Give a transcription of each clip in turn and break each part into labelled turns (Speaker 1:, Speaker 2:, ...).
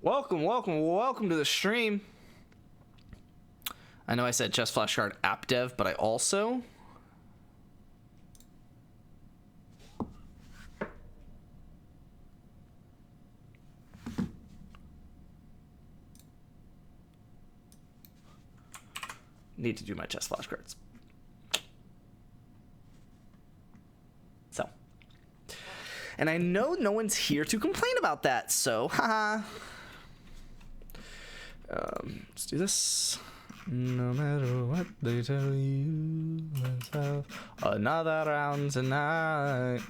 Speaker 1: Welcome to the stream. I know I said just Flashcard app dev, but I also need to do my chess flashcards. So, and I know no one's here to complain about that, so haha. Let's do this. No matter what they tell you, let's have another round tonight.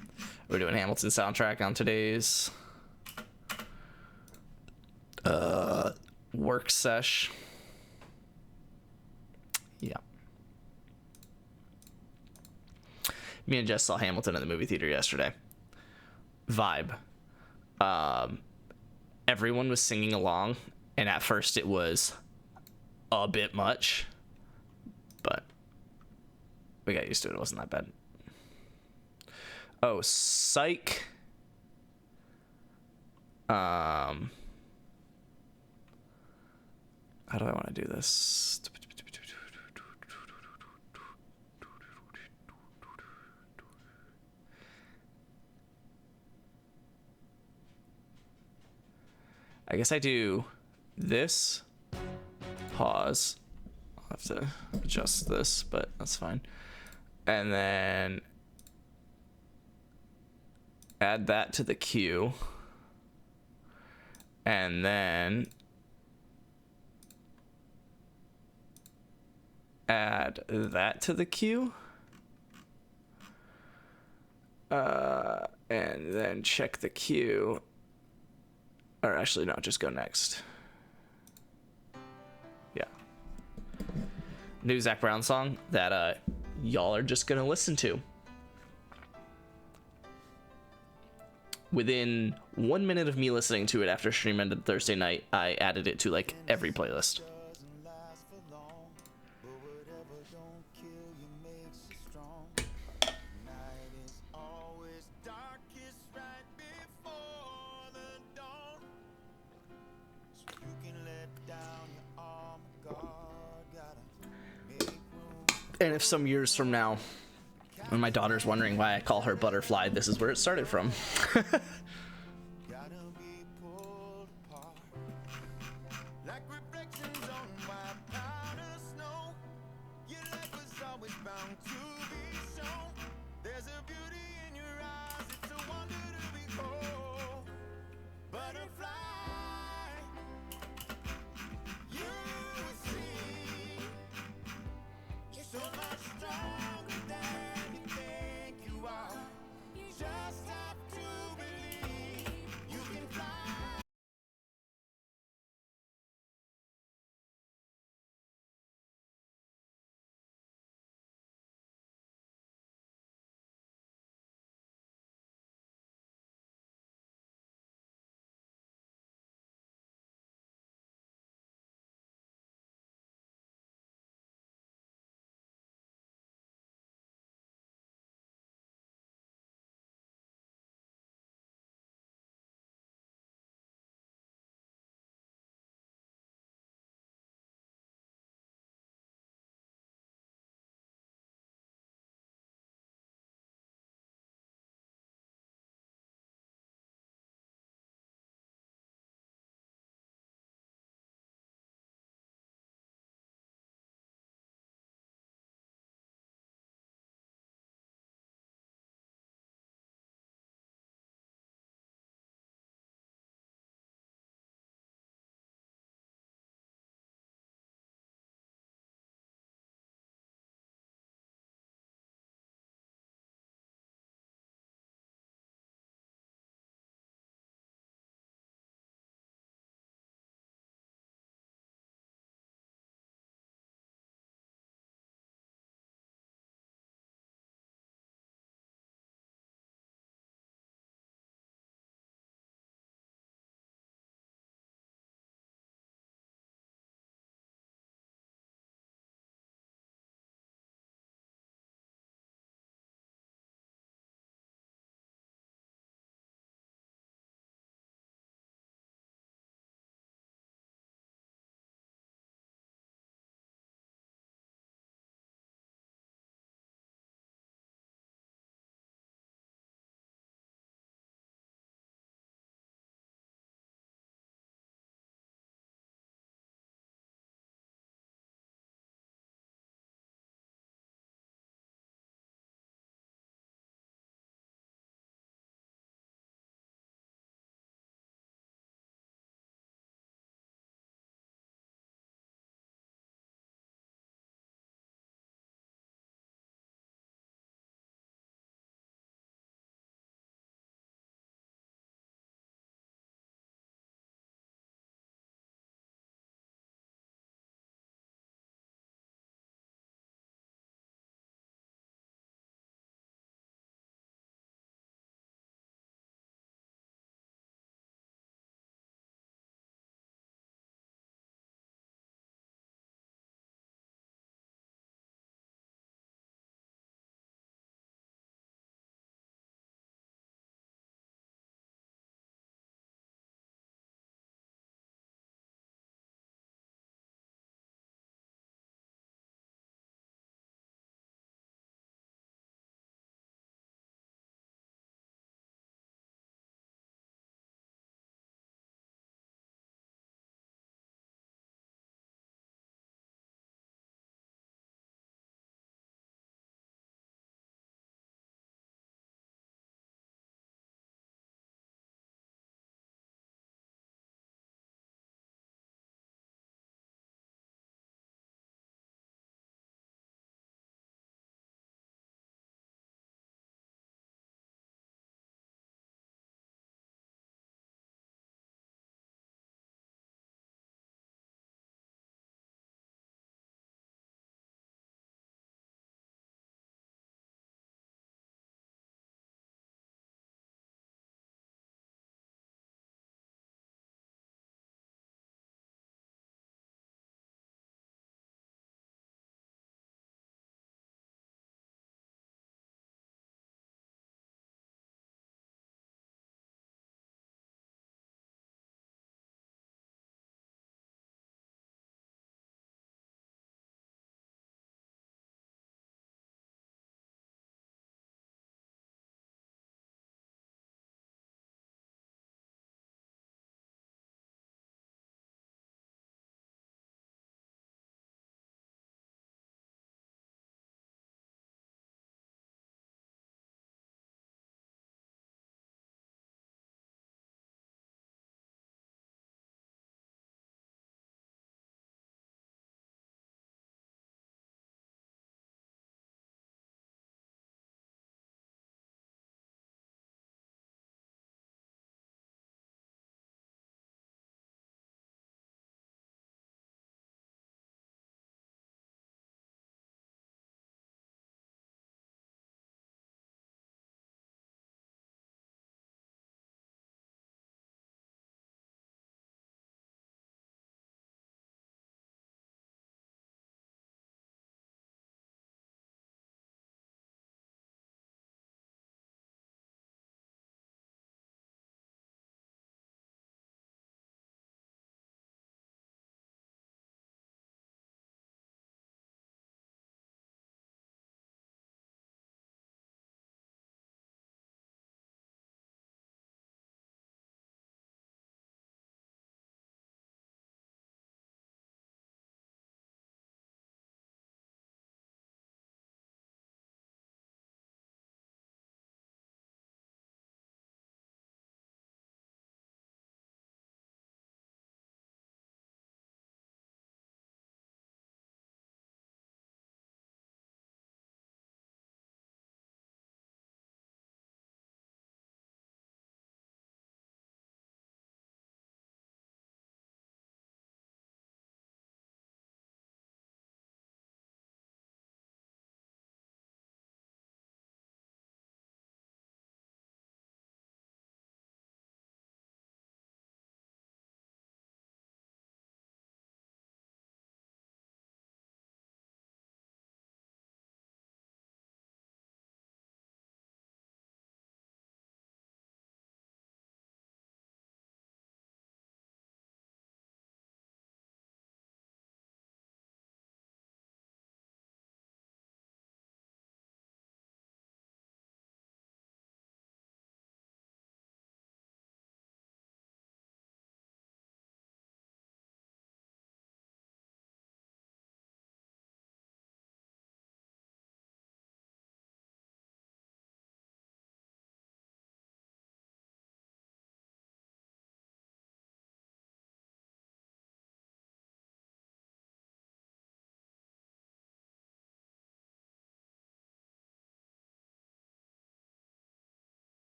Speaker 1: We're doing Hamilton soundtrack on today's work sesh. Yeah. Me and Jess saw Hamilton in the movie theater yesterday. Vibe. Everyone was singing along, and at first it was a bit much, but we got used to it. It wasn't that bad. Oh, psych. How do I want to do this? I guess I do this, pause. I'll have to adjust this, but that's fine. And then add that to the queue. And then add that to the queue. And then check the queue. Or actually, no, just go next. Yeah. New Zach Brown song that y'all are just gonna listen to. Within 1 minute of me listening to it after stream ended Thursday night, I added it to like every playlist. And if some years from now, when my daughter's wondering why I call her Butterfly, this is where it started from.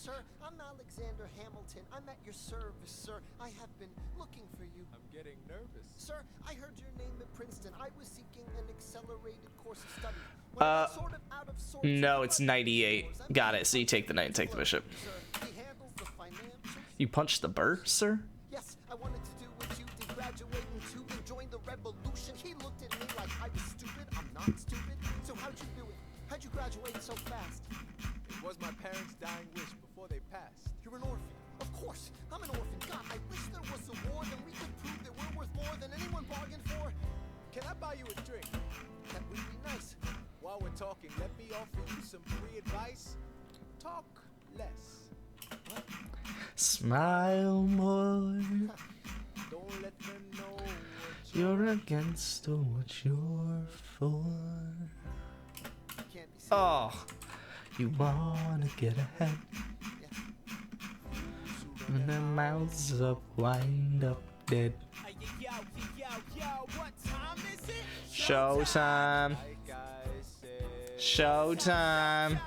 Speaker 2: sir. I'm Alexander Hamilton. I'm at your service, sir. I have been looking for you.
Speaker 3: I'm getting nervous.
Speaker 2: Sir, I heard your name at Princeton. I was seeking an accelerated course of study. When I got sort of out of sorts,
Speaker 1: No, it's 98. Got it. So you take the knight and take the bishop.
Speaker 2: Sir, he handles the financials.
Speaker 1: You punch the burr, sir?
Speaker 2: Yes, I wanted to do what you did, graduate too and join the revolution. He looked at me like I was stupid. I'm not stupid. So how'd you do it? How'd you graduate so fast?
Speaker 3: It was my parents' dying wish before they passed.
Speaker 2: You're an orphan. Of course, I'm an orphan. God, I wish there was a war, then we could prove that we're worth more than anyone bargained for.
Speaker 3: Can I buy you a drink?
Speaker 2: That would be nice.
Speaker 3: While we're talking, let me offer you some free advice. Talk less.
Speaker 2: What?
Speaker 1: Smile more.
Speaker 3: Don't let them know what
Speaker 1: You're against or what you're for.
Speaker 2: You can't be serious.
Speaker 1: Oh, you wanna get ahead. When their mouths up, wind up dead. Showtime.
Speaker 3: like I said.
Speaker 1: Showtime.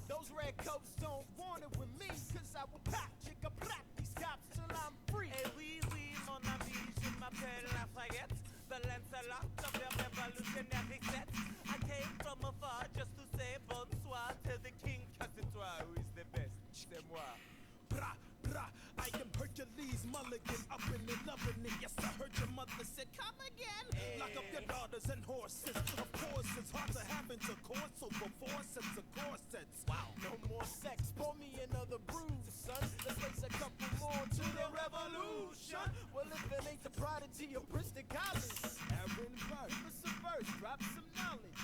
Speaker 4: Those red coats don't want it with me, cause I will pop, chicka, pop these cops till I'm free. Et oui, oui, mon ami, je m'appelle Lafayette, the Lancelot of the revolutionary set. I came from afar just to say bonsoir to the king, cause it's why who is the best, c'est moi. Bra, bra, I am Hercules Mulligan, up in it, loving it. Yes, I heard your mother said, come again. Lock up your daughters and horses. Of course, it's hard to have intercourse, so before sets of corsets. Wow, no more sex. Pour me another brew, son. Let's face a couple more to the revolution. Well, if it ain't the prodigy of Princeton College, Aaron Burr, give us a verse, drop some knowledge.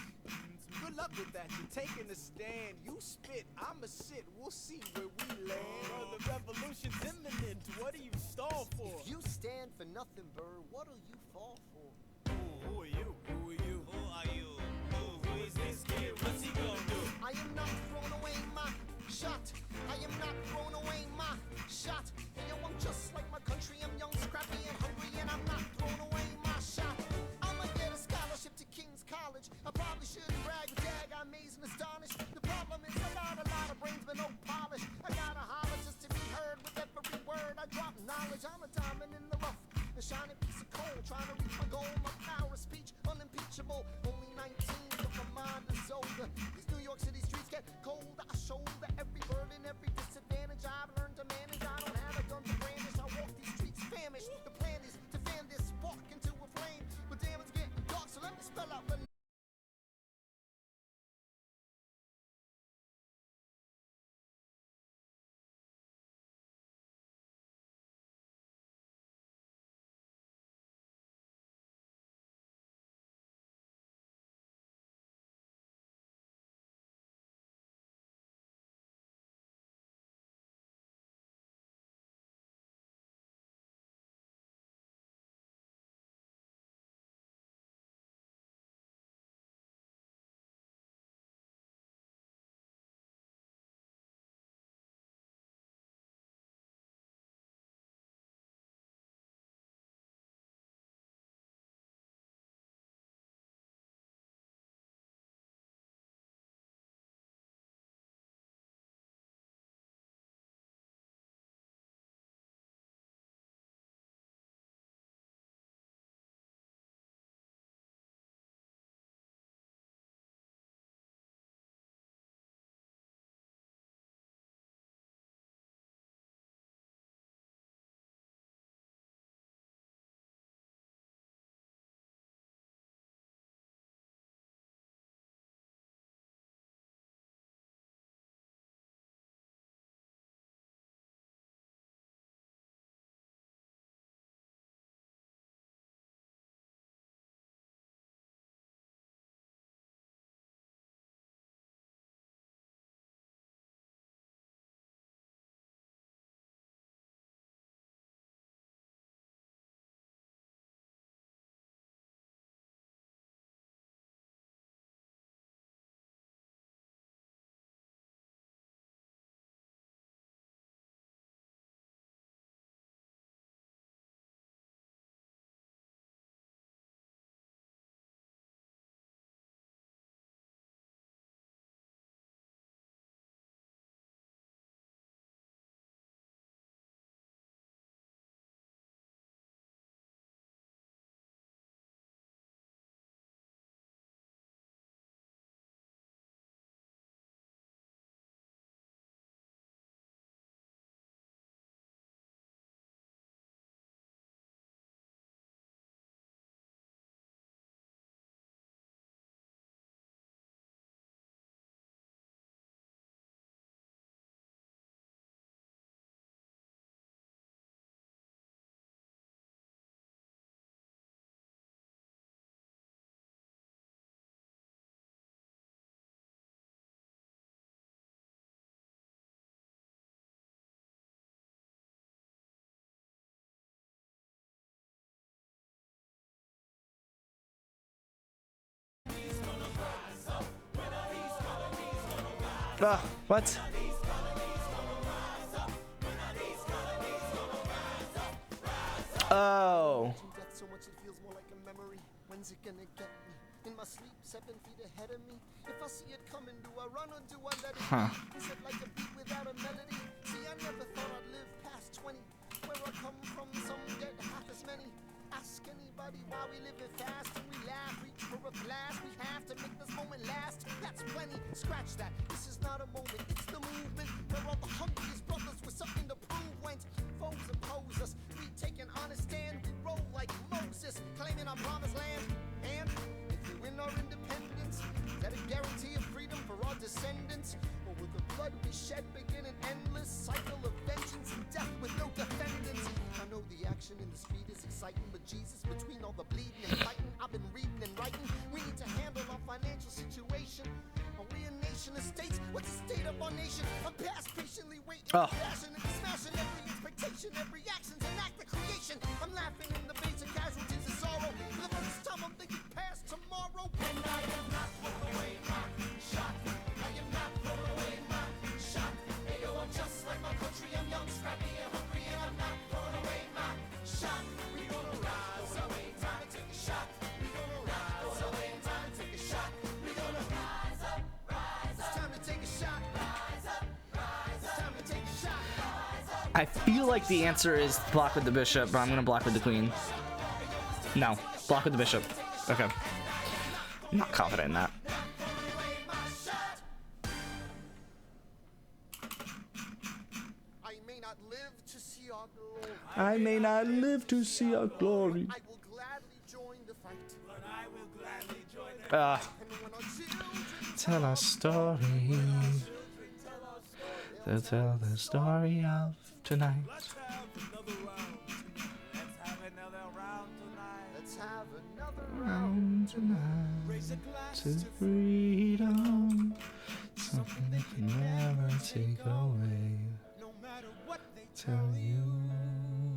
Speaker 3: Good luck with that. You're taking a stand. You spit, I'ma sit. We'll see where we land.
Speaker 4: Well, the revolution's imminent. What do you stall for?
Speaker 2: If you stand for nothing, Burr, what'll you fall for?
Speaker 4: Who are you? Who are you? Who are you? Who is this kid? What's he gonna do?
Speaker 2: I am not throwing away my shot. I am not throwing away my shot. And yo, I'm just like my country. I'm young, scrappy, and hungry, and I'm not throwing away my shot. I'ma get a scholarship to King's College. I probably shouldn't brag, but dag, I'm amazed and astonished. The problem is I got a lot of brains, but no polish. I gotta holler just to be heard with every word. I drop knowledge. I'm a diamond in the rough. A shining piece of coal, trying to reach my goal. My power of speech, unimpeachable. Only 19, but my mind is older. These New York City streets get cold. I shoulder every burden, every disadvantage I've learned to manage. I don't have a gun to brandish. I walk these streets famished. The plan is to fan this spark into a flame. But damn, it's getting dark, so let me spell out the
Speaker 1: What? Oh.
Speaker 2: Death so much it feels more like a memory. When's it gonna get me? In my sleep, 7 feet ahead of me. If I see it coming, do I run or do I let it be? Is it like a beat without a melody? See, I never thought I'd live past 20. Where I come from, some get half as many. Ask anybody why we live it fast and we laugh, reach for a glass. We have to make this moment last. That's plenty. Scratch that. This is not a moment. It's the movement where all the hungriest brothers with something to prove went. Foes oppose us. We take an honest stand. We roll like Moses, claiming our promised land. And if we win our independence, is that a guarantee of freedom for our descendants? Or will the blood we shed begin an endless cycle of vengeance and death with no defendants? I know the action in the street is exciting, but Jesus, between all the bleeding and fighting, I've been reading and writing. We need to handle our financial situation. Are we a nation of states? What's the state of our nation? I'm past patiently waiting, passionate, smashing every expectation, every action's an act of creation. I'm laughing in the face of casualties of sorrow. For the first time I'm thinking past tomorrow. And I am not throwing away my shot. I am not throwing away my shot. Hey yo, I'm just like my country. I'm young, scrappy, and hungry, and I'm not throwing away my shot. We gonna rise up, ain't time to take a shot. We gonna rise up, ain't time to take a shot. We gonna rise up, rise up. It's time to take a shot. Rise up, rise up. It's time to take a shot. Rise up.
Speaker 1: I feel like the answer is block with the bishop, but I'm gonna block with the queen. No, block with the bishop. Okay. I'm not confident in that.
Speaker 2: I may not live to see our glory.
Speaker 1: I may not live to see our glory.
Speaker 2: I will gladly join the fight. And when our children
Speaker 1: Tell our story. They'll tell the story of tonight.
Speaker 4: Let's have another round tonight.
Speaker 2: let's have another
Speaker 1: Round tonight
Speaker 4: Raise a glass
Speaker 1: to freedom. Something they can never take away.
Speaker 4: no matter what they
Speaker 1: Tell you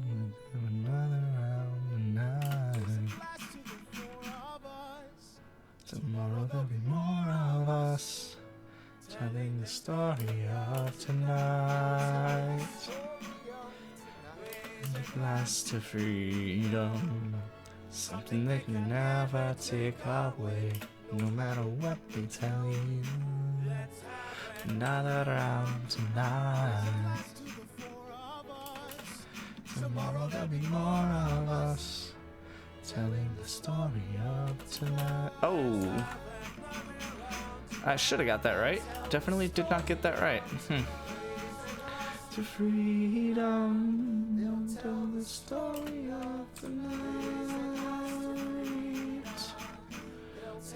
Speaker 1: we'll have another round tonight.
Speaker 4: glass to the four of us.
Speaker 1: Tomorrow there'll be more of us telling the story of tonight. The glass to freedom, something they can never take away. No matter what they tell you, another round tonight. Tomorrow there'll be more of us telling the story of tonight. Oh, I should have got that right. Definitely did not get that right. To freedom, tell the story of tonight.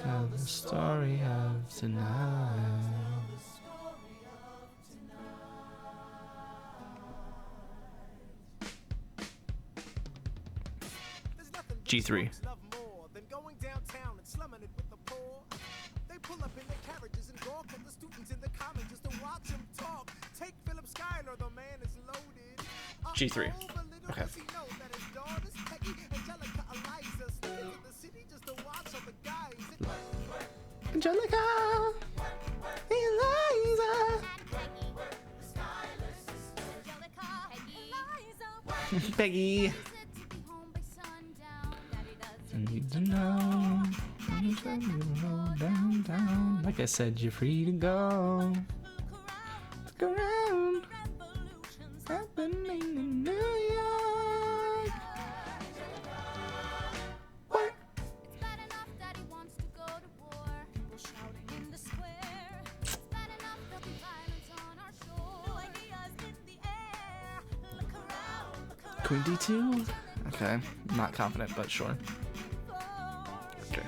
Speaker 1: Tell the story of tonight.
Speaker 4: There's nothing
Speaker 1: G3.
Speaker 4: folks love more than going downtown and slumming it with the poor. They pull up in their carriages and gawk at the students in the common just to watch them talk. Take Philip Schuyler, the man is loaded.
Speaker 1: G3.
Speaker 4: But little
Speaker 1: Okay.
Speaker 4: does he know that his daughters, Peggy, Angelica, Eliza, sneak into the city just to watch all the guys.
Speaker 1: Angelica, Eliza, Peggy. I need to know. Anytime you roll downtown, like I said, you're free to go. Look around. Happening in New York. What? Queen D2? Okay, I'm not confident, but sure. Okay.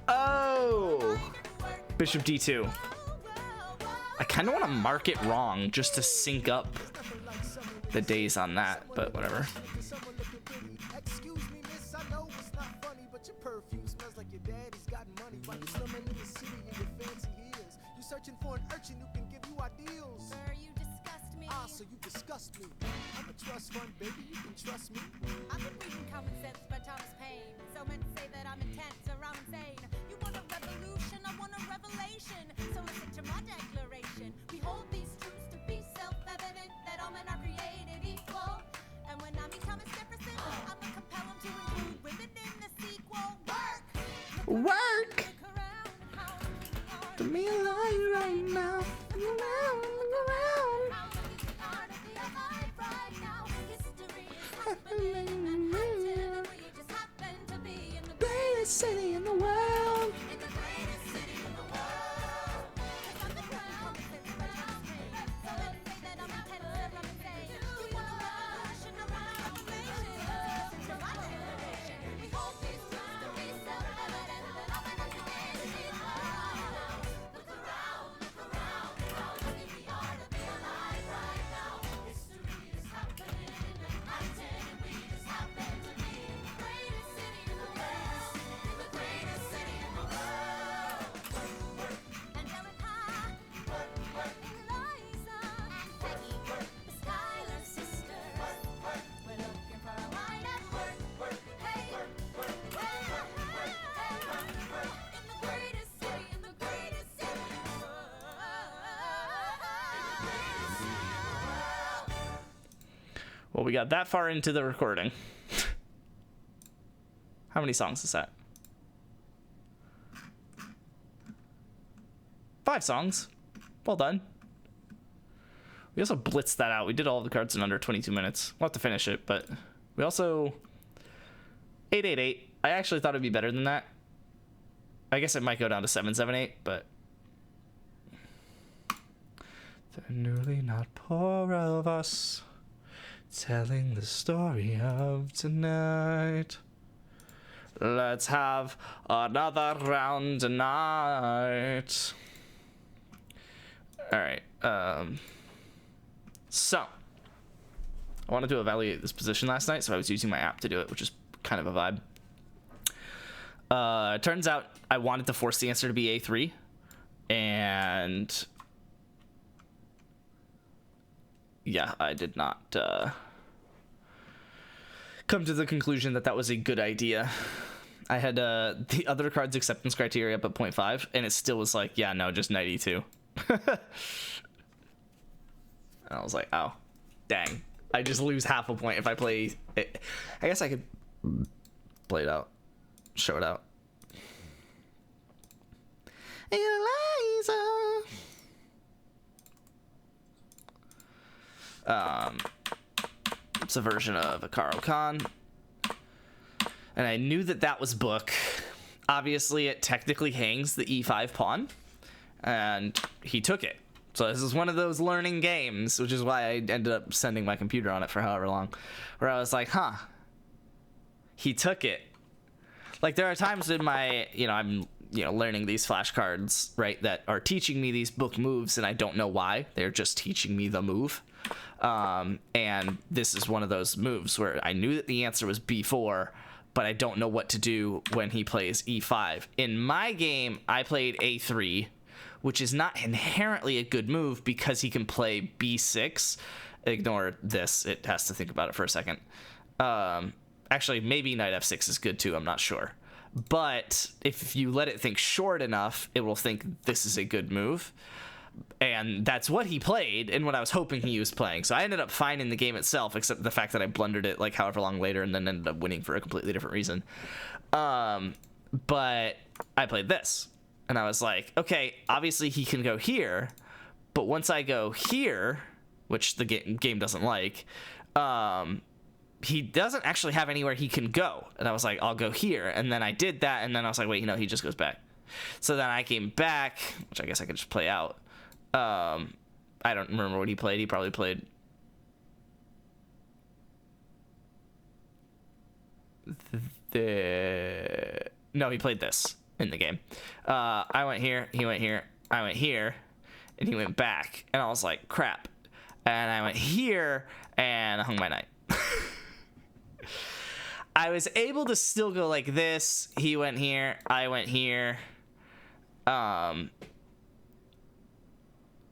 Speaker 1: Oh! Bishop D2. I kind of want to mark it wrong just to sync up the days on that, but whatever.
Speaker 3: Excuse me, miss, I know it's not funny, but your perfume smells like your daddy's got money. While you're slumming in the city in your fancy heels, you're searching for an urchin who can give you ideals.
Speaker 5: Sir, you disgust me.
Speaker 3: so you disgust me. I'm a trust fund, baby, you can trust me.
Speaker 5: I've been reading Common Sense by Thomas Paine. So meant to say that I'm intense or I'm insane. You want a revolution, I want a revelation. So listen to my declaration. We hold these truths to be self-evident, that all men are created equal. And when I meet Thomas Jefferson, I'ma compel him to include women in the sequel. Work!
Speaker 1: Work!
Speaker 5: Look around, how
Speaker 1: To me alive right now. Look around, look around.
Speaker 5: how is the art of the alive right now? History is happening in Manhattan, and we just happen to be in the
Speaker 1: Greatest city in the world.
Speaker 5: in the greatest city in the world. 'Cause I'm the crown, it's around me. So let's say that I'm intense or I'm insane. You want a revolution, I want a revelation. Listen to my declaration. We hold these truths to be self-evident, that all men are created equal. Look around, how is the art of the alive right now? History is happening in Manhattan, and we just happen to be in the greatest city in the world. In the greatest city in the world. And Erica, Eliza, and Peggy, the Schuyler sisters. We're looking for a mind at work. Hey, hey, in the greatest city, in the greatest city in the world.
Speaker 1: Well, we got that far into the recording. How many songs is that? 5 songs. Well done. We also blitzed that out. We did all of the cards in under 22 minutes. We'll have to finish it, but we also 888. I actually thought it'd be better than that. I guess it might go down to 778, but the newly not poor of us, telling the story of tonight. Let's have another round tonight. All right. So I wanted to evaluate this position last night, so I was using my app to do it, which is kind of a vibe. It turns out I wanted to force the answer to be A3, and yeah, I did not come to the conclusion that that was a good idea. I had the other card's acceptance criteria up at 0.5, and it still was like, yeah, no, just 92. And I was like, oh, dang. I just lose half a point if I play it. I guess I could play it out. Show it out. Eliza. It's a version of a Karo Khan. And I knew that that was book. Obviously, it technically hangs the E5 pawn. And he took it. So this is one of those learning games, which is why I ended up sending my computer on it for however long, where I was like, huh, he took it. Like, there are times in my, I'm, learning these flashcards, right, that are teaching me these book moves, and I don't know why. They're just teaching me the move. And this is one of those moves where I knew that the answer was B4, but I don't know what to do when he plays E5. In my game, I played A3, which is not inherently a good move because he can play B6. Ignore this. It has to think about it for a second. Actually, maybe knight F6 is good too. I'm not sure. But if you let it think short enough, it will think this is a good move. And that's what he played and what I was hoping he was playing. So I ended up fine in the game itself, except the fact that I blundered it like however long later and then ended up winning for a completely different reason. But I played this. And I was like, okay, obviously he can go here, but once I go here, which the game doesn't like, he doesn't actually have anywhere he can go. And I was like, I'll go here. And then I did that, and then I was like, wait, he just goes back. So then I came back, which I guess I could just play out. I don't remember what he played. He probably played no, he played this in the game. I went here, he went here, I went here, and he went back. And I was like, crap. And I went here, and I hung my knight. I was able to still go like this. He went here, I went here.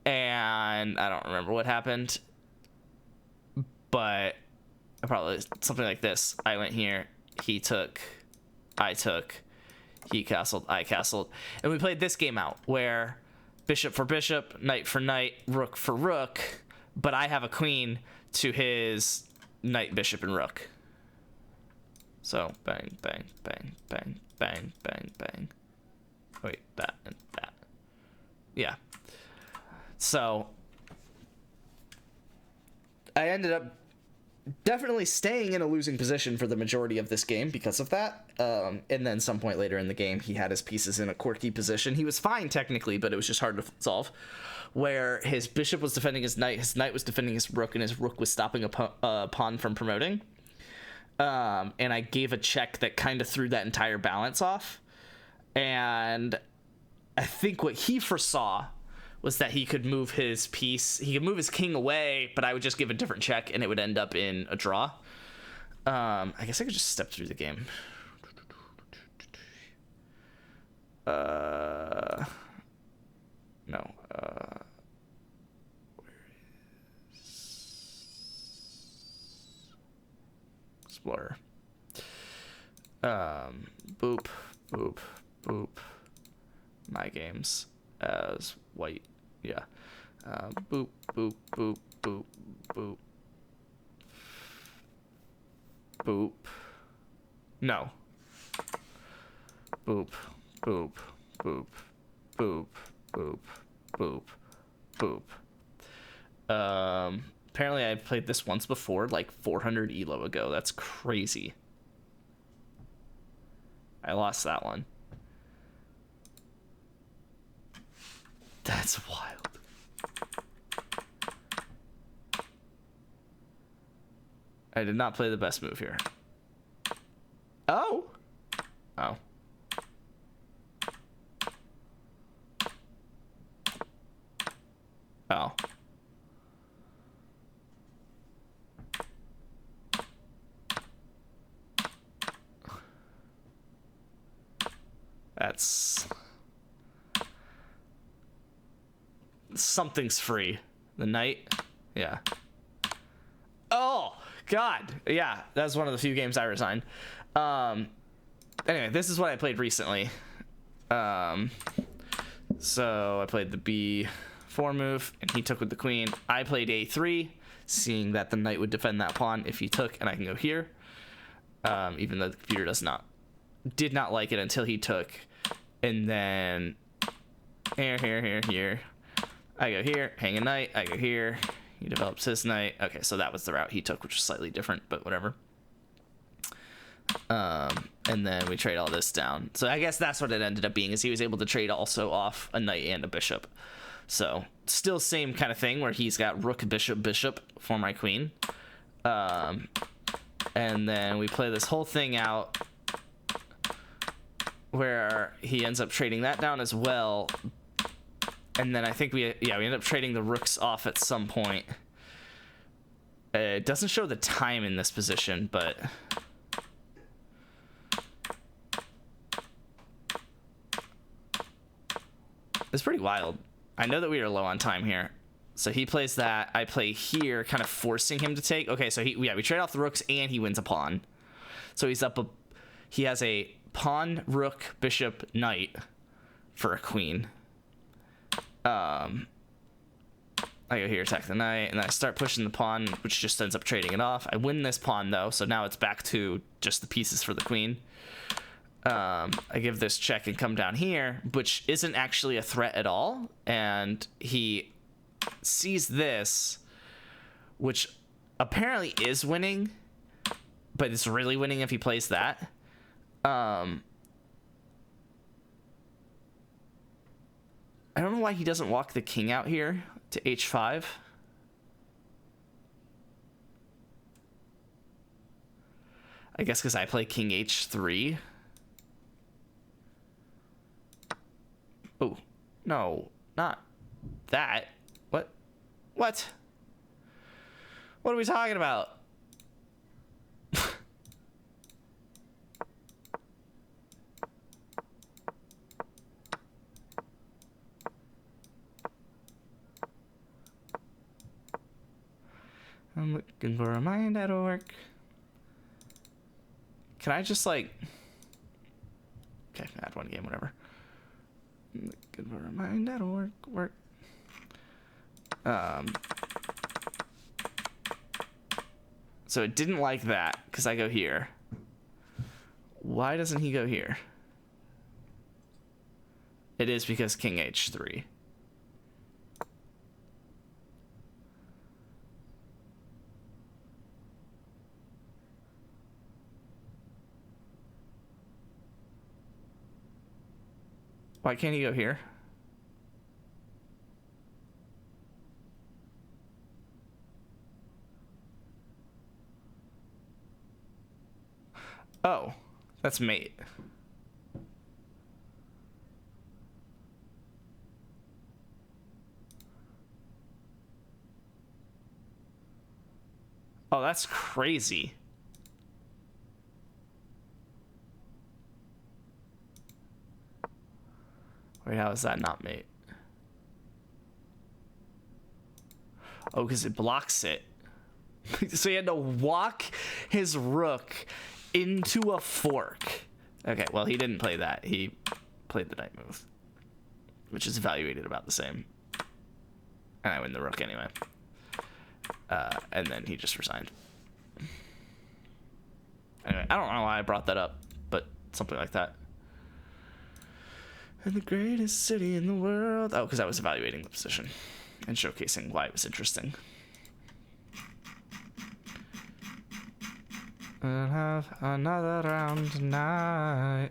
Speaker 1: And I don't remember what happened. but probably something like this. I went here, he took, I took, he castled, I castled, and we played this game out where bishop for bishop, knight for knight, rook for rook, but I have a queen to his knight, bishop, and rook. So bang, bang, bang, bang, bang, bang, bang. Wait, that and that. Yeah. So I ended up definitely staying in a losing position for the majority of this game because of that. And then some point later in the game, he had his pieces in a quirky position. He was fine technically, but it was just hard to solve. Where his bishop was defending his knight was defending his rook, and his rook was stopping a pawn from promoting. And I gave a check that kind of threw that entire balance off. And I think what he foresaw was that he could move his piece. He could move his king away, but I would just give a different check, and it would end up in a draw. I guess I could just step through the game. No. Where is Explorer? Boop, boop, boop. My games as white. Yeah. Boop, boop, boop, boop, boop. Boop. No. Boop, boop, boop, boop, boop, boop, boop. Apparently I played this once before, like 400 elo ago. That's crazy. I lost that one. That's wild. I did not play the best move here. Oh. Oh. Oh. That's... Something's free. The knight? Yeah. Oh, God. Yeah, that's one of the few games I resigned. Anyway, this is what I played recently. So I played the B4 move, and he took with the queen. I played A3, seeing that the knight would defend that pawn if he took, and I can go here. Even though the computer did not like it until he took. And then here. I go here, hang a knight, I go here, he develops his knight. Okay, so that was the route he took, which was slightly different, but whatever. And then we trade all this down. So I guess that's what it ended up being, is he was able to trade also off a knight and a bishop. So still same kind of thing, where he's got rook, bishop, bishop for my queen. And then we play this whole thing out where he ends up trading that down as well. And then I think we end up trading the rooks off at some point. It doesn't show the time in this position, but it's pretty wild. I know that we are low on time here. So he plays that. I play here, kind of forcing him to take. Okay, so we trade off the rooks and he wins a pawn. So he has a pawn, rook, bishop, knight for a queen. I go here, attack the knight, and then I start pushing the pawn, which just ends up trading it off. I win this pawn, though, so now it's back to just the pieces for the queen. I give this check and come down here, which isn't actually a threat at all, and he sees this, which apparently is winning, but it's really winning if he plays that. I don't know why he doesn't walk the king out here to h5. I guess because I play king h3. Oh, no, not that. What? What? What are we talking about? I'm looking for a mind that'll work. Can I just like... Okay, add one game, whatever. I'm looking for a mind that'll work. So it didn't like that because I go here. Why doesn't he go here? It is because king h3. Why can't he go here? Oh, that's mate. Oh, that's crazy. Wait, how is that not mate? Oh, because it blocks it. So he had to walk his rook into a fork. Okay, well, he didn't play that. He played the knight move, which is evaluated about the same. And I win the rook anyway. And then he just resigned. Anyway, I don't know why I brought that up, but something like that. And the greatest city in the world. Oh, because I was evaluating the position and showcasing why it was interesting. I'll have another round tonight.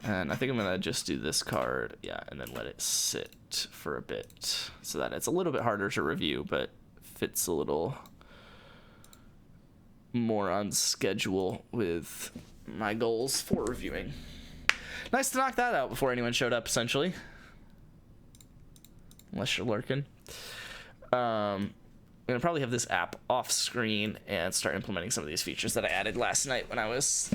Speaker 1: And I think I'm going to just do this card. Yeah, and then let it sit for a bit so that it's a little bit harder to review, but fits a little more on schedule with my goals for reviewing. Nice to knock that out before anyone showed up, essentially. Unless you're lurking. I'm going to probably have this app off screen and start implementing some of these features that I added last night when I was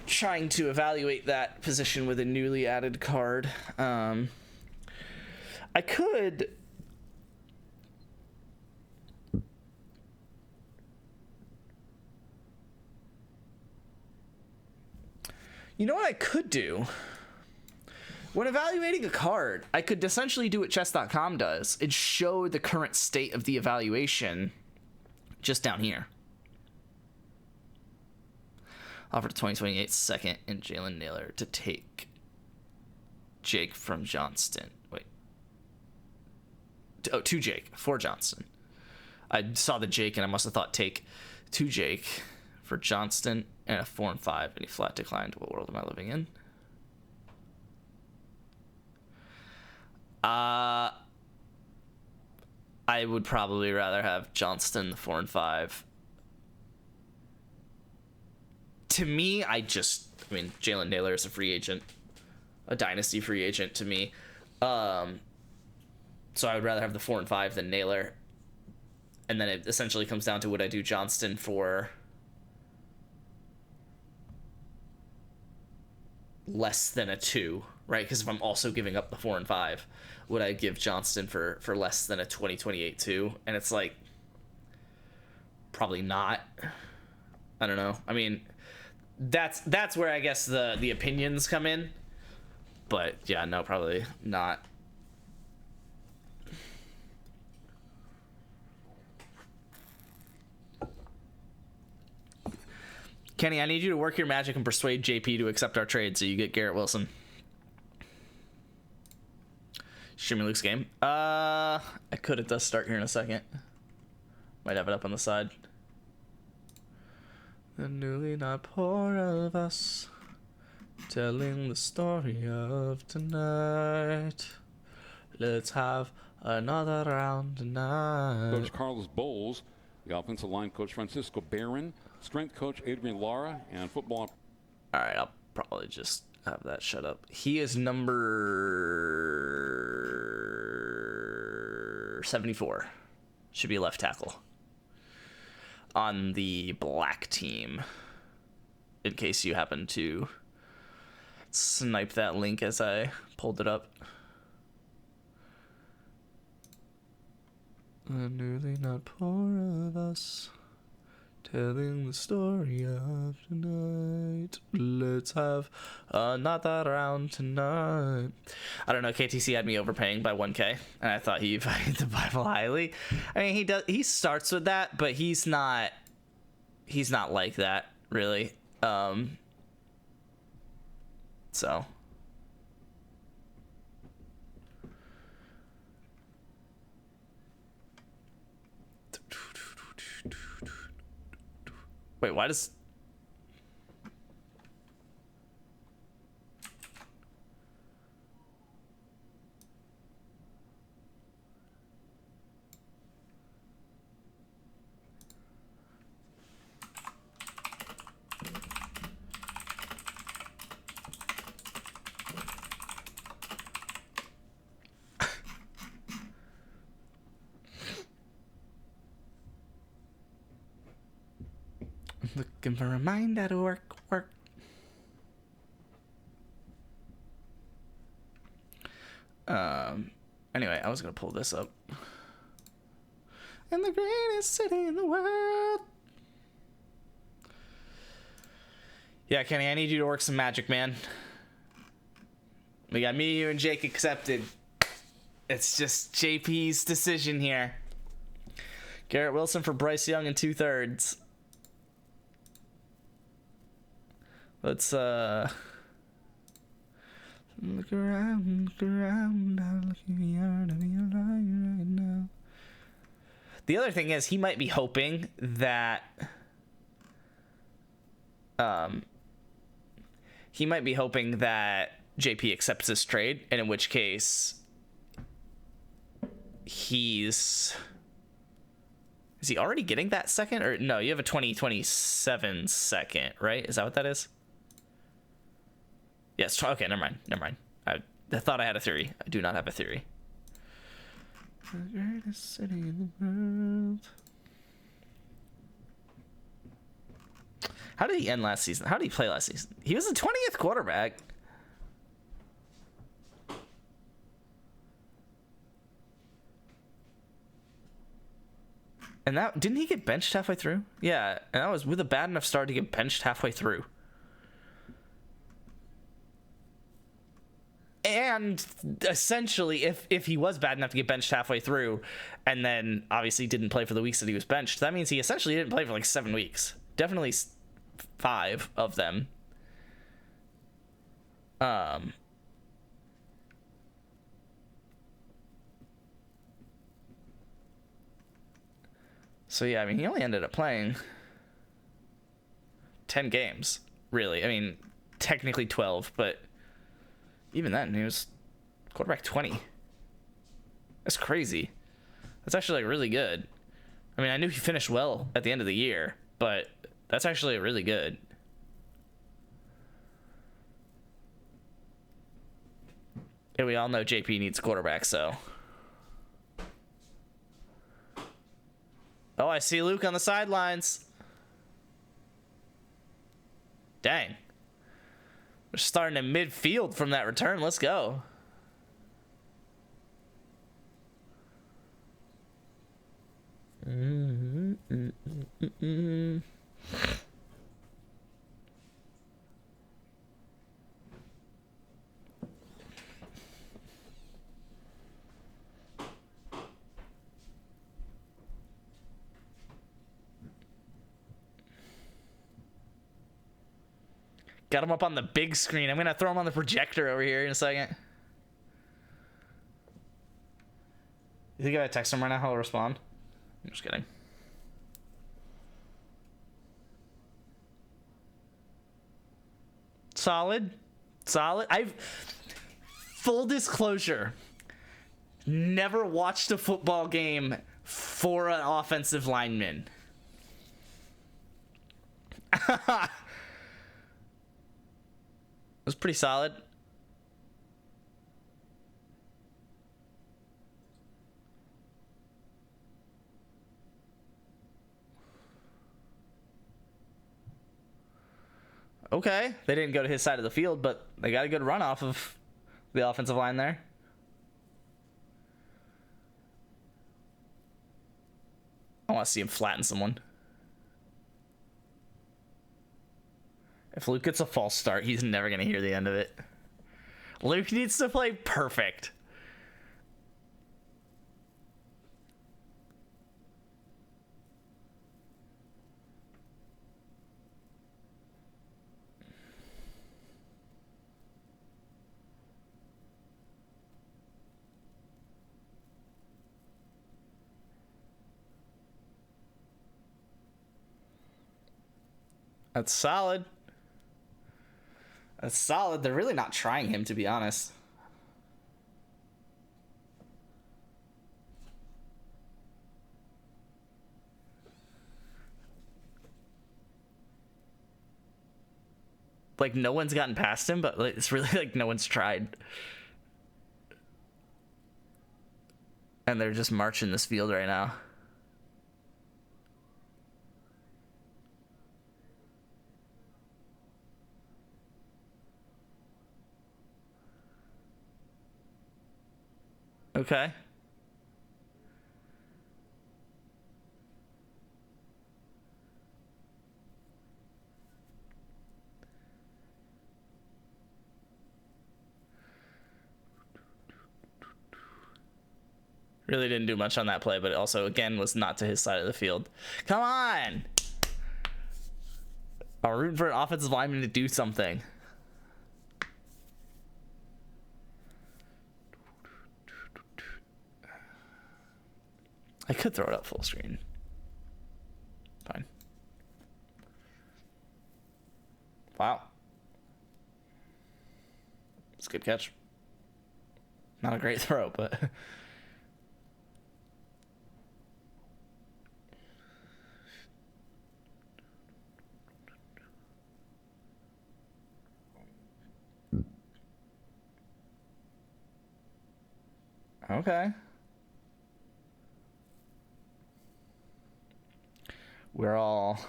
Speaker 1: trying to evaluate that position with a newly added card. I could... You know what I could do? When evaluating a card, I could essentially do what chess.com does and show the current state of the evaluation just down here. Offered 2028 second and Jalen Naylor to take Jake from Johnston. Wait. To Jake for Johnston. I saw the Jake and I must have thought take to Jake for Johnston and a 4 and 5, and he flat declined. What world am I living in? I would probably rather have Johnston the 4 and 5. To me, I mean, Jalen Naylor is a free agent, a dynasty free agent to me. So I would rather have the 4 and 5 than Naylor. And then it essentially comes down to would I do Johnston for less than a 2, right? Because if I'm also giving up the 4 and 5, would I give Johnston for less than a 2028 2? And it's like, probably not. I don't know. I mean, that's where I guess the opinions come in. But yeah, no, probably not. Kenny, I need you to work your magic and persuade JP to accept our trade so you get Garrett Wilson. Streaming Luke's game. I could. It does start here in a second. Might have it up on the side. The newly not poor of us, telling the story of tonight. Let's have another round tonight.
Speaker 6: Coach Carlos Bowles, the offensive line coach Francisco Barron, strength coach Adrian Lara, and football.
Speaker 1: All right, I'll probably just have that shut up. He is number 74. Should be left tackle on the black team, in case you happen to snipe that link as I pulled it up. nearly not poor of us. Telling the story of tonight. Let's have another round tonight. I don't know. KTC had me overpaying by 1K, and I thought he valued the Bible highly. I mean, he does. He starts with that, but he's not. He's not like that, really. So. Wait, why does... Looking for a mind at work. Anyway, I was gonna pull this up. In the greatest city in the world. Yeah, Kenny, I need you to work some magic, man. We got me, you, and Jake accepted. It's just JP's decision here. Garrett Wilson for Bryce Young in 2/3. Let's look around, I'm looking beyond right now. The other thing is he might be hoping that JP accepts this trade, and in which case is he already getting that second? Or no, you have a 2027 second, right? Is that what that is? Yes. Okay, never mind. I thought I had a theory. I do not have a theory. The greatest city in the world. How did he end last season? How did he play last season? He was the 20th quarterback. And that, didn't he get benched halfway through? Yeah, and that was with a bad enough start to get benched halfway through. And essentially, if he was bad enough to get benched halfway through, and then obviously didn't play for the weeks that he was benched, that means he essentially didn't play for like 7 weeks. Definitely 5 of them. So yeah, I mean, he only ended up playing 10 games, really. I mean, technically 12, but even then, he was quarterback 20. That's crazy. That's actually like really good. I mean, I knew he finished well at the end of the year, but that's actually really good. And we all know JP needs quarterbacks, so. Oh, I see Luke on the sidelines. Dang. We're starting in midfield from that return. Let's go. Got him up on the big screen. I'm going to throw him on the projector over here in a second. You think if I text him right now, he'll respond? I'm just kidding. Solid. I've... Full disclosure. Never watched a football game for an offensive lineman. It was pretty solid. Okay, they didn't go to his side of the field, but they got a good run off of the offensive line there. want to see him flatten someone. If Luke gets a false start, he's never going to hear the end of it. Luke needs to play perfect. That's solid. That's solid. They're really not trying him, to be honest. Like, no one's gotten past him, but like, it's really like no one's tried. And they're just marching this field right now. Okay. Really didn't do much on that play, but it also, again, was not to his side of the field. Come on! I'm rooting for an offensive lineman to do something. I could throw it up full screen. Fine. Wow. It's a good catch. Not a great throw, but... Okay. We're all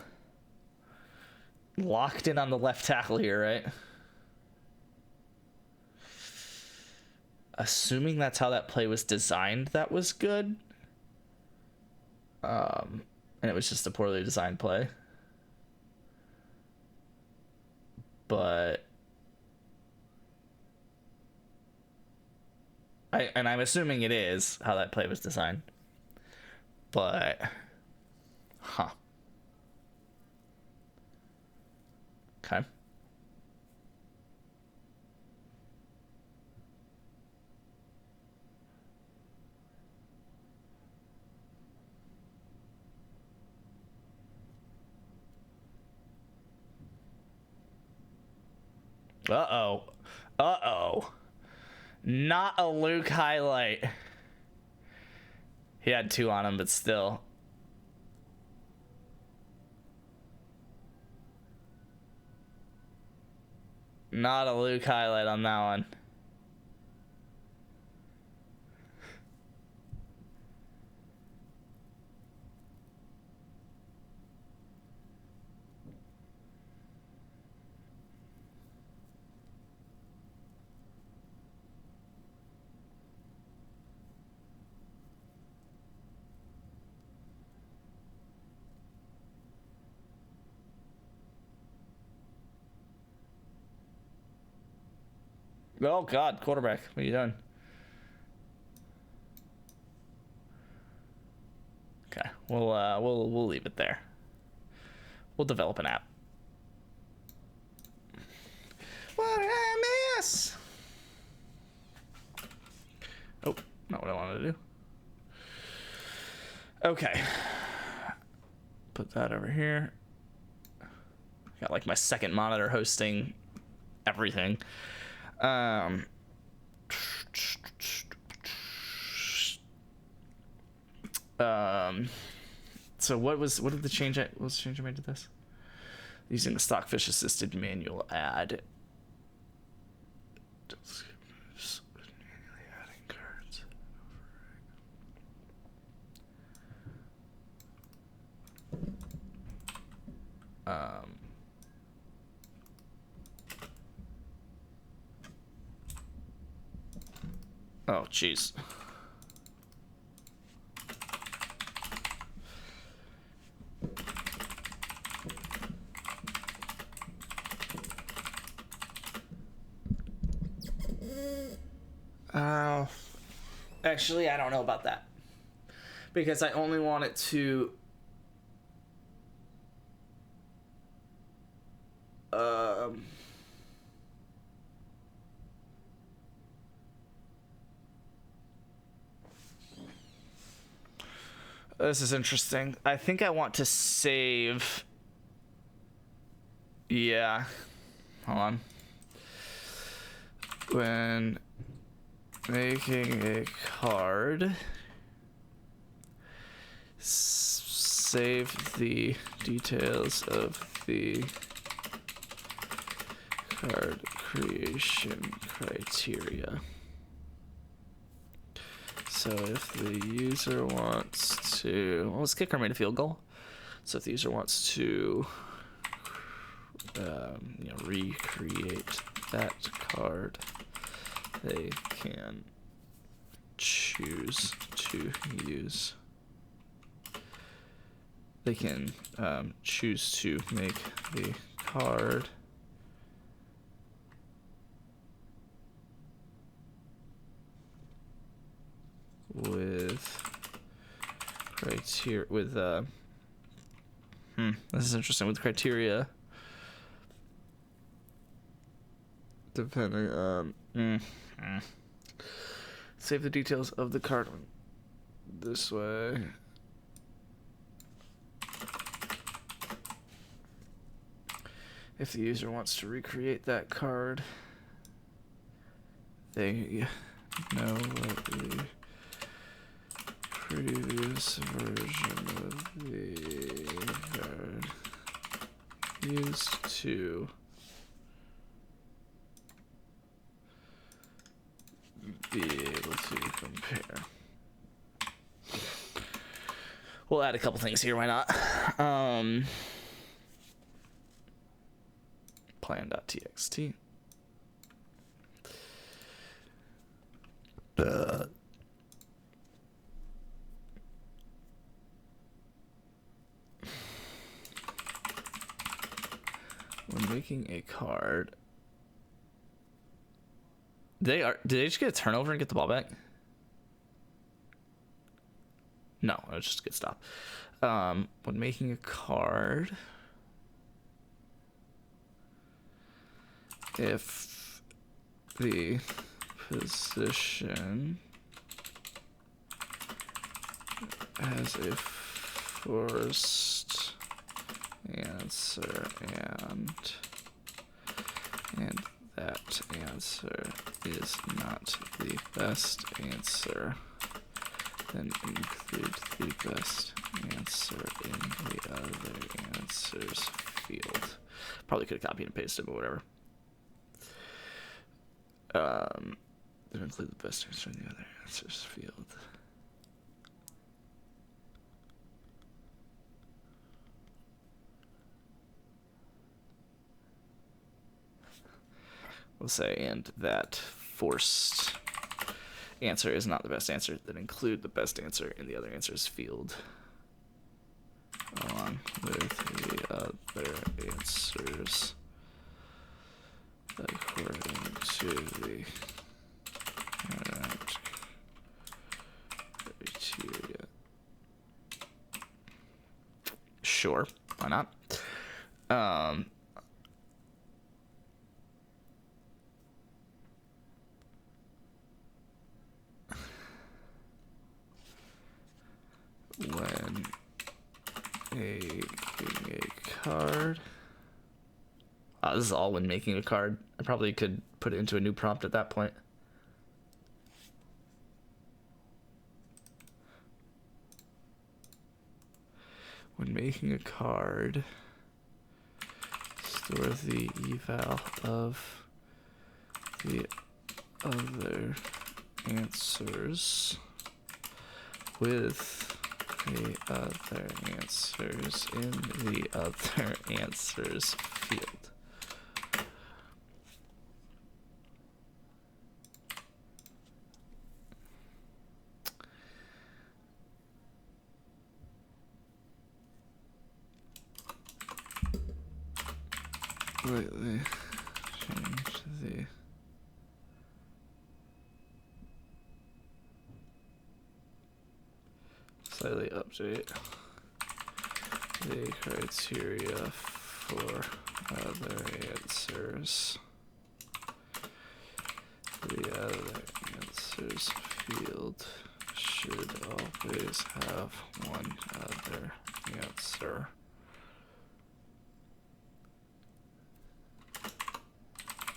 Speaker 1: locked in on the left tackle here, right? Assuming that's how that play was designed, that was good. And it was just a poorly designed play. But... I'm assuming it is how that play was designed. But... Huh. Okay. Uh-oh. Uh-oh. Not a Luke highlight. He had 2 on him, but still. Not a Luke highlight on that one. Oh God, quarterback, what are you doing? Okay, we'll leave it there. We'll develop an app. What did I miss? Oh, not what I wanted to do. Okay, put that over here. Got like my second monitor hosting everything. So what did the change what was the change I made to this? Using the Stockfish assisted manual add. Manually adding cards. Oh, jeez. Actually, I don't know about that. Because I only want it to... This is interesting. I think I want to save... Yeah. Hold on. When making a card, save the details of the card creation criteria. So if the user wants to, well, let's kick our made a field goal. So if the user wants to recreate that card, they can choose to use. They can choose to make the card with criteria this is interesting, with criteria depending on save the details of the card this way. If the user wants to recreate that card, they know what the previous version of the card used to be able to compare. We'll add a couple things here, why not? Plan.txt. When making a card, did they just get a turnover and get the ball back? No, it was just a good stop. When making a card, if the position has a forced answer and that answer is not the best answer, then include the best answer in the other answers field. Probably could have copied and pasted, but whatever. Then include the best answer in the other answers field. We'll say, and that forced answer is not the best answer, then include the best answer in the other answers field, along with the other answers according to the criteria. Sure, why not? When making a card. This is all when making a card. I probably could put it into a new prompt at that point. When making a card, store the eval of the other answers with the other answers in the other answers field. Slightly change the slightly update the criteria for other answers. The other answers field should always have one other answer.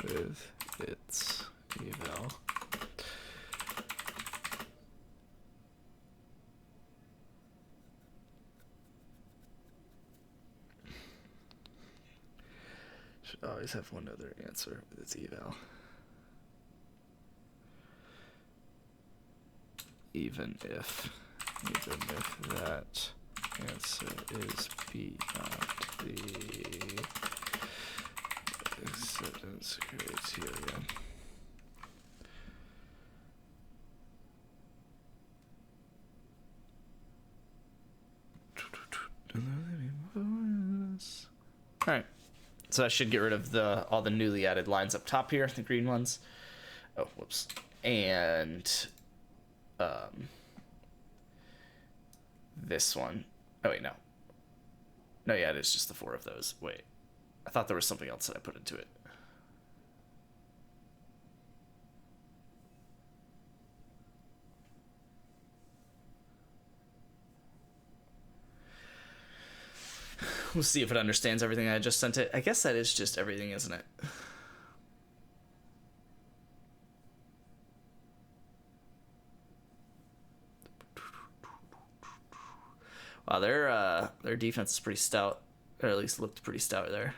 Speaker 1: With its eval. Should always have one other answer with its eval. Even if that answer is beyond the acceptance criteria. All right, so I should get rid of all the newly added lines up top here, the green ones. Oh, whoops. And this one. Oh wait, no. No, yeah, it is just the 4 of those. Wait, I thought there was something else that I put into it. We'll see if it understands everything I just sent it. I guess that is just everything, isn't it? Wow, their defense is pretty stout, or at least looked pretty stout there.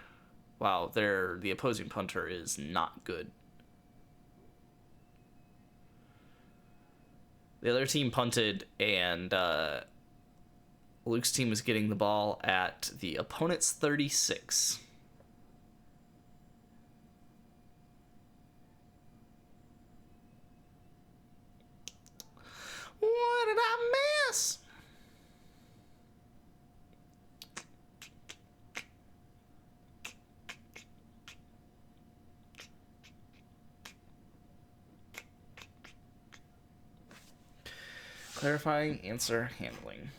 Speaker 1: Wow, the opposing punter is not good. The other team punted, and Luke's team was getting the ball at the opponent's 36. What did I miss? Clarifying answer handling.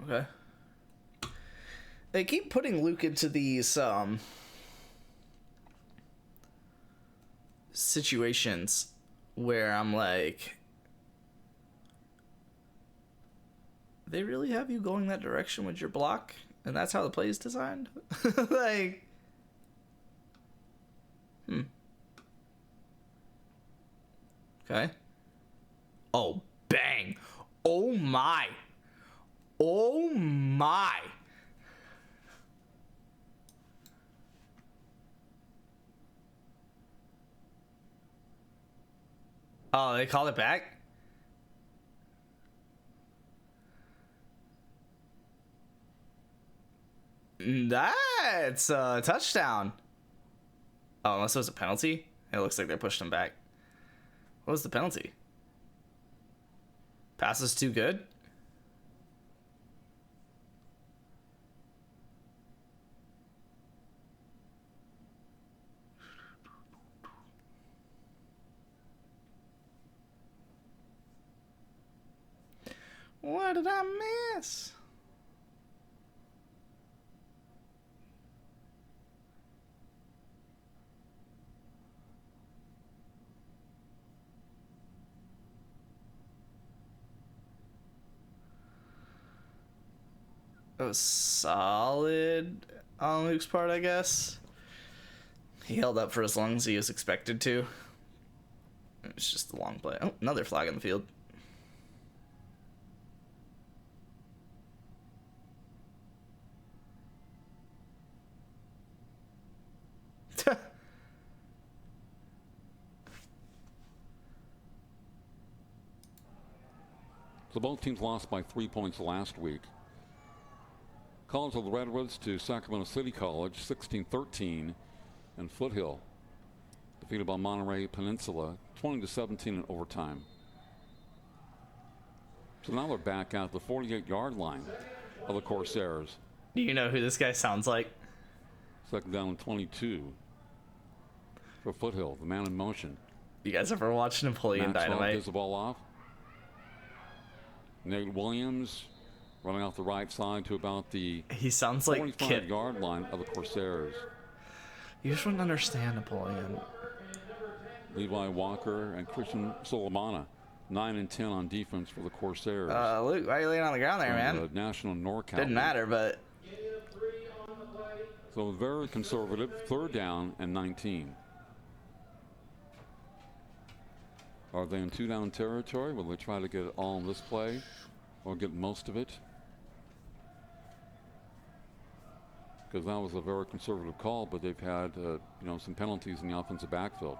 Speaker 1: Okay. They keep putting Luke into these situations where I'm like, they really have you going that direction with your block, and that's how the play is designed? Like, okay. Oh, bang. Oh my. Oh my. Oh, they called it back? That's a touchdown. Oh, unless it was a penalty? It looks like they pushed him back. What was the penalty? Pass is too good? What did I miss? It was solid on Luke's part, I guess. He held up for as long as he was expected to. It's just a long play. Oh, another flag on the field.
Speaker 6: So both teams lost by 3 points last week. College of the Redwoods to Sacramento City College, 16-13, and Foothill defeated by Monterey Peninsula 20-17 in overtime. So now they're back at the 48-yard line of the Corsairs.
Speaker 1: Do you know who this guy sounds like?
Speaker 6: Second down and 22 for Foothill, the man in motion.
Speaker 1: You guys ever watched Napoleon
Speaker 6: Maxwell
Speaker 1: Dynamite?
Speaker 6: gives the ball off. Nate Williams running off the right side to about the
Speaker 1: He sounds like Kip.
Speaker 6: 45-yard line of the Corsairs.
Speaker 1: You just wouldn't understand Napoleon.
Speaker 6: Levi Walker and Christian Solomana, 9 and 10 on defense for the Corsairs.
Speaker 1: Luke, why are you laying on the ground there,
Speaker 6: From
Speaker 1: man?
Speaker 6: the National NorCal.
Speaker 1: Didn't matter, but
Speaker 6: So very conservative. Third down and 19. Are they in two-down territory? Will they try to get it all in this play or get most of it? Because that was a very conservative call, but they've had some penalties in the offensive backfield.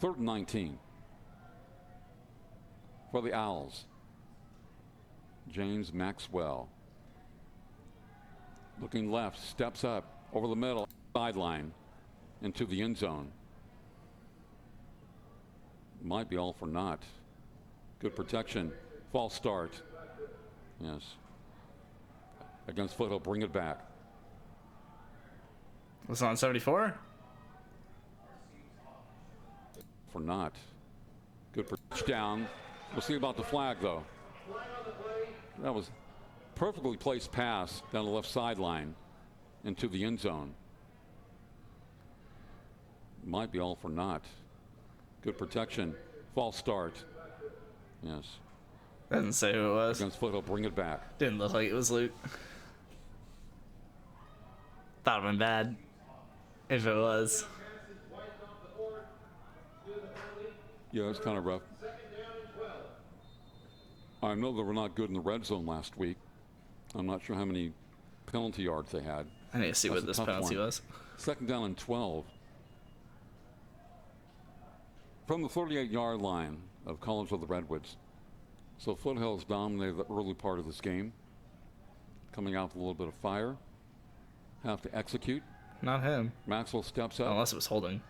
Speaker 6: Third and 19 for the Owls. James Maxwell looking left, steps up over the middle, sideline into the end zone. Might be all for naught. Good protection. False start. Yes. Against Foothill, bring it back.
Speaker 1: was it on 74?
Speaker 6: For naught. Good touchdown. We'll see about the flag, though. That was perfectly placed pass down the left sideline into the end zone. Might be all for naught. Good protection. False start. Yes.
Speaker 1: Doesn't say who it was.
Speaker 6: Against Foothill, bring it back.
Speaker 1: Didn't look like it was Luke. Thought it'd been bad if it was.
Speaker 6: Yeah, it's kind of rough. I know they were not good in the red zone last week. I'm not sure how many penalty yards they had.
Speaker 1: I need to see
Speaker 6: That's
Speaker 1: what
Speaker 6: a
Speaker 1: this
Speaker 6: tough
Speaker 1: penalty
Speaker 6: one.
Speaker 1: was.
Speaker 6: Second down and 12. From the 38-yard line of College of the Redwoods. So Foothill's dominated the early part of this game. Coming out with a little bit of fire. Have to execute.
Speaker 1: Not him.
Speaker 6: Maxwell steps up.
Speaker 1: Unless it was holding.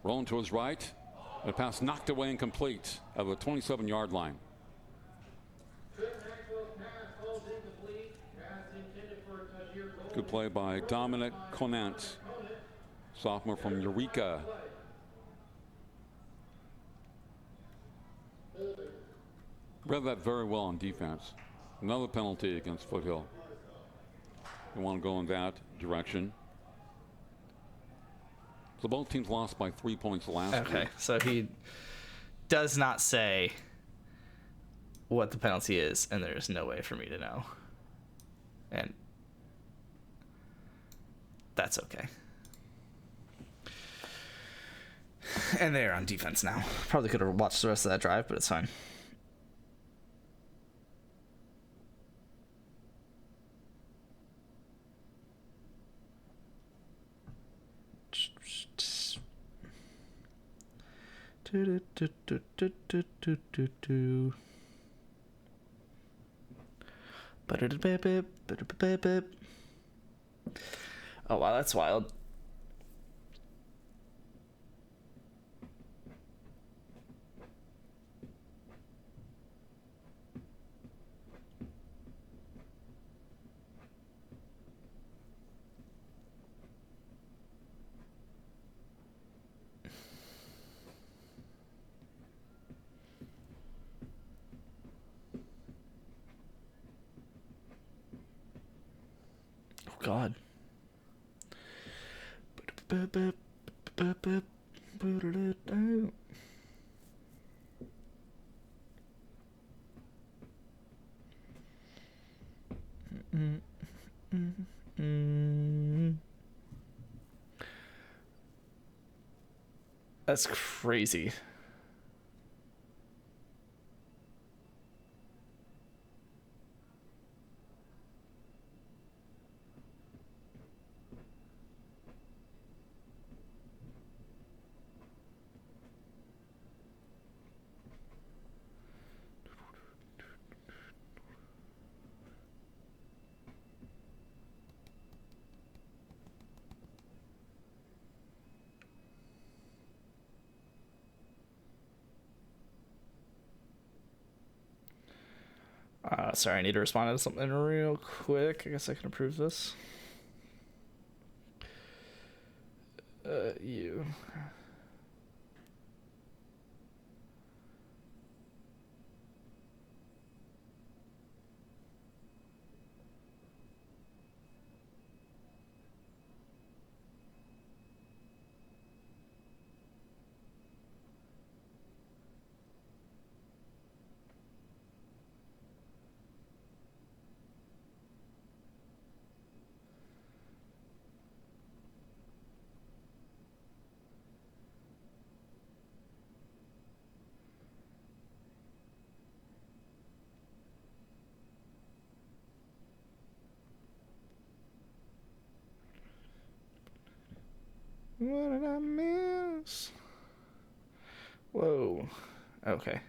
Speaker 6: Rolling to his right. The pass knocked away and complete at the 27-yard line. Good play by Dominic Conant, sophomore from Eureka. Read that very well on defense. Another penalty against Foothill. You want to go in that direction. So both teams lost by 3 points last week.
Speaker 1: Okay, so he does not say what the penalty is, and there's no way for me to know. And that's okay. And they're on defense now. Probably could have watched the rest of that drive, but it's fine. Oh wow, that's wild. Oh God. That's crazy. Sorry, I need to respond to something real quick. I guess I can approve this. You. What did I miss? Whoa. Okay.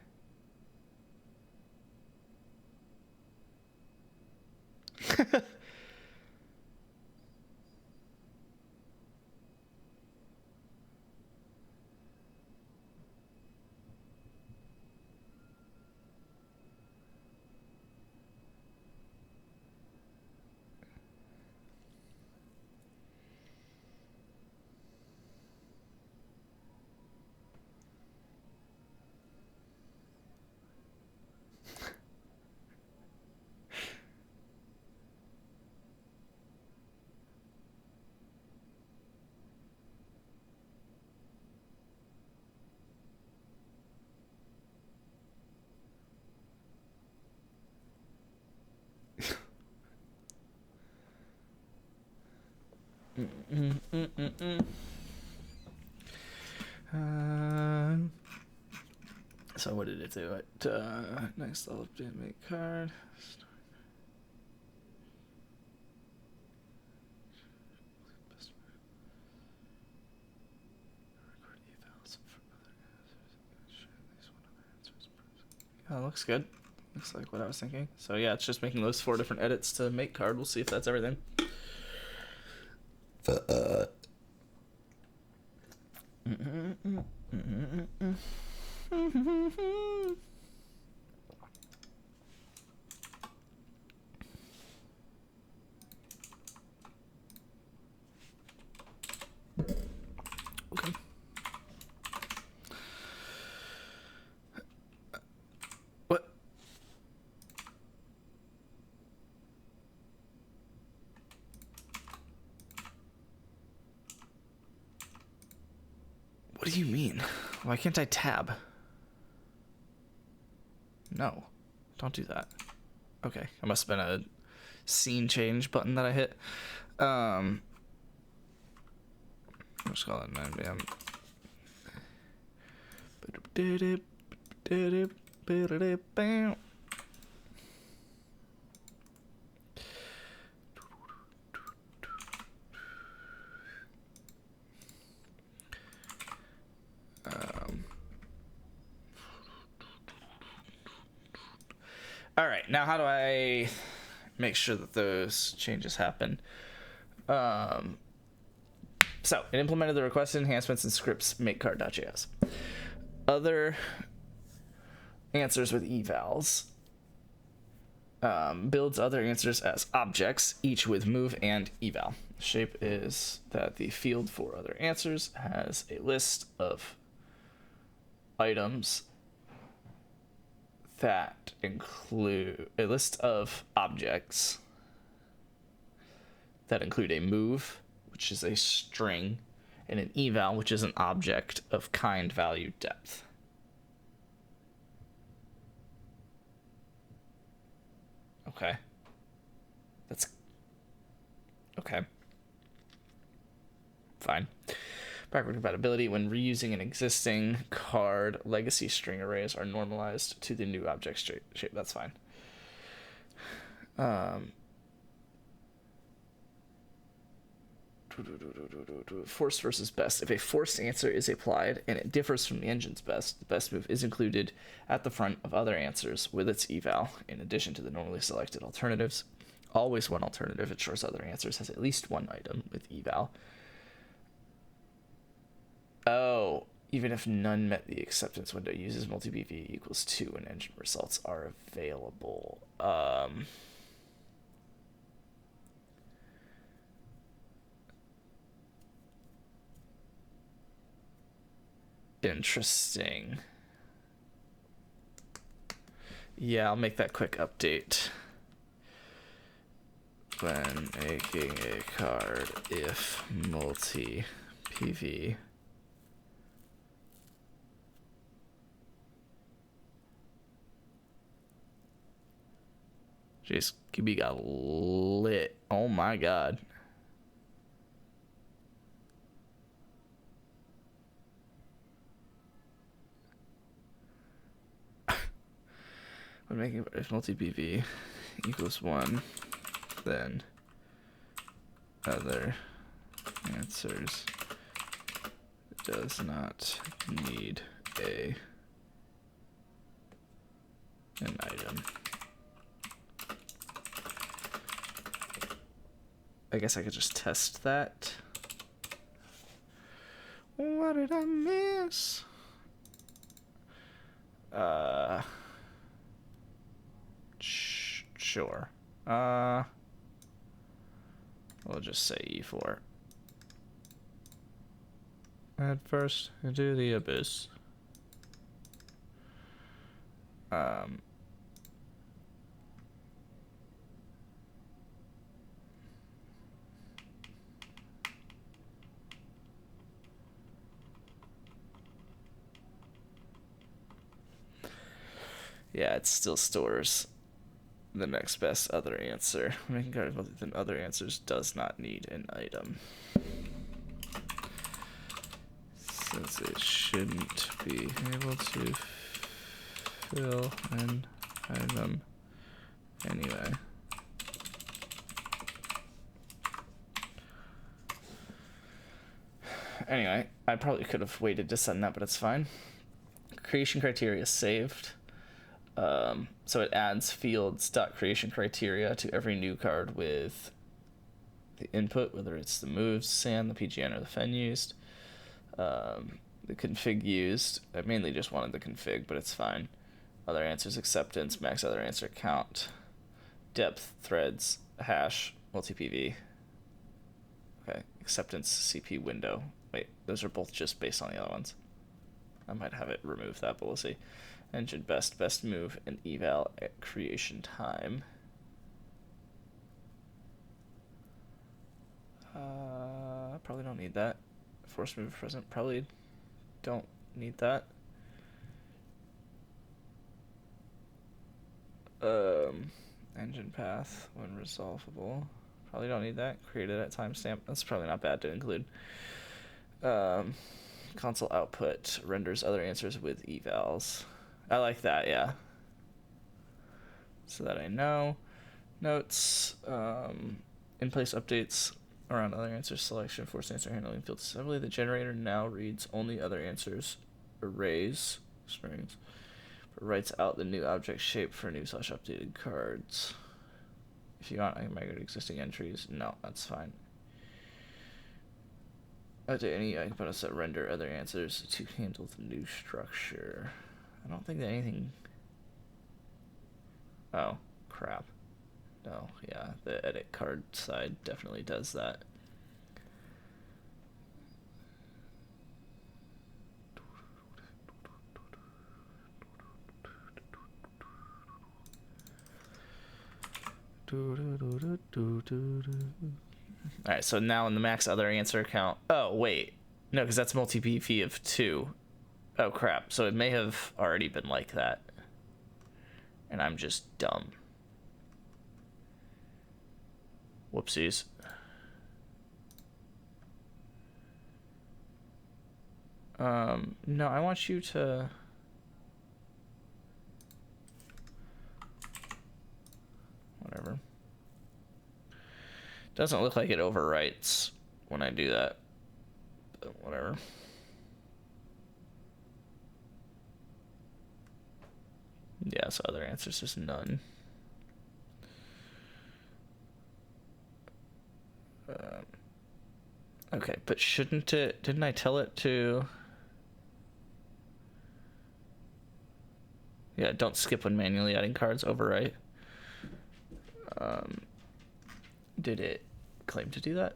Speaker 1: So what did it do? Next level update, make card. Oh, looks good. Looks like what I was thinking. So yeah, it's just making those 4 different edits to make card. We'll see if that's everything. Okay. What? What do you mean? Why can't I tab? No, don't do that. Okay, it must have been a scene change button that I hit. Let's call it 9 p.m. All right, now how do I make sure that those changes happen? So it implemented the requested enhancements and scripts make card.js. Other answers with evals. Builds other answers as objects, each with move and eval. Shape is that the field for other answers has a list of items that include a list of objects that include a move, which is a string, and an eval, which is an object of kind, value, depth. Okay. That's okay. Fine. Backward compatibility: when reusing an existing card, legacy string arrays are normalized to the new object shape. That's fine. Forced versus best. If a forced answer is applied and it differs from the engine's best, the best move is included at the front of other answers with its eval, in addition to the normally selected alternatives. Always one alternative ensures other answers has at least one item with eval. Oh, Even if none met the acceptance window, uses multi-BV equals 2 when engine results are available. Interesting. Yeah, I'll make that quick update. When making a card, if multi-PV Jeez, QB got lit. Oh my god. When making if multi-PV equals 1, then other answers does not need an item. I guess I could just test that. What did I miss? Sure. We'll just say E4. Head first into the abyss. Yeah, it still stores the next best other answer. Making cards other than other answers does not need an item. Since it shouldn't be able to fill an item anyway. Anyway, I probably could have waited to send that, but it's fine. Creation criteria is saved. So it adds fields.creation criteria to every new card with the input, whether it's the moves, sand, the PGN, or the fen used. The config used. I mainly just wanted the config, but it's fine. Other answers, acceptance, max other answer count, depth, threads, hash, multi-PV. Okay, acceptance, CP window. Wait, those are both just based on the other ones. I might have it remove that, but we'll see. Engine best move, and eval at creation time. Probably don't need that. Force move present, probably don't need that. Engine path when resolvable, probably don't need that. Created at timestamp, that's probably not bad to include. Console output renders other answers with evals. I like that, yeah. So that I know. Notes, in-place updates around other answers selection, forced answer handling, field assembly. The generator now reads only other answers, arrays, strings, but writes out the new object shape for new/updated cards. If you want, I can migrate existing entries. No, that's fine. Update any components that render other answers to handle the new structure. I don't think that anything... Oh, crap. No, yeah, the edit card side definitely does that. Alright, so now in the max other answer count... Oh, wait. No, because that's multi-PV of 2. Oh, crap. So it may have already been like that. And I'm just dumb. Whoopsies. No, I want you to... Whatever. Doesn't look like it overwrites when I do that. But whatever. Yeah, so other answers is none. Okay, but shouldn't it... Didn't I tell it to... Yeah, don't skip when manually adding cards. Overwrite. Did it claim to do that?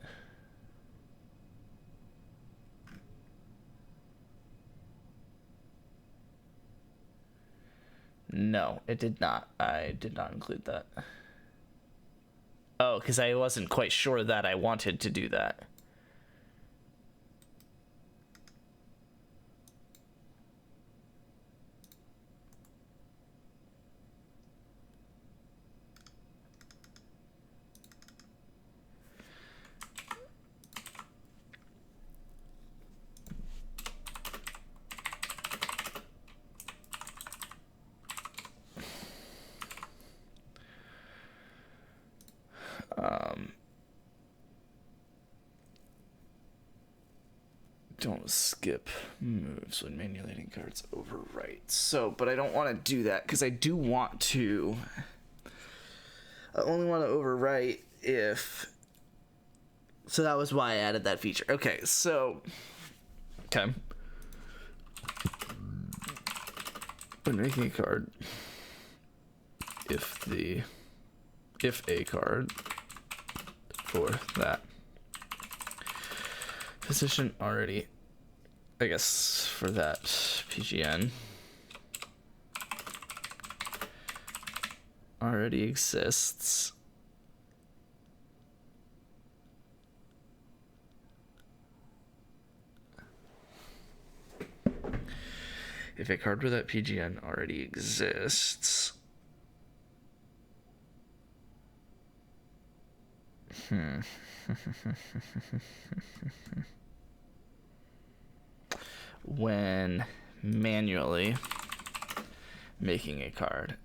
Speaker 1: No, it did not. I did not include that. Oh, because I wasn't quite sure that I wanted to do that. Don't skip moves when manually adding cards overwrite. So, but I don't want to do that because I do want to. I only want to overwrite if. So that was why I added that feature. Okay, so. Okay. When making a card, if a card for that position already, I guess for that PGN already exists, if a card with that PGN already exists, when manually making a card,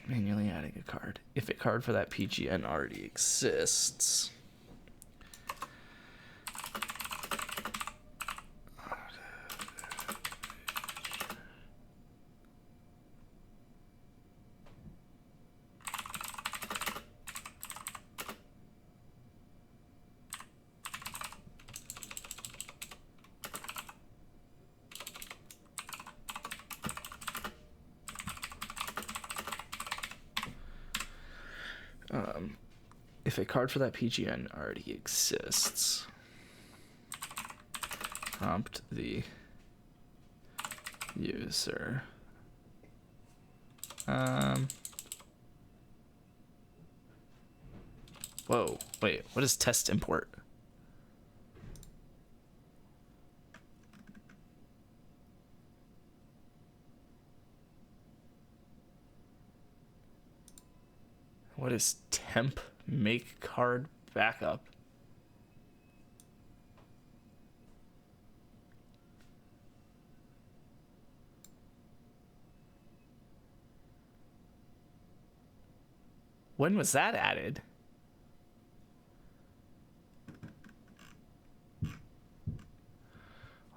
Speaker 1: manually adding a card, if a card for that PGN already exists, if a card for that PGN already exists, prompt the user. Whoa, wait, what is test import? What is temp make card backup? When was that added?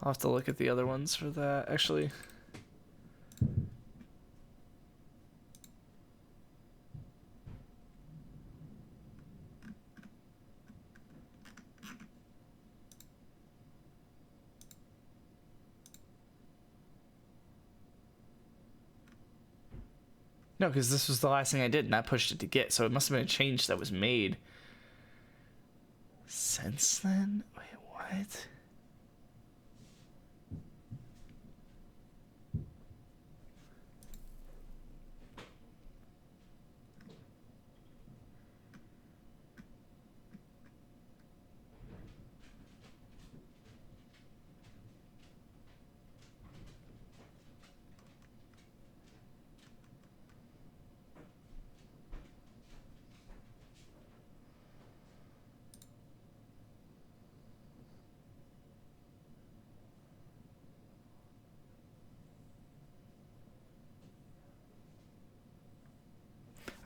Speaker 1: I'll have to look at the other ones for that, actually. No, because this was the last thing I did, and I pushed it to get, so it must have been a change that was made since then? Wait, what?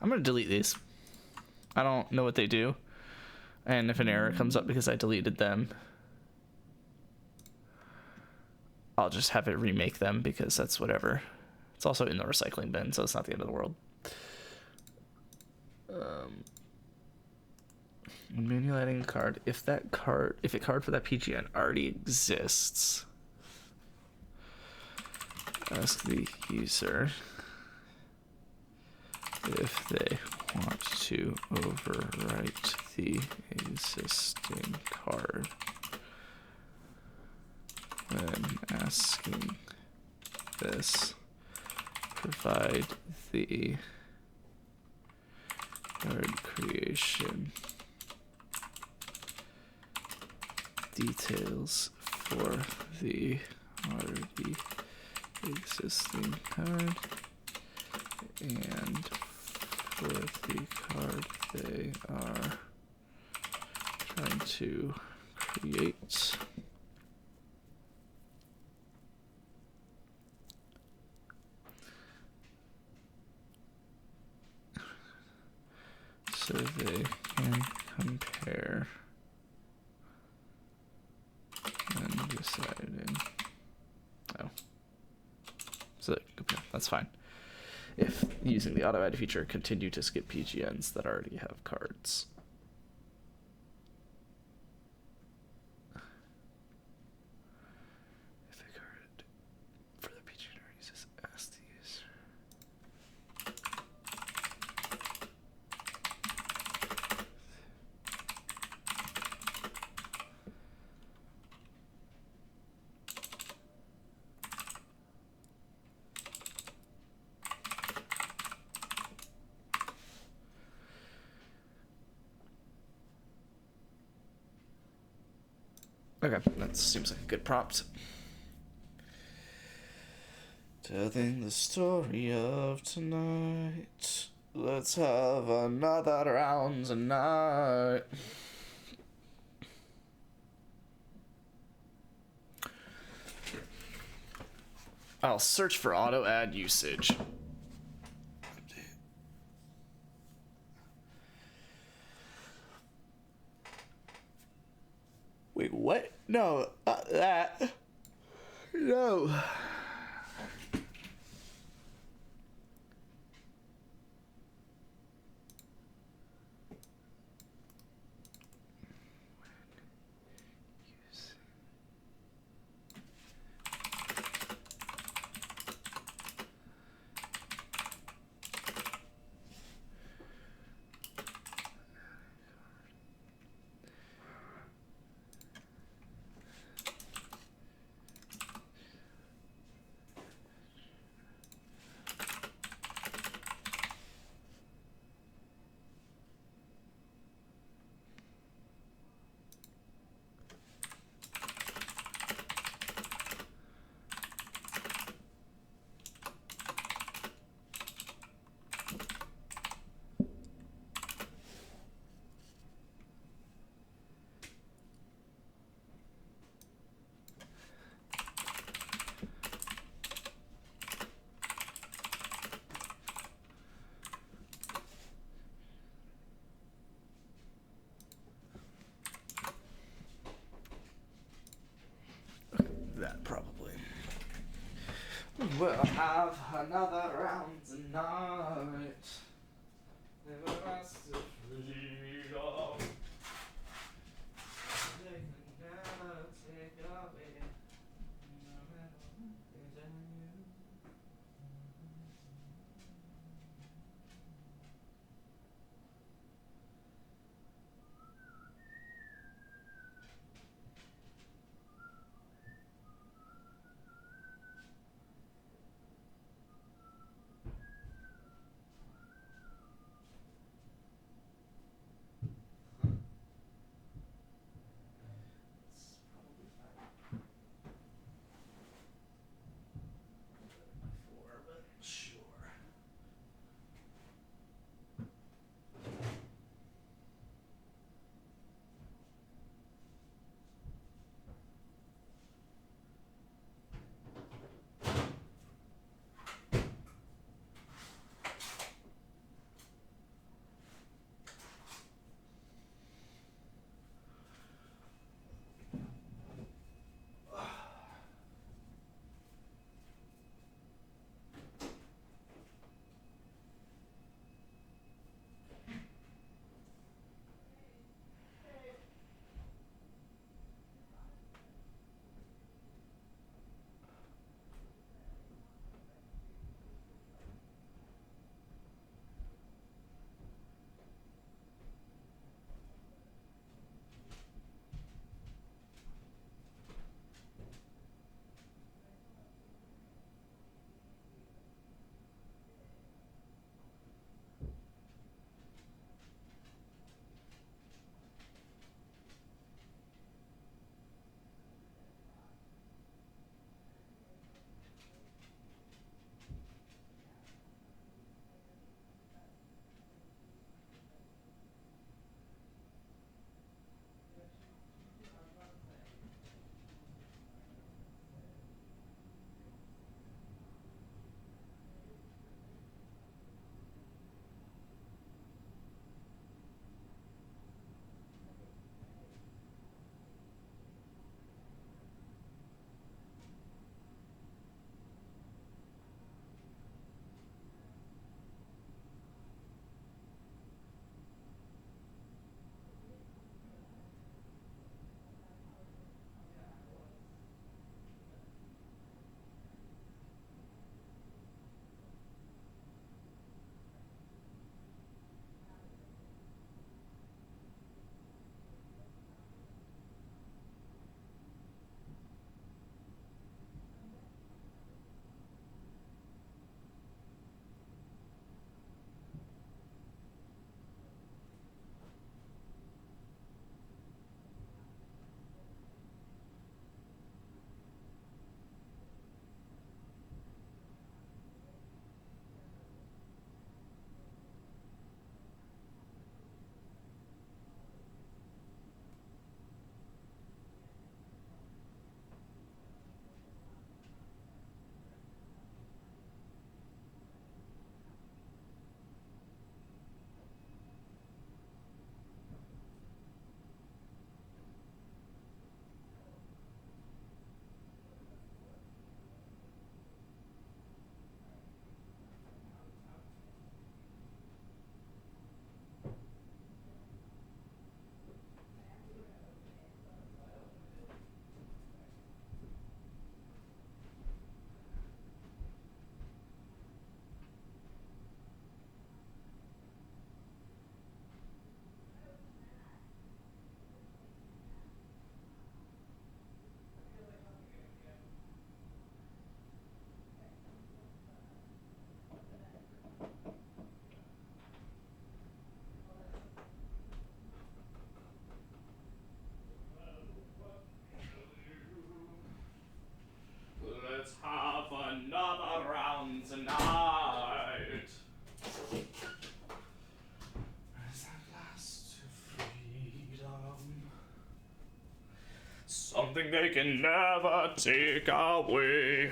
Speaker 1: I'm going to delete these. I don't know what they do. And if an error comes up because I deleted them, I'll just have it remake them because that's whatever. It's also in the recycling bin, so it's not the end of the world. When manually adding a card, if a card for that PGN already exists, ask the user if they want to overwrite the existing card. When asking this, provide the card creation details for the already existing card and for the card they are trying to create. So they can compare and deciding. Oh. So that's fine. If using the auto add feature, continue to skip PGNs that already have cards. If the card for the PGN already uses ask the user. Okay, that seems like a good prompt. Telling the story of tonight. Let's have another round tonight. I'll search for auto add usage. Wait, what? No, that. No. That probably. We'll have another round tonight. Never last of freedom. They can never take away. No matter what they tell you. something they can never take away.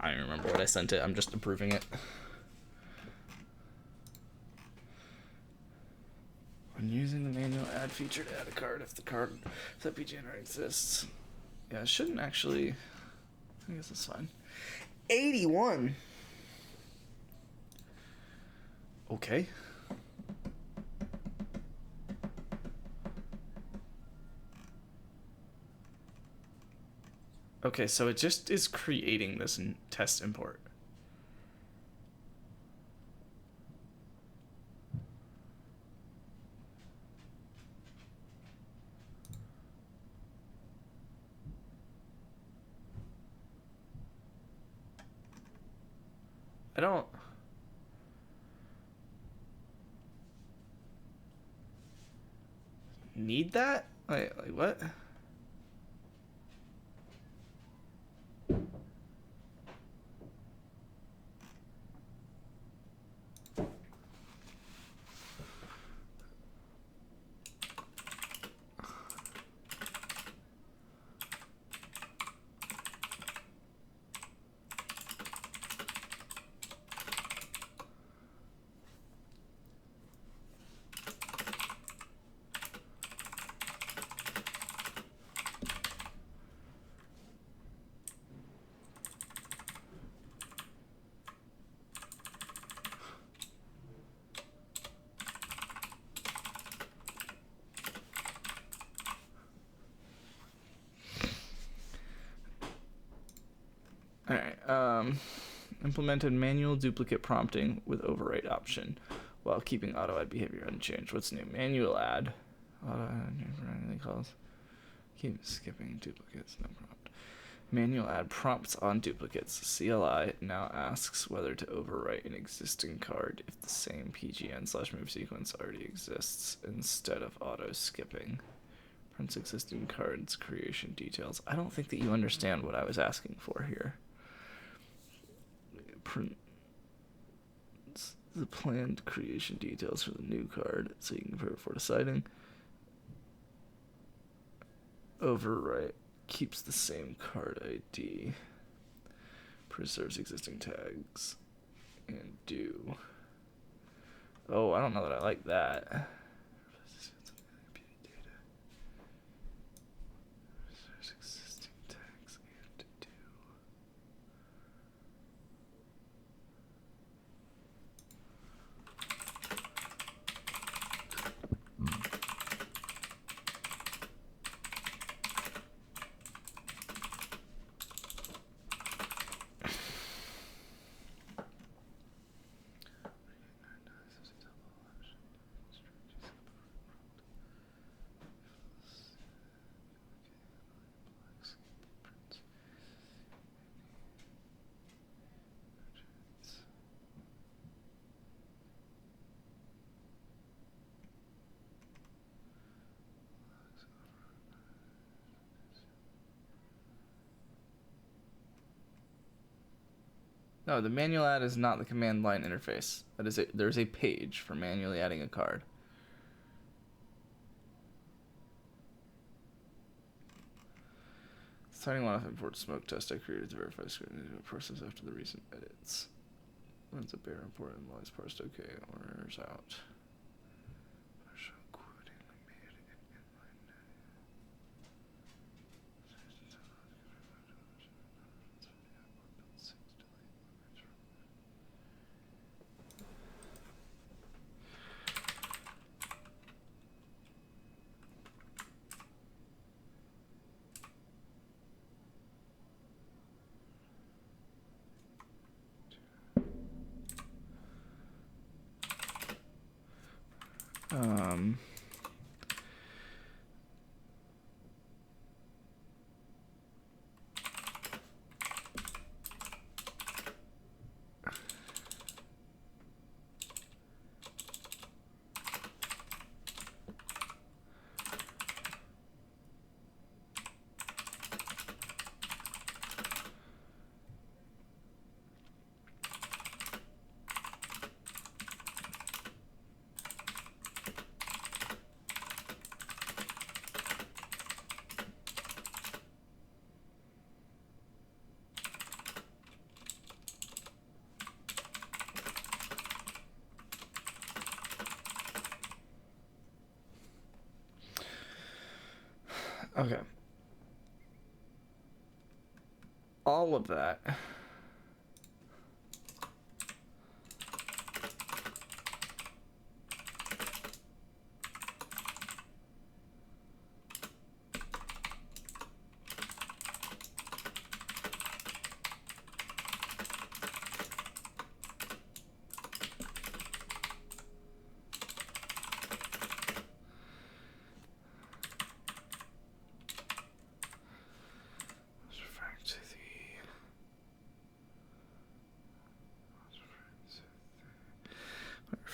Speaker 1: I don't even remember what I sent it. I'm just approving it. When using the manual add feature to add a card, if that PGN already exists. Yeah, it shouldn't actually. I guess it's fine. 81. Okay. Okay, so it just is creating this test import. I don't need that? Like what? Alright, implemented manual duplicate prompting with overwrite option while keeping auto add behavior unchanged. What's new? Manual add. Auto add calls. Keep skipping duplicates, no prompt. Manual add prompts on duplicates. CLI now asks whether to overwrite an existing card if the same PGN/move sequence already exists instead of auto skipping. Prints existing cards creation details. I don't think that you understand what I was asking for here. Print the planned creation details for the new card so you can compare it before deciding. Overwrite keeps the same card ID, preserves existing tags, and do. Oh, I don't know that I like that. Preserves existing tags and do. No, the manual add is not the command line interface. That is there's a page for manually adding a card. Signing one off import smoke test I created to verify screen process after the recent edits. Runs a bare import and lies parsed okay, orders out. Okay. All of that.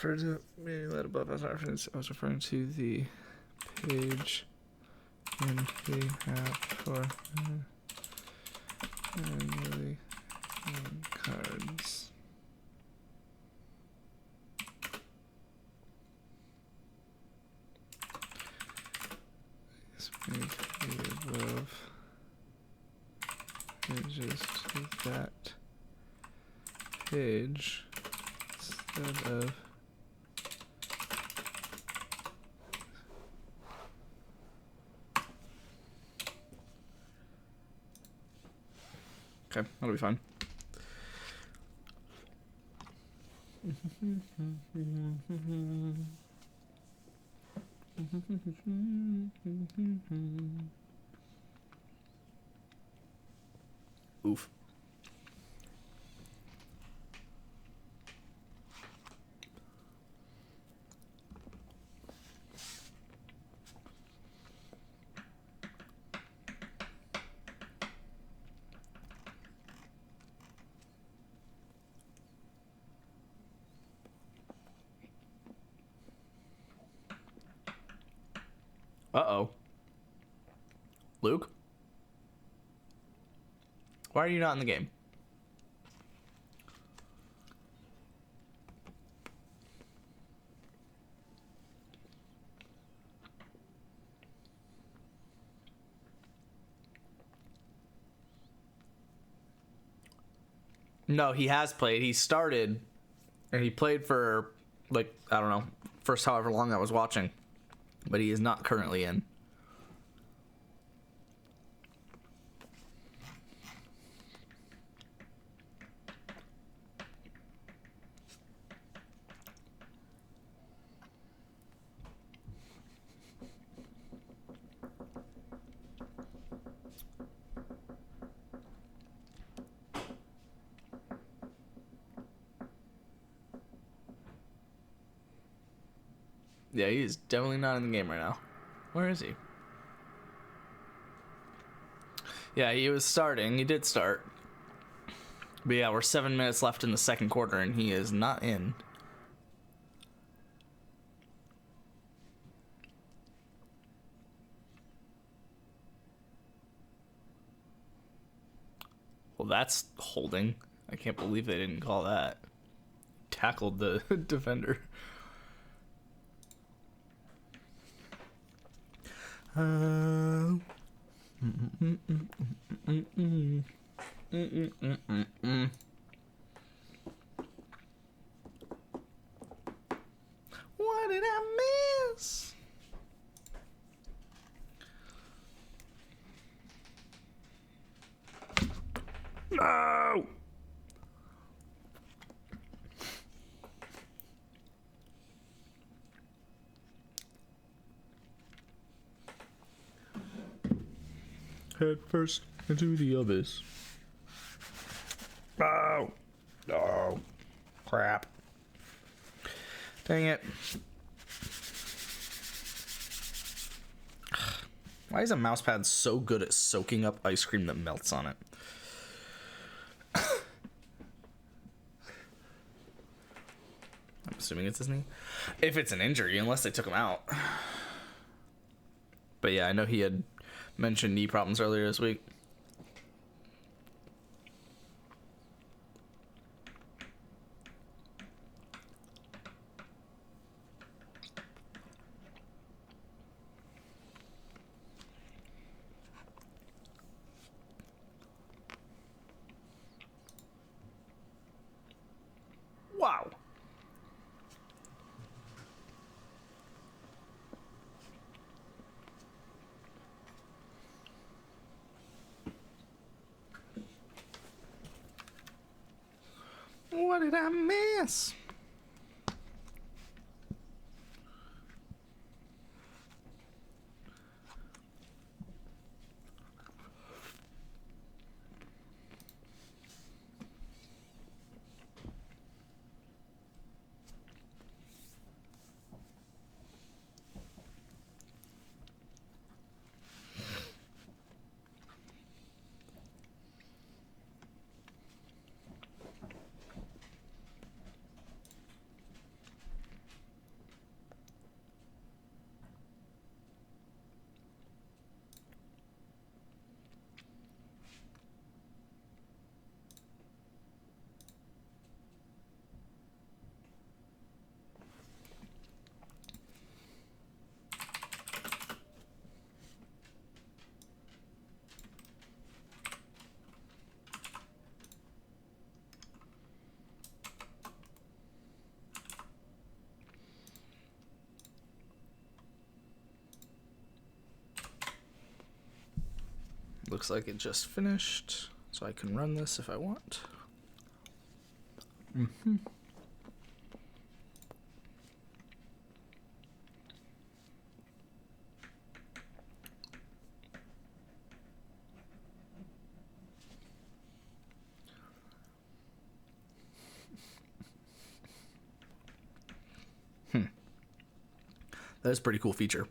Speaker 1: Referred to me let above as reference. I was referring to the page in the app for annually cards. This make the above pages to that page instead of okay, that'll be fine. Oof. Uh-oh. Luke? Why are you not in the game? No, he has played. He started, and he played for, like, I don't know, first however long I was watching. But he is not currently in. Yeah, he is definitely not in the game right now. Where is he? Yeah, he was starting. He did start. But yeah, we're 7 minutes left in the second quarter, and he is not in. Well, that's holding. I can't believe they didn't call that. Tackled the defender. What did I miss? No! Head first into the abyss. Oh! Oh. Crap. Dang it. Why is a mouse pad so good at soaking up ice cream that melts on it? I'm assuming it's his knee. If it's an injury, unless they took him out. But yeah, I know he had mentioned knee problems earlier this week. Wow. What did I miss? Looks like it just finished, so I can run this if I want. That's a pretty cool feature.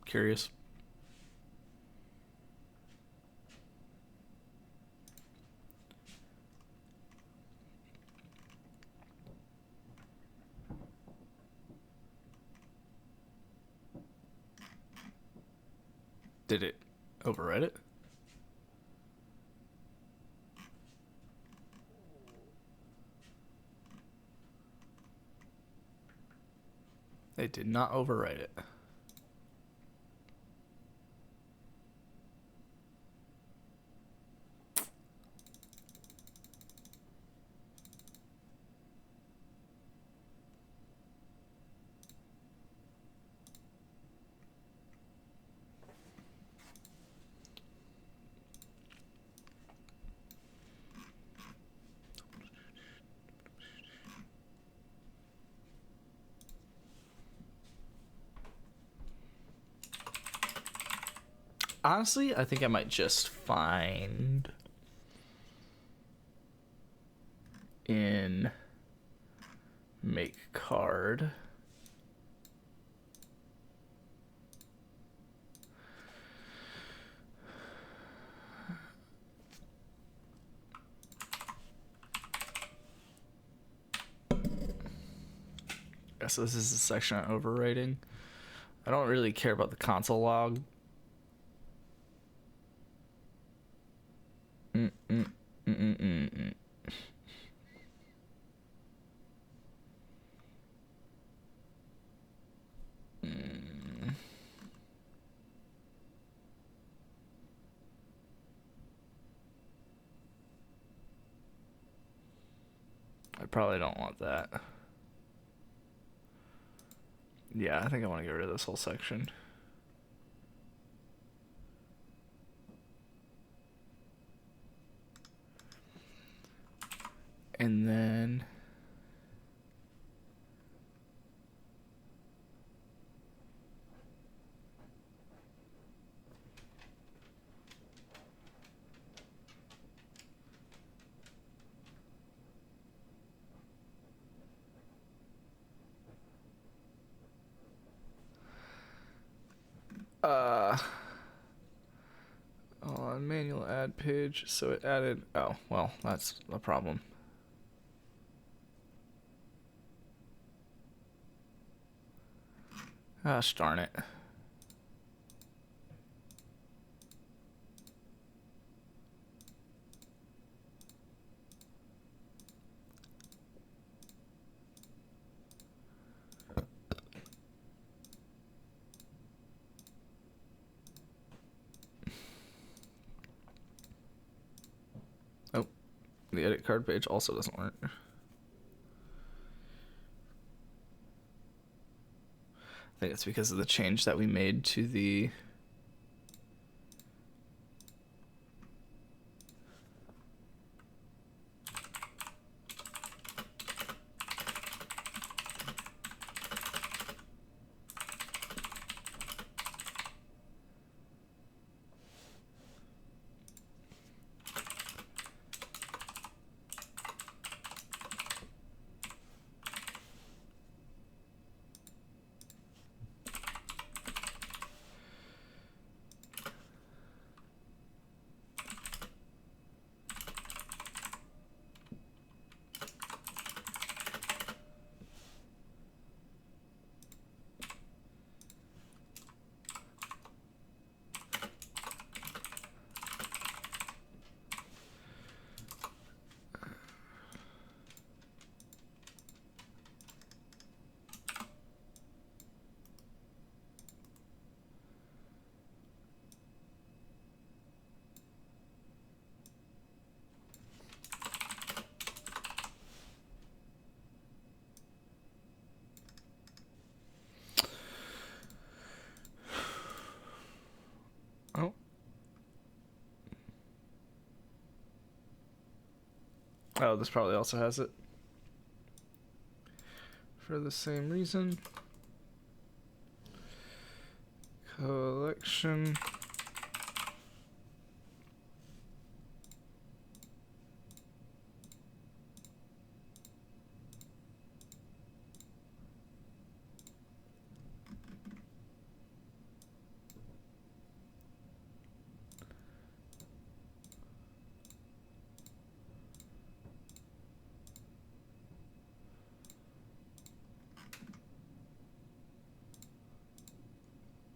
Speaker 1: Curious. Did it overwrite it? It did not overwrite it. Honestly, I think I might just find in make card. So this is the section on overwriting. I don't really care about the console log. I probably don't want that. Yeah, I think I want to get rid of this whole section. And then on manual add page, so it added, oh, well, that's a problem. Gosh darn it. Oh, the edit card page also doesn't work. I think it's because of the change that we made to the oh. Oh, this probably also has it. For the same reason. Collection.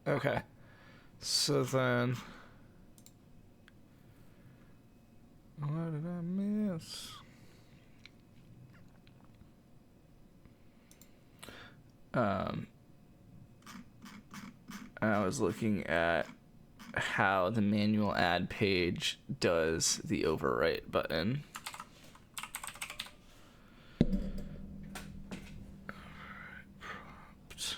Speaker 1: Okay. So then, what did I miss? I was looking at how the manual add page does the overwrite button. Prompt.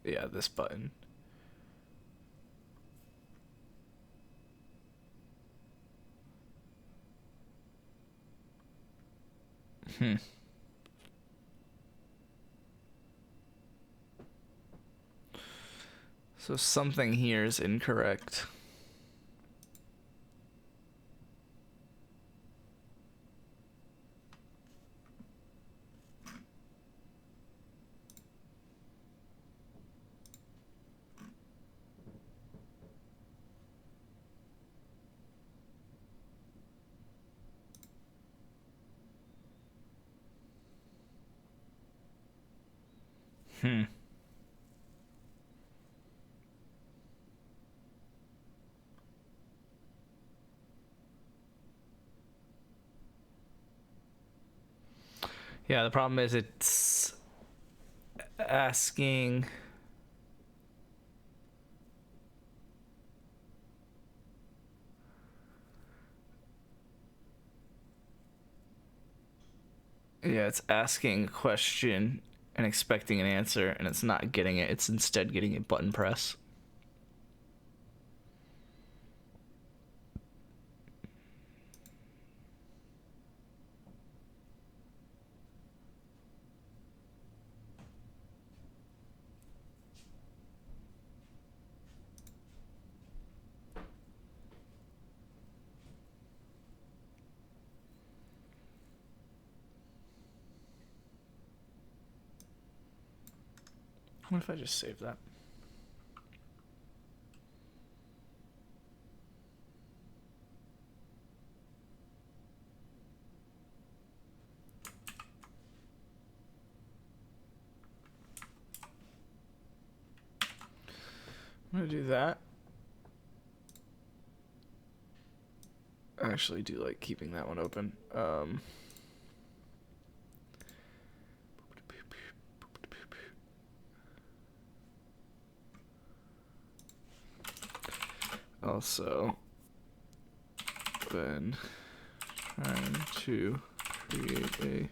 Speaker 1: Yeah, this button. So something here is incorrect. Yeah, the problem is it's asking it's asking a question and expecting an answer, and it's not getting it. It's instead getting a button press. What if I just save that? I'm gonna do that. I actually do like keeping that one open. Also, then trying to create a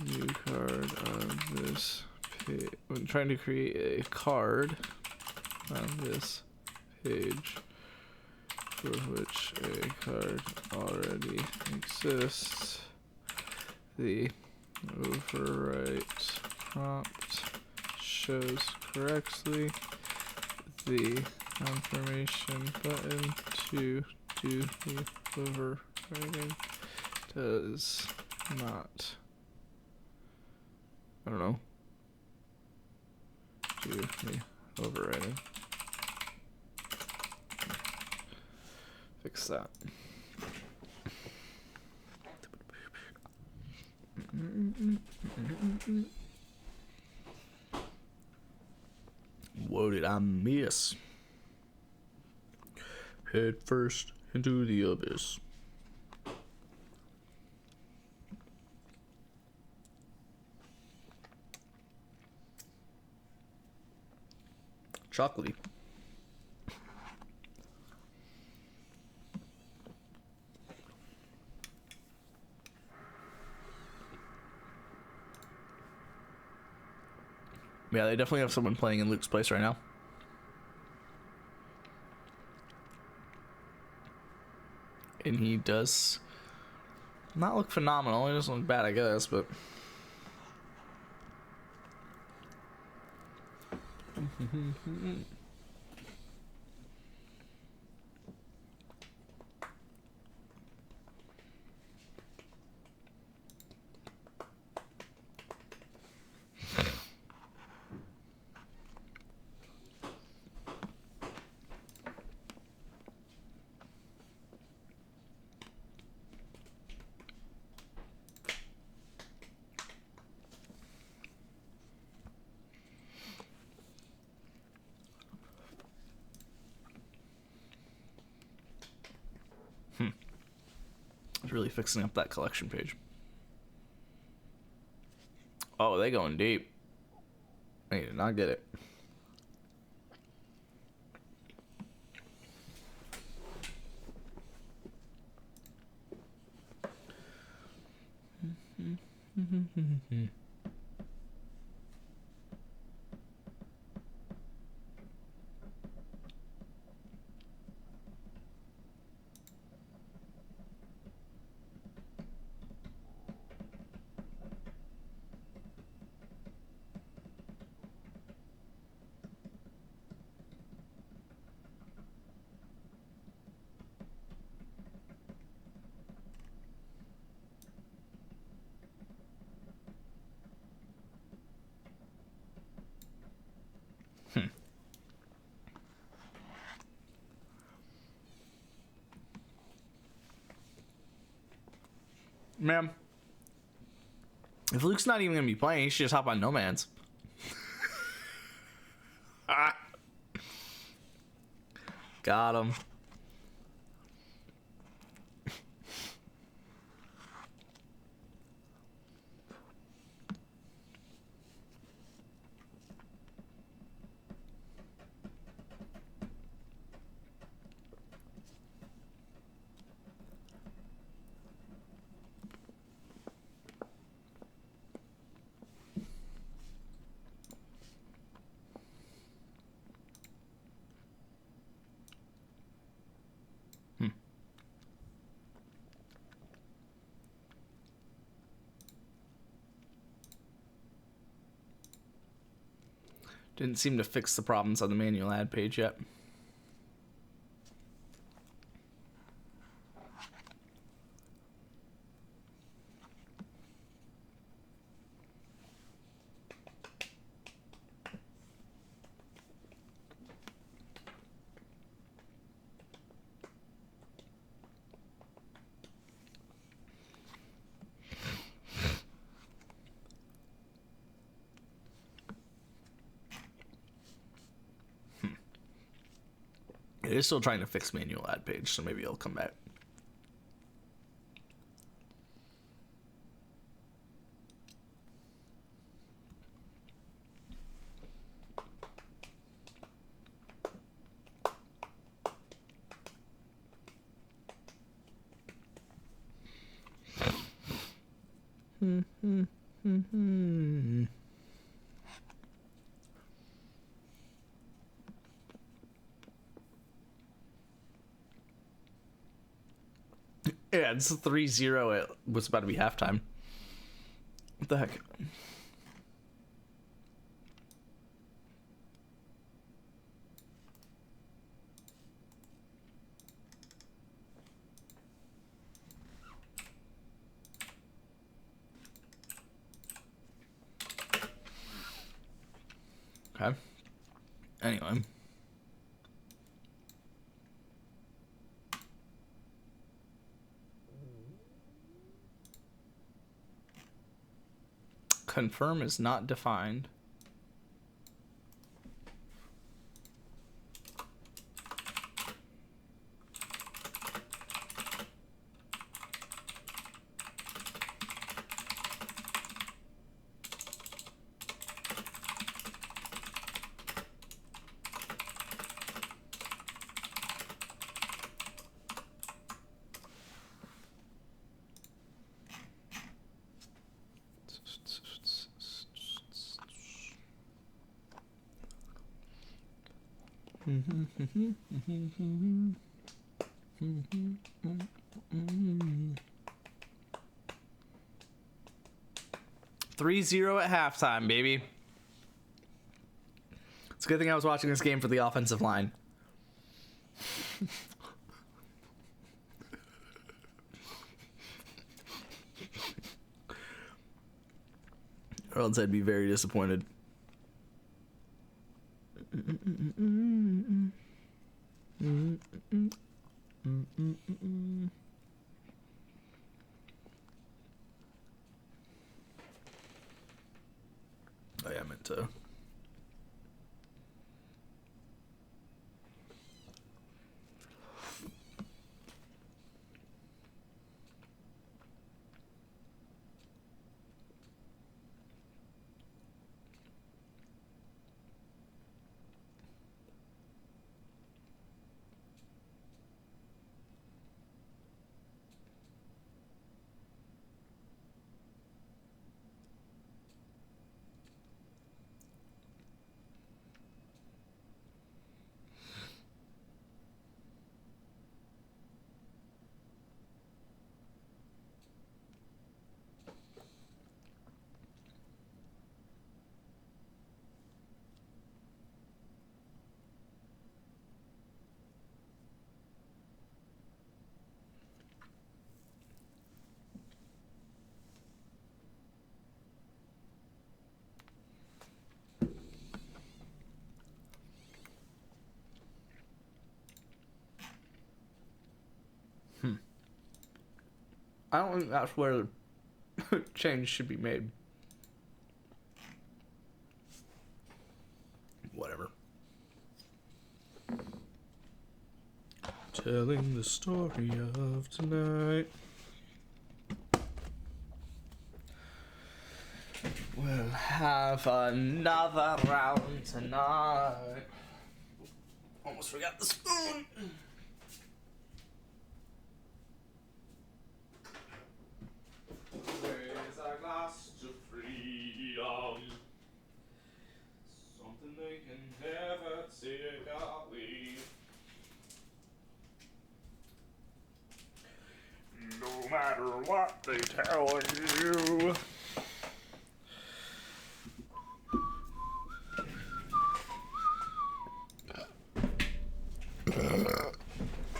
Speaker 1: new card on this page. When trying to create a card on this page for which a card already exists, the overwrite prompt shows correctly the confirmation button to do the overwriting does not. I don't know. Do the overwriting. Fix that. What did I miss? Head first into the abyss. Chocolatey. Yeah, they definitely have someone playing in Luke's place right now. And he does not look phenomenal. He doesn't look bad, I guess, but... It's really fixing up that collection page. Oh, they going deep. I did not get it. Ma'am, if Luke's not even gonna be playing, he should just hop on No Man's. Ah. Got him. Didn't seem to fix the problems on the manual ad page yet. It is still trying to fix manual ad page, so maybe it'll come back. Yeah, it's 3-0. It was about to be halftime. What the heck? Okay. Anyway. Confirm is not defined. Three 0 at halftime, baby. It's a good thing I was watching this game for the offensive line. Or else I'd be very disappointed. Oh yeah, I meant to. I don't think that's where the change should be made. Whatever. Telling the story of tonight. We'll have another round tonight. Almost forgot the spoon. Raise our glass to freedom. Something they can never take away. No matter what they tell you.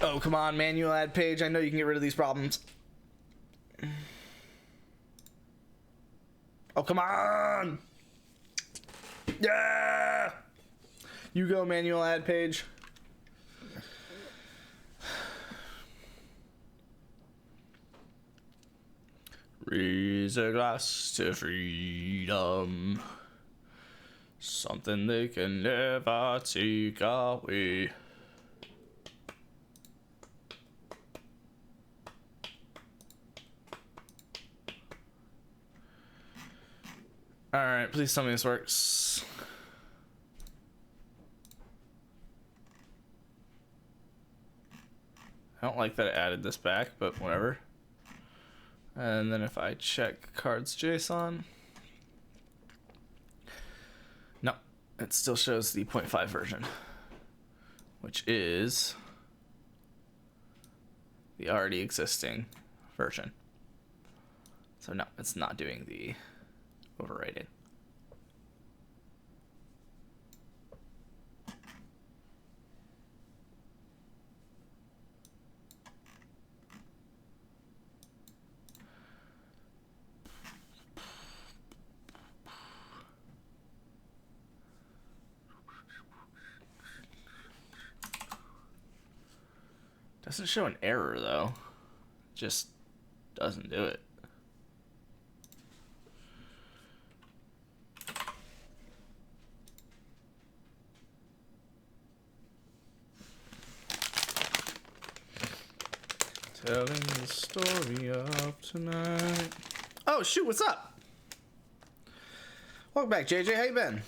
Speaker 1: Oh, come on, manual ad page. I know you can get rid of these problems. Oh, come on! Yeah! You go, manual ad page. Raise a glass to freedom. Something they can never take away. right, please tell me this works. I don't like that it added this back, but whatever. And then if I check cards JSON, no, it still shows the 0.5 version, which is the already existing version. So no, it's not doing the overwriting. Doesn't show an error though. Just doesn't do it. Telling the story of tonight. Oh shoot, what's up? Welcome back, JJ. How you been?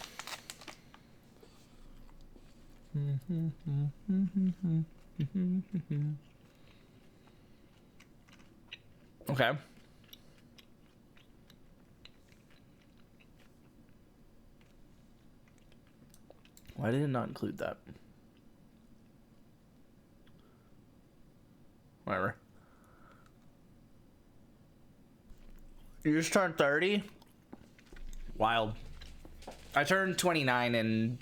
Speaker 1: Okay. Why did it not include that? Whatever. You just turned 30? Wild. I turned 29 in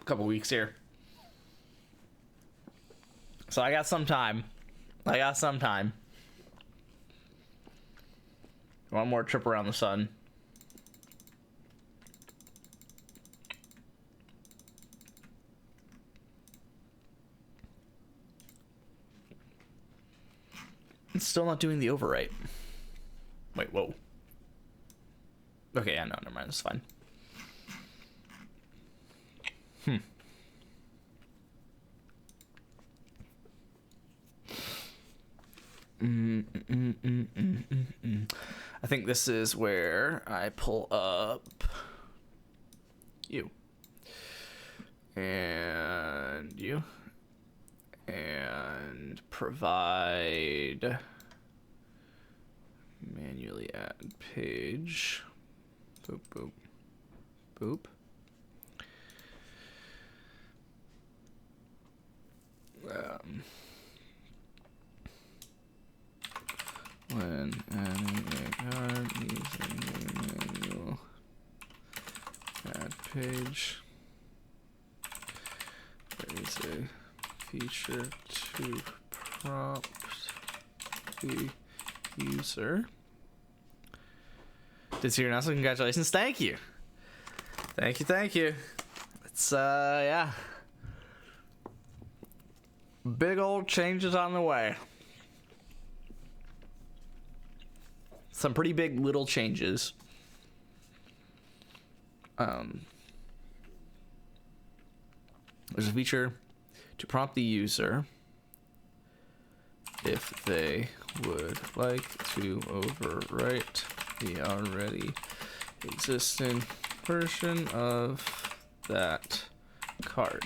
Speaker 1: a couple weeks here. So I got some time. One more trip around the sun. It's still not doing the overwrite. Wait, whoa. Okay, yeah, no, never mind. It's fine. I think this is where I pull up you and you and provide manually add page. Boop, boop, boop. When adding a card using a manual add page, there is a feature to prompt the user. Did see your announcement? Congratulations! Thank you. Thank you. It's yeah. Big old changes on the way. Some pretty big little changes. There's a feature to prompt the user if they would like to overwrite the already existing version of that card.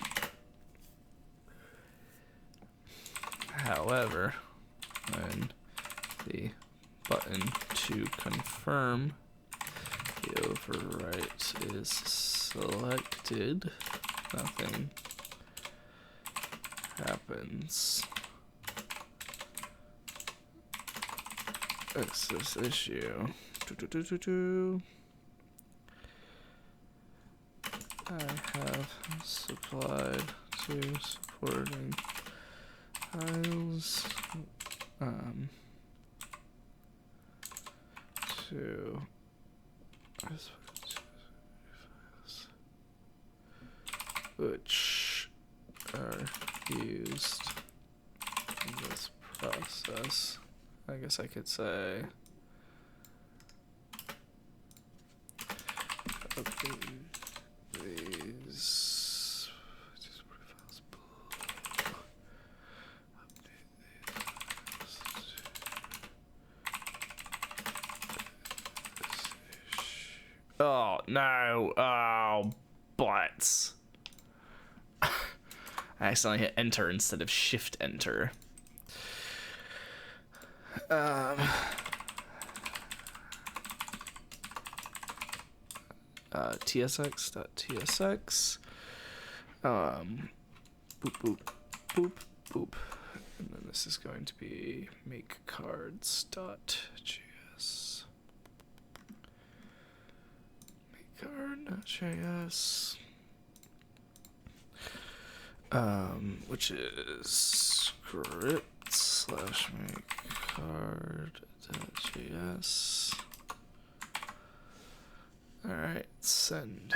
Speaker 1: However, when the button to confirm the overwrite is selected, nothing happens. What's this issue? I have supplied to supporting files to which are used in this process. I guess I could say these oh no. Oh, butts. I accidentally hit enter instead of shift enter. TSX.tsx. Boop, boop, boop, boop. And then this is going to be makecards.js. Makecard.js. Which is script slash makecard.js. Alright, send.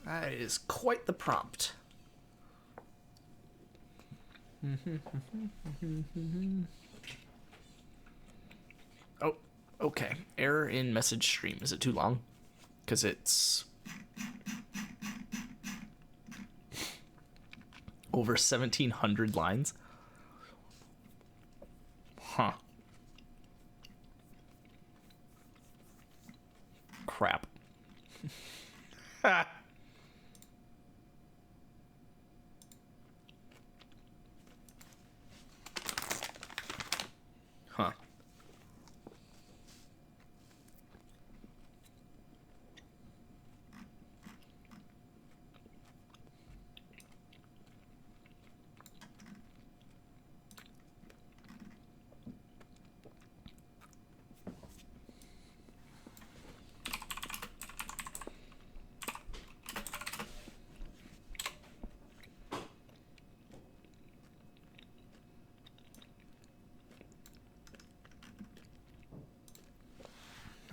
Speaker 1: That is quite the prompt. Oh, okay. Error in message stream. Is it too long? Because it's over 1,700 lines. Huh. Crap. Huh.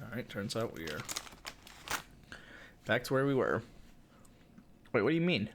Speaker 1: Alright, turns out we are back to where we were. Wait, what do you mean?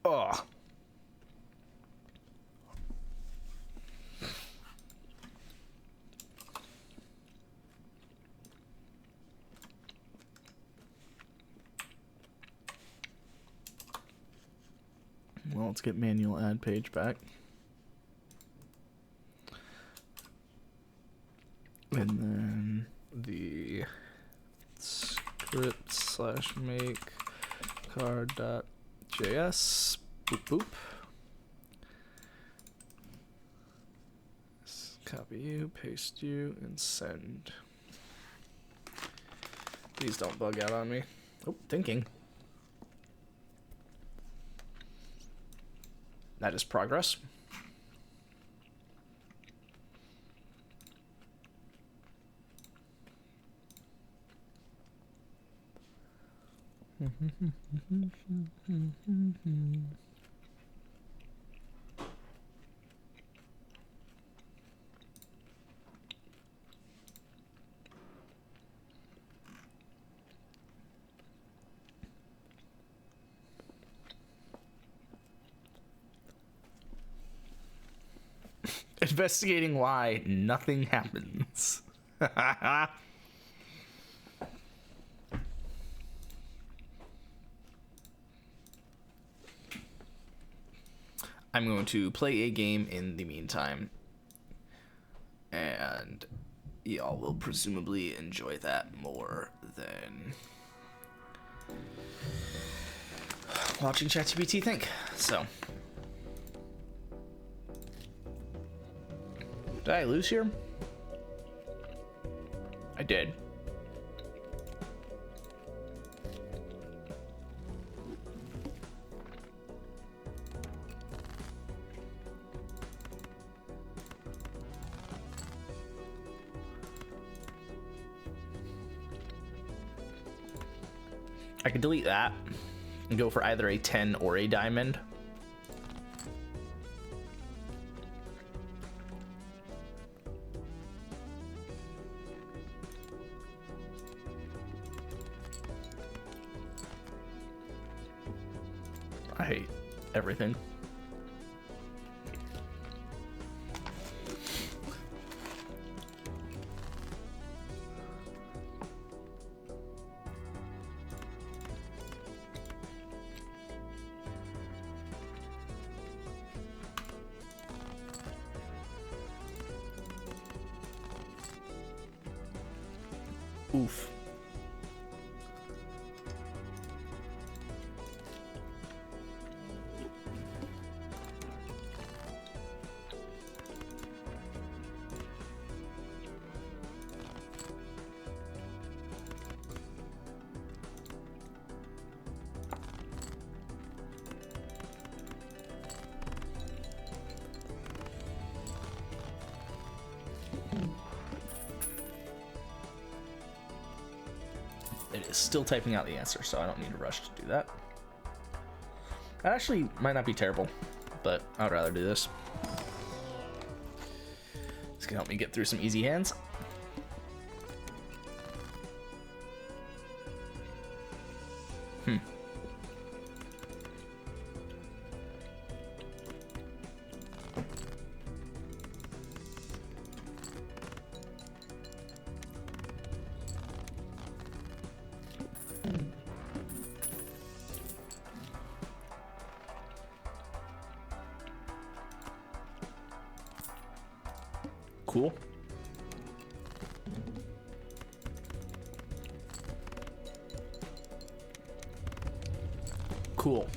Speaker 1: Oh. Well, let's get manual add page back. And then the script slash make card.js. Boop boop. Copy you, paste you, and send. Please don't bug out on me. Oh, thinking. That is progress. Investigating why nothing happens. I'm going to play a game in the meantime, and y'all will presumably enjoy that more than watching ChatGPT think. So, did I lose here? I did. I could delete that and go for either a 10 or a diamond. I hate everything. Oof. It is still typing out the answer, so I don't need to rush to do that. That actually might not be terrible, but I would rather do this. This can help me get through some easy hands. Cool. Cool.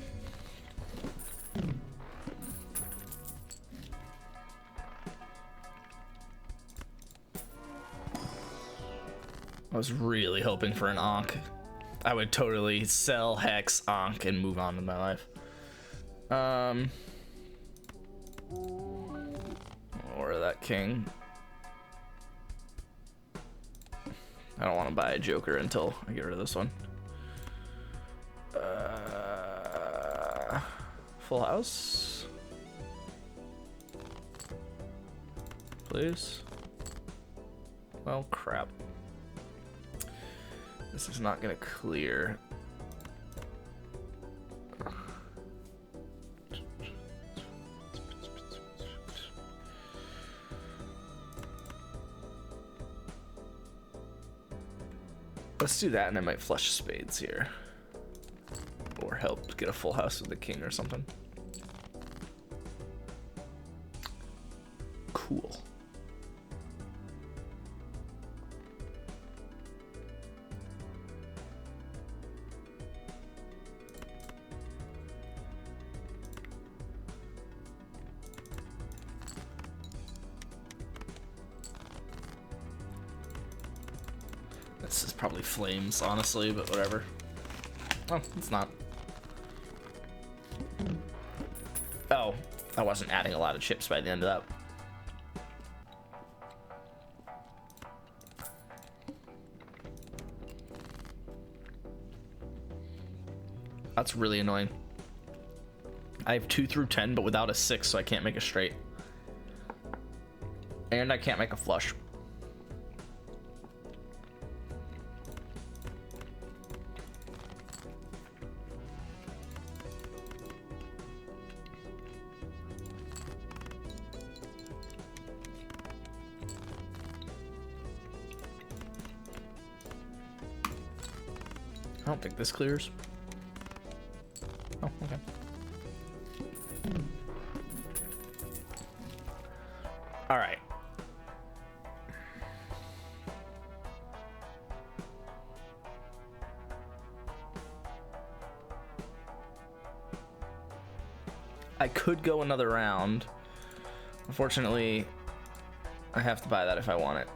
Speaker 1: I was really hoping for an Ankh. I would totally sell Hex, Ankh, and move on with my life. Or that king. I don't want to buy a Joker until I get rid of this one. Full house? Please? Well, crap. This is not gonna clear. Let's do that, and I might flush spades here. Or help get a full house with the king or something. Cool. This is probably flames, honestly, but whatever. Oh, it's not. Oh, I wasn't adding a lot of chips by the end of that. That's really annoying. I have 2 through 10, but without a 6, so I can't make a straight. And I can't make a flush. I don't think this clears. Oh, okay. All right. I could go another round. Unfortunately, I have to buy that if I want it.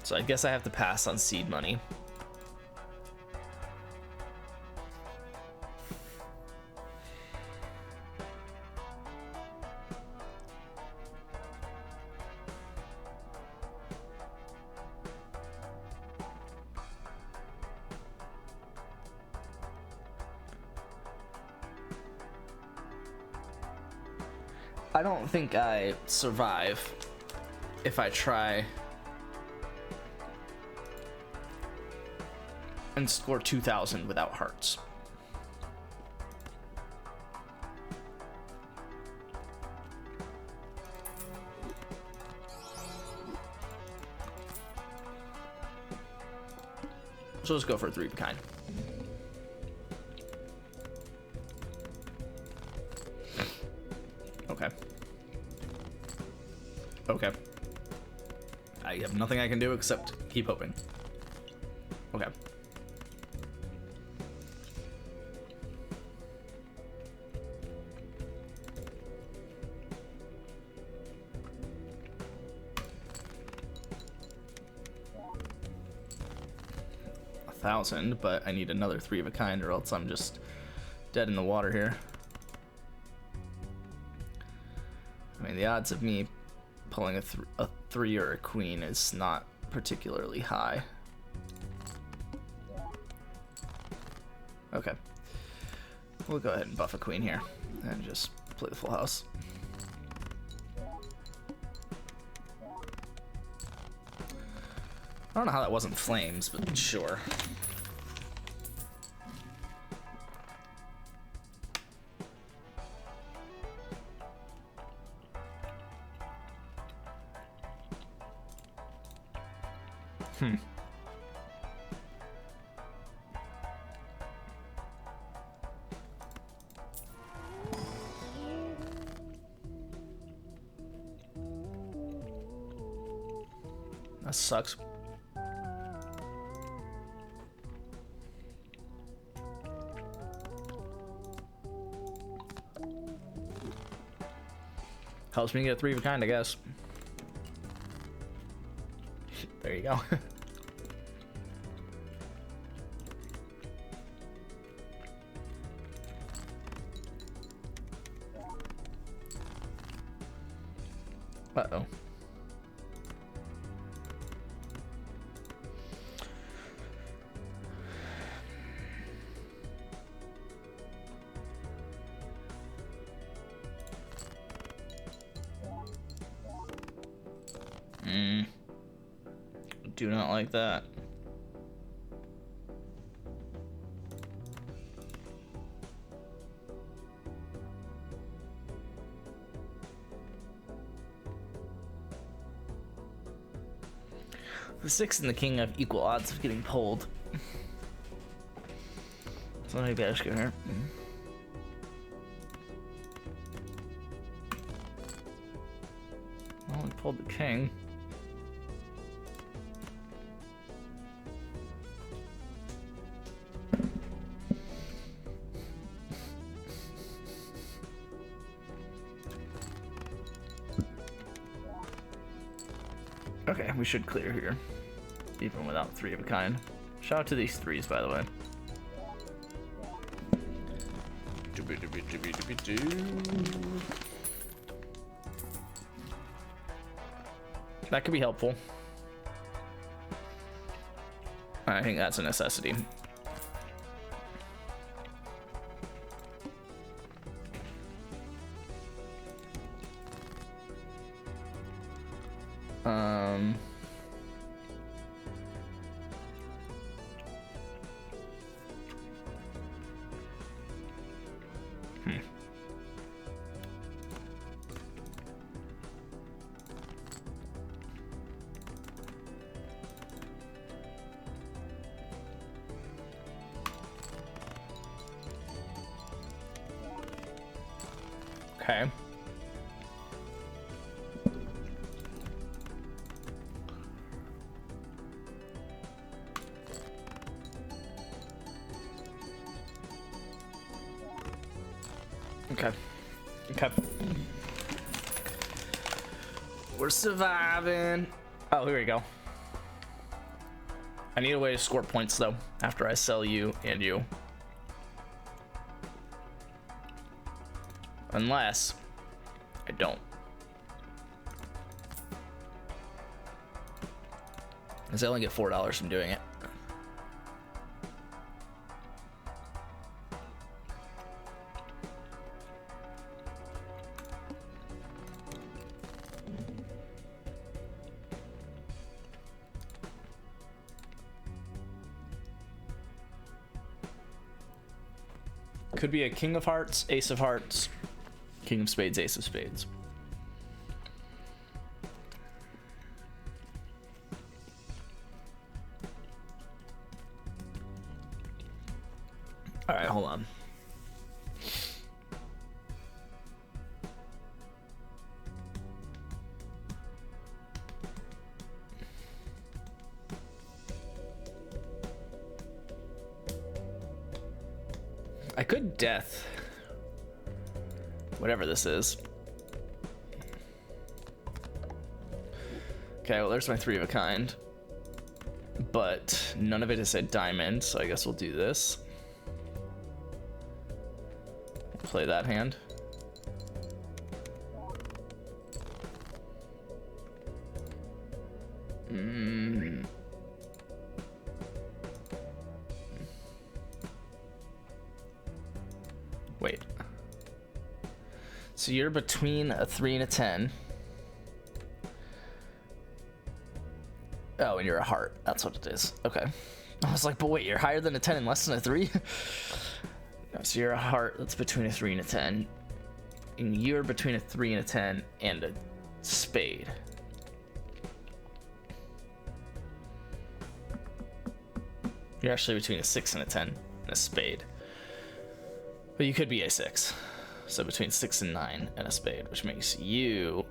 Speaker 1: So I guess I have to pass on seed money. I don't think I survive if I try and score 2,000 without hearts. So let's go for a 3 of a kind. Okay. Okay. I have nothing I can do except keep hoping. Okay. $1,000, but I need another 3 of a kind or else I'm just dead in the water here. I mean, the odds of me pulling a 3 or a queen is not particularly high. Okay. We'll go ahead and buff a queen here and just play the full house. I don't know how that wasn't flames, but sure. That sucks. Helps me get a 3 of a kind, I guess. There you go. Uh-oh. Do not like that. The 6 and the king have equal odds of getting pulled. So maybe I just go here. Well, I pulled the king. Okay, we should clear here, even without 3 of a kind. Shout out to these 3s, by the way. That could be helpful. I think that's a necessity. Okay. Okay. Okay. We're surviving. Oh, here we go. I need a way to score points, though, after I sell you and you. Unless I don't. Because I only get $4 from doing it. Could be a king of hearts, ace of hearts, king of spades, ace of spades. All right, hold on. I could death whatever this is. Okay, well there's my 3 of a kind, but none of it is a diamond, so I guess we'll do this. Play that hand. Wait. So you're between a 3 and a 10. Oh, and you're a heart. That's what it is. Okay. I was like, but wait, you're higher than a 10 and less than a 3? No, so you're a heart that's between a 3 and a 10. And you're between a 3 and a 10 and a spade. You're actually between a 6 and a 10 and a spade. But you could be a 6. So between 6 and 9 and a spade, which makes you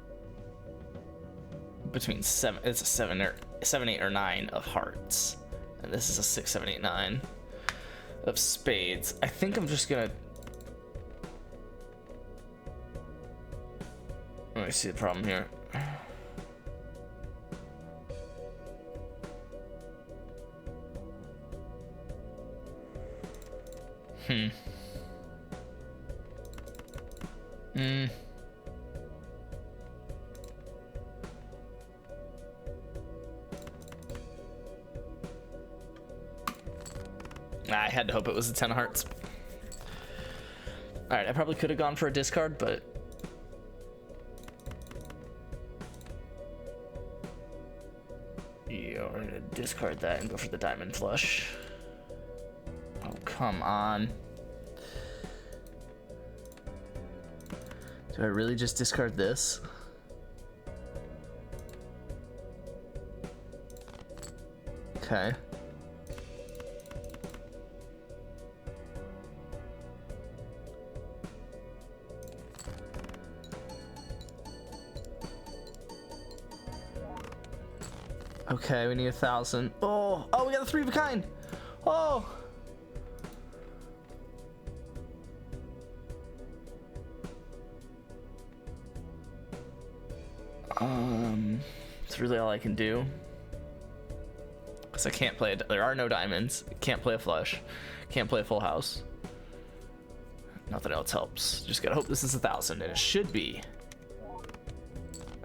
Speaker 1: between 7. It's a 7 or 7, 8, or 9 of hearts. And this is a 6, 7, 8, 9 of spades. I think I'm just gonna. Let me see the problem here. I had to hope it was a 10 of hearts. Alright, I probably could have gone for a discard, but yeah, we're gonna discard that and go for the diamond flush. Oh, come on. Do I really just discard this? Okay. Okay, we need 1,000. Oh, we got the 3 of a kind. Oh. It's really all I can do. Because I can't play it. There are no diamonds. Can't play a flush. Can't play a full house. Nothing else helps. Just gotta hope this is 1,000, and it should be.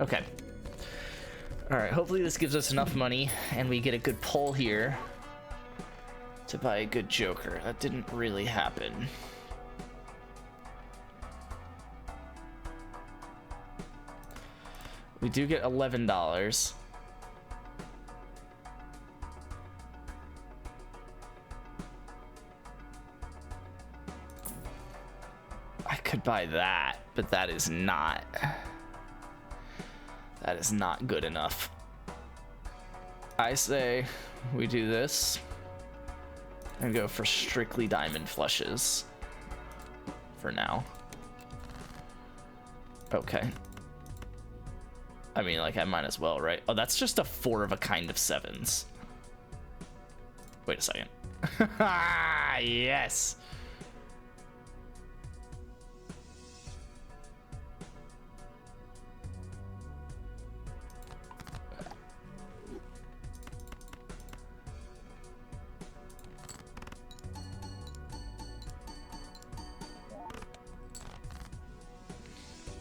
Speaker 1: Okay. Alright, hopefully this gives us enough money, and we get a good pull here to buy a good joker. That didn't really happen. We do get $11. I could buy that, but that is not good enough. I say we do this and go for strictly diamond flushes for now. Okay. I mean, like, I might as well, right? Oh, that's just a 4 of a kind of 7s. Wait a second. Yes.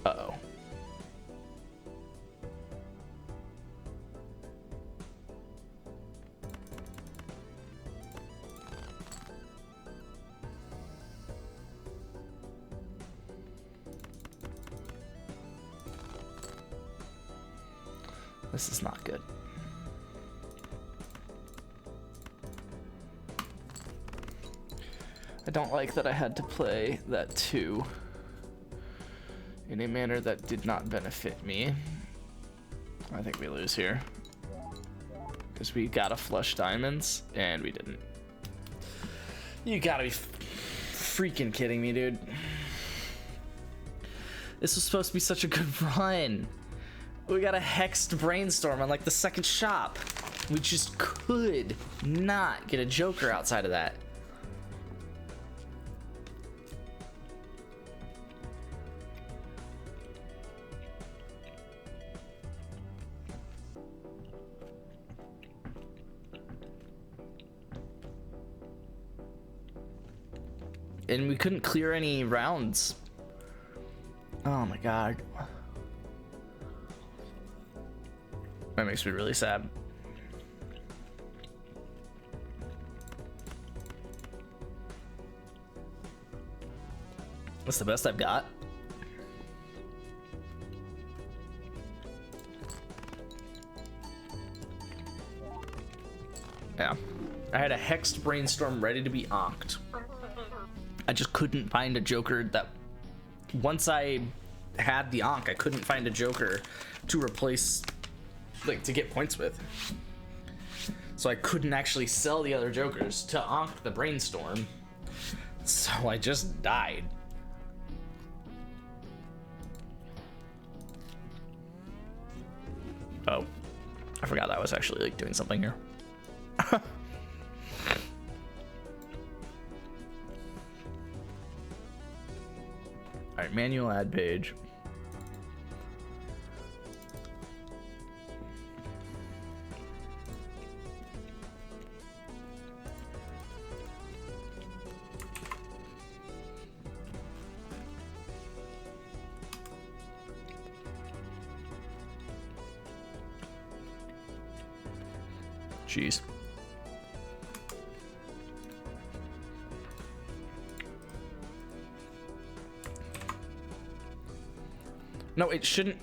Speaker 1: Uh-oh. This is not good. I don't like that I had to play that 2 in a manner that did not benefit me. I think we lose here. Because we gotta flush diamonds, and we didn't. You gotta be freaking kidding me, dude. This was supposed to be such a good run. We got a hexed brainstorm on like the second shop. We just could not get a joker outside of that. And we couldn't clear any rounds. Oh my god. That makes me really sad. That's the best I've got. Yeah. I had a hexed brainstorm ready to be onked. I just couldn't find a joker that, once I had the onk, I couldn't find a joker to replace, like, to get points with. So I couldn't actually sell the other jokers to onk the brainstorm. So I just died. Oh, I forgot I was actually like doing something here. All right, manual ad page. Jeez. No, it shouldn't.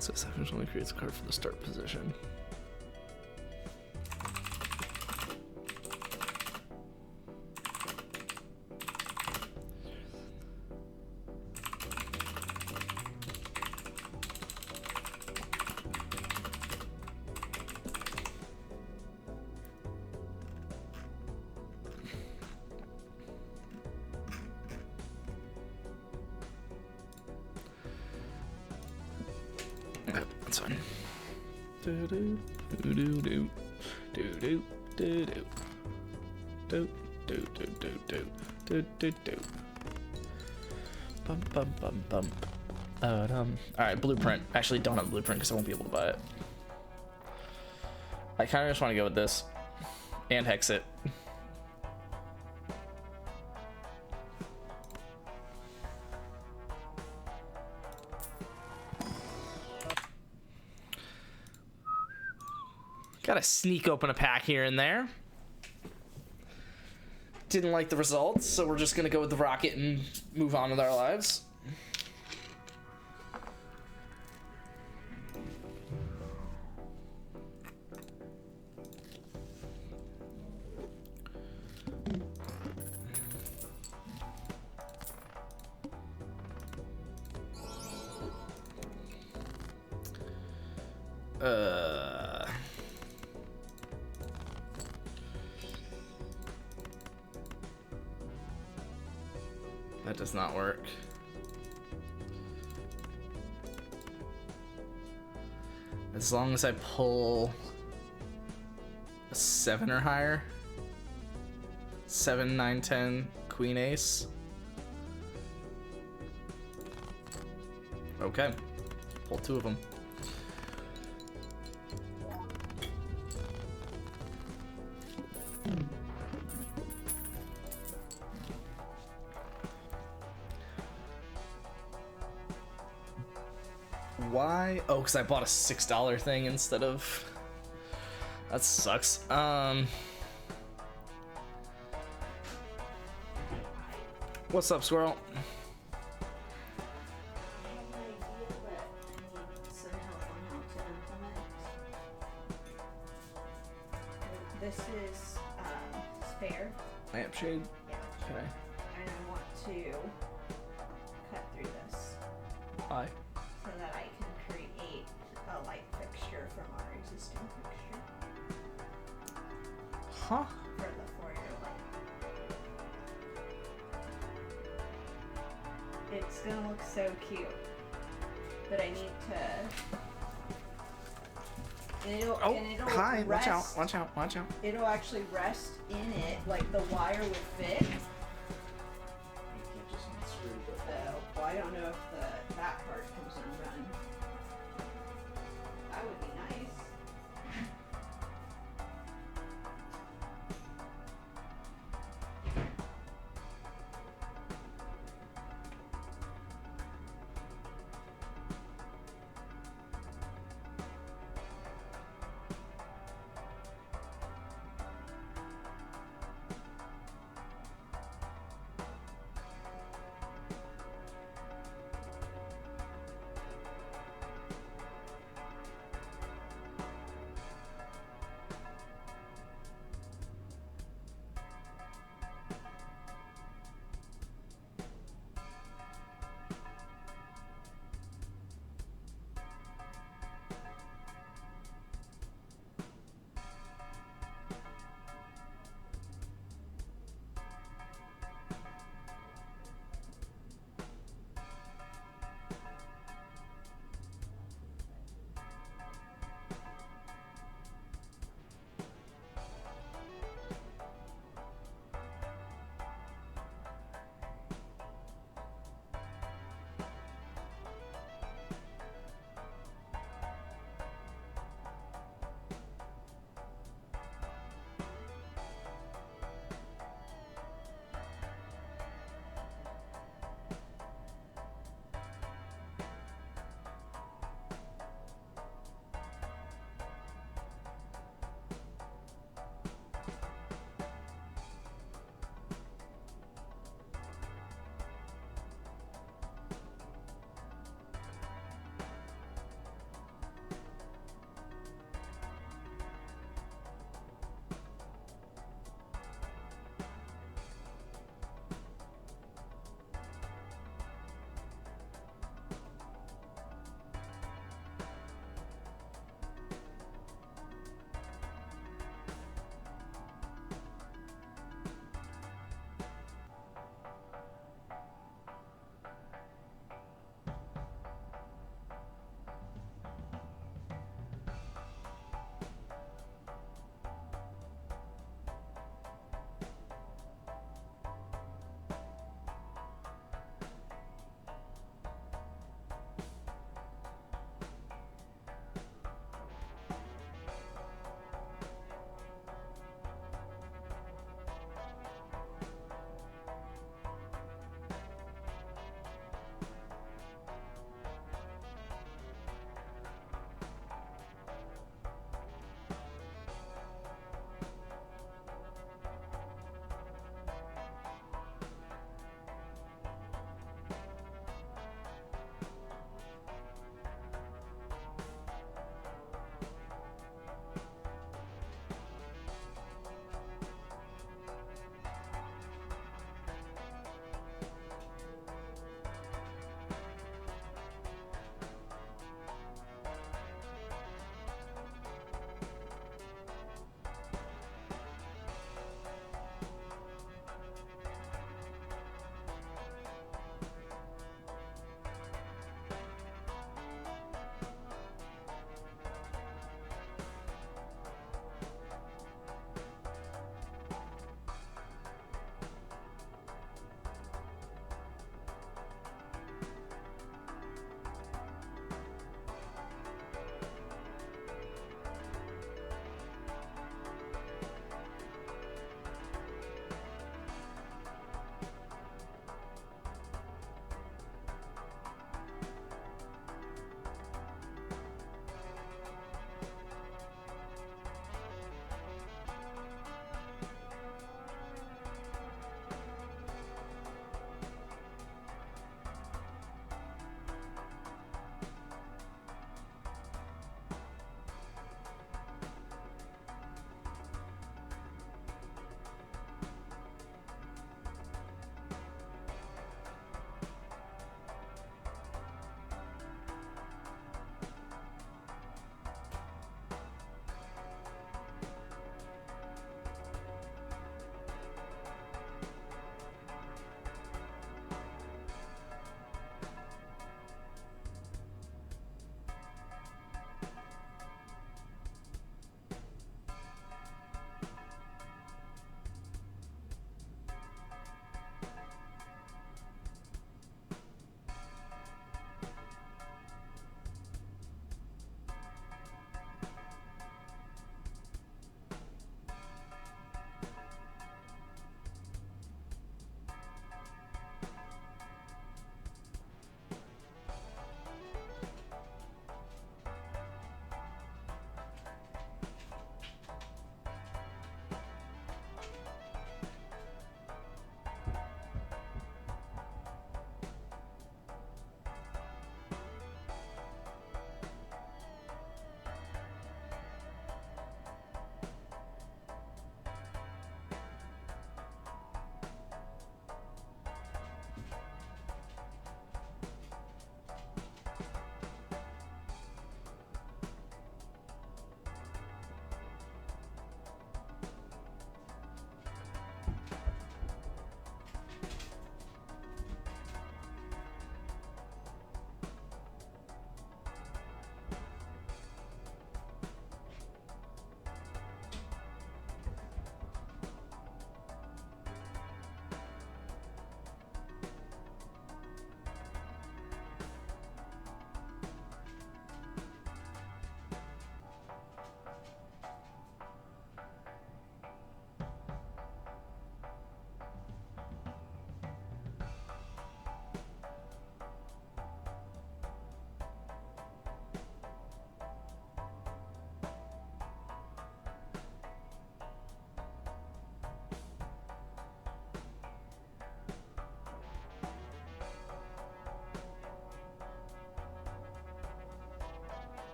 Speaker 1: So this only creates a card for the start position. Okay, that's fine. Do do do do do do do do do do do do do do do do. Bum bum bum bum. All right, blueprint. Actually, don't have a blueprint because I won't be able to buy it. I kind of just want to go with this and hex it. Gotta sneak open a pack here and there. Didn't like the results, so we're just gonna go with the rocket and move on with our lives. That does not work. As long as I pull a 7 or higher. 7, 9, 10, queen, ace. Okay. Pull 2 of them. Why? Oh, because I bought a $6 thing instead of... That sucks. What's up, squirrel?
Speaker 7: This is spare.
Speaker 1: Lampshade?
Speaker 7: Yeah.
Speaker 1: Okay.
Speaker 7: And I want to cut through this
Speaker 1: Hi.
Speaker 7: so that I can create a light fixture from our existing fixture
Speaker 1: Huh?
Speaker 7: for the foyer light. It's gonna look so cute, but I need to. And it'll,
Speaker 1: Oh,
Speaker 7: and it'll
Speaker 1: hi. Watch out.
Speaker 7: rest-
Speaker 1: Watch out. Watch out.
Speaker 7: It'll actually rest in it, like the wire would fit. So, well, I don't know if that part comes undone. That would be nice.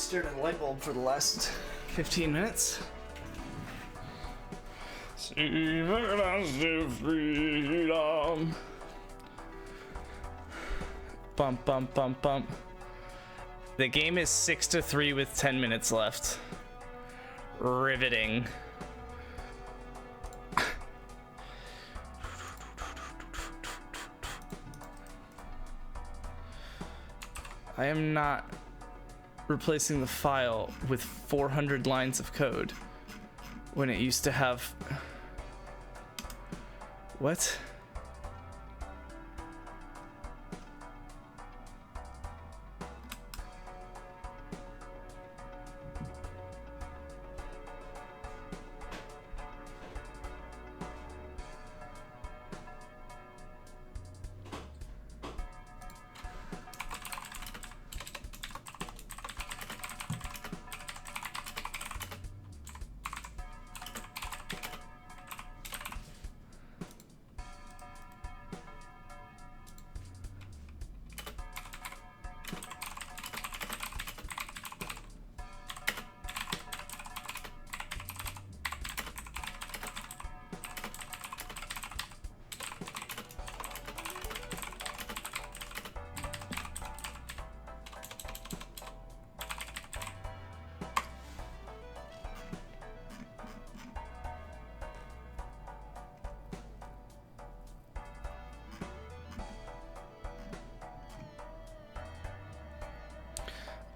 Speaker 1: stared at a light bulb for the last 15 minutes. Freedom. Bump, bump, bump, bump. The game is 6-3 with 10 minutes left. Riveting. I am not replacing the file with 400 lines of code when it used to have... What?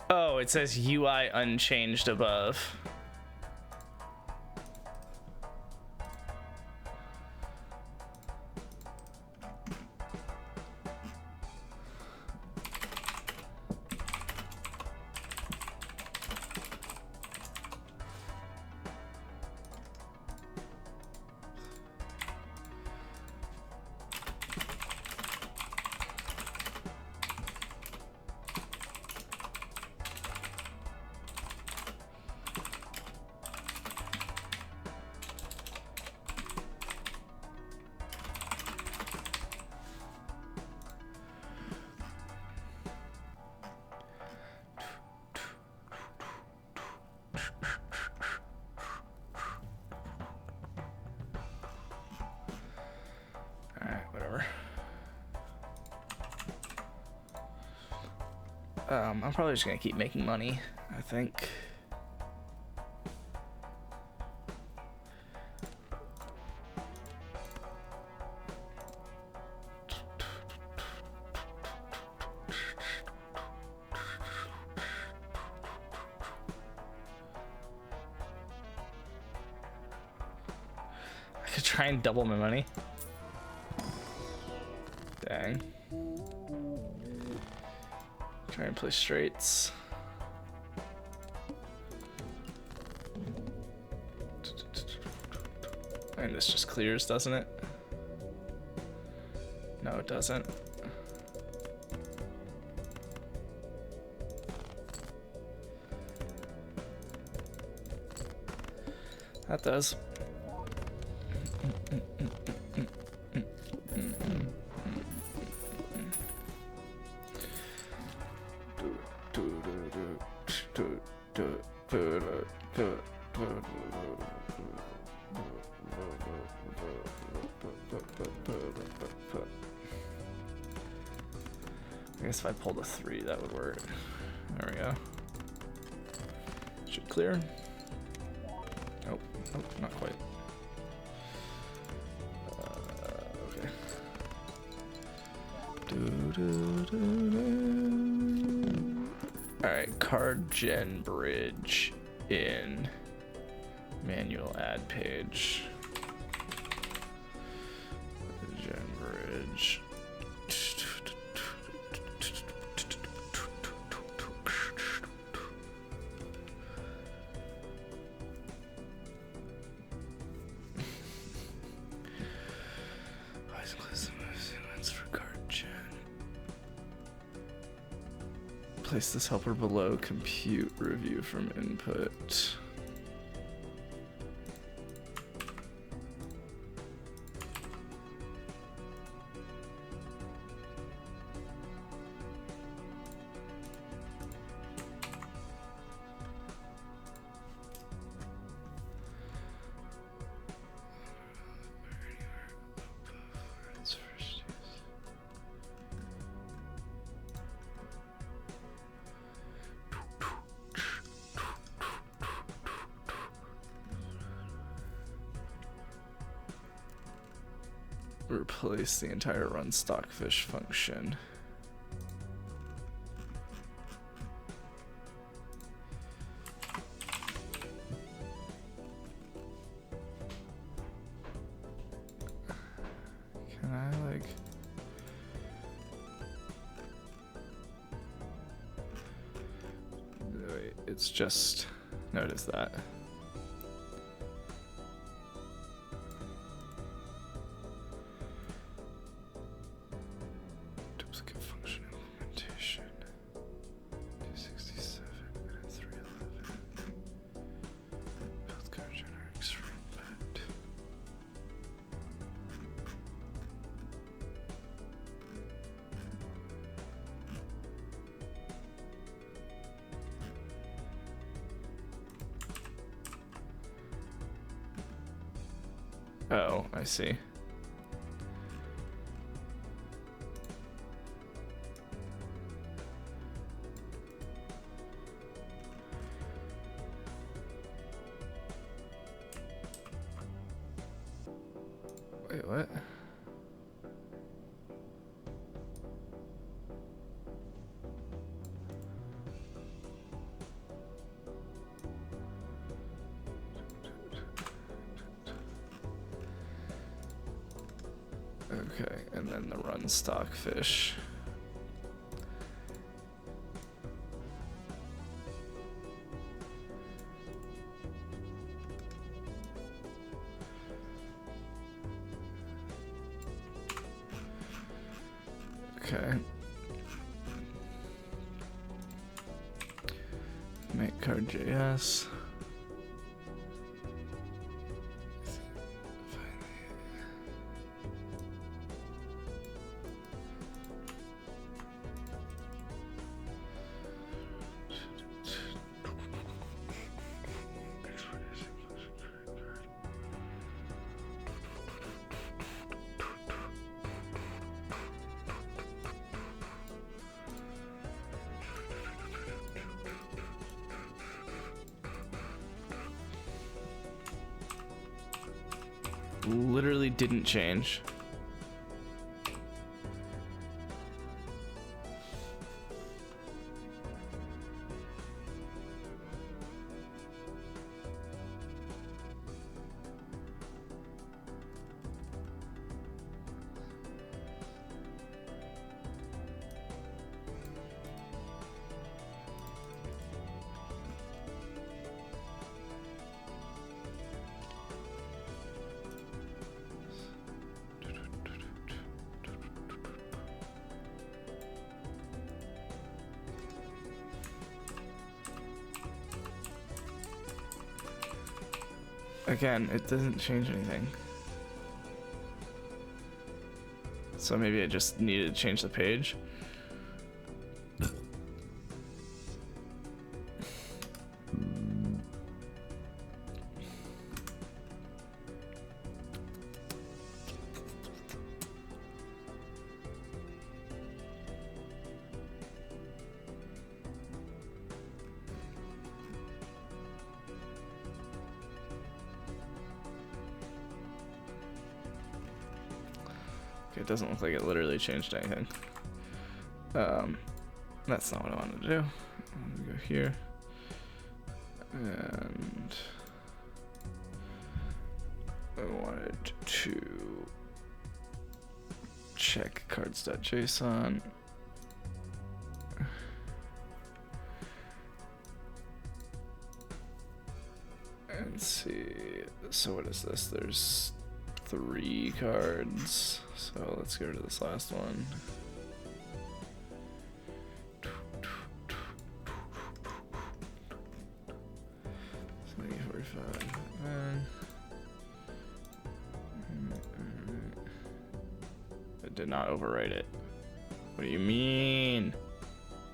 Speaker 1: Oh, it says UI unchanged above. I'm probably just gonna keep making money, I think. I could try and double my money. Dang. Try and play straights. And this just clears, doesn't it? No, it doesn't. That does. I guess if I pulled a 3, that would work. There we go. Should clear. Nope, nope, not quite. Okay. Alright, card gen bridge in manual add page. Gen bridge. Place this helper below compute review from input. replace the entire run stockfish function. Can I like... Wait, it's just... Notice that. Duplicate function implementation. 267 and 311. Build card generic string let. Oh, I see. Wait, what? Okay, and then the run stockfish. Okay. Make card JS. Literally didn't change. Again, it doesn't change anything. So maybe I just needed to change the page. It doesn't look like it literally changed anything. That's not what I wanted to do. I'm gonna go here. And I wanted to check cards.json. And see, so what is this? There's 3 cards, so let's go to this last one. It did not overwrite it. What do you mean?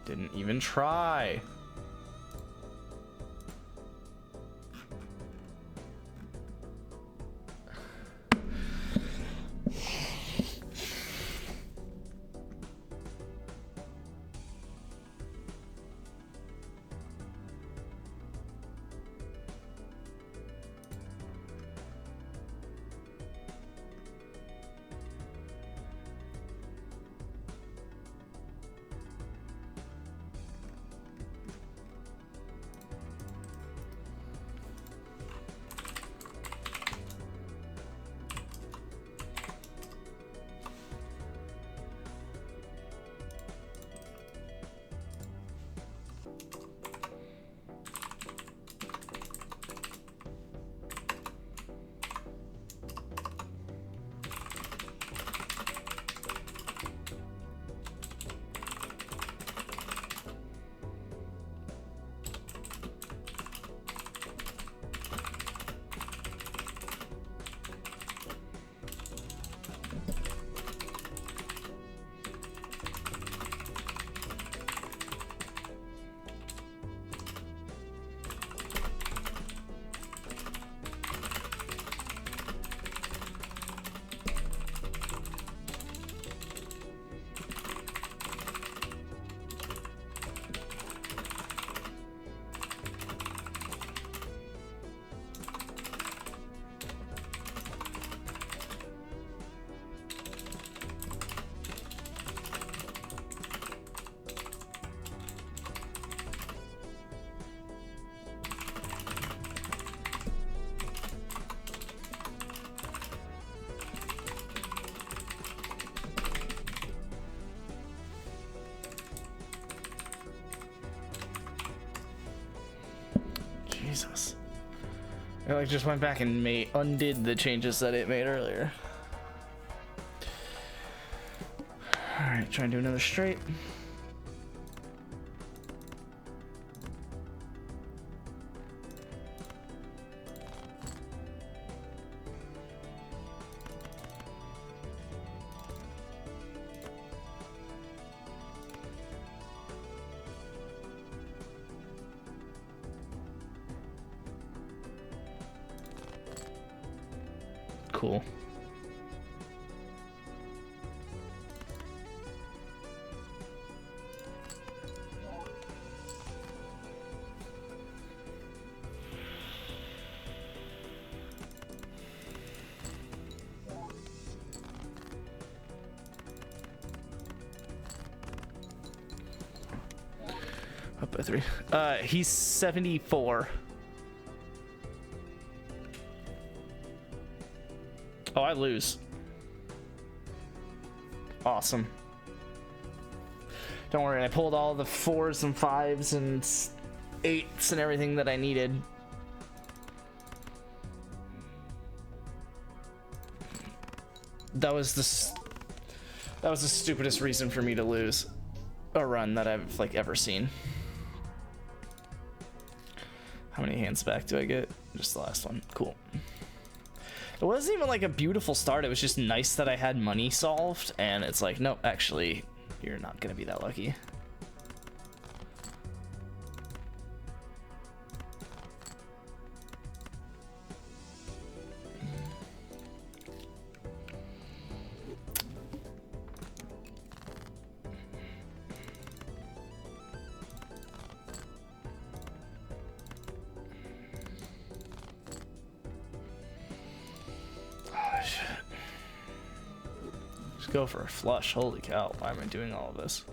Speaker 1: Didn't even try. Jesus. I like just went back and undid the changes that it made earlier. Alright, try and do another straight. Cool. Up by 3. He's 74. Oh, I lose. Awesome. Don't worry, I pulled all the 4s and 5s and 8s and everything that I needed. That was the stupidest reason for me to lose a run that I've like ever seen. How many hands back do I get? Just the last one. Cool. It wasn't even like a beautiful start. It was just nice that I had money solved, and it's like, nope, actually, you're not gonna be that lucky. Go for a flush. Holy cow, why am I doing all of this?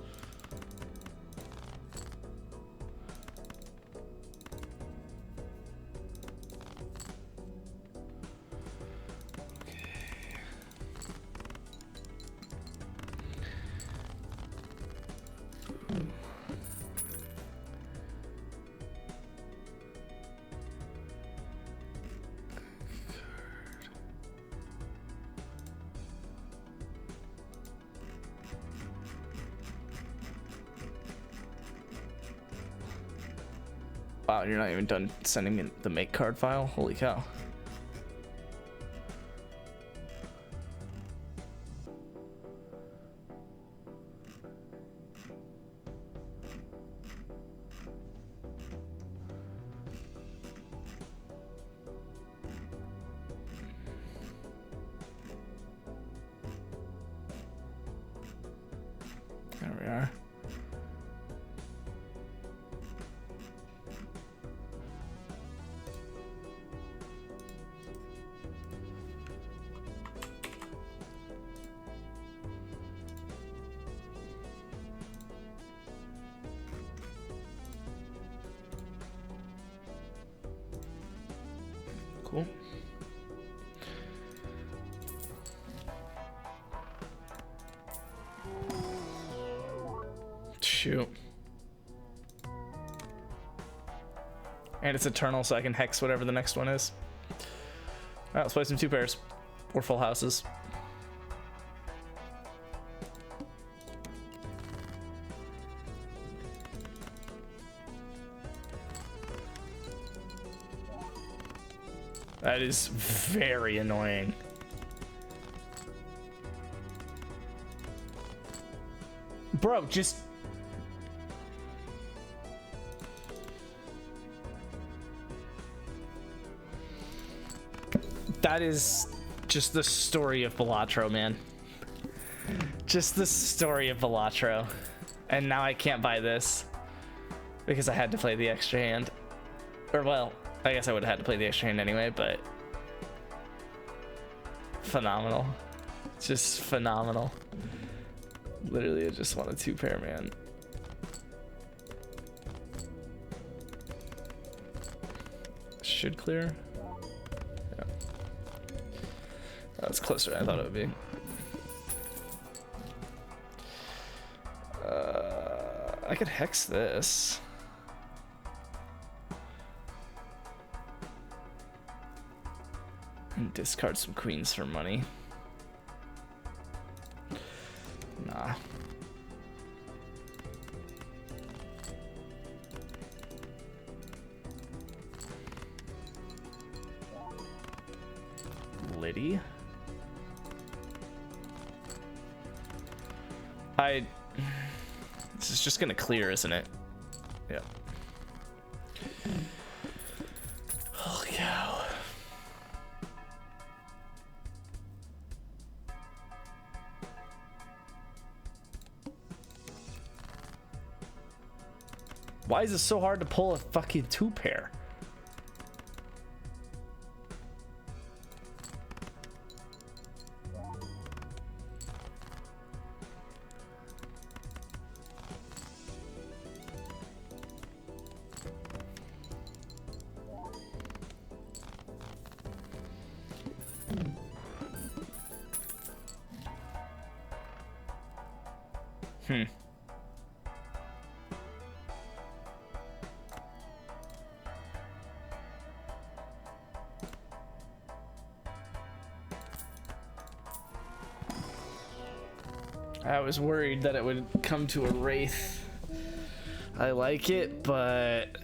Speaker 1: Wow, you're not even done sending me the make card file? Holy cow. There we are. Cool. Shoot. And it's eternal, so I can hex whatever the next one is. Alright, let's play some 2 pairs. Or full houses. That is very annoying. Bro, just... That is just the story of Balatro, man. Just the story of Balatro. And now I can't buy this. Because I had to play the extra hand. Or, well, I guess I would have had to play the extra hand anyway, but... Phenomenal. Just phenomenal. Literally, I just want a 2 pair, man. Should clear. Yeah. That was closer than I thought it would be. I could hex this. Discard some queens for money. Nah. Liddy? This is just gonna clear, isn't it? Yep. Holy cow. Why is it so hard to pull a fucking 2-pair? I was worried that it would come to a Wraith. I like it, but...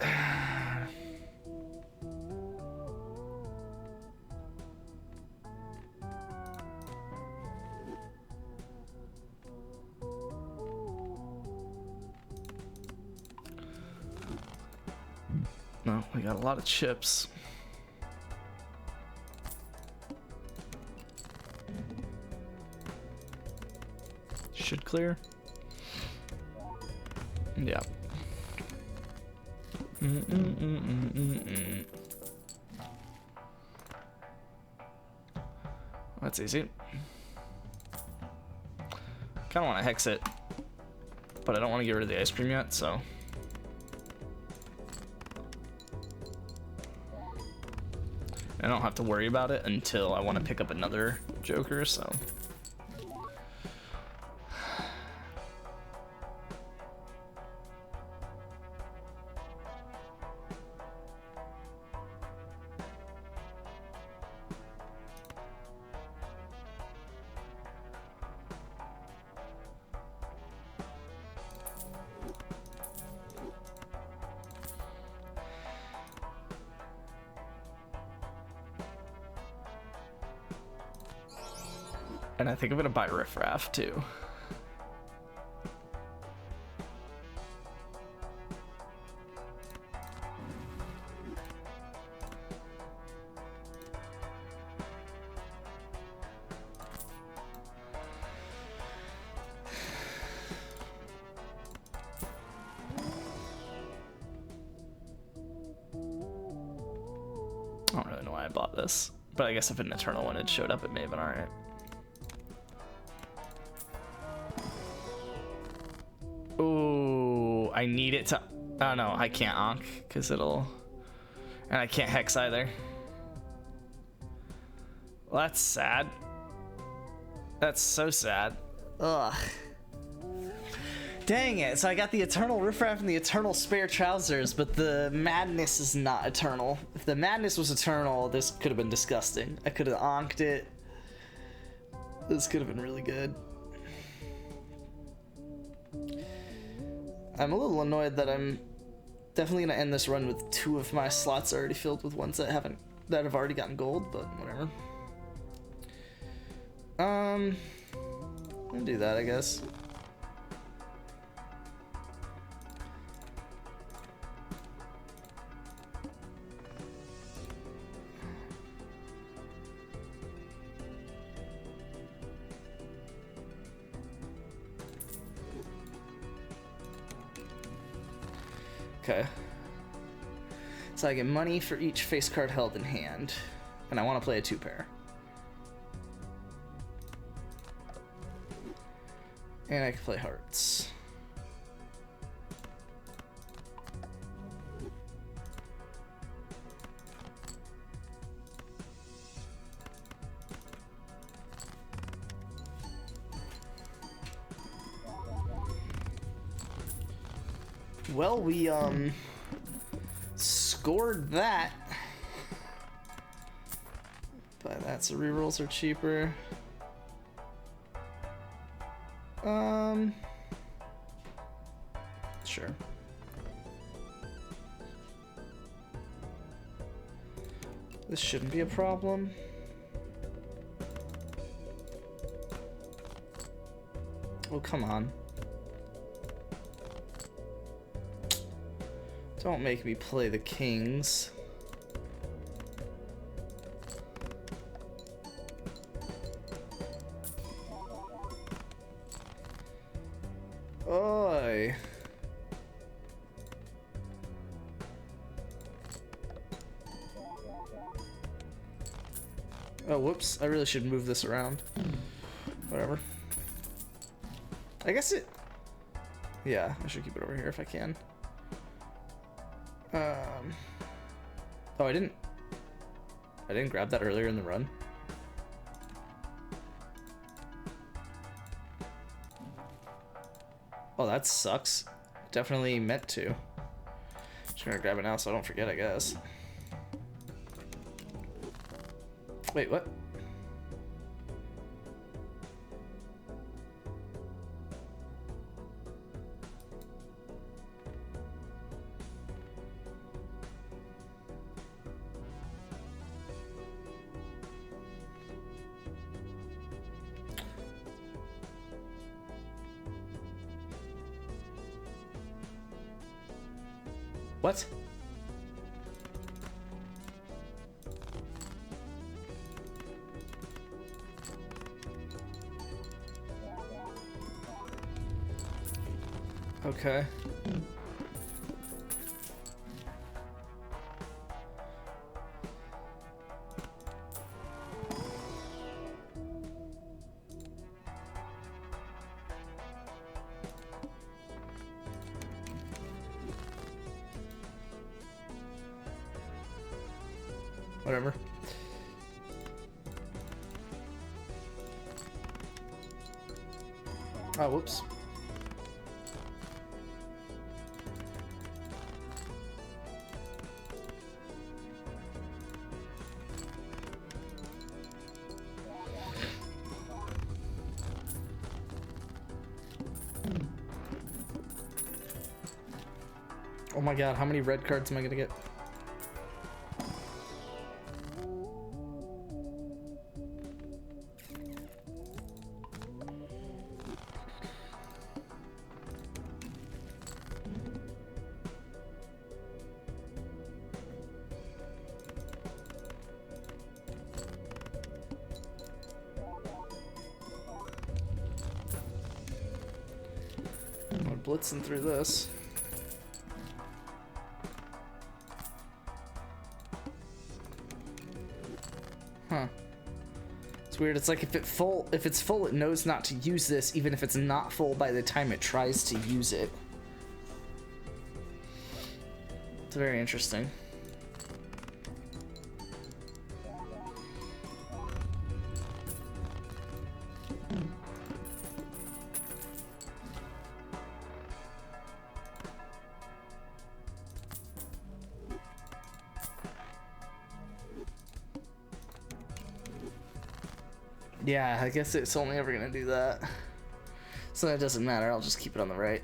Speaker 1: No, we got a lot of chips. Should clear. Yeah. That's easy. Kind of want to hex it, but I don't want to get rid of the ice cream yet, so. I don't have to worry about it until I want to pick up another Joker, so. And I think I'm gonna buy Riff Raff too. I don't really know why I bought this, but I guess if an Eternal one had showed up, it may have been alright. Ooh, I need it to... Oh no, I can't Ankh, because it'll... And I can't Hex either. Well, that's sad. That's so sad. Ugh. Dang it, so I got the Eternal Riffraff and the Eternal Spare Trousers, but the Madness is not Eternal. If the Madness was Eternal, this could have been disgusting. I could have Ankh'd it. This could have been really good. I'm a little annoyed that I'm definitely gonna end this run with 2 of my slots already filled with ones that have already gotten gold, but whatever. I'll do that, I guess. Okay. So I get money for each face card held in hand, and I want to play a 2-pair. And I can play hearts. Well, we scored that by that. Alright, so rerolls are cheaper. Sure. This shouldn't be a problem. Oh, come on. Don't make me play the kings. Oi. Oh, whoops. I really should move this around. Whatever. I guess it... Yeah, I should keep it over here if I can. Oh, I didn't grab that earlier in the run. Oh, that sucks. Definitely meant to. Just gonna grab it now so I don't forget, I guess. Wait, what? What? Okay. Whatever. Oh, whoops. Oh my god, how many red cards am I gonna get? I'm blitzing through this. Huh. It's weird. It's like if it's full, it knows not to use this, even if it's not full by the time it tries to use it. It's very interesting. Yeah, I guess it's only ever gonna do that. So that doesn't matter, I'll just keep it on the right.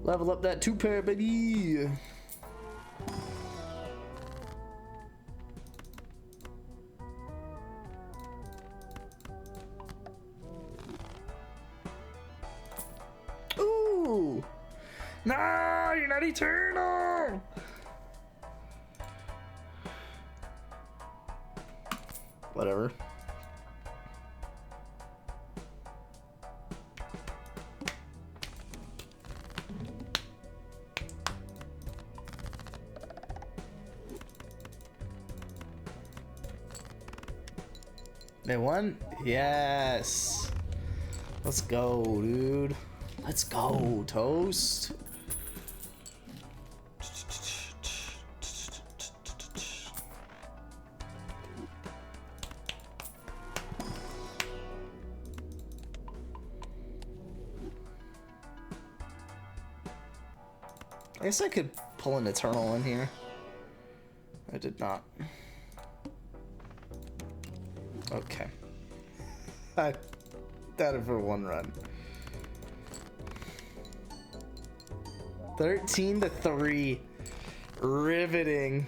Speaker 1: Level up that 2-pair, baby! Ooh! No, you're not eternal! Whatever. They won? Yes. Let's go, dude. Let's go, Toast. I guess I could pull an Eternal in here. I did not. Okay. I got it for one run. 13-3. Riveting.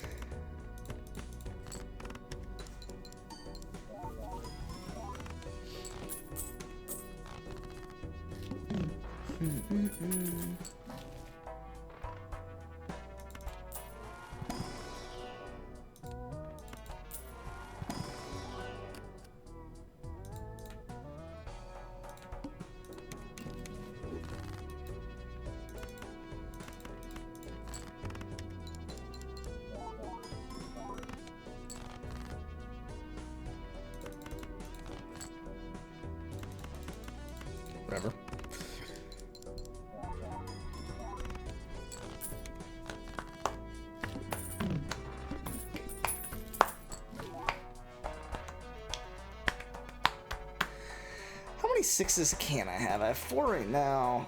Speaker 1: Whatever. How many 6s can I have? I have 4 right now.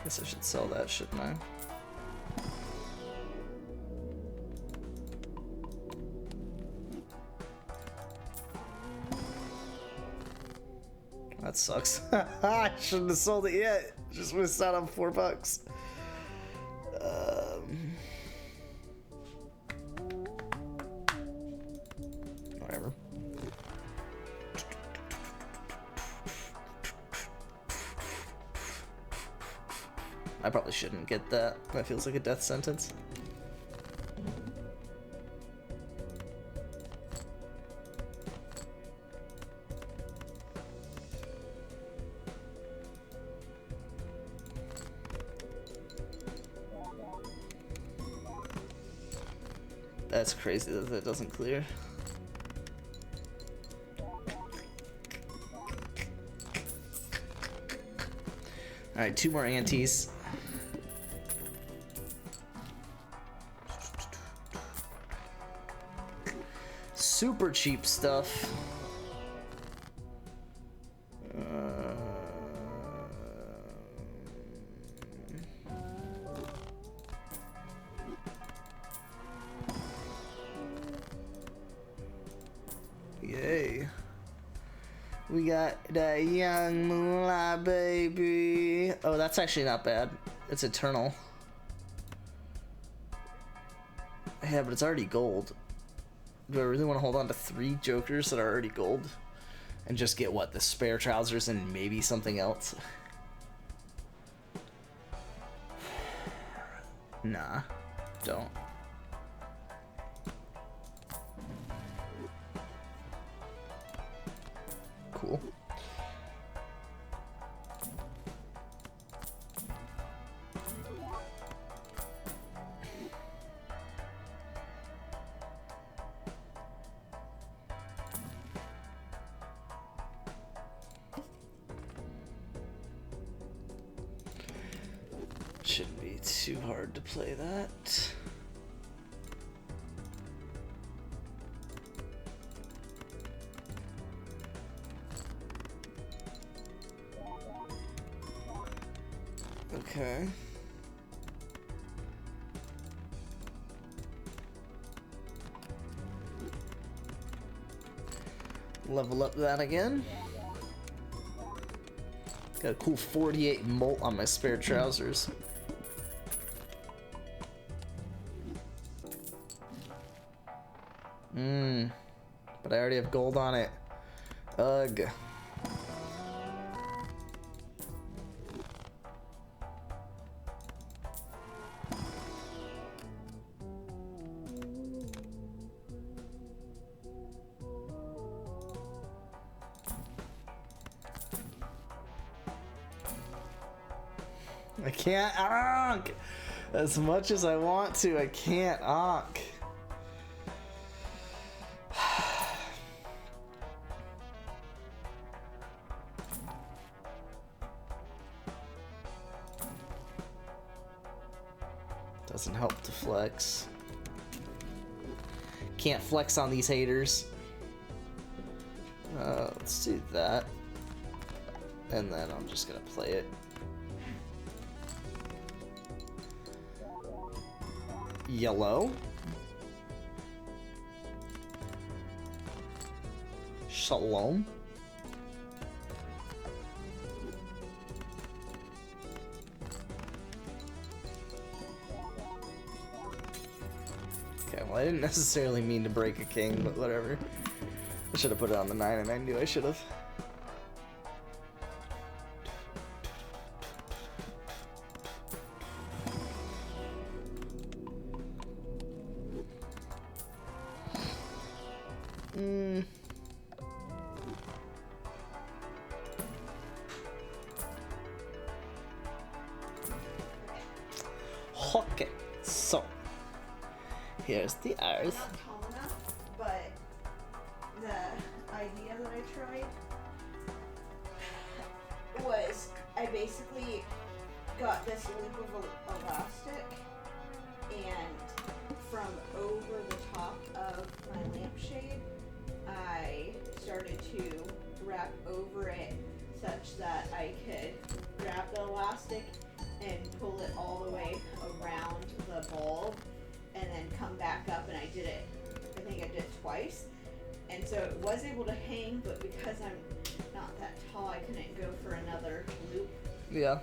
Speaker 1: Guess I should sell that, shouldn't I? That sucks. I shouldn't have sold it yet. Just missed out on $4. Whatever. I probably shouldn't get that. That feels like a death sentence. That's crazy that that doesn't clear. Alright, 2 more antes. Super cheap stuff. Yay. We got that young moolah, baby. Oh, that's actually not bad. It's Eternal. Yeah, but it's already gold. Do I really want to hold on to 3 jokers that are already gold? And just get, what, the spare trousers and maybe something else? Nah, don't. Cool. Shouldn't be too hard to play that. Okay. Level up that again. Got a cool 48 molt on my spare trousers. But I already have gold on it. Ugh. I can't onk! As much as I want to, I can't onk. Doesn't help to flex. Can't flex on these haters. Let's do that. And then I'm just gonna play it. Yellow. Shalom. Okay, well I didn't necessarily mean to break a king, but whatever. I should have put it on the 9 and I knew I should have. Okay, so here's the earth.
Speaker 7: Not tall enough, but the idea that I tried was I basically got this loop of elastic, and from over the top of my lampshade, I started to wrap over it such that I could grab the elastic and pull it all the way around the bulb and then come back up, and I did it, I think I did it twice. And so it was able to hang, but because I'm not that tall, I couldn't go for another loop.
Speaker 1: Yeah.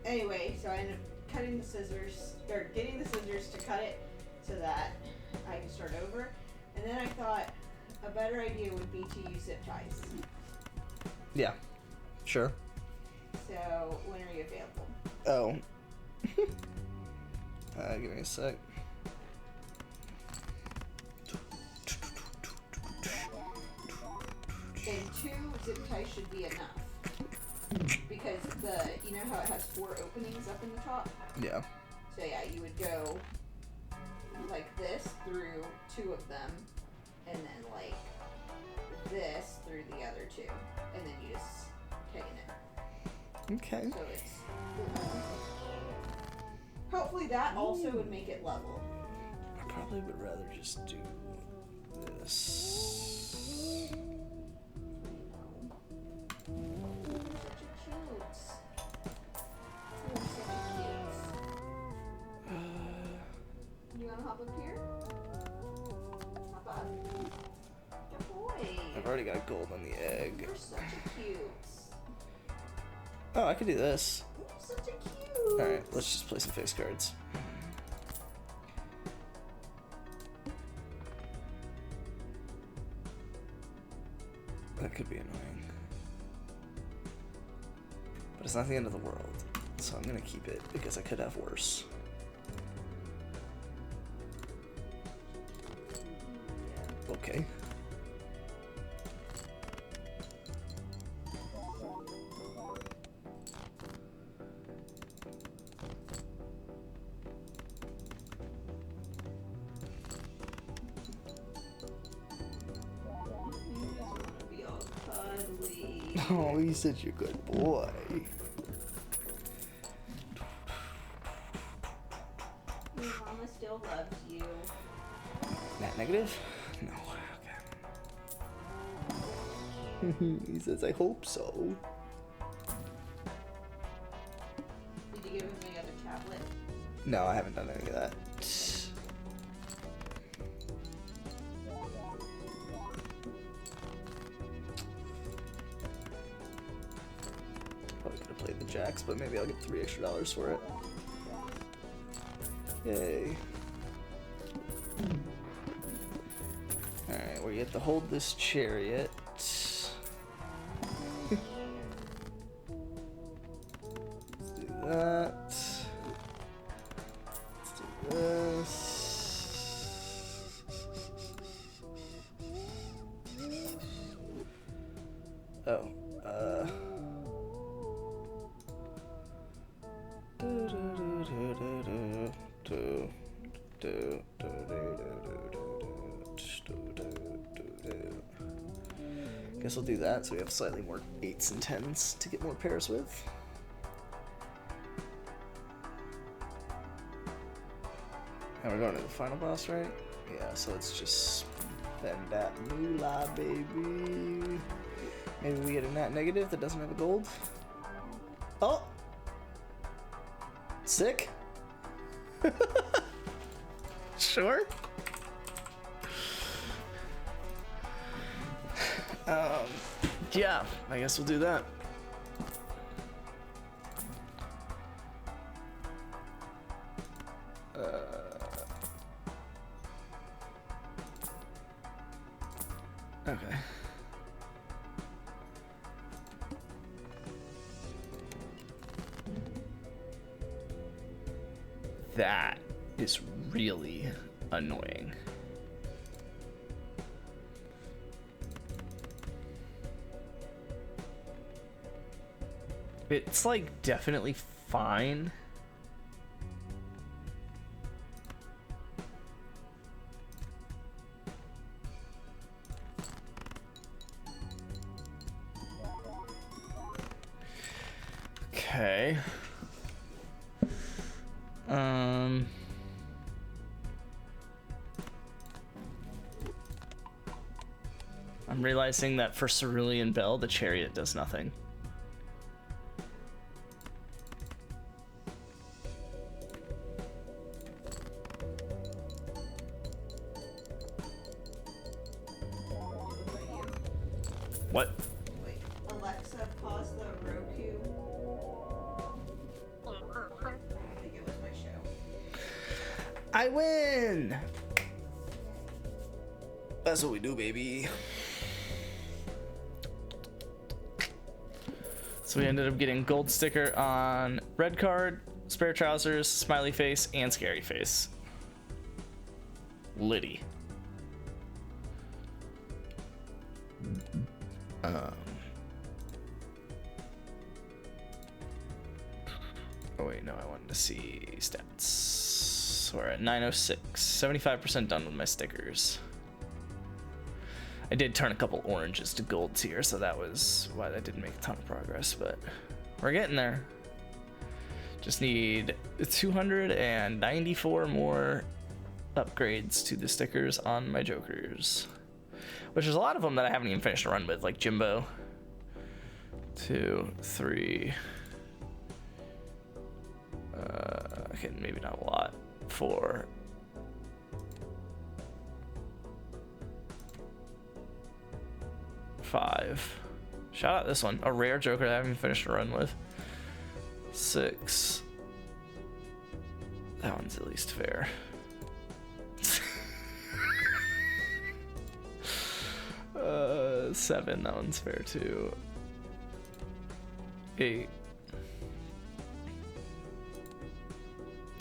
Speaker 7: Anyway, so I ended up cutting the scissors, or getting the scissors to cut it so that I could start over. And then I thought a better idea would be to use zip ties.
Speaker 1: Yeah. Sure.
Speaker 7: So when are you available?
Speaker 1: Oh. Give me a sec.
Speaker 7: And 2 zip ties should be enough. Because you know how it has 4 openings up in the top?
Speaker 1: Yeah.
Speaker 7: So yeah, you would go like this through 2 of them, and then like this through the other 2, and then you just tighten it.
Speaker 1: Okay.
Speaker 7: So it's hopefully that also would make it level.
Speaker 1: I probably would rather just do this.
Speaker 7: You wanna hop up here? Hop up. Good boy.
Speaker 1: I've already got gold on the egg.
Speaker 7: You're such a cute.
Speaker 1: Oh, I could do this.
Speaker 7: You're such a cute.
Speaker 1: Alright, let's just play some face cards. That could be annoying. But it's not the end of the world. So I'm gonna keep it because I could have worse. Okay.
Speaker 7: Be all cuddly.
Speaker 1: Oh, he's such a good boy.
Speaker 7: Your mama still loves you.
Speaker 1: Net negative? No. Okay. He says, I hope so.
Speaker 7: Did you give him the other tablet?
Speaker 1: No, I haven't done any of that. Probably could have played the jacks, but maybe I'll get $3 extra for it. Yay. Alright, we have to hold this chariot. Let's do that. Let's do this. Oh, guess we'll do that so we have slightly more 8s and 10s to get more pairs with. And we're going to the final boss, right? Yeah, so let's just spend that moolah, baby. Maybe we get a net negative that doesn't have a gold. Oh! Sick? Sure. Yeah, I guess we'll do that. Okay. That is really annoying. It's like definitely fine. Okay. I'm realizing that for Cerulean Bell, the chariot does nothing. What?
Speaker 7: Wait, Alexa, pause the Roku. I think it was my show.
Speaker 1: I win! That's what we do, baby. So we ended up getting gold sticker on red card, spare trousers, smiley face, and scary face. Liddy. Oh wait, no, I wanted to see stats. So we're at 906, 75% done with my stickers. I did turn a couple oranges to golds here, so that was why that didn't make a ton of progress, but we're getting there. Just need 294 more upgrades to the stickers on my jokers, which is a lot of them that I haven't even finished a run with, like Jimbo. 2, 3. Okay, maybe not a lot. 4. 5. Shout out this one, a rare joker that I haven't finished a run with. 6. That one's at least fair. 7, that one's fair too. 8.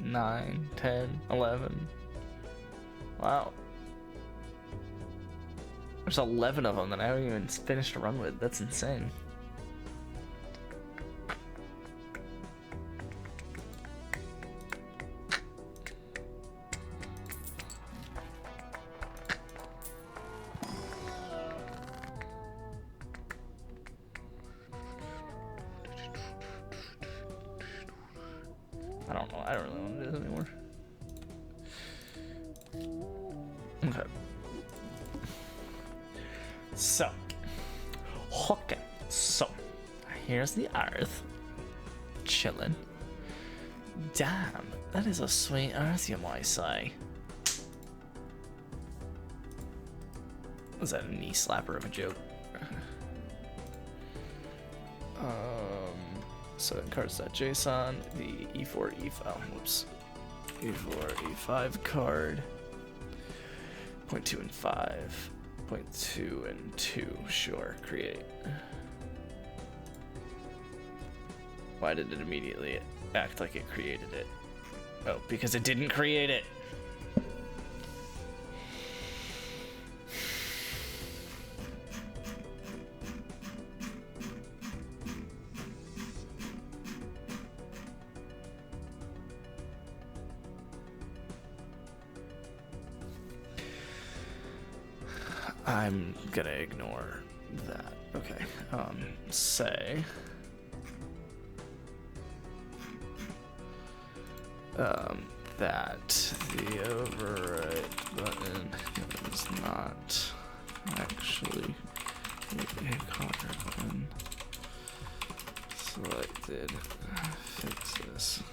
Speaker 1: 9, 10, 11. Wow. There's 11 of them that I haven't even finished a run with. That's insane. I don't know. I don't really want to do this anymore. Okay. So, okay. So, here's the Earth. Chilling. Damn, that is a sweet Earth, you might say. Was that a knee slapper of a joke? So cards.json, the E4, E5, whoops. E4, E5 card. 0.2 and 5. 0.2 and 2, sure, create. Why did it immediately act like it created it? Oh, because it didn't create it. I'm gonna ignore that. Okay. Say that the overwrite button is not actually Hit card button. Selected. Fix this.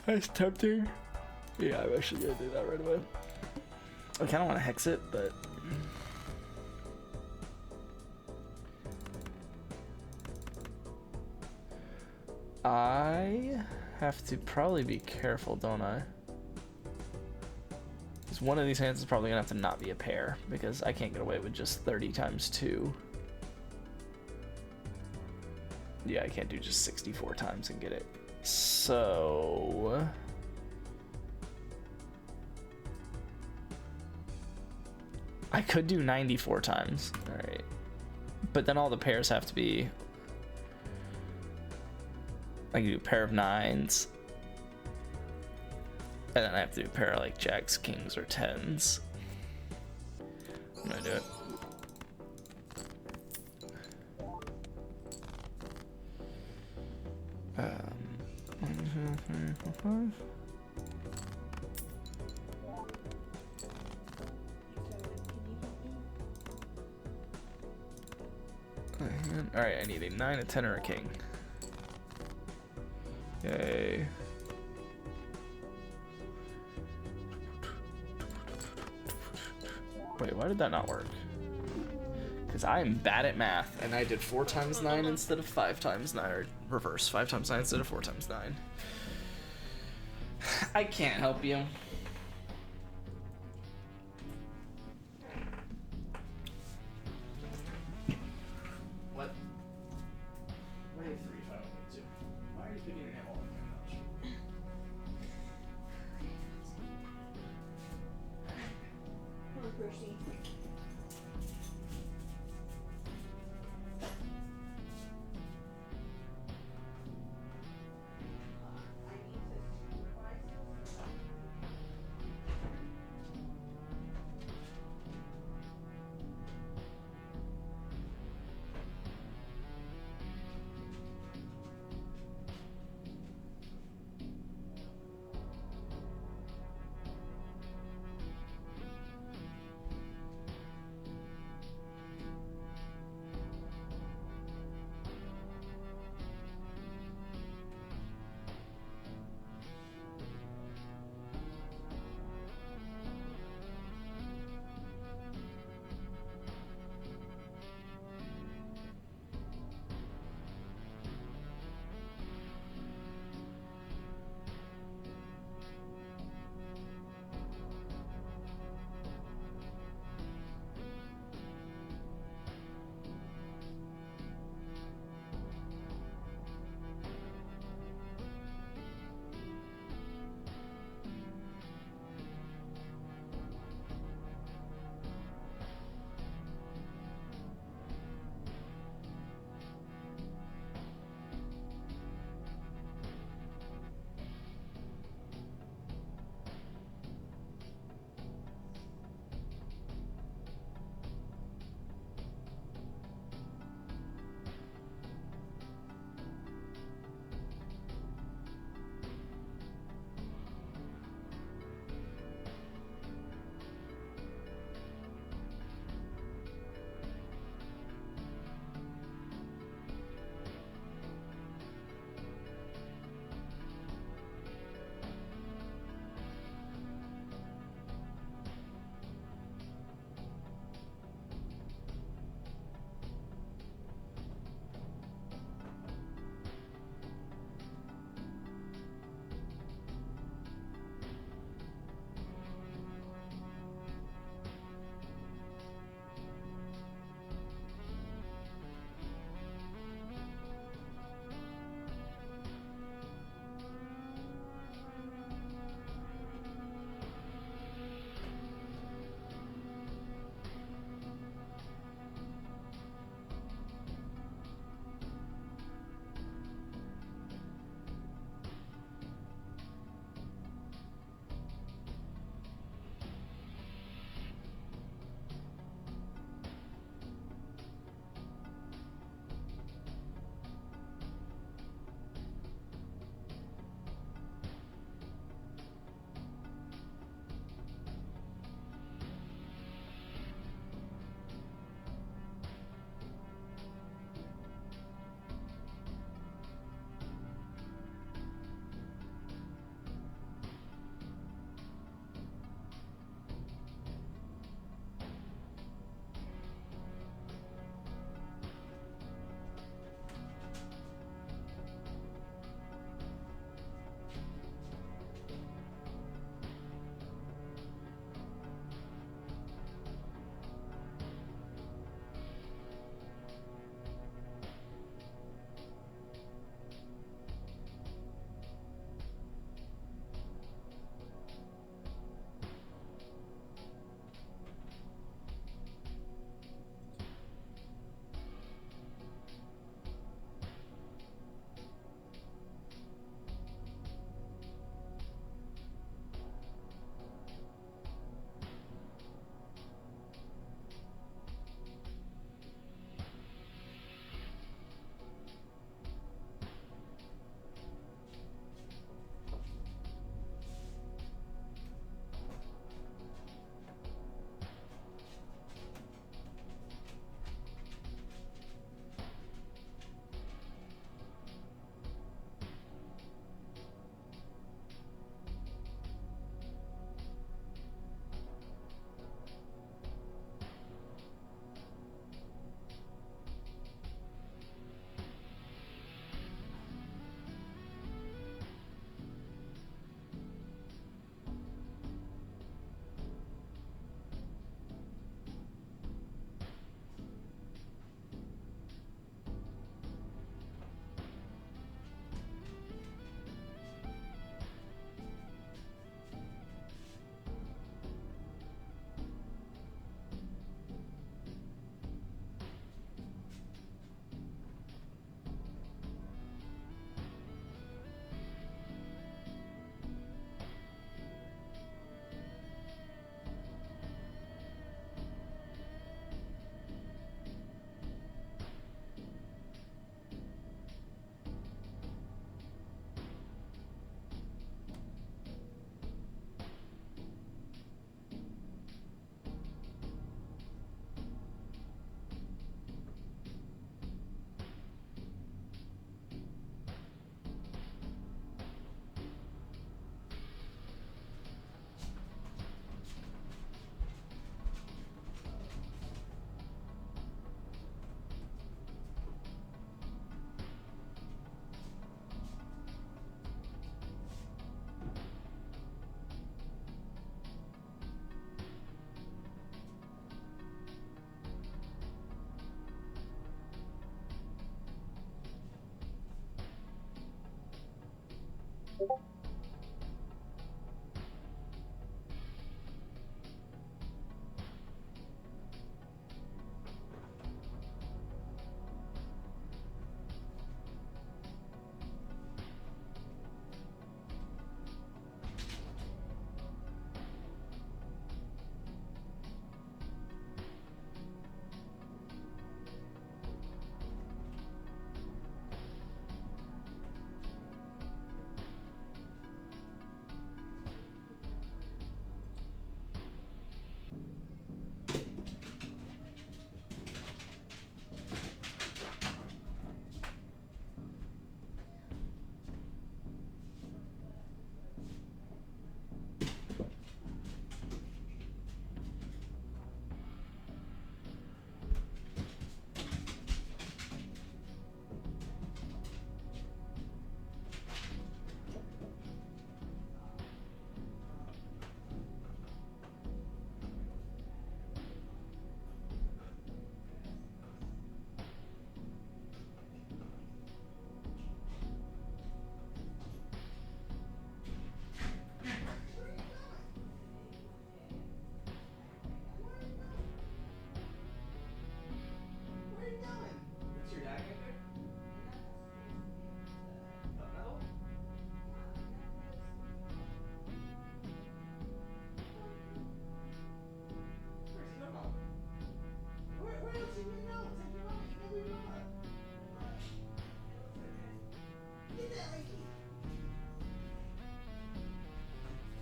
Speaker 1: That's tempting. Yeah, I'm actually gonna do that right away. I kind of want to hex it, but I have to probably be careful, don't I? Because one of these hands is probably gonna have to not be a pair, because I can't get away with just 30 times 2. Yeah, I can't do just 64 times and get it. So I could do 94 times. All right. But then all the pairs have to be, I can do a pair of 9s. And then I have to do a pair of like jacks, kings, or 10s. I'm gonna do it. Five. Alright, I need a 9, a 10, or a king. Yay. Wait, why did that not work? Because I'm bad at math, and I did 4 times 9 instead of 5 times 9, or reverse, 5 times 9 instead of 4 times 9. I can't help you. What? Why are you 3 if I don't need to? Why are you picking an ammo on my couch?
Speaker 7: Come on, Percy.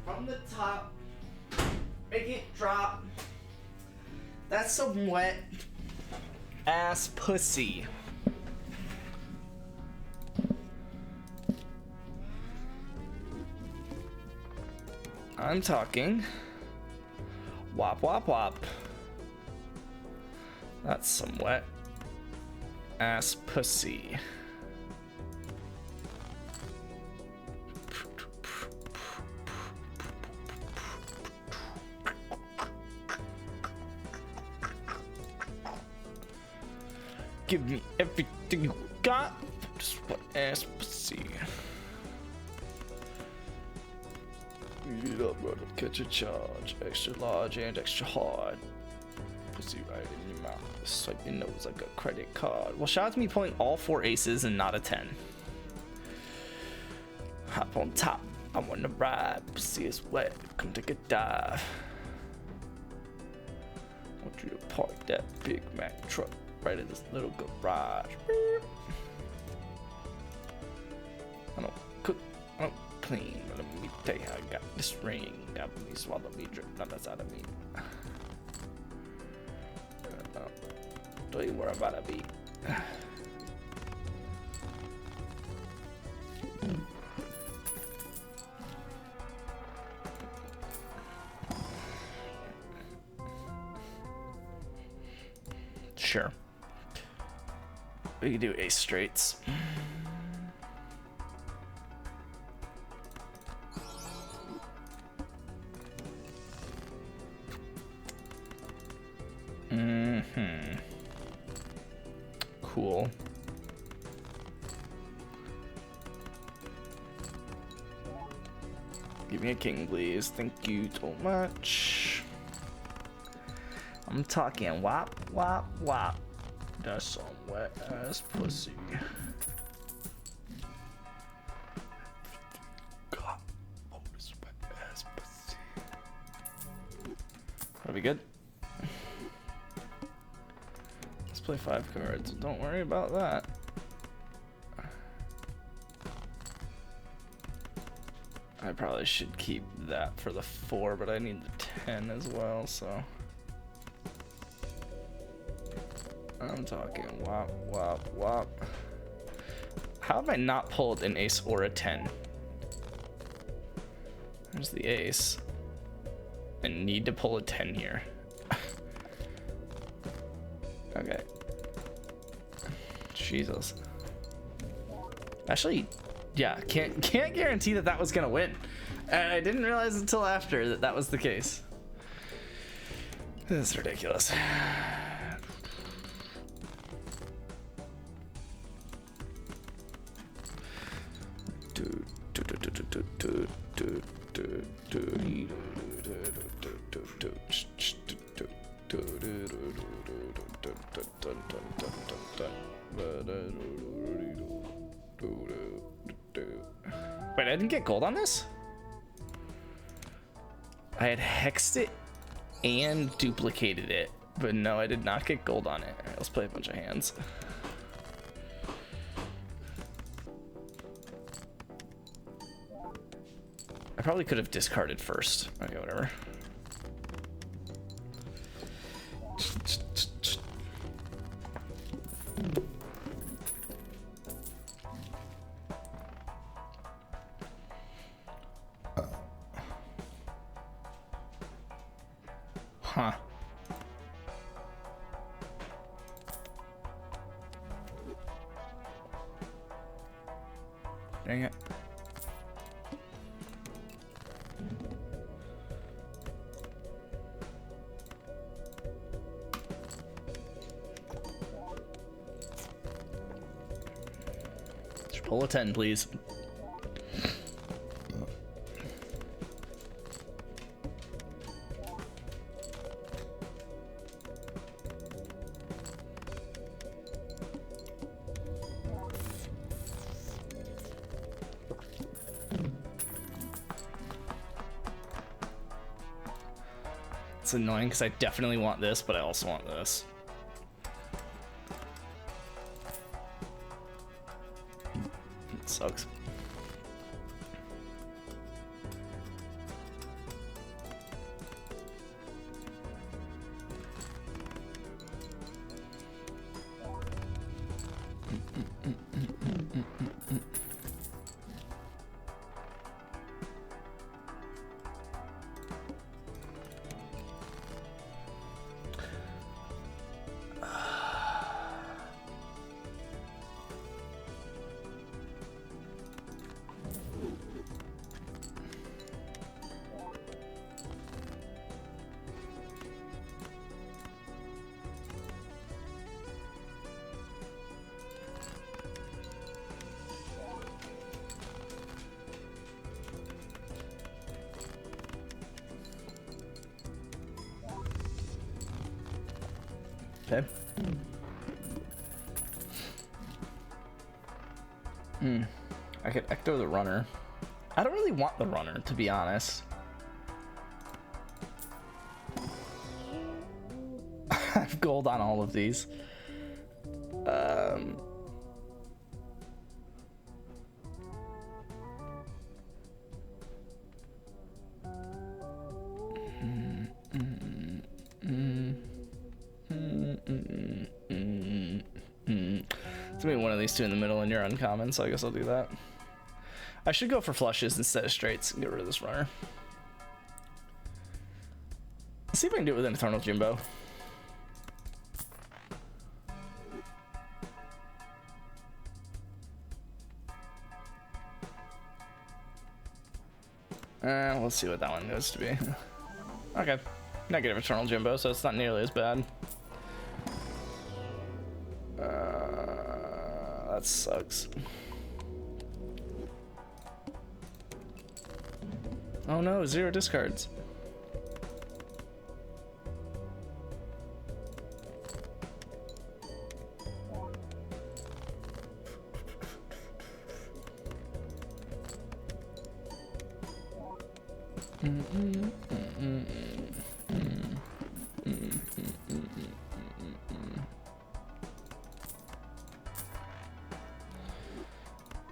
Speaker 1: From the top, make it drop. That's some wet ass pussy. I'm talking wop wop wop. That's some wet ass pussy. Give me everything you got. Just wet ass pussy. Eat up, brother. Catch a charge. Extra large and extra hard. Pussy right in your mouth. Swipe your nose like a credit card. Well, shout out to me pulling all 4 aces and not a 10. Hop on top. I wanna ride. Pussy is wet. Come take a dive. Want you to park that Big Mac truck right in this little garage. Beep. I don't cook, I don't clean, but let me tell you how I got this ring. Got me, swallow me, drip, not that's out of me. Tell you where I'm about to be. Sure. We can do ace straights. Cool. Give me a king, please. Thank you so much. I'm talking wop, wop, wop. That's some wet ass pussy. God, oh, this wet ass pussy. Are we good? Let's play 5 cards. Don't worry about that. I probably should keep that for the 4, but I need the 10 as well, so. I'm talking wop, wop, wop. How have I not pulled an ace or a 10? There's the ace. I need to pull a 10 here. Okay. Jesus. Actually, yeah, can't guarantee that that was gonna win. And I didn't realize until after that that was the case. This is ridiculous. Wait, I didn't get gold on this? I had hexed it and duplicated it, but no, I did not get gold on it. All right, let's play a bunch of hands. I probably could have discarded first. Okay, whatever. Huh. Dang it. Just pull a 10, please. It's annoying because I definitely want this, but I also want this. It sucks. Okay. I could ecto the runner. I don't really want the runner, to be honest. I have gold on all of these. It's gonna be one of these two in the middle and you're uncommon, so I guess I'll do that. I should go for flushes instead of straights and get rid of this runner. Let's see if I can do it with an Eternal Jimbo. Let's see what that one goes to be. Okay. Negative Eternal Jimbo, so it's not nearly as bad. That sucks. Oh no, 0 discards.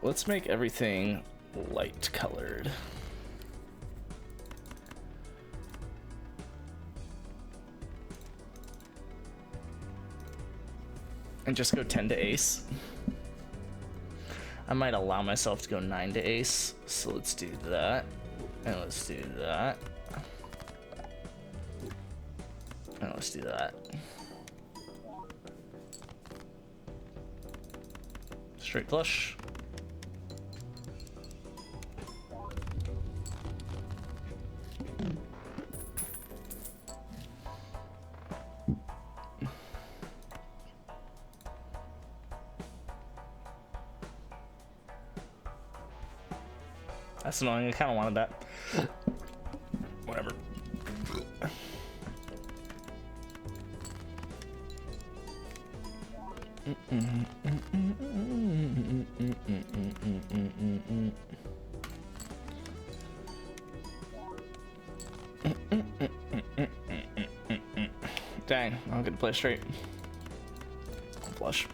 Speaker 1: Let's make everything light colored. And just go 10 to ace. I might allow myself to go 9 to ace, so let's do that. And let's do that. And let's do that. Straight flush. That's annoying. I kind of wanted that. Whatever. Dang, I'm gonna play straight. Flush.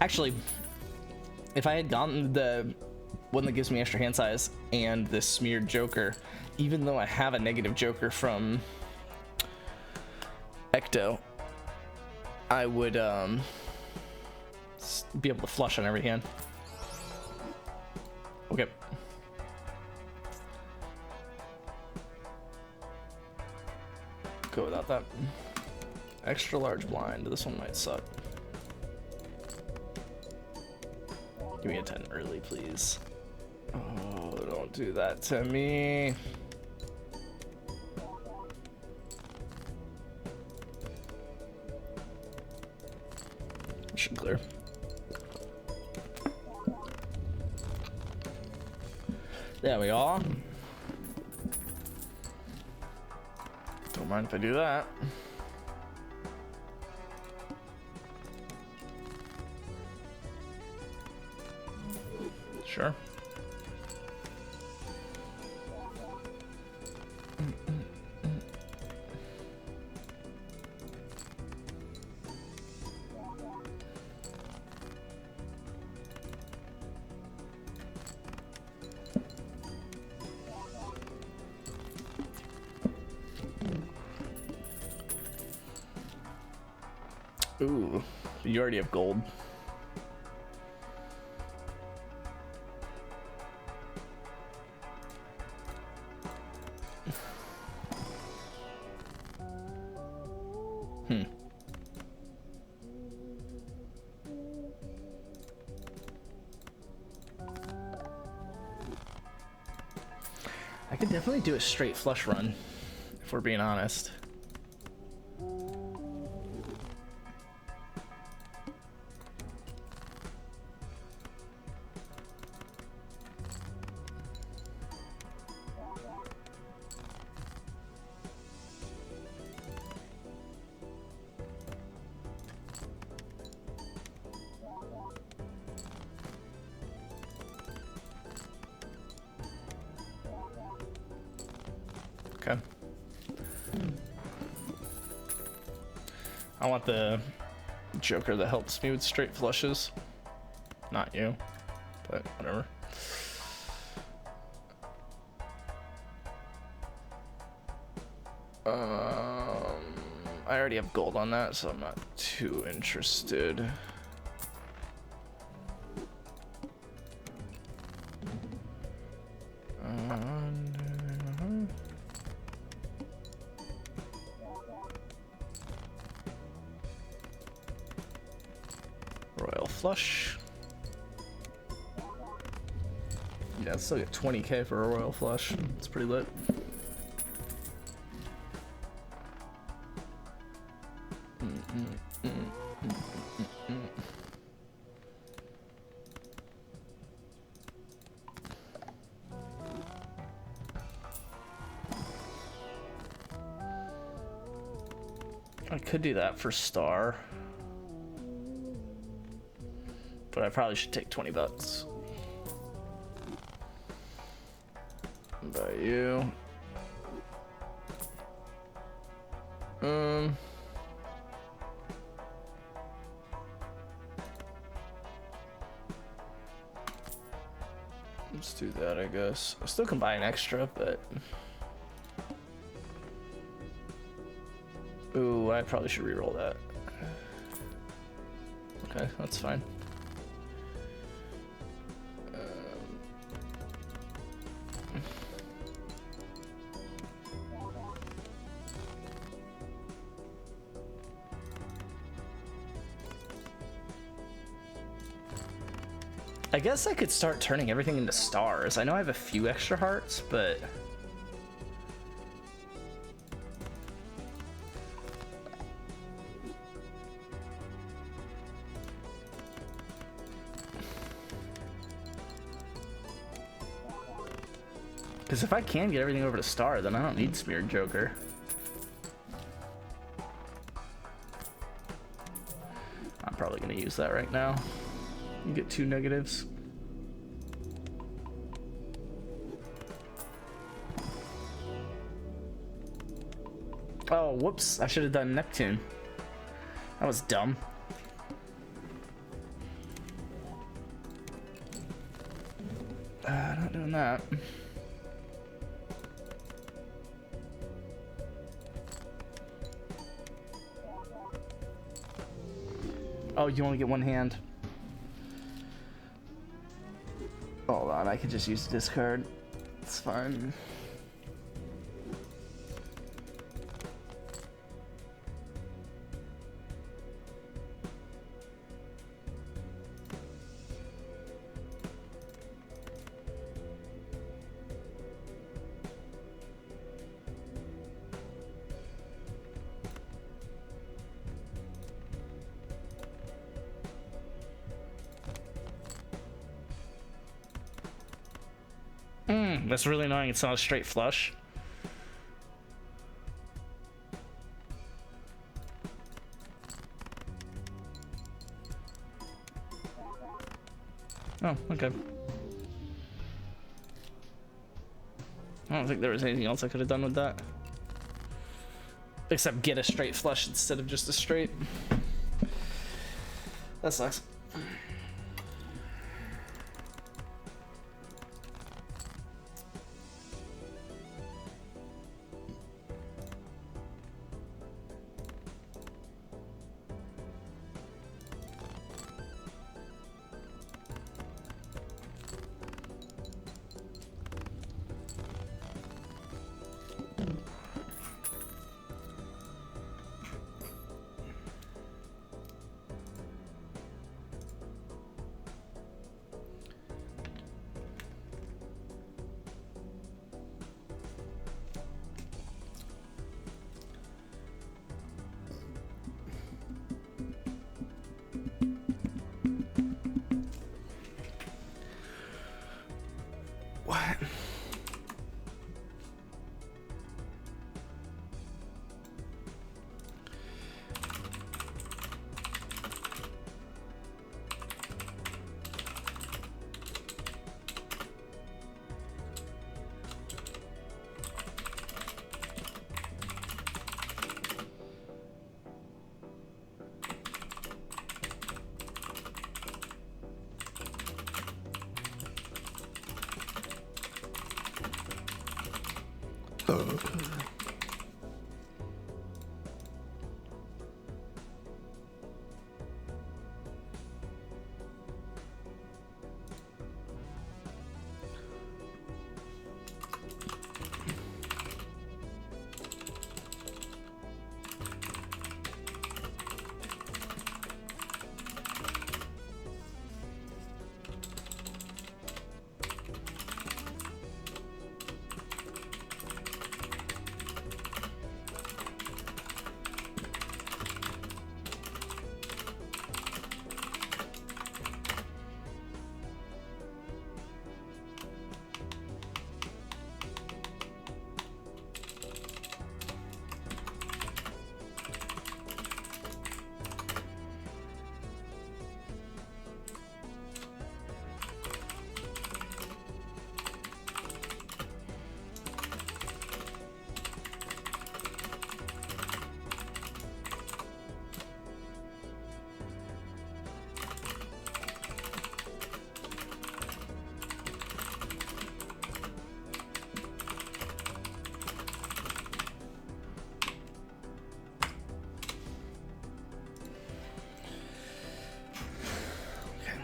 Speaker 1: Actually, if I had gotten the one that gives me extra hand size and the smeared joker, even though I have a negative joker from Ecto, I would be able to flush on every hand. Okay. Go without that. Extra large blind. This one might suck. Give me a 10 early, please. Oh, don't do that to me. Should clear. There we are. Don't mind if I do that. Sure. Ooh, you already have gold. I could definitely do a straight flush run, if we're being honest. Okay. I want the joker that helps me with straight flushes. Not you, but whatever. I already have gold on that, so I'm not too interested. Royal flush. Yeah, it's still get 20k for a royal flush. It's pretty lit. I could do that for star, but I probably should take 20 bucks. By you. Let's do that, I guess. I still can buy an extra, but ooh, I probably should reroll that. Okay, that's fine. I guess I could start turning everything into stars. I know I have a few extra hearts, but Because if I can get everything over to Star, then I don't need Smeared Joker. I'm probably going to use that right now. You get 2 negatives. Oh, whoops. I should have done Neptune. That was dumb. Not doing that. Oh, you only get 1 hand. Hold on, I can just use discard. It's fine. That's really annoying. It's not a straight flush. Oh, okay. I don't think there was anything else I could have done with that. Except get a straight flush instead of just a straight. That sucks. What?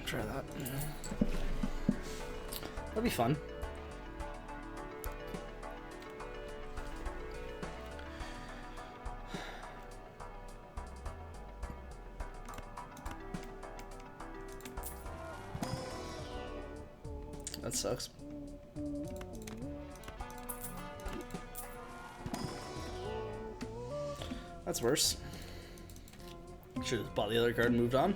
Speaker 1: Try that. That'll be fun. That sucks. That's worse. Should have bought the other card and moved on.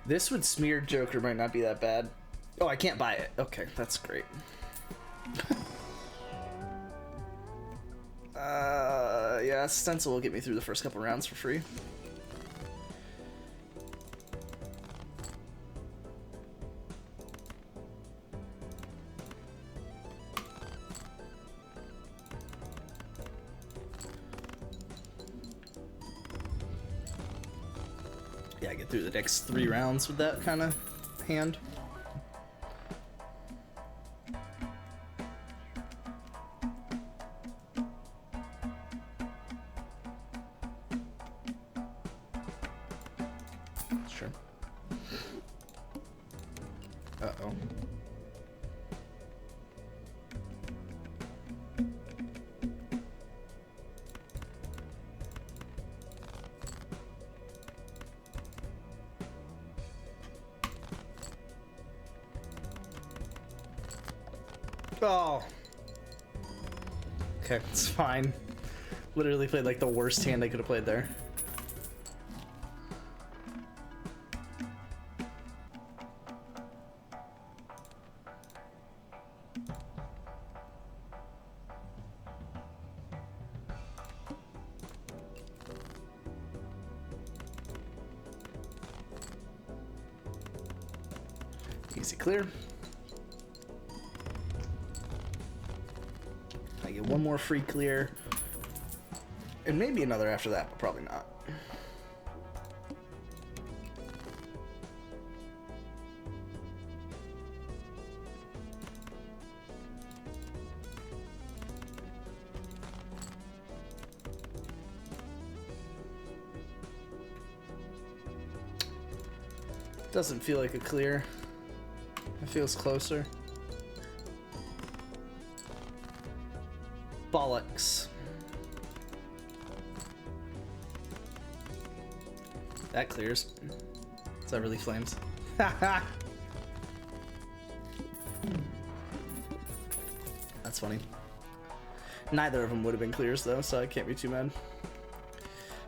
Speaker 1: This would smear Joker might not be that bad. Oh, I can't buy it. Okay, that's great. Yeah, stencil will get me through the first couple rounds for free. Yeah, get through the next 3 rounds with that kind of hand. Sure. Uh-oh. Oh. Okay, it's fine. Literally played like the worst hand I could have played there. Easy clear. I get one more free clear. And maybe another after that, but probably not. Doesn't feel like a clear. It feels closer. Bollocks. That clears. Is that really flames? That's funny. Neither of them would have been clears though, so I can't be too mad.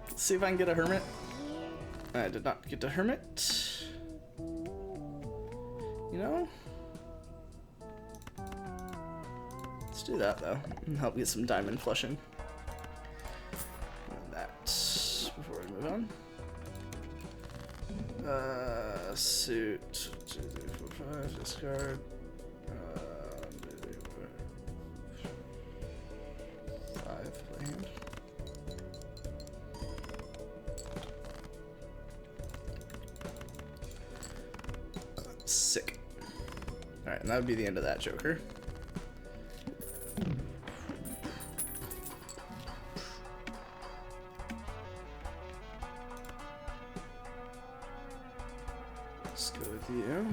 Speaker 1: Let's see if I can get a hermit. I did not get a hermit. You know? Let's do that though, and help get some diamond flushing. And that before we move on. Suit 2, 3, 4, 5, discard. 5 play hand. Sick. Alright, and that would be the end of that Joker. Let's go with you.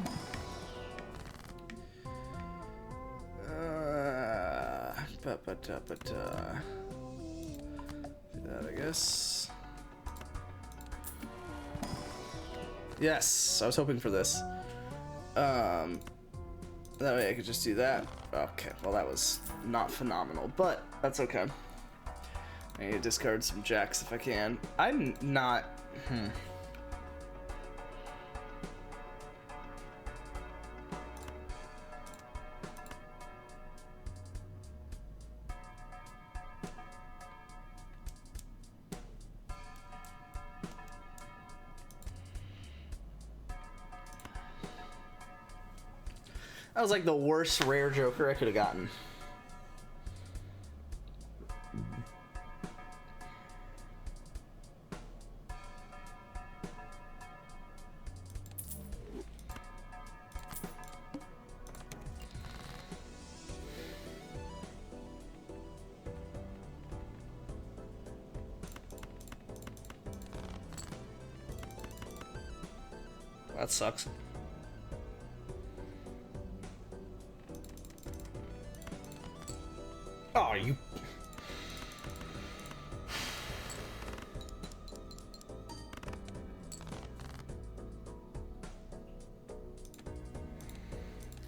Speaker 1: Do that, I guess. Yes, I was hoping for this. That way I could just do that. Okay, well that was not phenomenal, but that's okay. I need to discard some jacks if I can. I'm not... That was like the worst rare Joker I could have gotten. That sucks. Oh, you...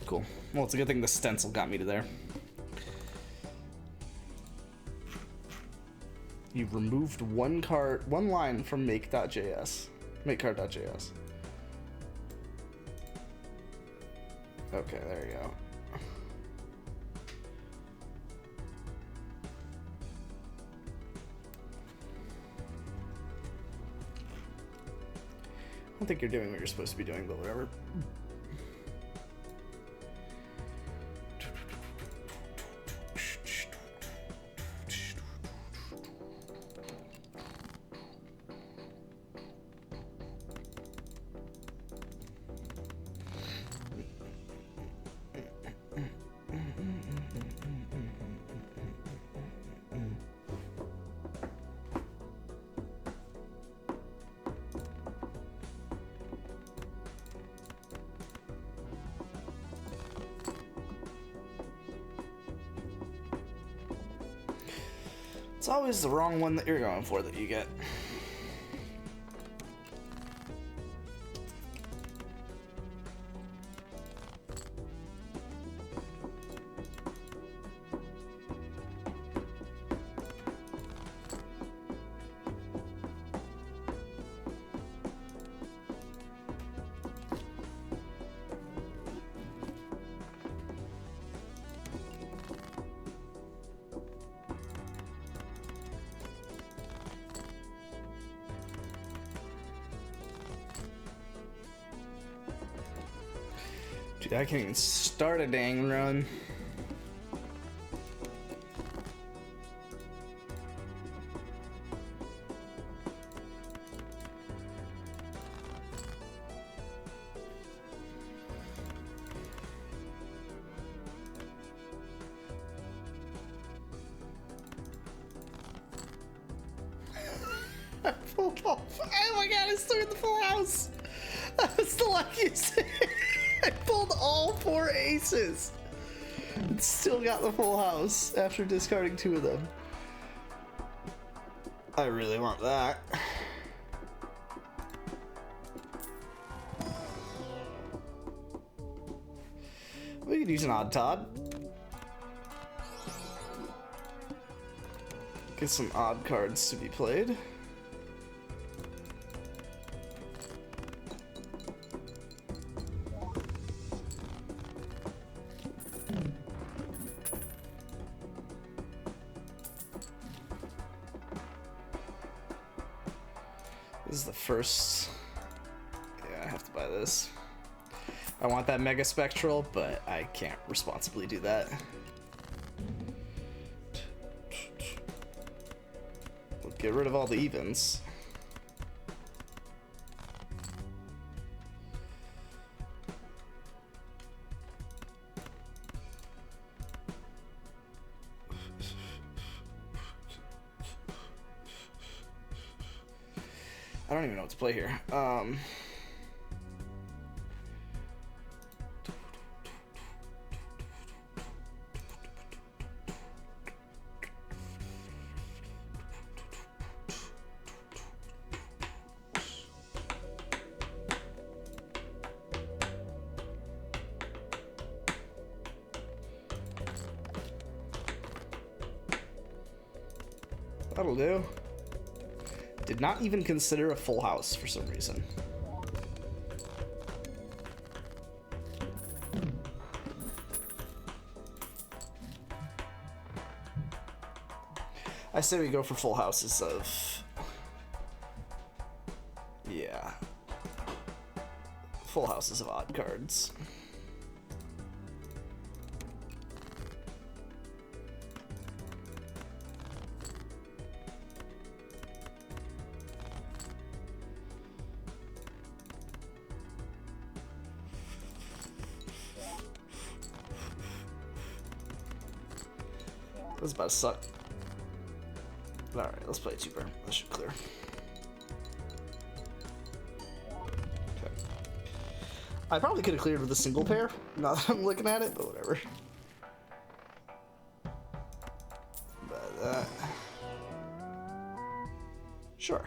Speaker 1: Cool. Well, it's a good thing the stencil got me to there. You've removed one line from make.js. Makecard.js. Okay, there you go. I don't think you're doing what you're supposed to be doing, but whatever. It's always the wrong one that you're going for that you get. Dude, I can't even start a dang run. I pulled off. Oh my god, I still got the full house. That's the luckiest. I pulled all 4 aces. And still got the full house after discarding 2 of them. I really want that. We could use an odd Todd. Get some odd cards to be played. This is the first. Yeah, I have to buy this. I want that Mega Spectral, but I can't responsibly do that. We'll get rid of all the evens. I don't even know what to play here. That'll do. Did not even consider a full house for some reason. I say we go for full houses of... Yeah. Full houses of odd cards. This is about to suck. Alright, let's play 2 burn. That should clear. Okay. I probably could have cleared with a single pair, now that I'm looking at it, but whatever. But that. Sure.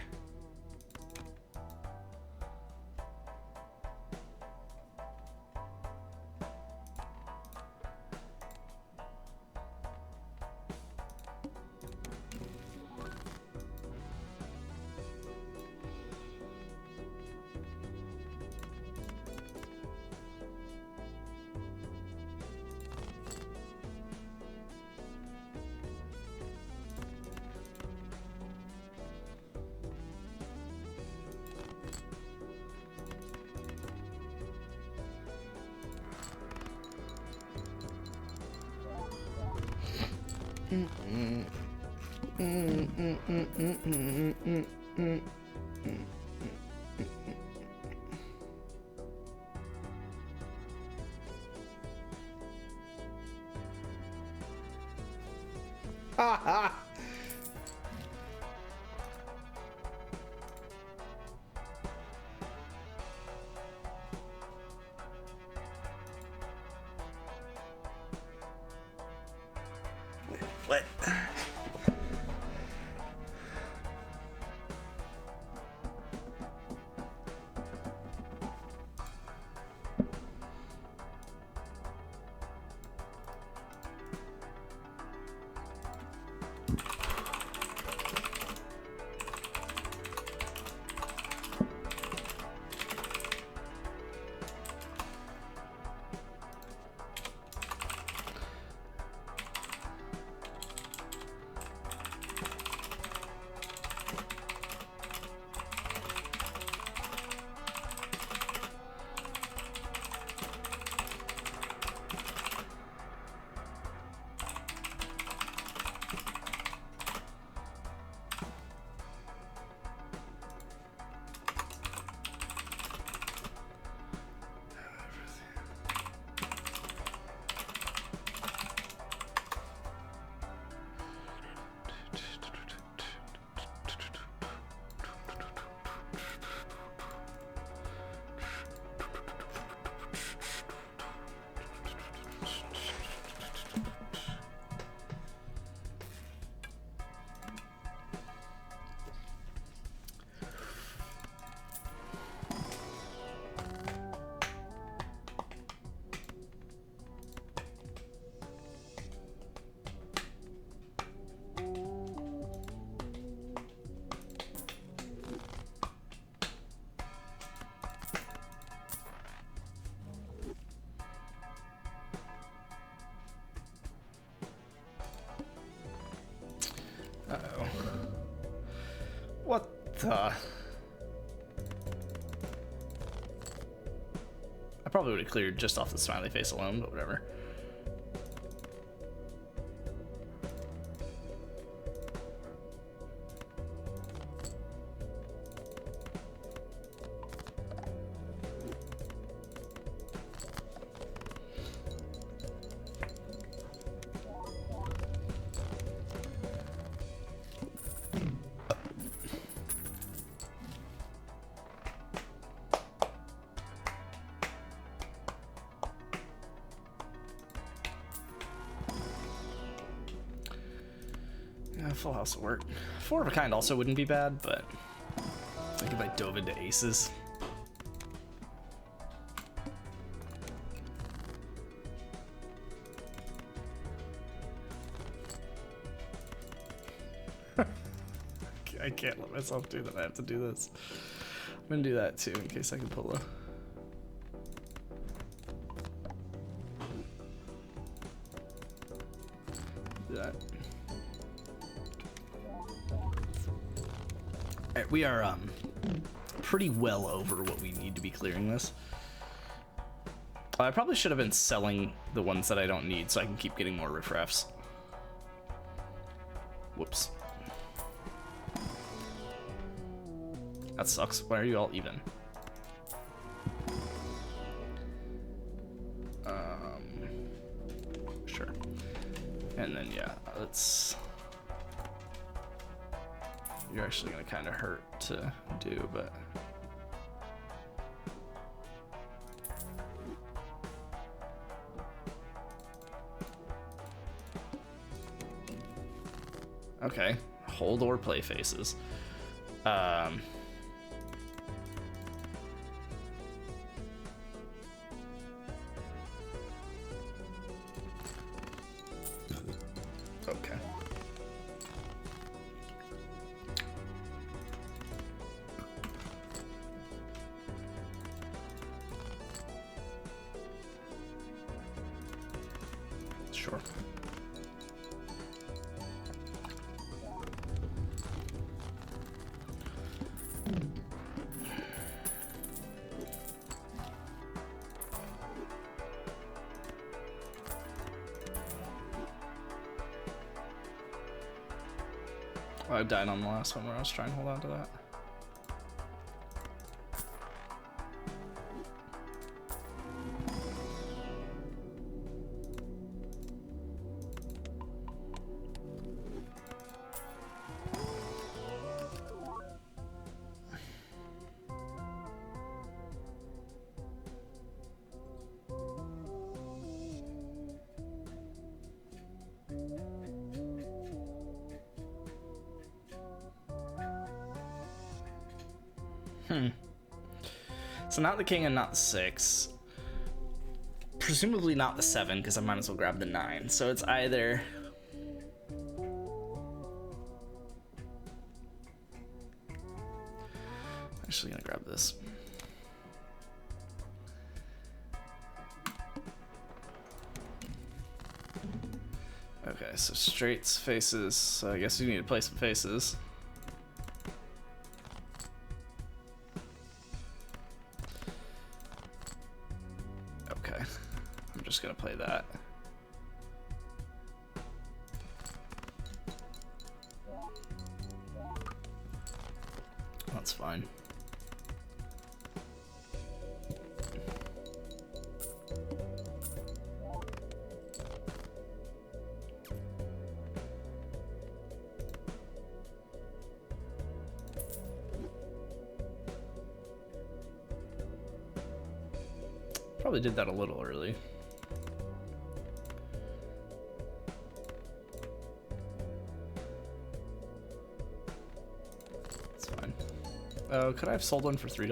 Speaker 1: What? Uh-oh. What the? I probably would have cleared just off the smiley face alone, but whatever. Full house will work. Four of a kind also wouldn't be bad, but I think if I dove into aces. I can't let myself do that. I have to do this. I'm gonna do that too in case I can pull a. Do that. Alright, we are pretty well over what we need to be clearing this. I probably should have been selling the ones that I don't need so I can keep getting more riffraffs. Whoops. That sucks. Why are you all even? Sure. And then yeah, let's. You're actually gonna kind of hurt to do, but. Okay, hold or play faces. Okay. Sure. I died on the last one where I was trying to hold on to that. So not the king and not the 6. Presumably not the 7, because I might as well grab the 9. So it's either... Actually gonna grab this. Okay, so straights, faces, so I guess you need to play some faces. Okay, I'm just gonna play that. That's fine. Probably did that a little early. It's fine. Oh, could I have sold one for $3?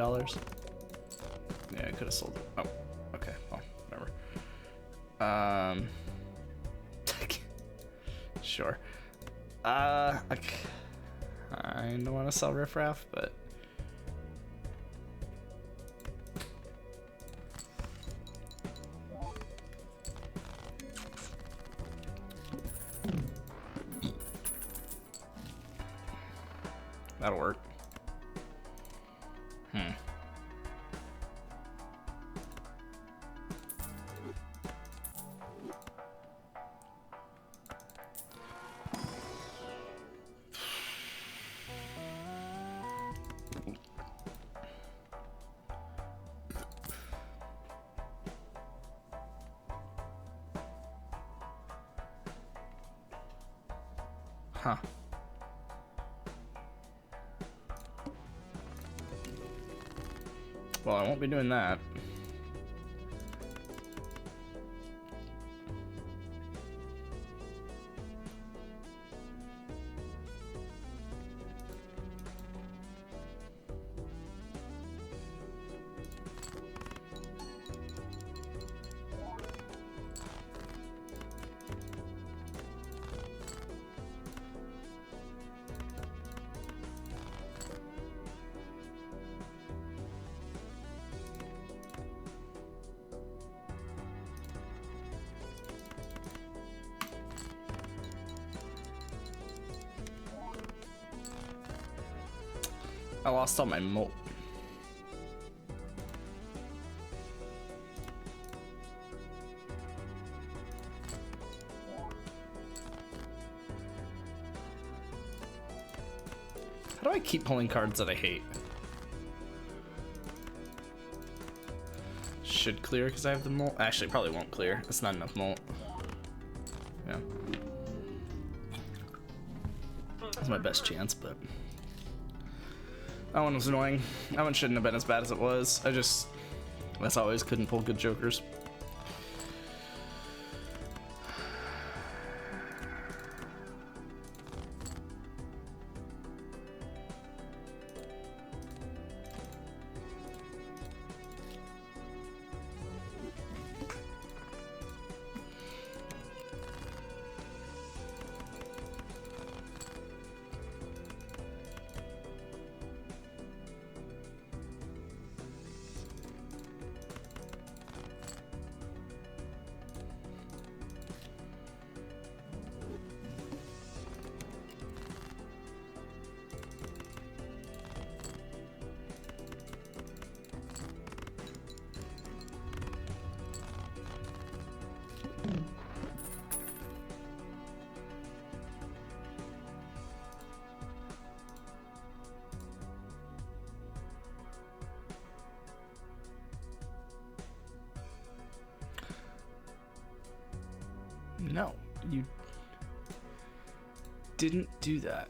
Speaker 1: Yeah, I could have sold it. Oh, okay. Well, whatever. Sure. I don't want to sell riffraff, but that'll work. Huh. Well, I won't be doing that. I lost all my molt. How do I keep pulling cards that I hate? Should clear because I have the molt. Actually, probably won't clear. It's not enough molt. Yeah. That's my best chance, but that one was annoying. That one shouldn't have been as bad as it was. As always, couldn't pull good jokers. No, you didn't do that.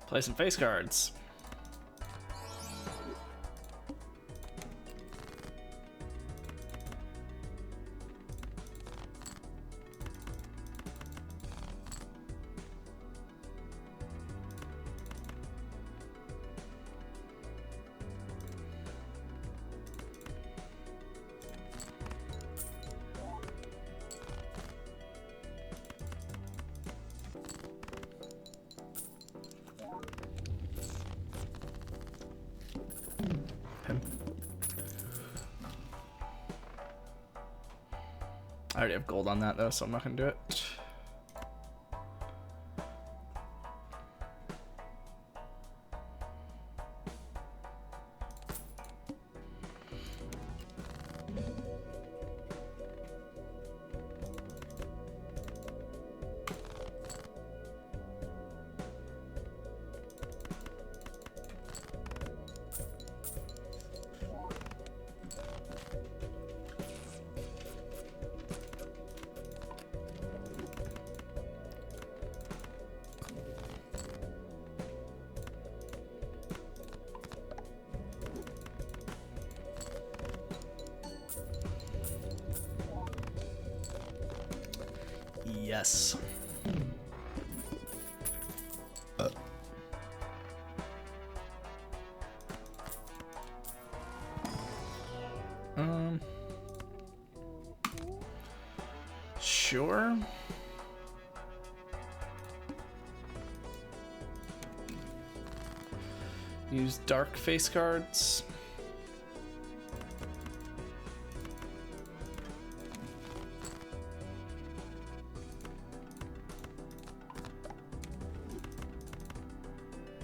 Speaker 1: Play some face cards. I already have gold on that though, so I'm not gonna do it. Yes. Sure. Use dark face cards.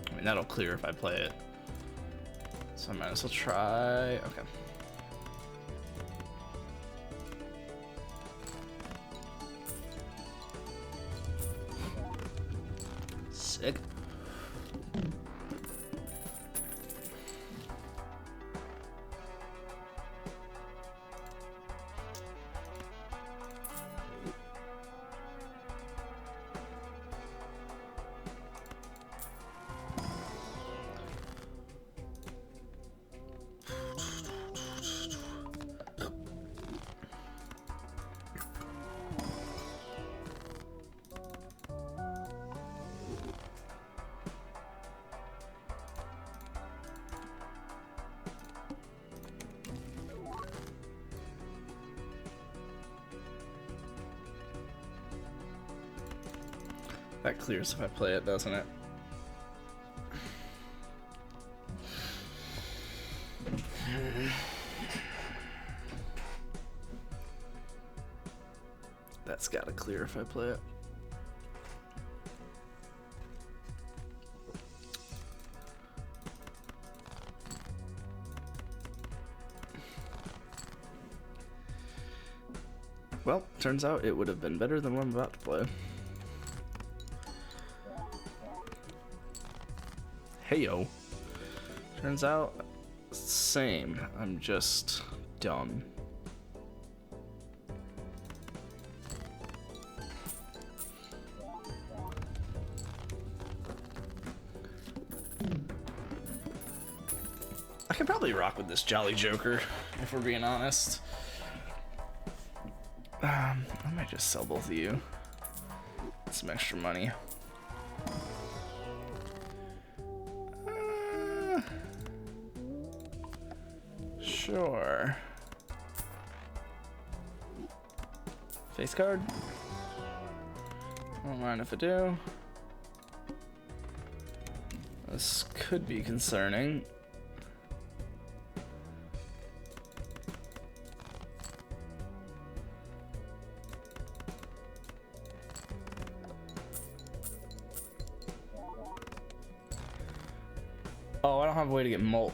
Speaker 1: I mean, that'll clear if I play it. So I might as well try. Okay. Sick. That clears if I play it, doesn't it? That's gotta clear if I play it. Well, turns out it would have been better than what I'm about to play. Heyo. Turns out, same. I'm just dumb. I could probably rock with this Jolly Joker, if we're being honest. I might just sell both of you. Some extra money. Sure. Face card. I don't mind if I do. This could be concerning. Oh, I don't have a way to get molt.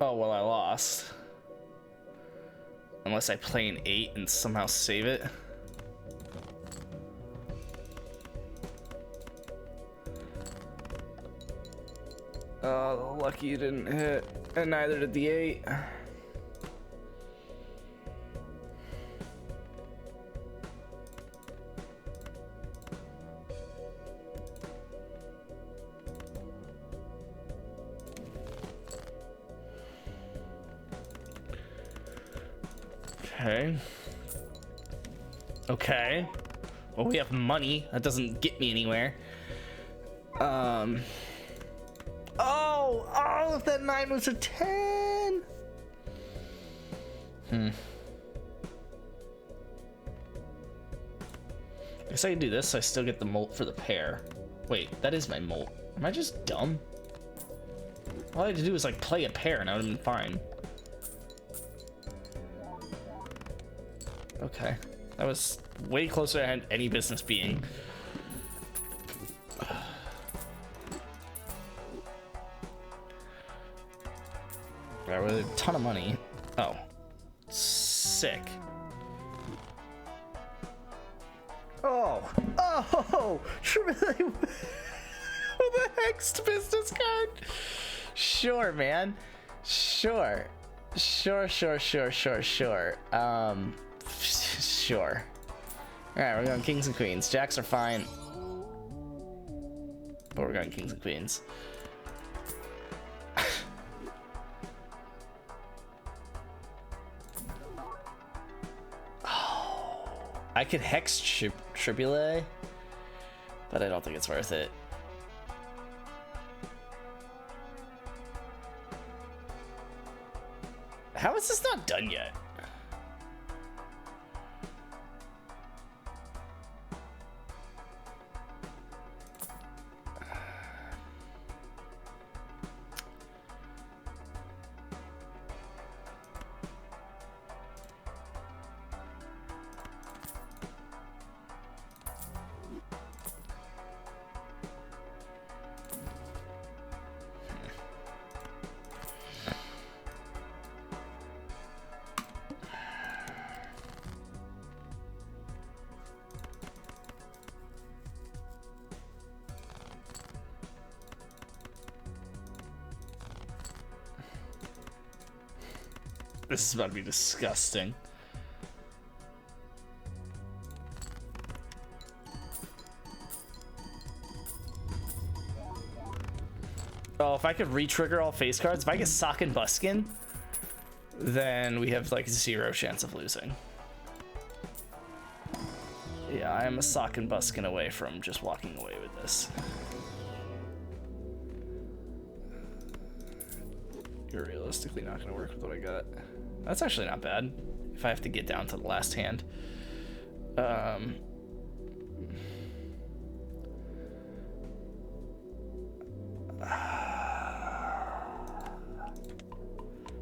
Speaker 1: Oh, well, I lost. Unless I play an 8 and somehow save it. Oh, lucky you didn't hit. And neither did the 8. Okay. Okay. Well, we have money. That doesn't get me anywhere. Oh, if that 9 was a 10. Guess I can do this, so I still get the molt for the pair. Wait, that is my molt. Am I just dumb? All I had to do was like play a pair and I would have been fine. Okay, that was way closer than I had any business being. Alright, with a ton of money. Oh, sick. Oh, what the heck's business card? Sure, man. Sure. Sure. Sure. Alright, we're going kings and queens. Jacks are fine. But we're going kings and queens. Oh, I could hex Tribule, but I don't think it's worth it. How is this not done yet? This is about to be disgusting. Oh, if I could re-trigger all face cards, if I get Sock and Buskin, then we have like 0 chance of losing. Yeah, I am a Sock and Buskin away from just walking away with this. You're realistically not going to work with what I got. That's actually not bad if I have to get down to the last hand.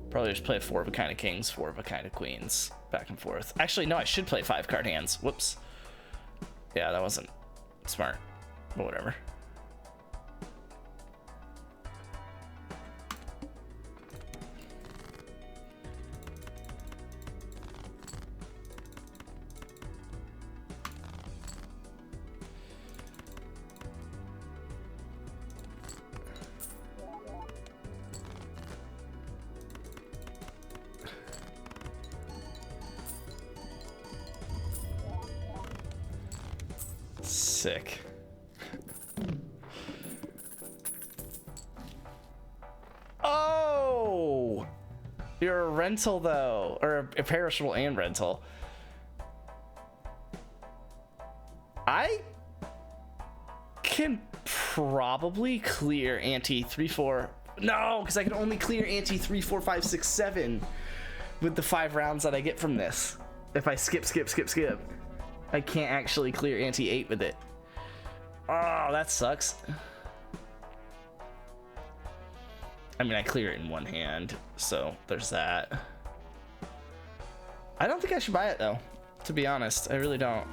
Speaker 1: Probably just play 4 of a kind of kings, 4 of a kind of queens, back and forth. Actually, no, I should play 5 card hands. Whoops. Yeah, that wasn't smart, but whatever. Sick. Oh! You're a rental though, or a perishable and rental. I can probably clear ante 3/4 No, because I can only clear ante 3, 4, 5, 6, 7 with the 5 rounds that I get from this. If I skip, I can't actually clear ante 8 with it. Oh, that sucks. I mean, I clear it in one hand, so there's that. I don't think I should buy it though, to be honest. I really don't.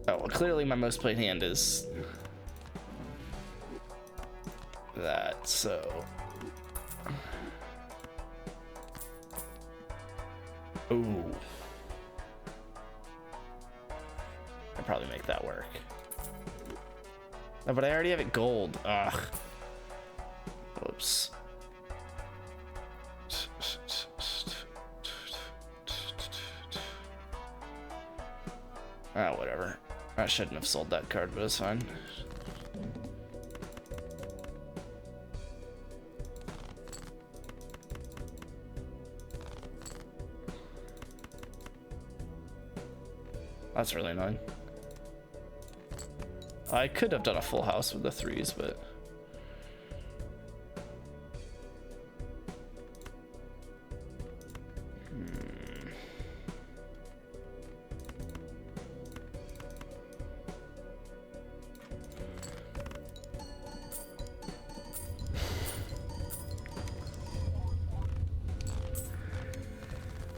Speaker 1: Oh, well, clearly my most played hand is that, so. Ooh. I'd probably make that work. No, but I already have it gold. Ugh. Whoops. Ah, whatever. I shouldn't have sold that card, but it's fine. That's really annoying. I could have done a full house with the 3s, but...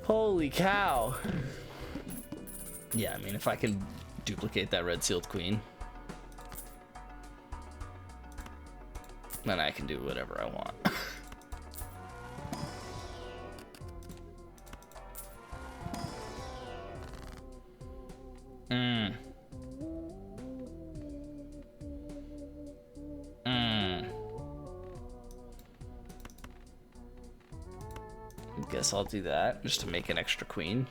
Speaker 1: Holy cow. Yeah, I mean, if I can duplicate that red sealed queen, then I can do whatever I want. Guess I'll do that just to make an extra queen.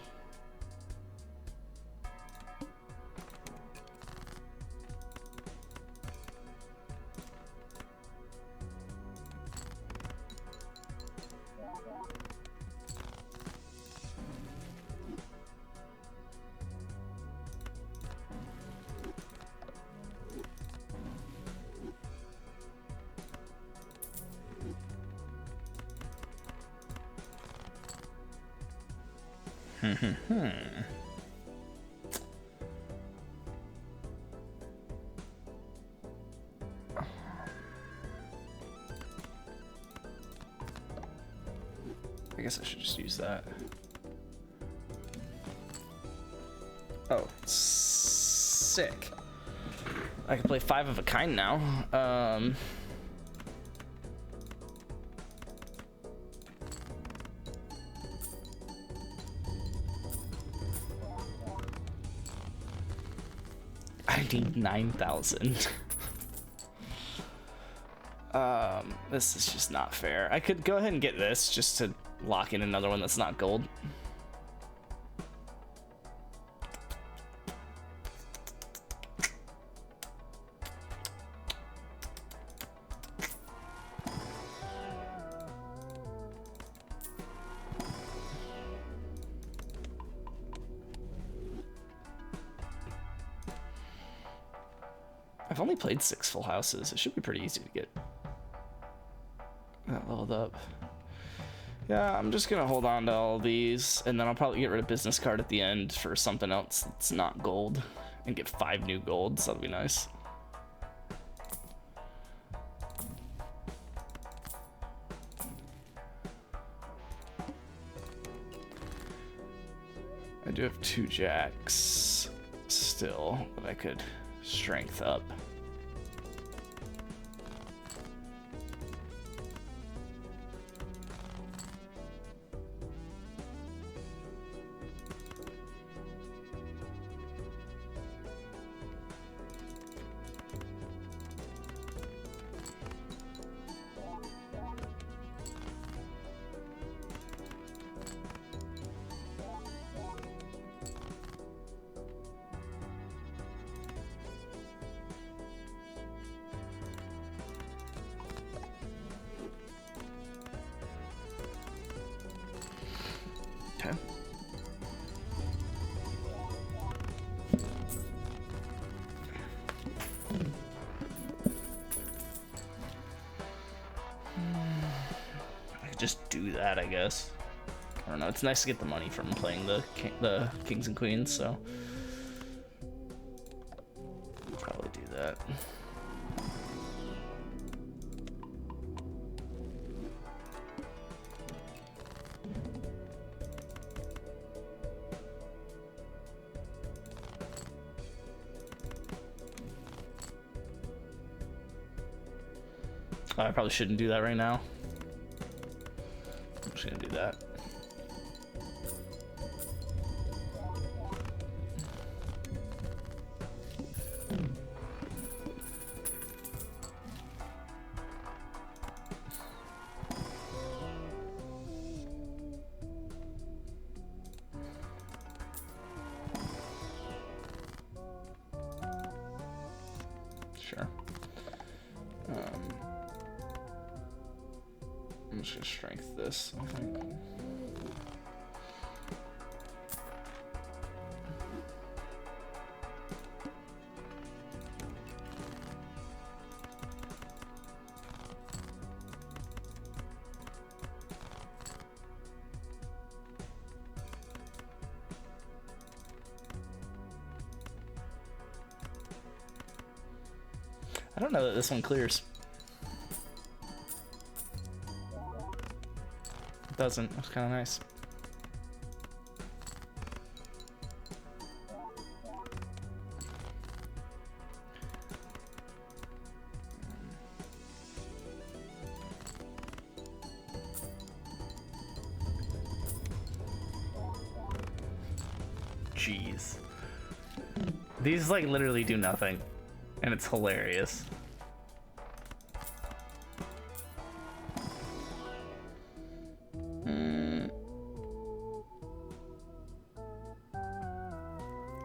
Speaker 1: I guess I should just use that. Oh, sick. I can play 5 of a kind now. I need 9,000. This is just not fair. I could go ahead and get this just to lock in another one that's not gold. I've only played 6 full houses. It should be pretty easy to get that leveled up. Yeah, I'm just gonna hold on to all these, and then I'll probably get rid of business card at the end for something else that's not gold, and get 5 new golds. That'll be nice. I do have 2 jacks still that I could strength up. could just do that, I guess. I don't know. It's nice to get the money from playing the kings and queens, so probably do that. I probably shouldn't do that right now. I'm just gonna do that. Sure. I'm just gonna strength this, I think. I don't know that this one clears. It doesn't. That's kind of nice. Jeez. These like literally do nothing, and it's hilarious.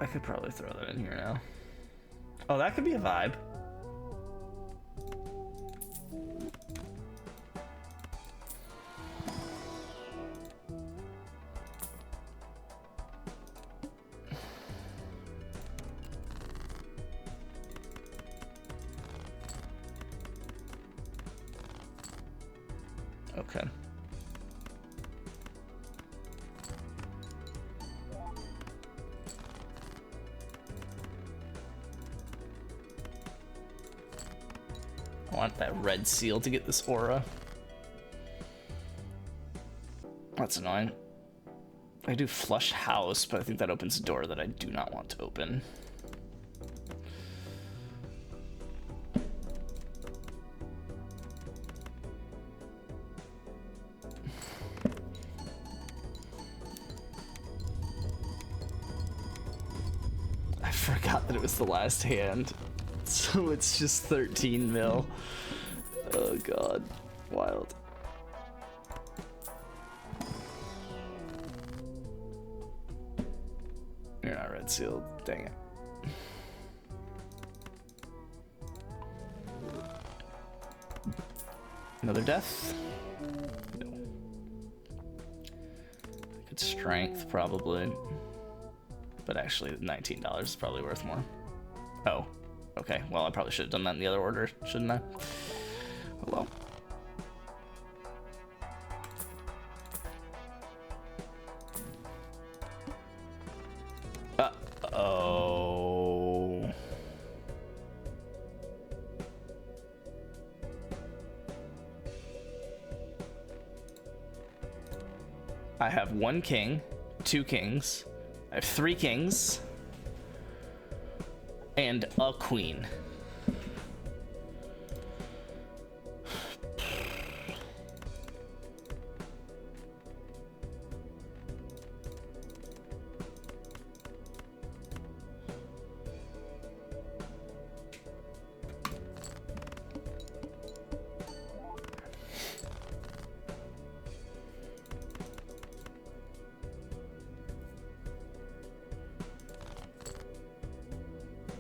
Speaker 1: I could probably throw that in here now. Oh, that could be a vibe. Okay. I want that red seal to get this aura. That's annoying. I do flush house, but I think that opens a door that I do not want to open. I forgot that it was the last hand. So it's just 13 mil. Oh god. Wild. You're not red sealed. Dang it. Another death? No. I could strength probably. But actually $19 is probably worth more. Oh. Okay, well, I probably should have done that in the other order, shouldn't I? Oh well. Uh-oh. I have one king, two kings. I have three kings. And a queen.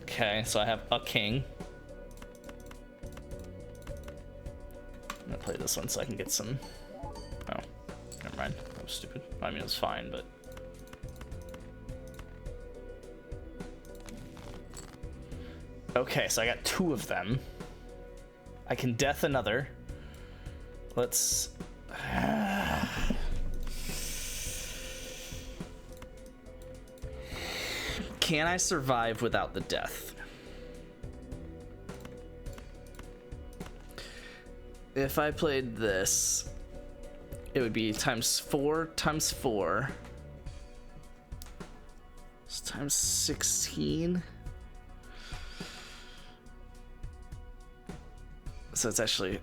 Speaker 1: Okay, so I have a king. I'm gonna play this one so I can get some. Oh, never mind. That was stupid. I mean, it was fine, but. Okay, so I got two of them. I can death another. Let's. Can I survive without the death? If I played this, it would be times 4 times 4. It's times 16. So it's actually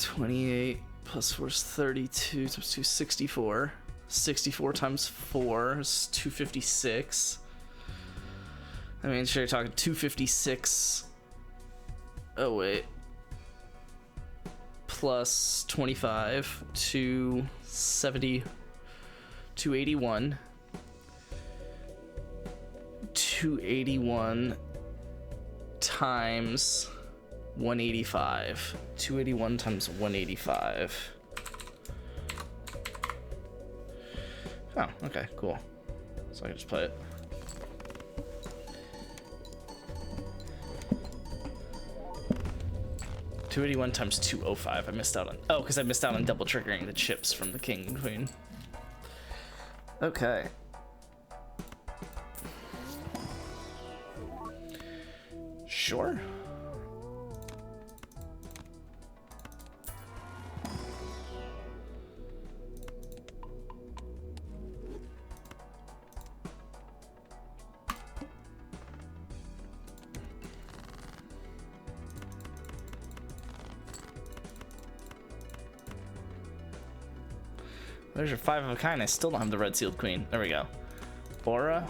Speaker 1: 28 plus 4 is 32 times 2 is 64. 64 times 4 is 256. I mean, sure, you're talking 256. Oh, wait. Plus 25, 270, 281. 281 times 185. 281 times 185. Oh, okay, cool. So I can just play it. $281 times 205. I missed out on. Oh, because I missed out on double triggering the chips from the king and queen. Okay. Sure. There's your 5 of a kind. I still don't have the red sealed queen. There we go. Aura.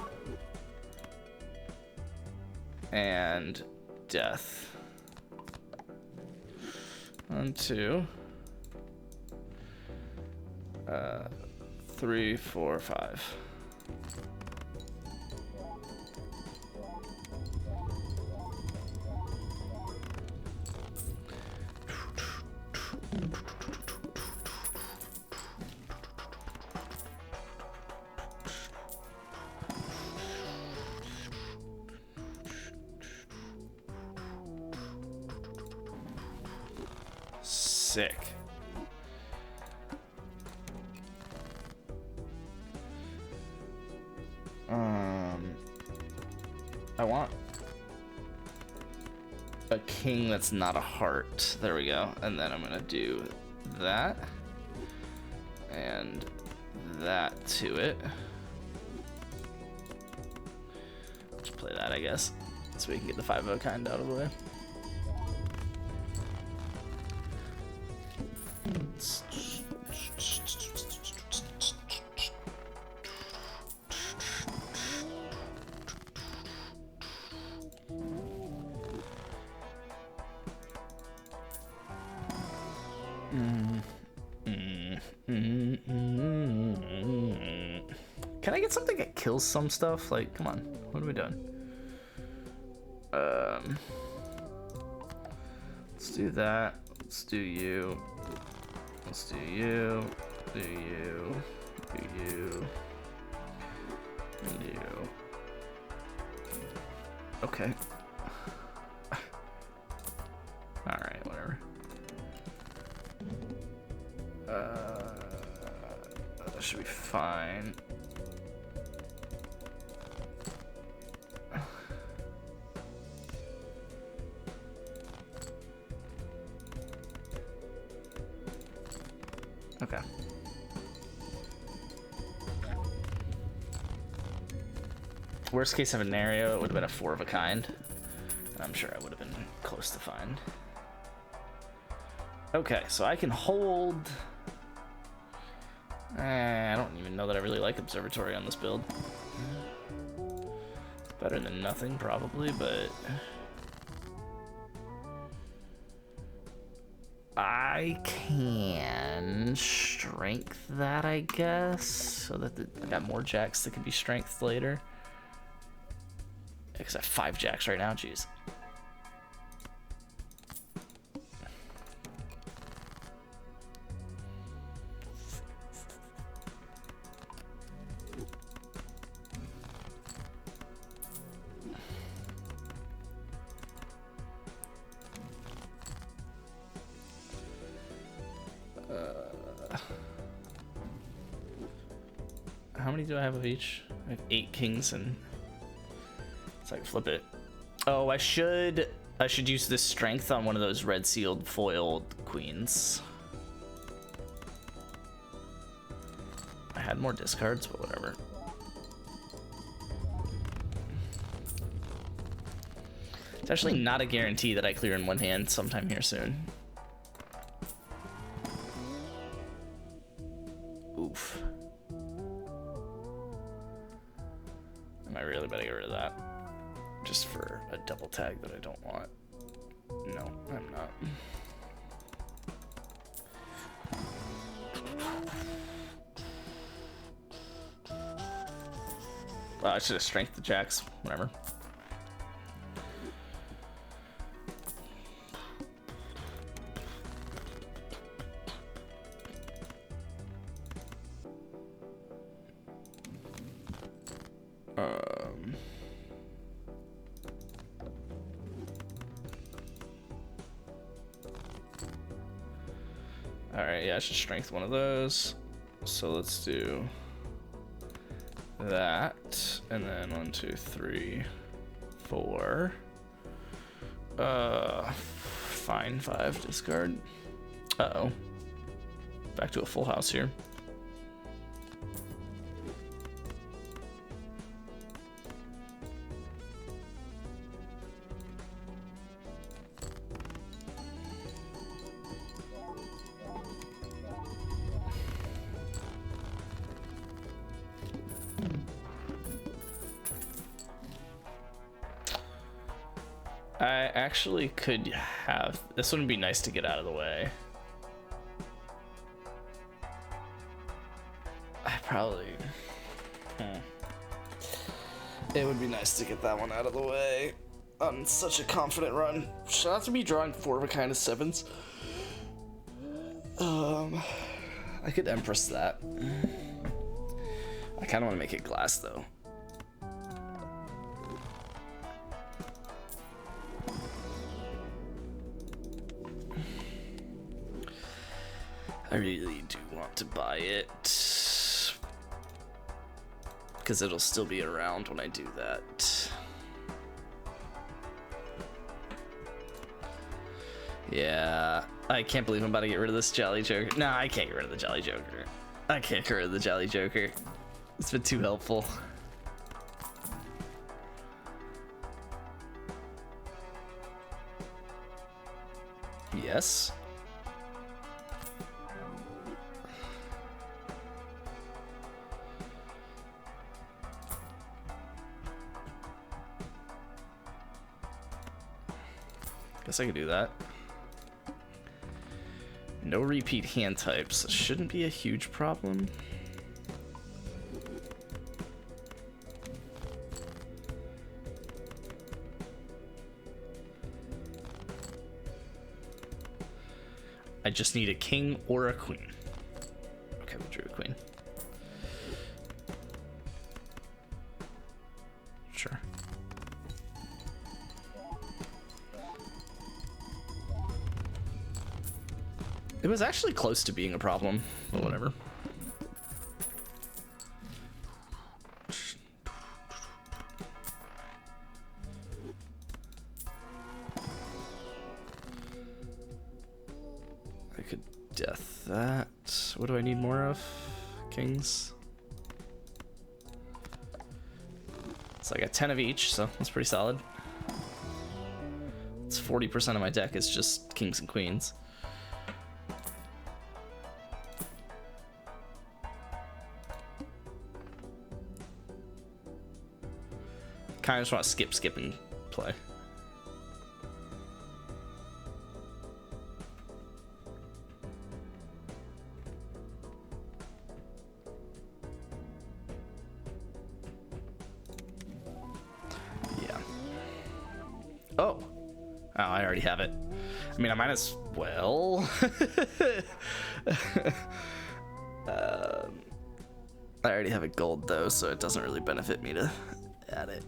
Speaker 1: And death. 1, 2. 3, 4, 5. Sick. I want a king that's not a heart. There we go. And then I'm gonna do that and that to it. Just play that, I guess, so we can get the 5 of a kind out of the way. Can I get something that kills some stuff? Like, come on, what are we doing? Let's do that. Let's do you. Let's do you. Do you. Do you. Do you. Okay. All right, whatever. That should be fine. Okay. Worst case scenario, it would have been a 4 of a kind. I'm sure I would have been close to fine. Okay, so I can hold. I don't even know that I really like Observatory on this build. It's better than nothing, probably, but I can strength that, I guess, so that I got more jacks that can be strengthed later. Because I have 5 jacks right now, jeez. How many do I have of each? I have 8 kings and so I can flip it. Oh, I should use this strength on one of those red sealed foiled queens. I had more discards, but whatever. It's actually not a guarantee that I clear in one hand sometime here soon. Oof. Am I really better get rid of that? Just for a double tag that I don't want. No, I'm not. Well, I should have strength the jacks, whatever. Alright, yeah, I should strength one of those. So let's do that. And then 1, 2, 3, 4. Fine, 5, discard. Uh-oh. Back to a full house here. I actually could have... This would be nice to get out of the way. I probably... It would be nice to get that one out of the way on such a confident run. Should I have to be drawing 4 of a kind of 7s? I could Empress that. I kind of want to make it glass though. I really do want to buy it because it'll still be around when I do that. Yeah, I can't believe I'm about to get rid of this Jolly Joker. Nah, I can't get rid of the Jolly Joker. I can't get rid of the Jolly Joker. It's been too helpful. Yes. Guess I could do that. No repeat hand types. Shouldn't be a huge problem. I just need a king or a queen. Okay, we drew a queen. Sure. It was actually close to being a problem, but whatever. I could death that. What do I need more of? Kings. It's like a 10 of each, so that's pretty solid. It's 40% of my deck is just kings and queens. Kind of just want to skip and play. Yeah. Oh, I already have it. I mean, I might as well. I already have a gold though, so it doesn't really benefit me to add it.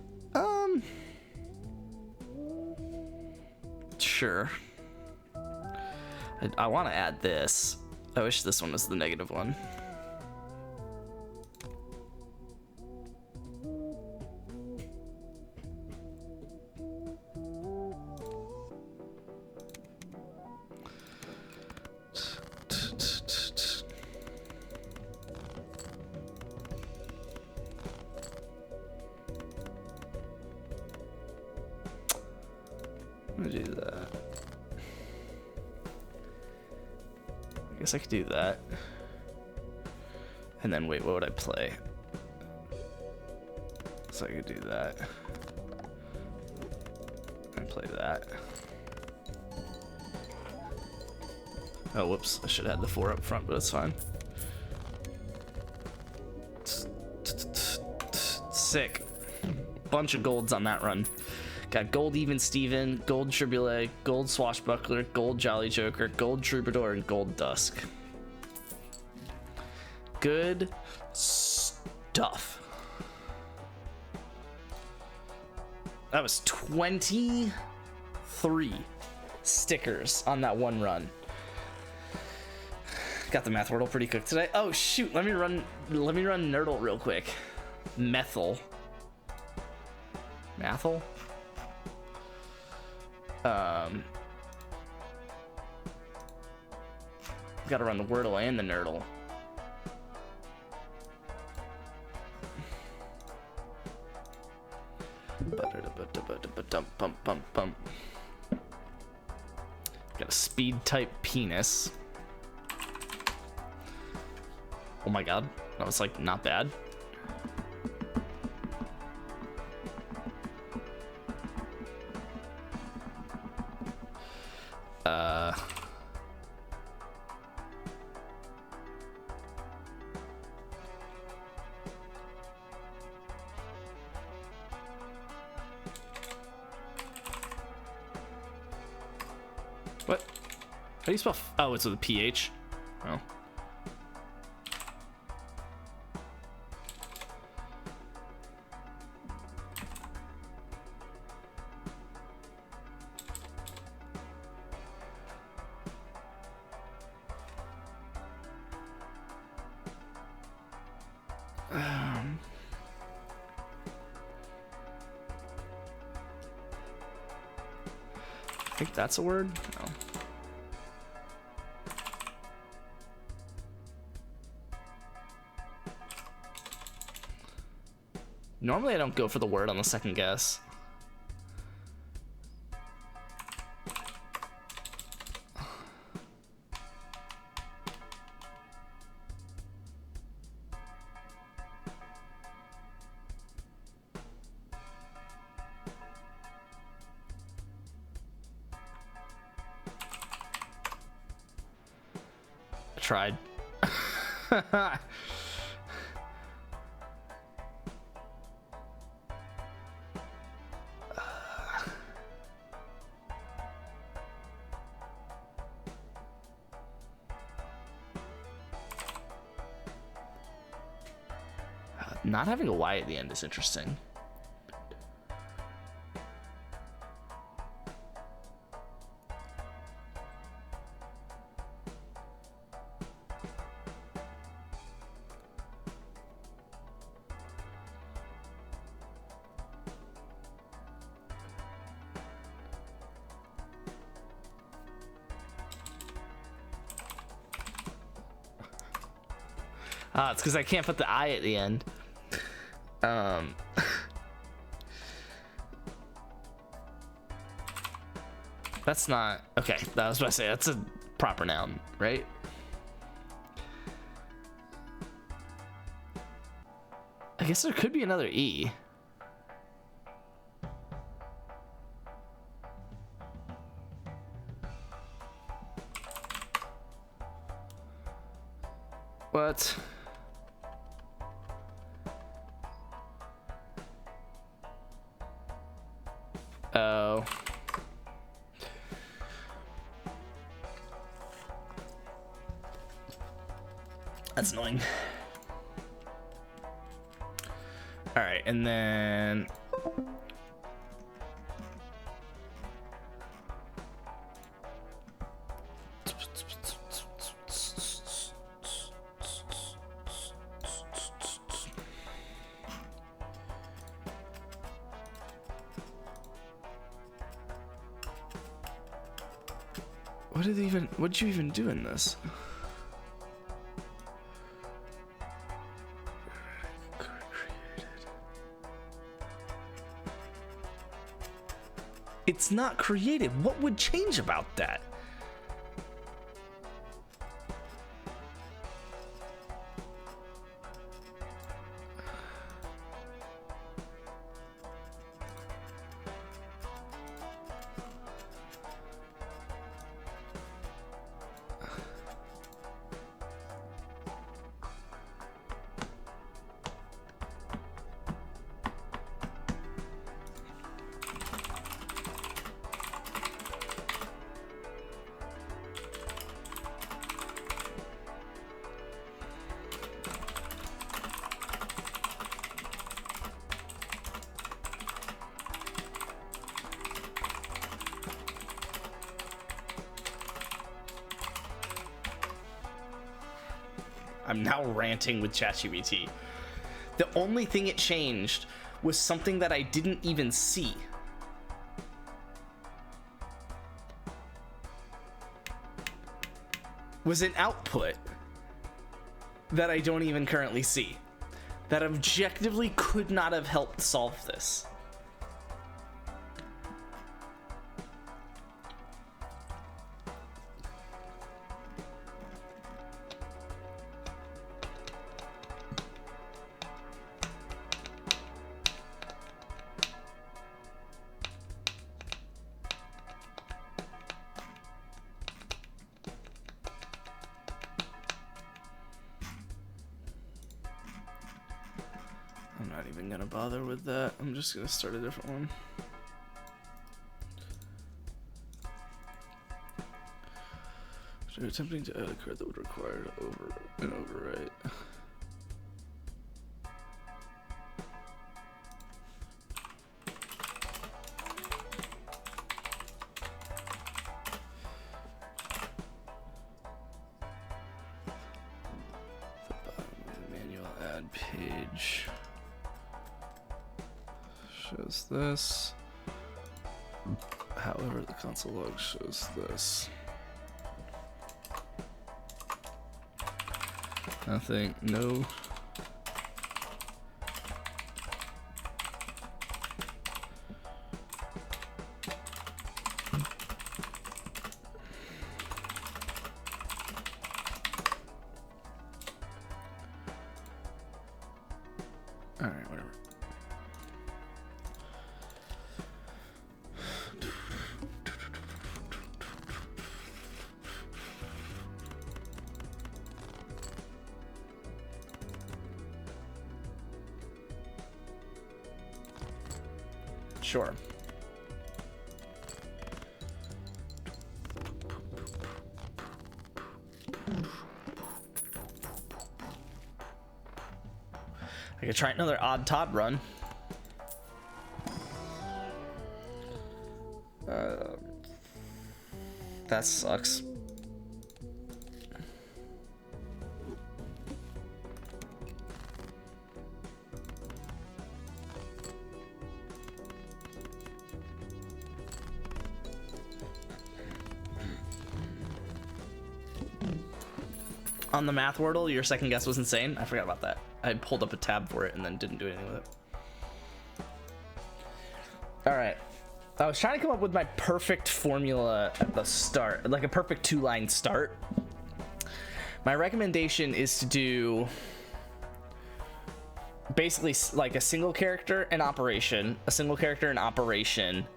Speaker 1: Sure. I want to add this. I wish this one was the negative one. I guess I could do that. And then wait, what would I play? So I could do that. And play that. Oh, whoops. I should have had the 4 up front, but it's fine. Sick. Bunch of golds on that run. Got gold even Steven, gold Triboulet, gold Swashbuckler, gold Jolly Joker, gold Troubadour, and gold Dusk. Good stuff. That was 23 stickers on that one run. Got the math wordle pretty quick today. Oh shoot, let me run Nerdle real quick. Methyl. Mathel? Gotta run the Wordle and the Nerdle. Got a speed type penis. Oh my god, that was like not bad. What? How do you spell? Oh, it's with a PH. Oh. I think that's a word. No. Normally I don't go for the word on the second guess. Tried. Not having a Y at the end is interesting. Ah, it's because I can't put the I at the end. That's not okay. That was what I say. That's a proper noun, right? I guess there could be another E. What? Oh. That's annoying. All right, and then what'd you even do in this? It's not created. What would change about that? I'm now ranting with ChatGPT. The only thing it changed was something that I didn't even see. Was an output that I don't even currently see. That objectively could not have helped solve this. I'm not even gonna bother with that. I'm just gonna start a different one. So you're attempting to add a card that would require an overwrite. Manual add page shows this. However, the console log shows this. Nothing, no. All right, whatever. Sure. I could try another odd Todd run. That sucks. On the math wordle, your second guess was insane. I forgot about that. I pulled up a tab for it and then didn't do anything with it. All right. I was trying to come up with my perfect formula at the start, like a perfect 2-line start. My recommendation is to do basically like a single character and operation, a single character and operation,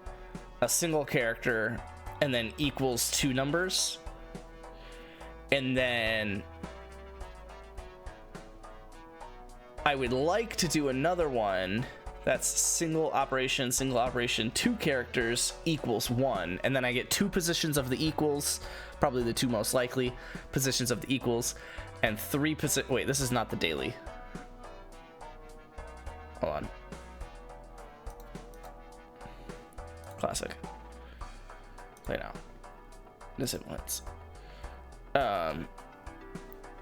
Speaker 1: a single character, and then equals 2 numbers. And then I would like to do another one that's single operation, 2 characters equals 1. And then I get 2 positions of the equals, probably the 2 most likely positions of the equals, and 3 wait, this is not the daily. Hold on. Classic. Play now. Disinfluence.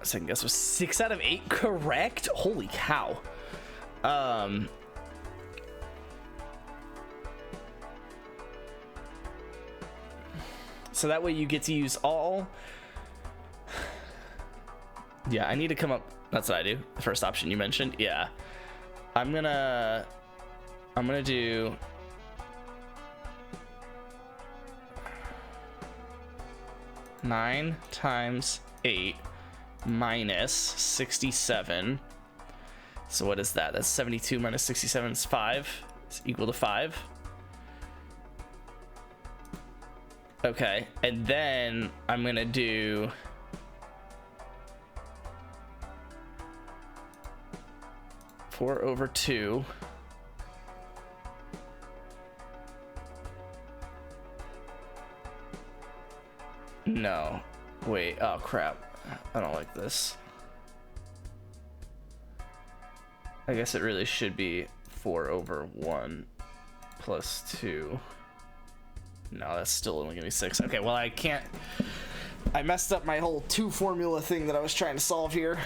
Speaker 1: Second guess was 6 out of 8 correct. Holy cow. So that way you get to use all. Yeah, I need to come up. That's what I do. The first option you mentioned. Yeah. I'm gonna do (9 times 8 minus 67). So what is that? That's 72 minus 67 is 5. It's equal to 5. Okay, and then I'm gonna do (4 over 2). No, wait, oh crap. I don't like this. I guess it really should be 4 over 1 plus 2. No, that's still only gonna be 6. Okay, well I can't. I messed up my whole 2 formula thing that I was trying to solve here.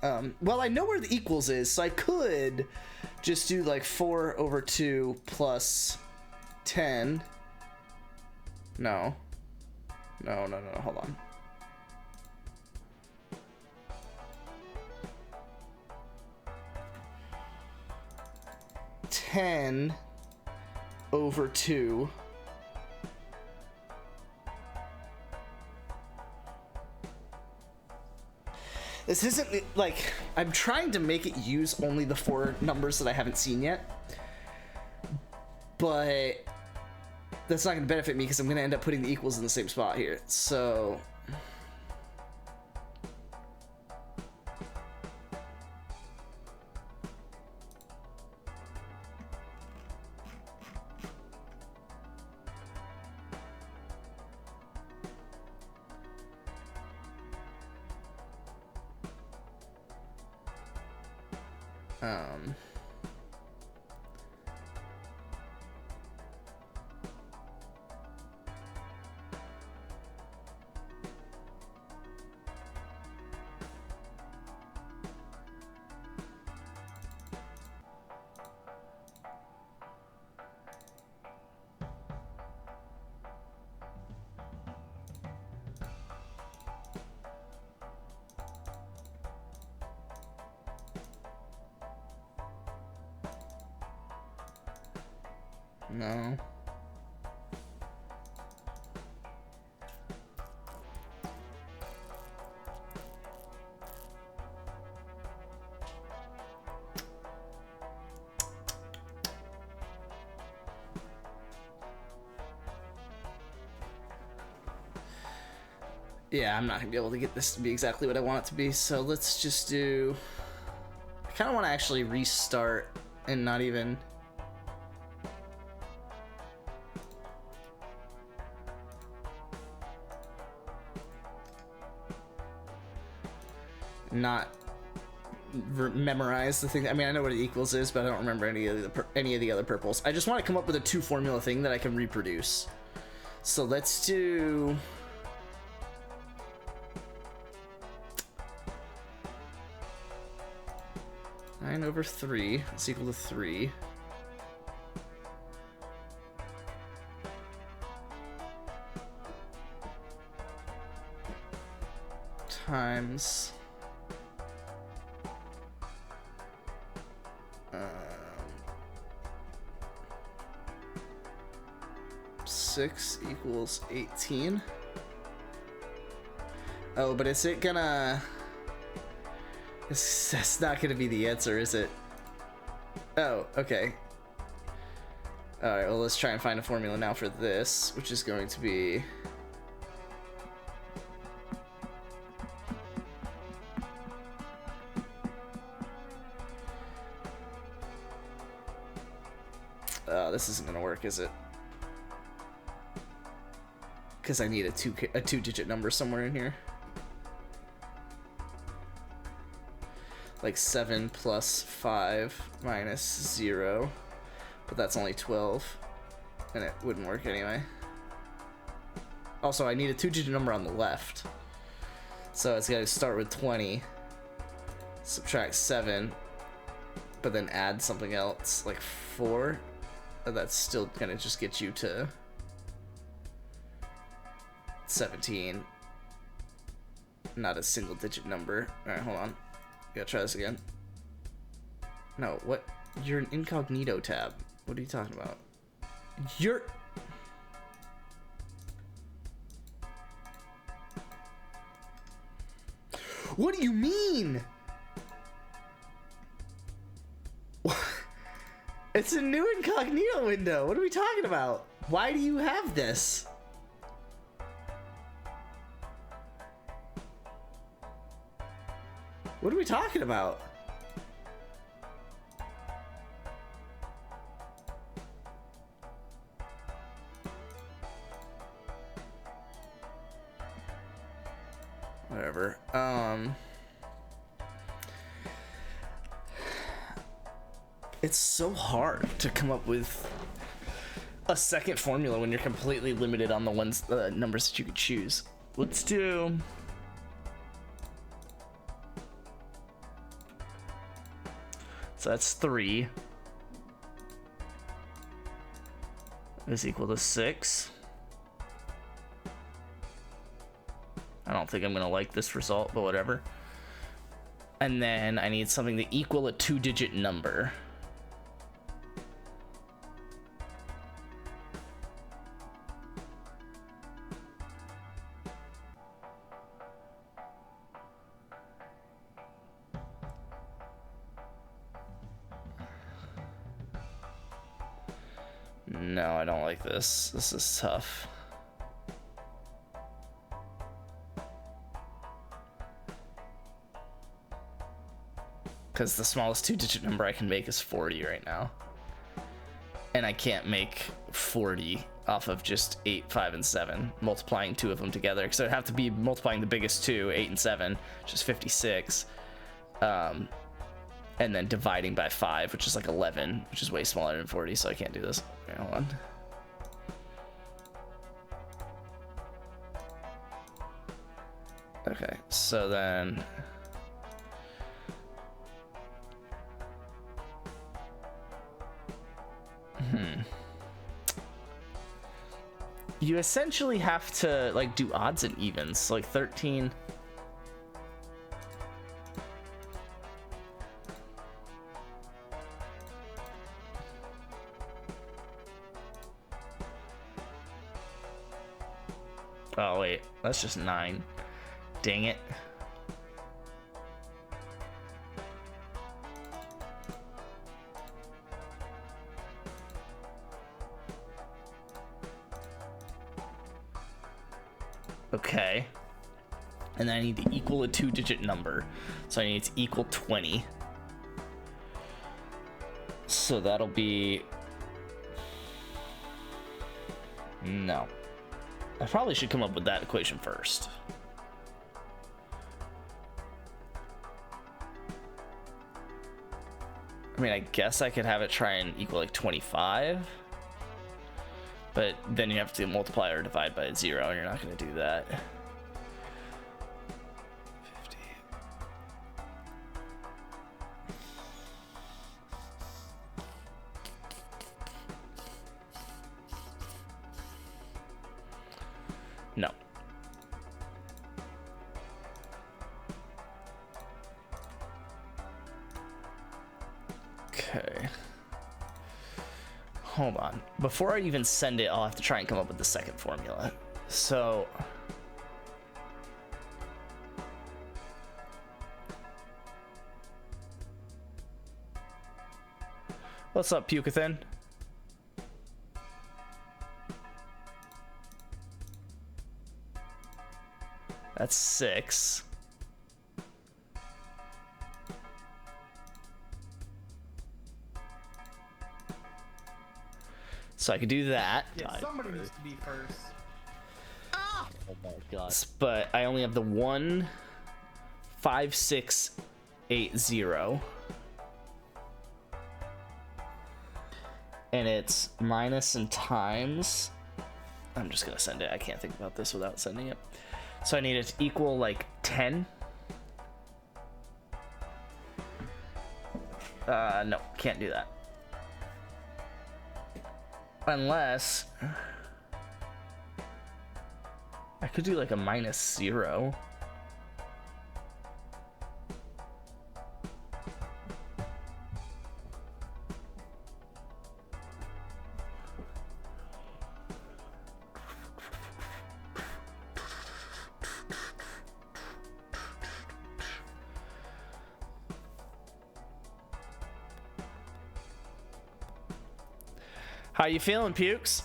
Speaker 1: Well, I know where the equals is, so I could just do like 4 over 2 plus 10. No, hold on. Ten over 2 This isn't like, I'm trying to make it use only the 4 numbers that I haven't seen yet, but that's not going to benefit me because I'm going to end up putting the equals in the same spot here. So no. Yeah, I'm not gonna be able to get this to be exactly what I want it to be, so let's just do... I kind of want to actually restart and not even... not memorize the thing. I mean, I know what it equals is, but I don't remember any of the other purples. I just want to come up with a 2 formula thing that I can reproduce. So let's do... nine over 3 is equal to 3. Times 6 equals 18. Oh, but is it gonna... That's not gonna be the answer, is it? Oh, okay. Alright, well, let's try and find a formula now for this, which is going to be... this isn't gonna work, is it? Because I need a two-digit number somewhere in here. Like 7 plus 5 minus 0, but that's only 12, and it wouldn't work anyway. Also, I need a 2-digit number on the left, so it's got to start with 20, subtract 7, but then add something else like 4. That's still gonna just get you to 17. Not a single-digit number. All right, hold on. Gotta try this again. No, what? You're an incognito tab. What are you talking about? You're... What do you mean? It's a new incognito window. What are we talking about? Why do you have this? What are we talking about? Whatever. It's so hard to come up with a second formula when you're completely limited on the numbers that you could choose. Let's do... So that's 3 is equal to 6. I don't think I'm gonna like this result, but whatever. And then I need something to equal a 2-digit number. No, I don't like this. This is tough. Because the smallest 2-digit number I can make is 40 right now. And I can't make 40 off of just 8, 5, and 7, multiplying 2 of them together. Because I'd have to be multiplying the biggest 2, 8 and 7, which is 56. And then dividing by 5, which is like 11, which is way smaller than 40, so I can't do this. Okay, hold on. Okay, so then... You essentially have to, like, do odds and evens, like 13... Oh, wait. That's just 9. Dang it. Okay. And then I need to equal a 2-digit number. So I need to equal 20. So that'll be... No. I probably should come up with that equation first. I mean, I guess I could have it try and equal like 25. But then you have to multiply or divide by 0, and you're not going to do that. 50. No. Okay. Hold on. Before I even send it, I'll have to try and come up with the second formula. So... What's up, Pukathin? That's 6. So I could do that.
Speaker 8: Yeah, somebody needs to be first.
Speaker 1: Oh my god. But I only have the 1, 5, 6, 8, 0. And it's minus and times. I'm just gonna send it. I can't think about this without sending it. So I need it to equal like 10. No, can't do that. Unless I could do like a minus 0. How you feeling, Pukes?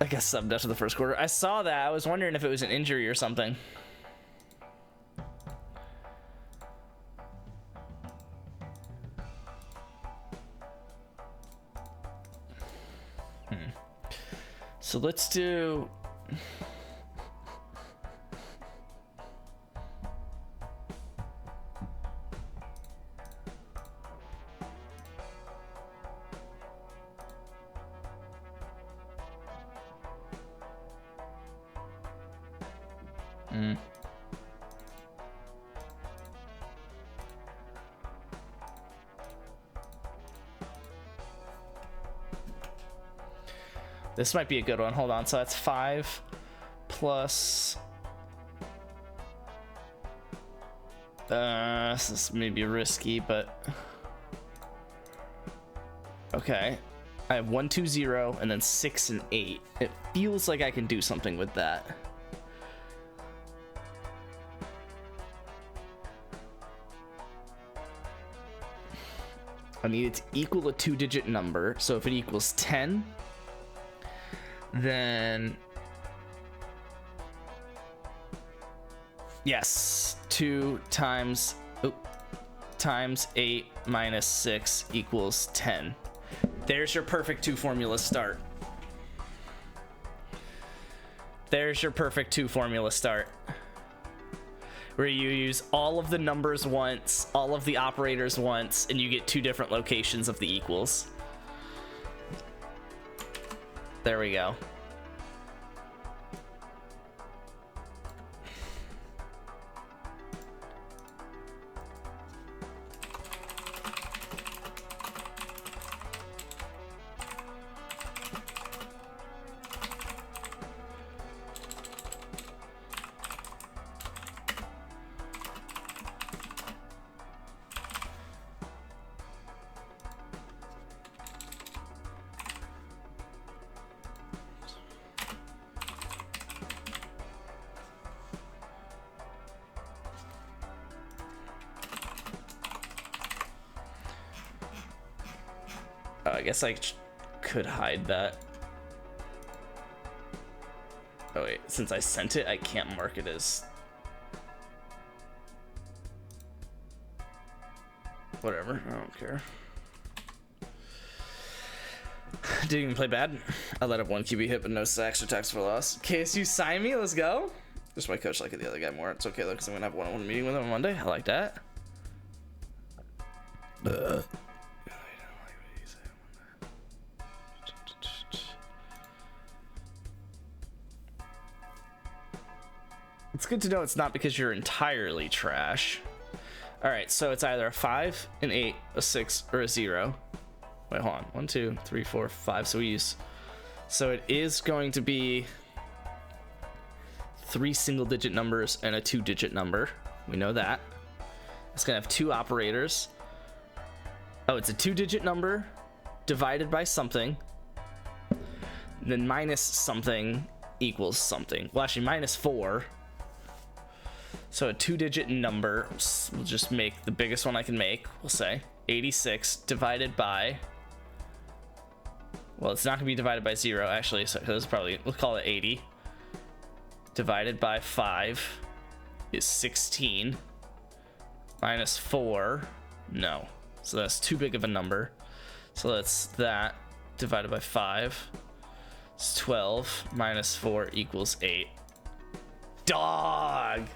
Speaker 1: I guess subbed after the first quarter. I saw that. I was wondering if it was an injury or something. So let's do... This might be a good one. Hold on. So that's 5 plus. This is maybe risky, but okay. I have 1, 2, 0, and then 6 and 8. It feels like I can do something with that. I need it to equal a 2-digit number. So if it equals 10, then yes, 2 times 8 minus 6 equals 10. There's your perfect 2 formula start. There's your perfect 2 formula start. Where you use all of the numbers once, all of the operators once, and you get 2 different locations of the equals. There we go. I guess I could hide that. Oh wait, since I sent it, I can't mark it as... Whatever, I don't care. Didn't even play bad. I let up 1 QB hit, but no sacks or tackles for loss. KSU sign me, let's go. Just my coach liked the other guy more. It's okay though, because I'm gonna have a one-on-one meeting with him on Monday. I like that. It's good to know it's not because you're entirely trash. All right, so it's either a 5, an 8, a 6, or a 0. Wait, hold on. 1, 2, 3, 4, 5. So it is going to be 3 single-digit numbers and a 2-digit number. We know that. It's gonna have 2 operators. Oh, it's a 2-digit number divided by something. Then minus something equals something. Well, actually, minus 4. So a 2-digit number, we'll just make the biggest one I can make, we'll say 86 divided by, well, it's not gonna be divided by 0 actually, so this is probably, we'll call it 80, divided by 5 is 16, minus 4, no, so that's too big of a number, so that's that divided by 5, it's 12, minus 4 equals 8. Dog!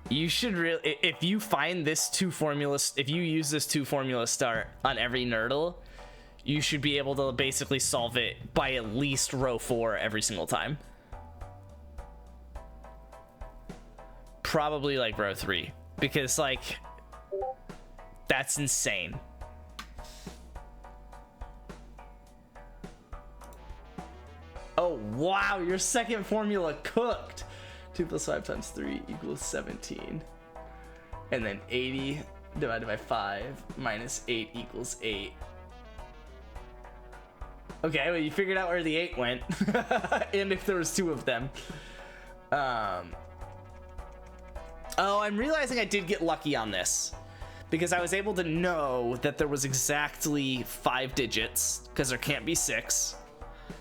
Speaker 1: You should really, if you find this 2 formulas, if you use this 2 formula start on every nerdle, you should be able to basically solve it by at least row 4 every single time. Probably like row 3, because like that's insane. Oh, wow, your second formula cooked. 2 plus 5 times 3 equals 17. And then 80 divided by 5 minus 8 equals 8. Okay, well, you figured out where the 8 went. And if there was 2 of them. Oh, I'm realizing I did get lucky on this. Because I was able to know that there was exactly 5 digits. Because there can't be 6.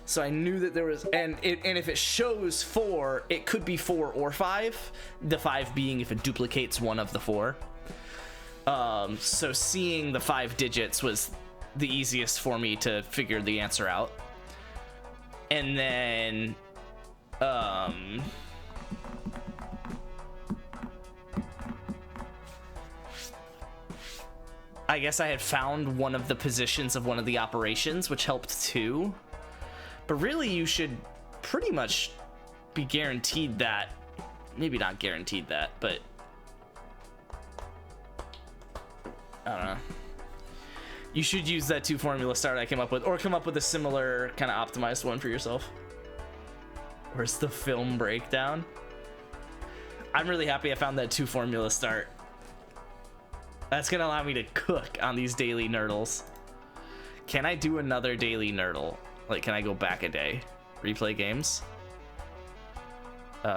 Speaker 1: So I knew that there was, and if it shows 4, it could be 4 or 5. The 5 being if it duplicates one of the 4. So seeing the 5 digits was the easiest for me to figure the answer out. And then, I guess I had found one of the positions of one of the operations, which helped too. But really, you should pretty much be guaranteed that, maybe not guaranteed that, but I don't know. You should use that 2 formula start I came up with, or come up with a similar kind of optimized one for yourself. Where's the film breakdown? I'm really happy I found that 2 formula start. That's gonna allow me to cook on these daily nerdles. Can I do another daily nerdle? Like, can I go back a day? Replay games? Hold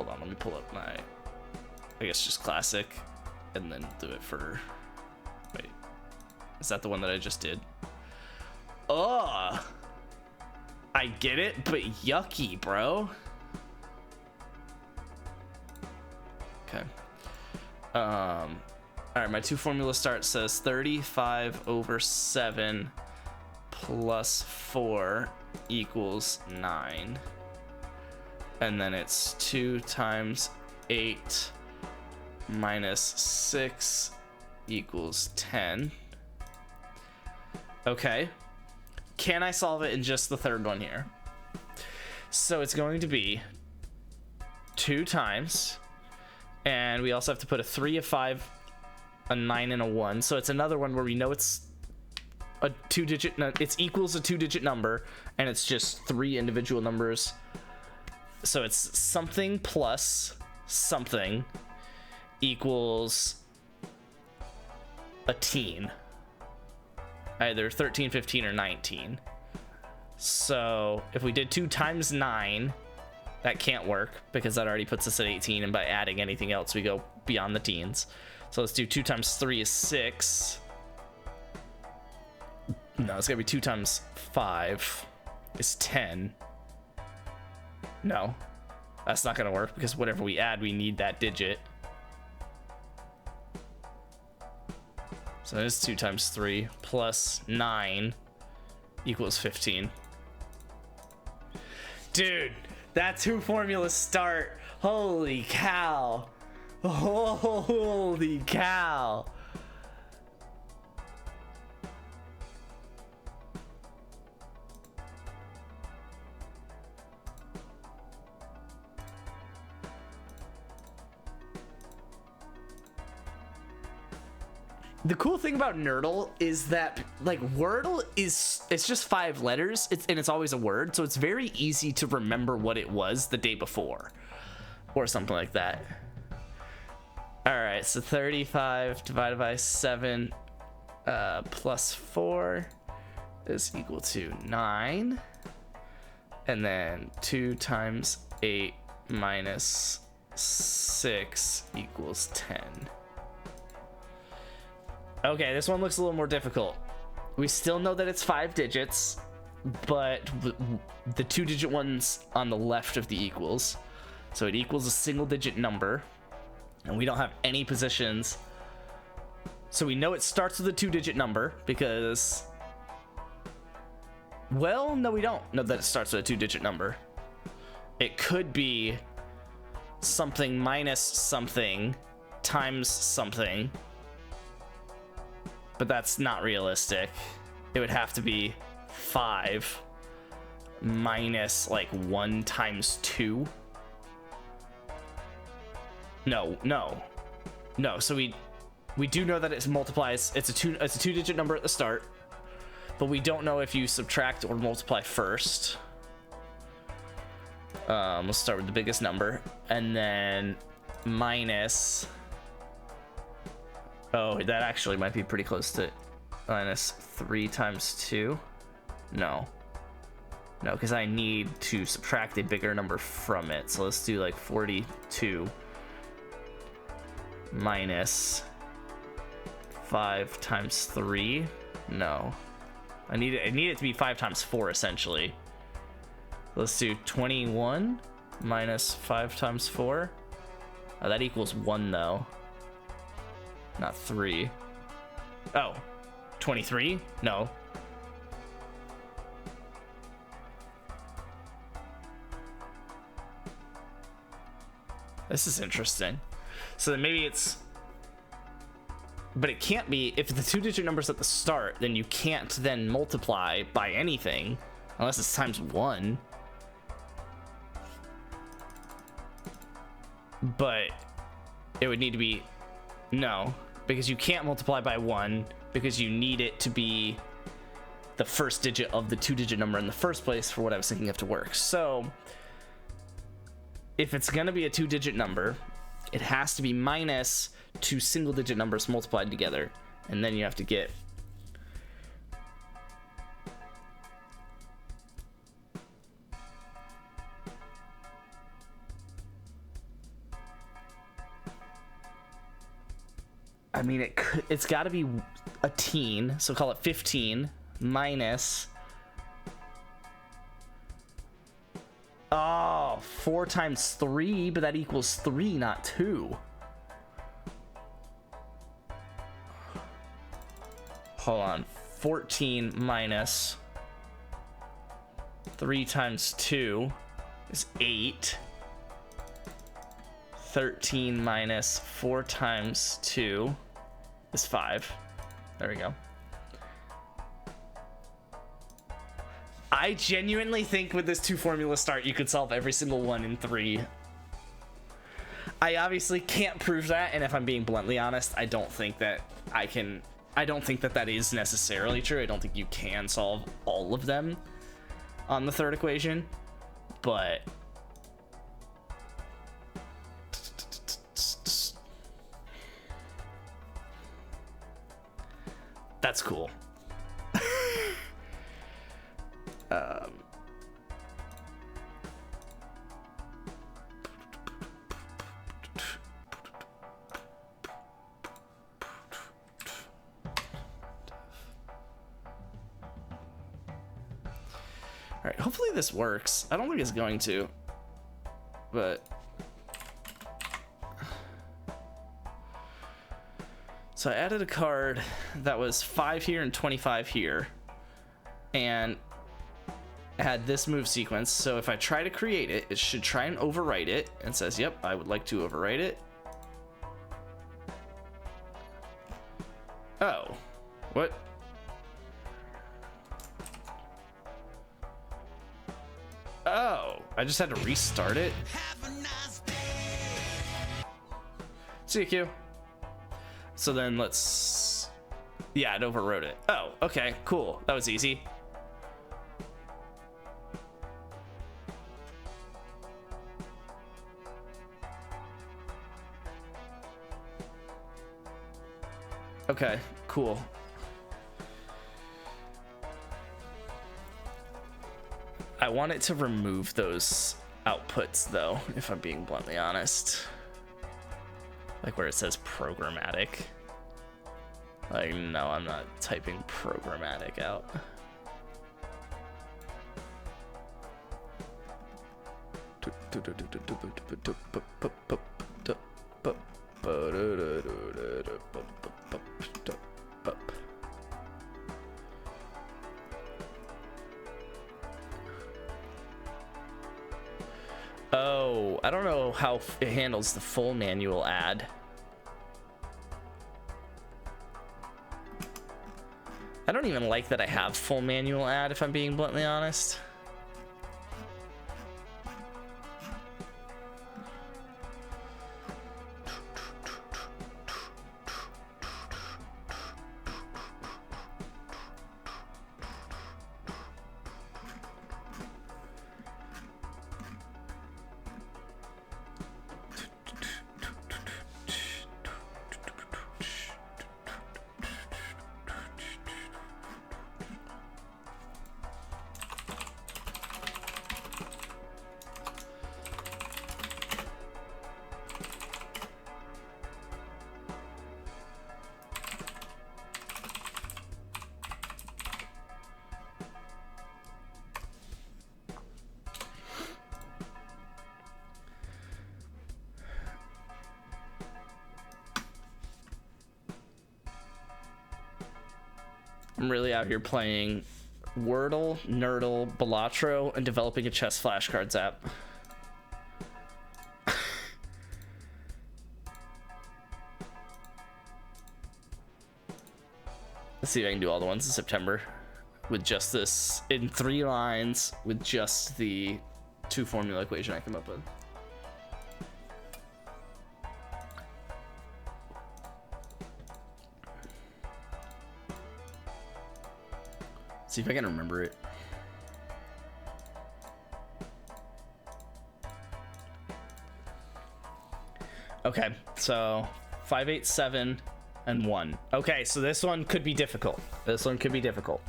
Speaker 1: on, let me pull up my, I guess just classic, and then do it for, wait, is that the one that I just did? Oh, I get it, but yucky, bro. Okay. All right, my 2 formula start says 35 over 7 plus 4 equals 9. And then it's 2 times 8 minus 6 equals 10. Okay. Can I solve it in just the third one here? So it's going to be 2 times, and we also have to put a 3, a 5, a 9, and a 1. So it's another one where we know it's a 2-digit, it's equals a 2-digit number, and it's just 3 individual numbers. So it's something plus something equals a teen. Either 13, 15, or 19. So if we did 2 times 9, that can't work because that already puts us at 18, and by adding anything else we go beyond the teens. So let's do 2 times 3 is 6. No, it's gotta be 2 times 5 is 10. No, that's not gonna work because whatever we add, we need that digit. So it's 2 times 3 plus 9 equals 15. Dude, that 2 formula start. Holy cow. Holy cow. The cool thing about Nerdle is that, like, Wordle it's just 5 letters, and it's always a word, so it's very easy to remember what it was the day before, or something like that. All right, so 35 divided by 7 plus 4 is equal to 9, and then 2 times 8 minus 6 equals 10. Okay, this one looks a little more difficult. We still know that it's 5 digits, but the 2-digit one's on the left of the equals. So it equals a single-digit number, and we don't have any positions. So we know it starts with a 2-digit number because... Well, no, we don't know that it starts with a 2-digit number. It could be something minus something times something. But that's not realistic. It would have to be 5 minus like 1 times 2. No. So we do know that it multiplies. It's a 2-digit number at the start, but we don't know if you subtract or multiply first. Let's start with the biggest number, and then minus. Oh, that actually might be pretty close to minus 3 times 2. No, because I need to subtract a bigger number from it. So let's do like 42 minus 5 times 3. No, I need it to be 5 times 4 essentially. Let's do 21 minus 5 times 4. Oh, that equals 1 though. Not 3. Oh, 23? No. This is interesting. So then maybe it's... But it can't be... If the 2-digit number's at the start, then you can't then multiply by anything Unless it's times 1. But it would need to be... No, because you can't multiply by 1 because you need it to be the first digit of the 2-digit number in the first place for what I was thinking of to work. So if it's going to be a 2-digit number, it has to be minus 2 single-digit numbers multiplied together. And then you have to get... I mean, it's got to be a teen, so call it 15 minus... Oh, 4 times 3, but that equals 3, not 2. Hold on. 14 minus 3 times 2 is 8. 13 minus 4 times 2 is 5. There we go. I genuinely think with this 2 formula start, you could solve every single one in 3. I obviously can't prove that, and if I'm being bluntly honest, I don't think that I can... I don't think that that is necessarily true. I don't think you can solve all of them on the third equation, but... That's cool. All right, hopefully this works. I don't think it's going to, but... So I added a card that was 5 here and 25 here, and had this move sequence. So if I try to create it, it should try and overwrite it, and says, yep, I would like to overwrite it. Oh, what? Oh, I just had to restart it. See you, Q. So then let's... Yeah, it overwrote it. Oh, okay, cool. That was easy. Okay, cool. I want it to remove those outputs, though, if I'm being bluntly honest. Like where it says programmatic. Like, no, I'm not typing programmatic out. Oh, I don't know how it handles the full manual add. I don't even like that I have full manual add, if I'm being bluntly honest. I'm really out here playing Wordle, Nerdle, Balatro, and developing a chess flashcards app. Let's see if I can do all the ones in September. with just this in 3 lines with just the 2 formula equation I came up with. See if I can remember it. Okay, so 5, 8, 7, and 1. Okay, so this one could be difficult. This one could be difficult.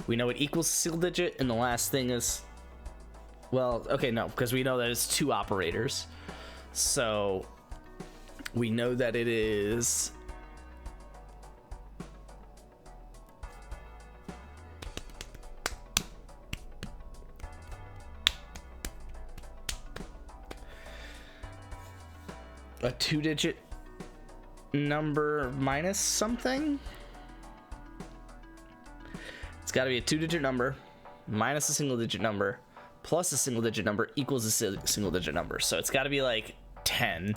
Speaker 1: We know it equals a single digit, and the last thing is, well, okay, no, because we know that it's 2 operators. So we know that it is a 2-digit number minus something. It's got to be a 2-digit number minus a single-digit number plus a single-digit number equals a single-digit number. So it's got to be like 10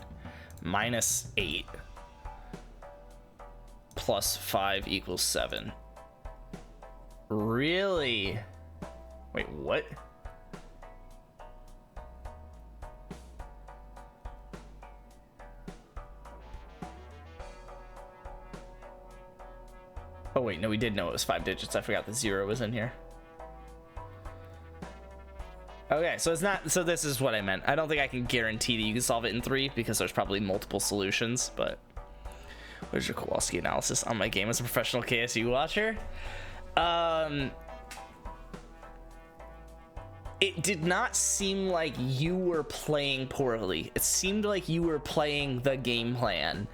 Speaker 1: minus 8 plus 5 equals 7. Really? Wait, what? Oh wait, no, we did know it was 5 digits. I forgot the 0 was in here. Okay, so it's not, so this is what I meant. I don't think I can guarantee that you can solve it in 3 because there's probably multiple solutions, but where's your Kowalski analysis on my game as a professional KSU watcher? It did not seem like you were playing poorly. It seemed like you were playing the game plan.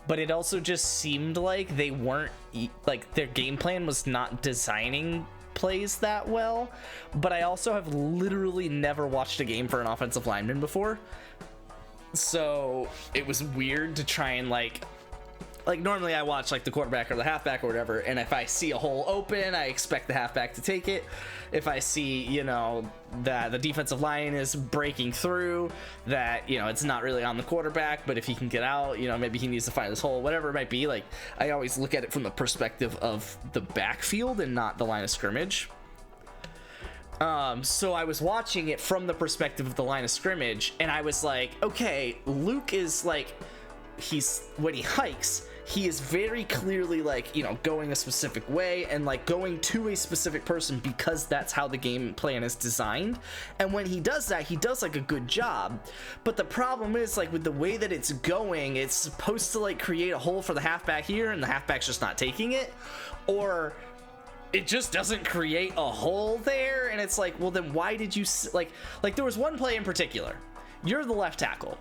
Speaker 1: But it also just seemed like they weren't, like their game plan was not designing plays that well. But I also have literally never watched a game for an offensive lineman before. So it was weird to try and like normally I watch like the quarterback or the halfback or whatever. And if I see a hole open, I expect the halfback to take it. If I see, you know, that the defensive line is breaking through, that, you know, it's not really on the quarterback, but if he can get out, you know, maybe he needs to find this hole, whatever it might be. Like, I always look at it from the perspective of the backfield and not the line of scrimmage. So I was watching it from the perspective of the line of scrimmage, and I was like, okay, Luke is like, when he hikes, he is very clearly like, you know, going a specific way and like going to a specific person because that's how the game plan is designed. And when he does that, he does like a good job. But the problem is like with the way that it's going, it's supposed to like create a hole for the halfback here and the halfback's just not taking it, or it just doesn't create a hole there. And it's like, well, then why did you like there was one play in particular. You're the left tackle.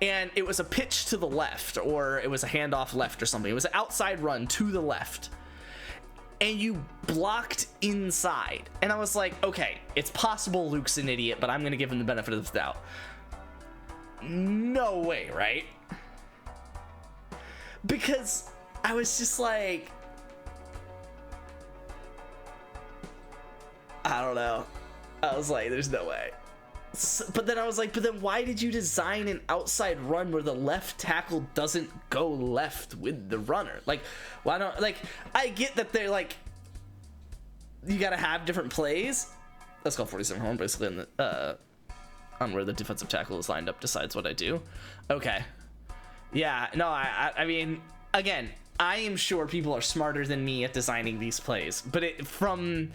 Speaker 1: And it was a pitch to the left, or it was a handoff left or something. It was an outside run to the left. And you blocked inside. And I was like, okay, it's possible Luke's an idiot, but I'm going to give him the benefit of the doubt. No way, right? Because I was just like, I don't know. I was like, there's no way. But then I was like, but then why did you design an outside run where the left tackle doesn't go left with the runner? Like, why don't, like, I get that they're like, you gotta have different plays. Let's call 47 home, basically, in the, on where the defensive tackle is lined up decides what I do. Okay. Yeah, no, I mean, again, I am sure people are smarter than me at designing these plays, but from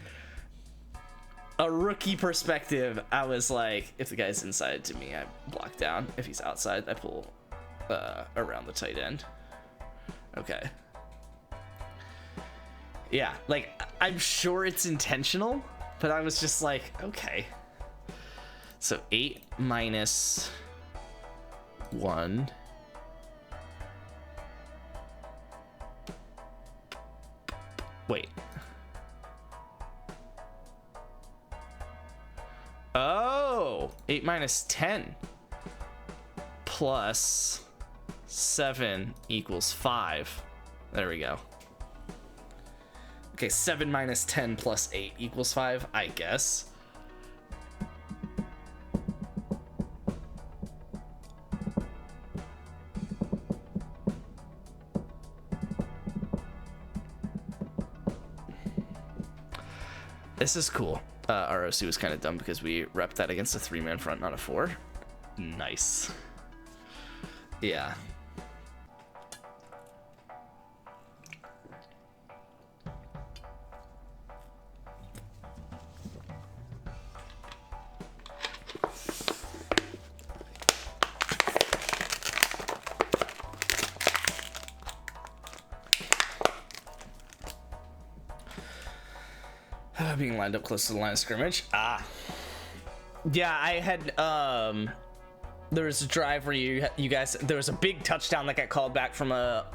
Speaker 1: a rookie perspective, I was like, if the guy's inside to me, I block down. If he's outside, I pull around the tight end. Okay. Yeah, like, I'm sure it's intentional, but I was just like, okay. So 8 minus 1. Wait. Oh, 8 minus 10 plus 7 equals 5. There we go. Okay, 7 minus 10 plus 8 equals 5, I guess. This is cool. ROC was kind of dumb because we repped that against a 3-man front, not a 4. Nice. Yeah. Being lined up close to the line of scrimmage. Yeah, I had there was a drive where you guys, there was a big touchdown that got called back from a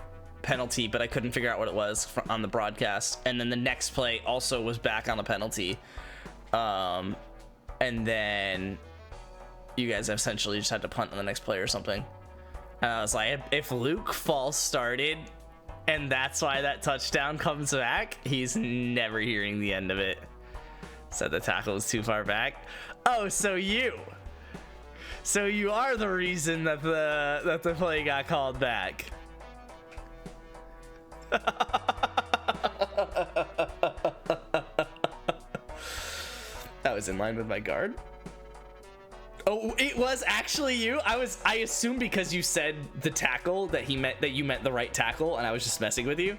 Speaker 1: penalty, but I couldn't figure out what it was on the broadcast. And then the next play also was back on the penalty. And then you guys essentially just had to punt on the next play or something. And I was like, if Luke false started and that's why that touchdown comes back, he's never hearing the end of it. Said the tackle was too far back. Oh, so you are the reason that the play got called back. That was in line with my guard. Oh, it was actually you. I assumed because you said the tackle that you meant the right tackle, and I was just messing with you.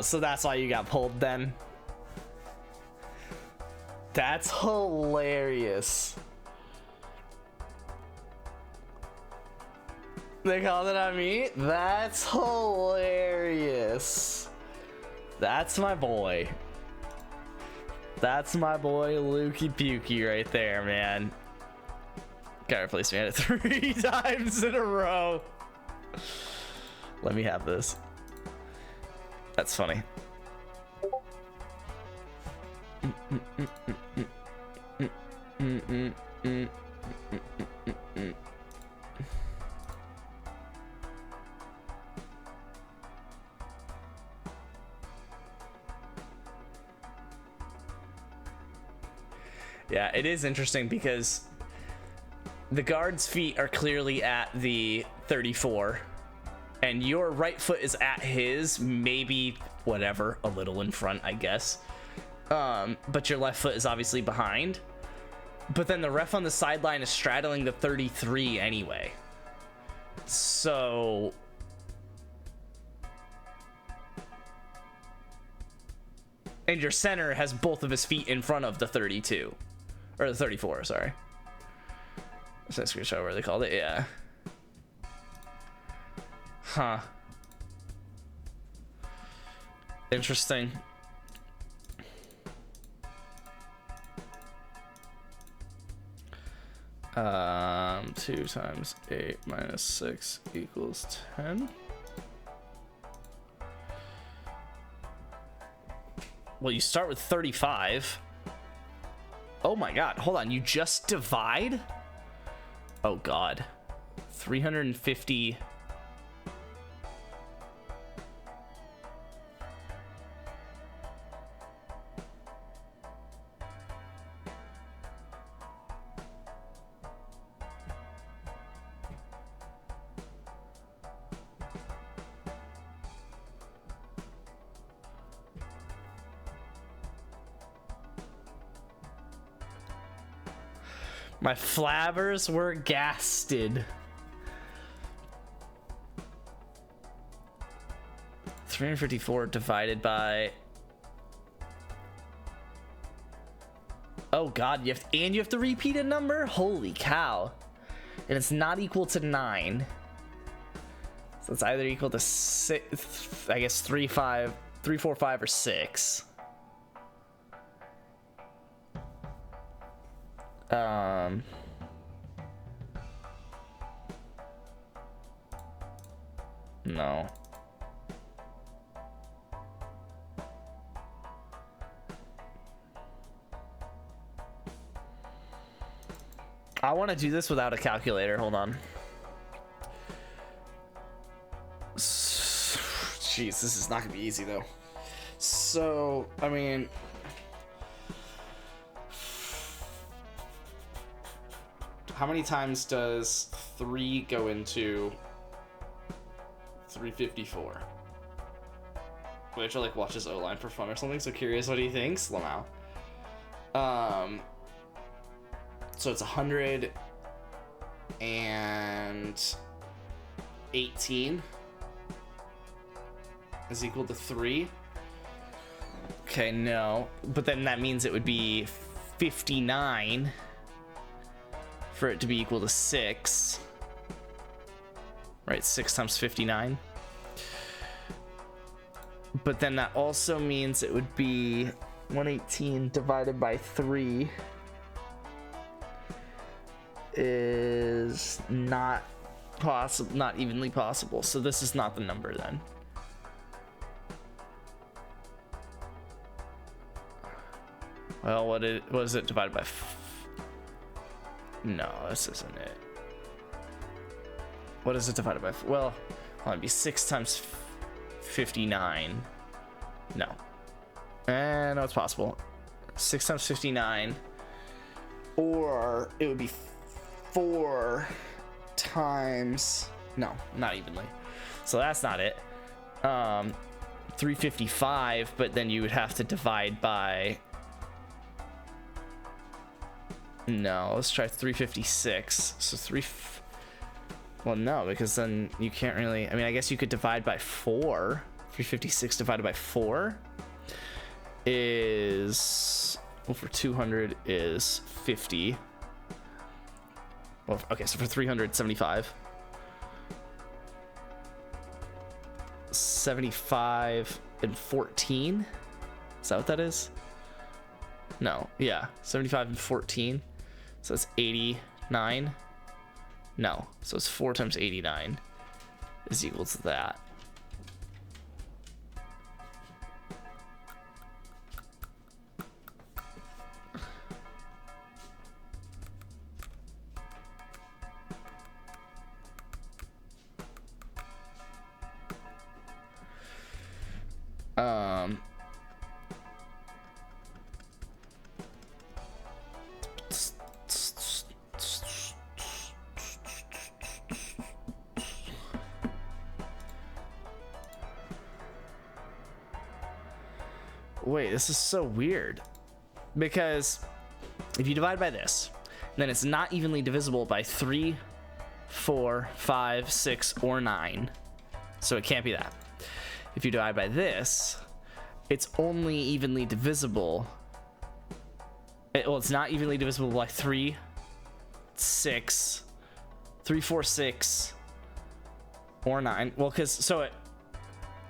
Speaker 1: So that's why you got pulled then. That's hilarious. They called it on me? That's hilarious. That's my boy. That's my boy Lukey Pukey right there, man. Gotta replace me at it 3 times in a row. Let me have this. That's funny. Yeah, it is interesting because the guard's feet are clearly at the 34 and your right foot is at his, maybe whatever, a little in front, I guess. But your left foot is obviously behind. But then the ref on the sideline is straddling the 33 anyway. So and your center has both of his feet in front of the 32. Or the 34, sorry. Is that screenshot where they called it? Yeah. Huh. Interesting. Um, 2 times 8 minus 6 equals 10. Well, you start with 35. Oh my god, hold on, you just divide? Oh god. 350. My flabbers were gasted. 354 divided by... Oh god, you have to repeat a number? Holy cow. And it's not equal to 9. So it's either equal to 6, I guess 3, 4, 5, or 6. No. I want to do this without a calculator. Hold on. Jeez, this is not gonna be easy though. So, I mean, how many times does 3 go into 354? Twitch or like watches O-Line for fun or something. So curious what he thinks. Lamau. So it's 118 is equal to 3. Okay, no. But then that means it would be 59 for it to be equal to 6. Right, 6 times 59. But then that also means it would be 118 divided by 3 is not possible, not evenly possible. So this is not the number then. Well, what is it divided by? No, this isn't it. What is it divided by? Well, it'd be 6 times 59. No. No, it's possible. 6 times 59. Or it would be 4 times... No, not evenly. So that's not it. 355, but then you would have to divide by... No, let's try 356. So well, no, because then you can't really... I mean, I guess you could divide by 4. 356 divided by 4 is... Well, for 200 is 50. Well, okay, so for 300, 75. 75 and 14? Is that what that is? No, yeah, 75 and 14. So it's 89. No, so it's 4 times 89 is equal to that. Wait, this is so weird. Because if you divide by this, then it's not evenly divisible by 3, 4, 5, 6, or 9. So it can't be that. If you divide by this, it's only evenly divisible. Well, it's not evenly divisible by 3, 6, 3, 4, 6, or 9. Well, because so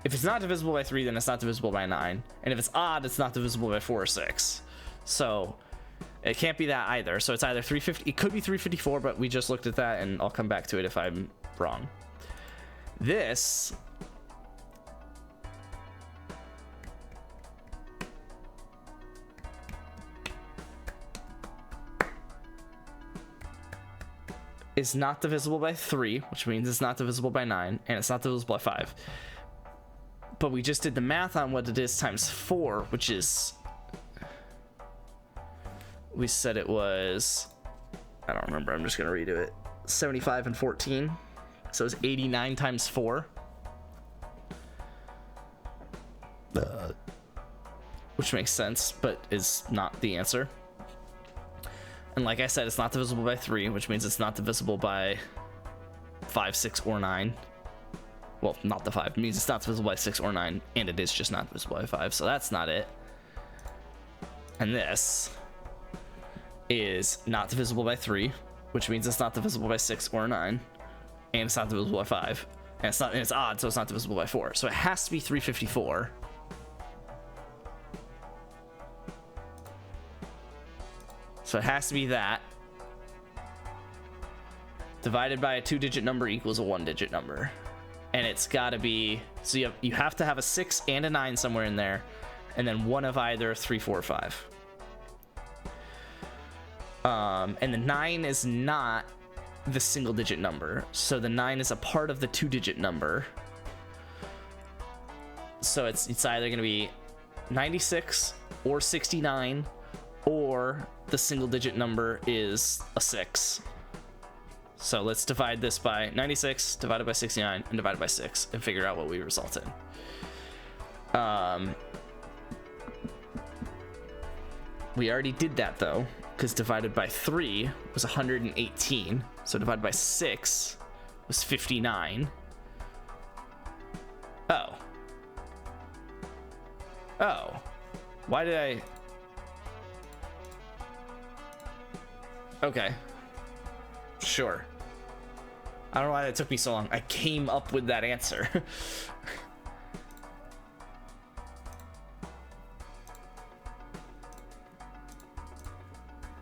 Speaker 1: if it's not divisible by 3, then it's not divisible by 9. And if it's odd, it's not divisible by 4 or 6. So it can't be that either. So it's either 350. It could be 354, but we just looked at that, and I'll come back to it if I'm wrong. This is not divisible by 3, which means it's not divisible by 9, and it's not divisible by 5. But we just did the math on what it is times 4, which is... We said it was... I don't remember, I'm just going to redo it. 75 and 14. So it's 89 times 4. Which makes sense, but is not the answer. And like I said, it's not divisible by 3, which means it's not divisible by 5, 6, or 9. Well, not the 5. It means it's not divisible by 6 or 9, and it is just not divisible by 5, so that's not it. And this is not divisible by 3, which means it's not divisible by 6 or 9, and it's not divisible by 5. And it's odd, so it's not divisible by 4. So it has to be 354. So it has to be that. Divided by a 2-digit number equals a 1-digit number. And it's got to be, so you have to have a 6 and a 9 somewhere in there, and then one of either 3, 4, or 5. And the 9 is not the single-digit number, so the 9 is a part of the 2-digit number. So it's either going to be 96 or 69, or the single-digit number is a 6. So let's divide this by 96 divided by 69 and divided by 6 and figure out what we result in. We already did that though, because divided by 3 was 118. So divided by 6 was 59. Oh. Oh. Why did I... Okay. Sure. I don't know why that took me so long. I came up with that answer.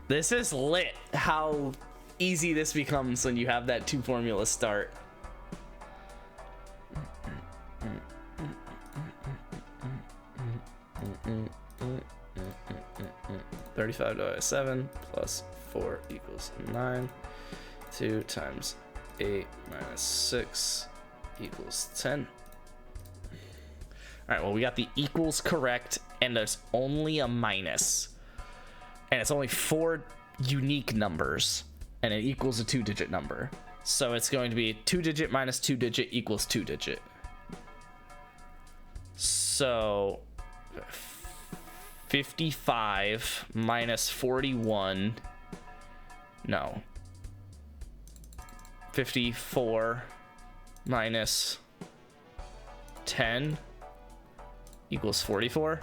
Speaker 1: This is lit. How easy this becomes when you have that 2 formula start. $35 divided by 7 plus 4 equals 9. 2 times 8 minus 6 equals 10. All right, well, we got the equals correct, and there's only a minus. And it's only 4 unique numbers, and it equals a 2-digit number. So it's going to be 2-digit minus 2-digit equals 2-digit. So 55 minus 41. No. 54 minus 10 equals 44.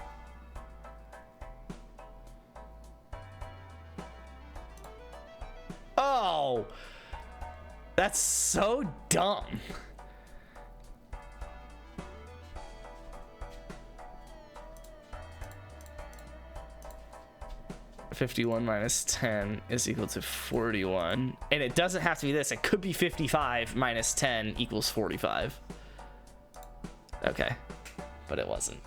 Speaker 1: Oh, that's so dumb. $51 minus 10 is equal to 41. And it doesn't have to be this. It could be 55 minus 10 equals 45. Okay, but it wasn't.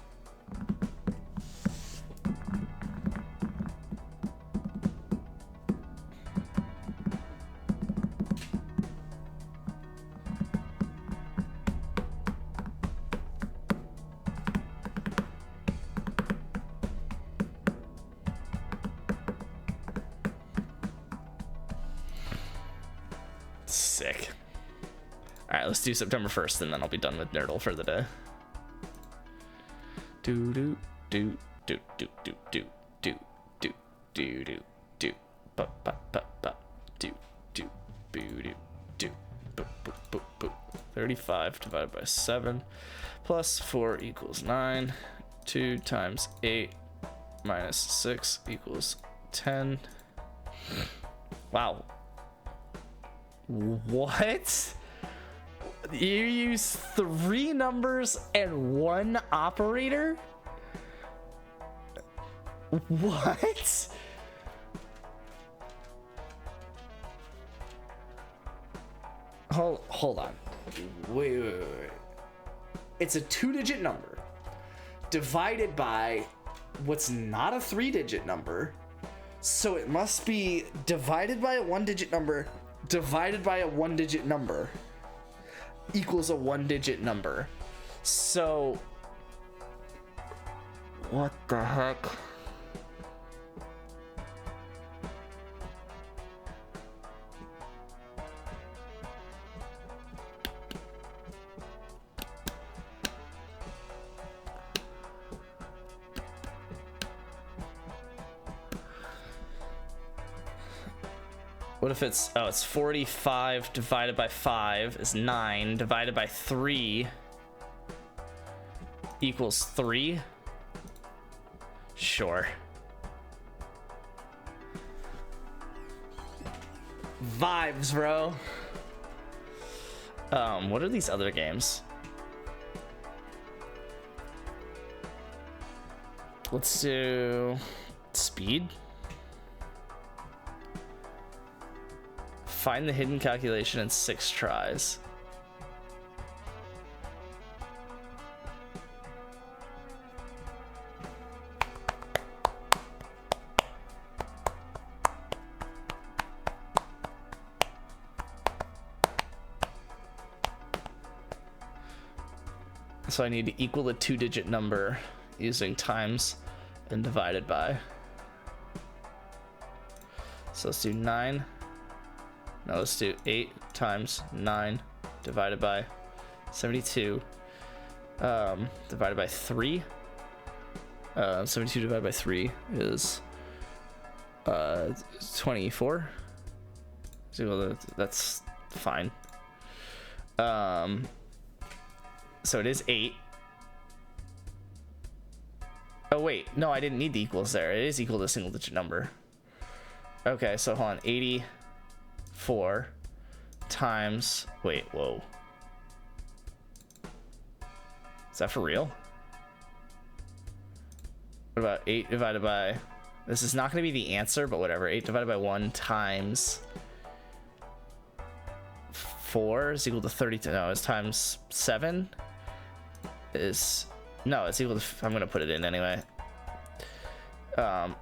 Speaker 1: Sick. All right, let's do September 1st, and then I'll be done with Nerdle for the day. Do do do do do do do do do do do do ba ba ba ba do do boo do do boop boop boop boop. 35 divided by 7 plus 4 equals 9. 2 times 8 minus 6 equals 10. Wow. What? You use 3 numbers and 1 operator? What? Hold on. Wait. It's a 2-digit number divided by what's not a 3-digit number. So it must be divided by a 1-digit number divided by a 1-digit number equals a 1-digit number. So what the heck? What if it's, oh, it's 45 divided by 5 is 9, divided by 3 equals 3? Sure. Vibes, bro. What are these other games? Let's do speed. Find the hidden calculation in 6 tries. So I need to equal the 2-digit number using times and divided by. So let's do 9. Now let's do 8 times 9 divided by 72 divided by 3. 72 divided by 3 is 24. So that's fine. So it is 8. Oh wait, no, I didn't need the equals there. It is equal to a single digit number. Okay, so hold on. 84 times, wait, whoa. Is that for real? What about 8 divided by, this is not going to be the answer, but whatever. 8 divided by 1 times 4 is equal to 32. No, it's times 7 is, no, it's equal to, I'm going to put it in anyway.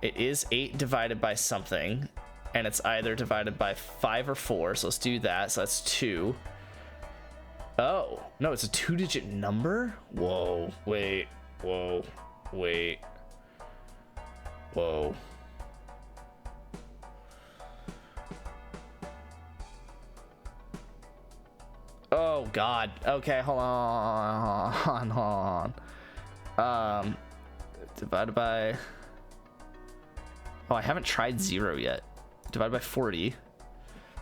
Speaker 1: It is 8 divided by something, and it's either divided by 5 or 4, so let's do that. So that's 2. Oh, no, it's a 2-digit number? Whoa, wait, whoa, wait, whoa. Oh, God. Okay, hold on. Divided by... Oh, I haven't tried 0 yet. Divided by 40.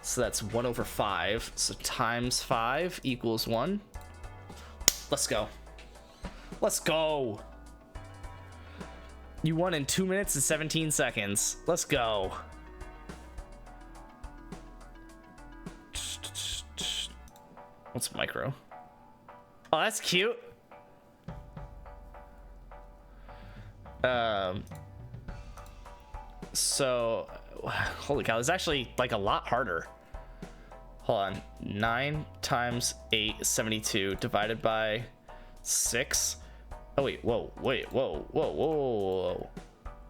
Speaker 1: So that's 1 over 5. So times 5 equals 1. Let's go. Let's go. You won in 2 minutes and 17 seconds. Let's go. What's micro? Oh, that's cute. So, holy cow, this is actually like a lot harder. Hold on. 9 times 8 is 72 divided by 6. Oh, wait, whoa, wait, whoa, whoa, whoa, whoa.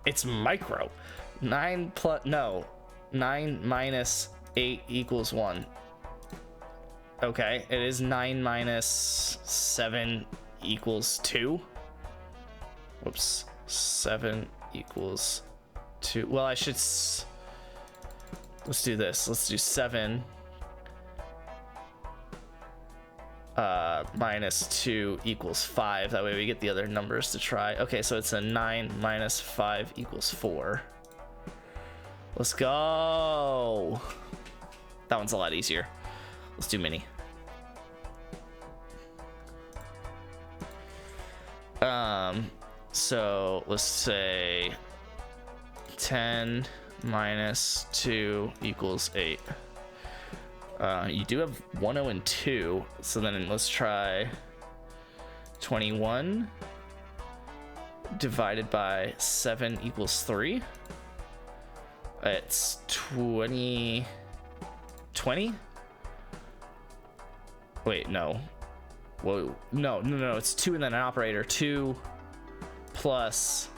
Speaker 1: It's micro. 9 minus 8 equals 1. Okay, it is 9 minus 7 equals 2. Whoops. 7 equals 2. Well, I should... Let's do this. Let's do 7 minus 2 equals 5. That way we get the other numbers to try. Okay, so it's a 9 minus 5 equals 4. Let's go. That one's a lot easier. Let's do mini. So let's say 10 minus 2 equals 8. You do have 1, 0, and 2. So then let's try 21 divided by 7 equals 3. It's 20. Wait, no. Whoa, no, it's 2 and then an operator. 2 plus...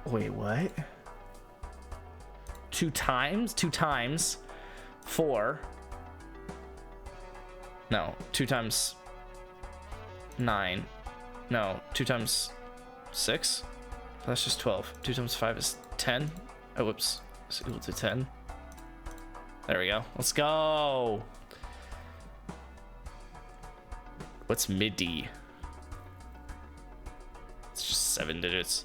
Speaker 1: Wait, what? 2 times 4. No, 2 times 9. No, 2 times 6. That's just 12. 2 times 5 is 10. Oh, whoops. It's equal to 10. There we go. Let's go. What's MIDI? It's just 7 digits.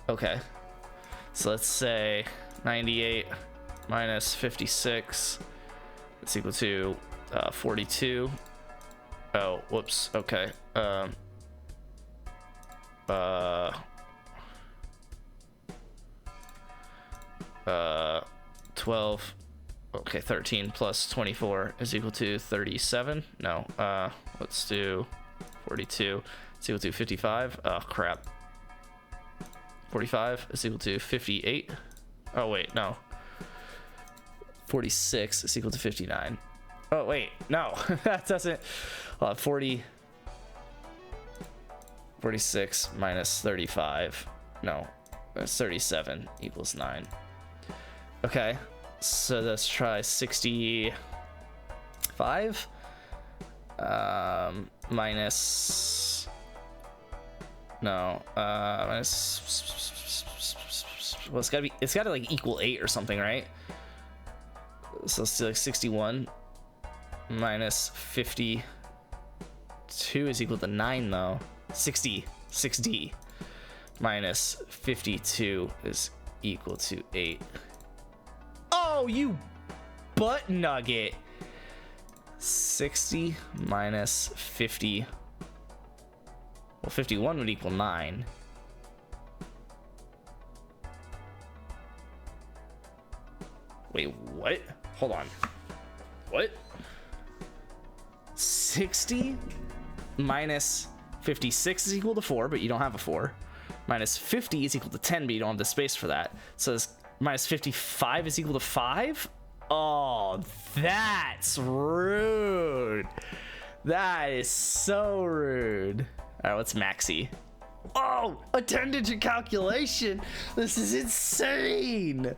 Speaker 1: Okay. So let's say 98 minus 56 is equal to 42. Oh, whoops. Okay. 12. Okay, 13 plus 24 is equal to 37. No. Let's do 42. It's equal to 55. Oh, crap. 45 is equal to 58. Oh, wait, no. 46 is equal to 59. Oh, wait, no. That doesn't... 46 minus 35. No, that's 37 equals 9. Okay, so let's try 65 minus, no, minus, well, it's gotta like equal 8 or something, right? So let's do like 61 minus 52 is equal to 9 though. 60 minus 52 is equal to 8. Oh, you butt nugget. 60 minus 50. Well, 51 would equal 9. Wait, what? Hold on. What? 60 minus 56 is equal to 4, but you don't have a 4. Minus 50 is equal to 10, but you don't have the space for that. So this minus 55 is equal to 5? Oh, that's rude. That is so rude. All right, what's maxi? Oh, a 10-digit calculation. This is insane.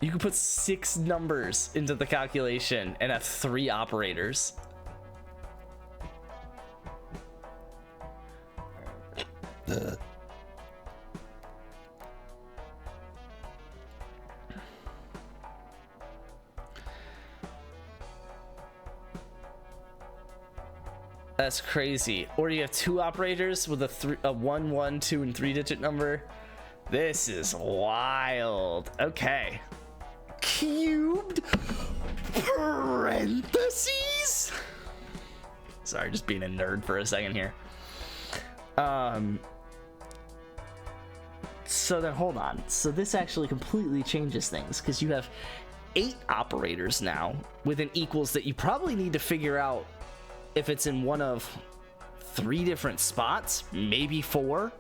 Speaker 1: You can put 6 numbers into the calculation and have 3 operators. That's crazy. Or you have 2 operators with a 1, 1, 2, and 3-digit number. This is wild. Okay. Cubed parentheses. Sorry, just being a nerd for a second here. So then hold on. So this actually completely changes things because you have 8 operators now with an equals that you probably need to figure out if it's in one of 3 different spots, maybe 4.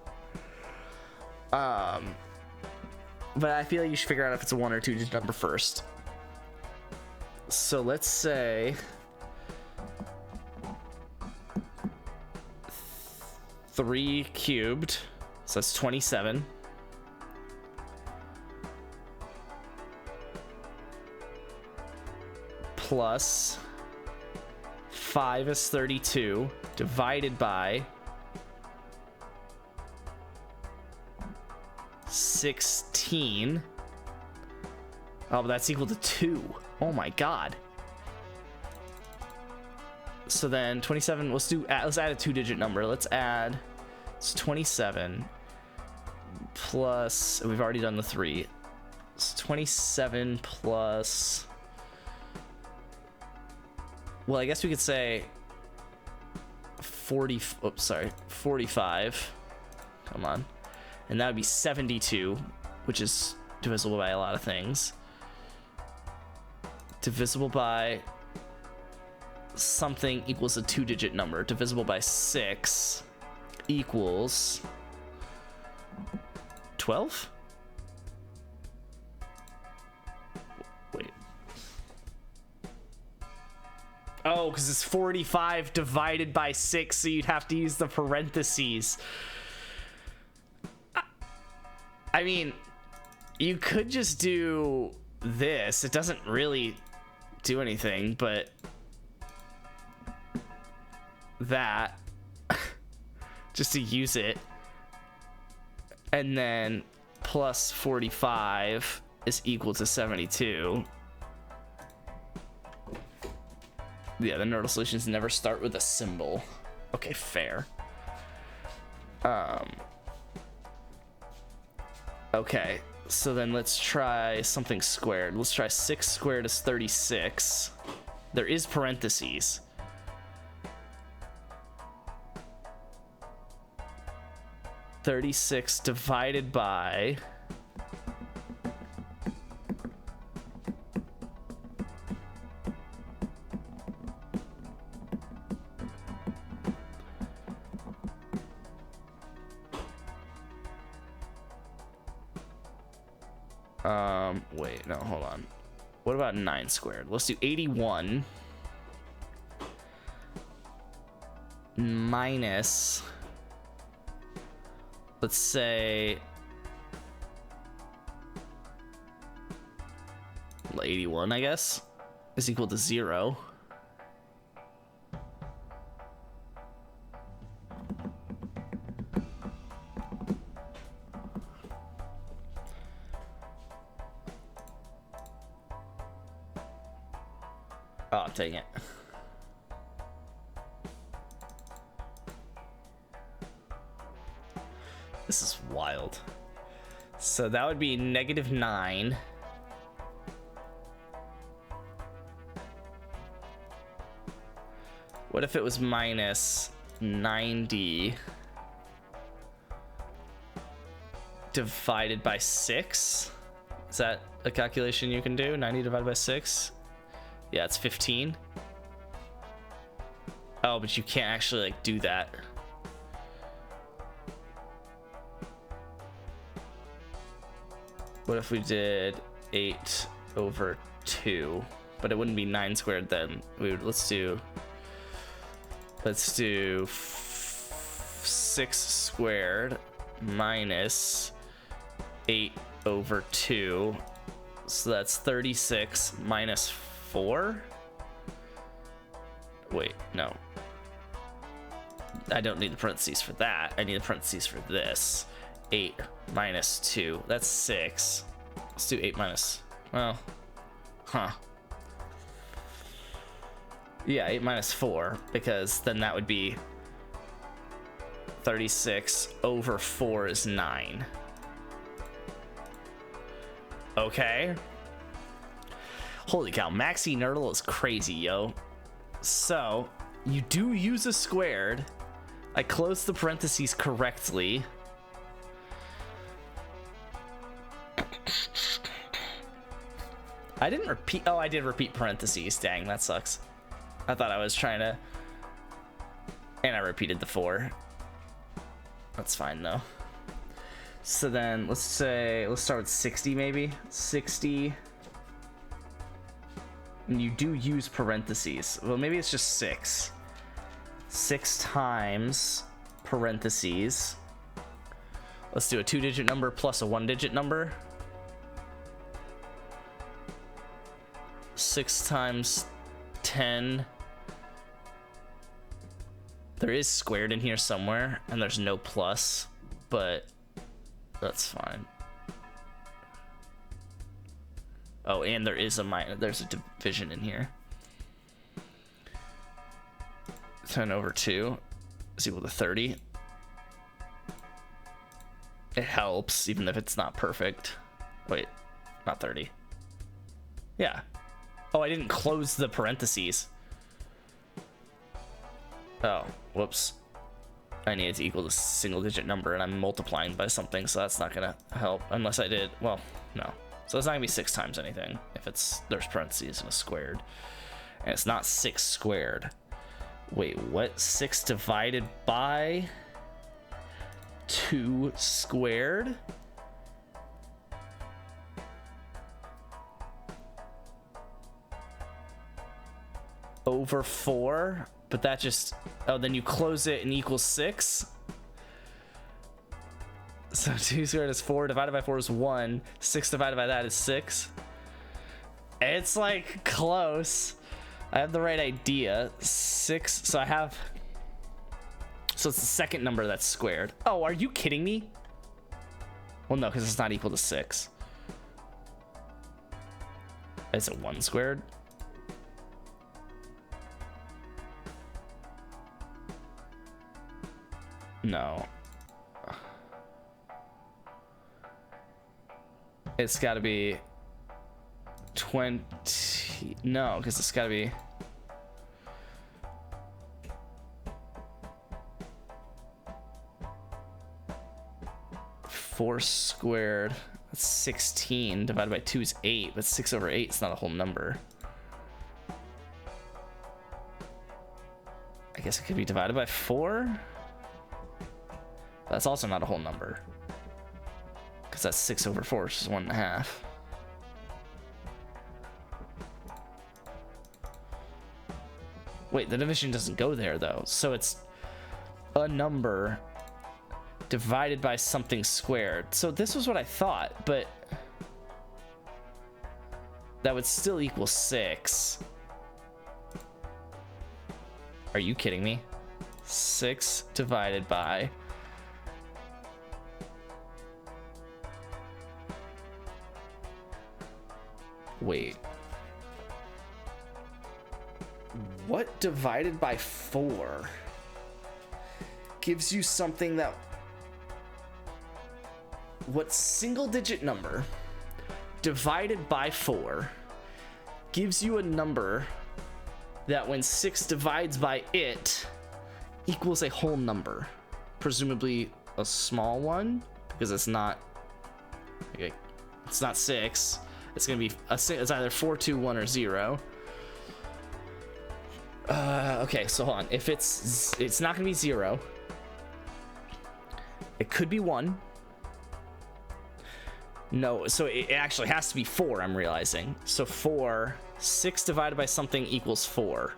Speaker 1: But I feel like you should figure out if it's a 1 or 2-digit number first. So let's say 3 cubed, so that's 27. Plus 5 is 32, divided by 16. Oh, but that's equal to 2. Oh my god. So then 27, let's add a 2-digit number. Let's add, it's 27 plus, we've already done the 3. It's 27 plus, well, I guess we could say 45. Come on. And that would be 72, which is divisible by a lot of things. Divisible by something equals a 2-digit number. Divisible by 6 equals 12? Wait. Oh, because it's 45 divided by 6, so you'd have to use the parentheses. I mean, you could just do this. It doesn't really do anything, but that, just to use it, and then plus 45 is equal to 72. Yeah, the nodal solutions never start with a symbol. Okay, fair. Okay, so then let's try something squared. Let's try 6 squared is 36. There is parentheses. (36) divided by wait, no, hold on. What about 9 squared? Let's do 81 minus, let's say 81, I guess. is equal to 0. Oh, dang it. This is wild. So that would be -9. What if it was minus 90 divided by 6? Is that a calculation you can do? 90 divided by 6? Yeah, it's 15. Oh, but you can't actually like do that. What if we did 8 over 2? But it wouldn't be 9 squared then. We would, let's do 6 squared minus 8 over 2. So that's 36 minus 4. Wait, no. I don't need the parentheses for that. I need the parentheses for this. 8 minus 2. That's 6. Let's do 8 minus... Well... Huh. Yeah, 8 minus 4. Because then that would be... 36 over 4 is 9. Okay. Holy cow, Maxi Nerdle is crazy, yo. So, you do use a squared. I closed the parentheses correctly. I didn't repeat. Oh, I did repeat parentheses. Dang, that sucks. I thought I was trying to. And I repeated the 4. That's fine though. So then let's start with 60 maybe. 60. And you do use parentheses. Well, maybe it's just 6. 6 times parentheses. Let's do a 2-digit number plus a 1-digit number. 6 times 10. There is squared in here somewhere, and there's no plus, but that's fine. Oh, and there is a minus. There's a division in here. 10 over 2 is equal to 30. It helps, even if it's not perfect. Wait, not 30. Yeah. Oh, I didn't close the parentheses. Oh, whoops. I need it to equal the single-digit number, and I'm multiplying by something, so that's not gonna help. Unless I did, well, no. So it's not gonna be 6 times anything if there's parentheses and a squared. And it's not 6 squared. Wait, what? 6 divided by 2 squared? Over 4? But that just... Oh, then you close it and equals 6? So 2 squared is 4, divided by 4 is 1. 6 divided by that is 6. It's like close. I have the right idea. 6, so I have... So it's the second number that's squared. Oh, are you kidding me? Well, no, because it's not equal to 6. Is it 1 squared? No. It's got to be 20. No, because it's got to be. Four squared. That's 16. Divided by 2 is 8. But 6 over 8 is not a whole number. I guess it could be divided by 4. That's also not a whole number. Because that's 6 over 4, which is 1.5. Wait, the division doesn't go there, though. So it's a number divided by something squared. So this was what I thought, but... that would still equal 6. Are you kidding me? 6 divided by... Wait. What divided by 4 gives you something that... What single digit number divided by 4 gives you a number that when 6 divides by it equals a whole number, presumably a small one, because it's not, okay, it's not 6. It's gonna be it's either 4, 2, 1, or 0. Okay, so hold on. If it's not gonna be 0. It could be 1. No, so it actually has to be 4, I'm realizing. So 4, 6 divided by something equals 4.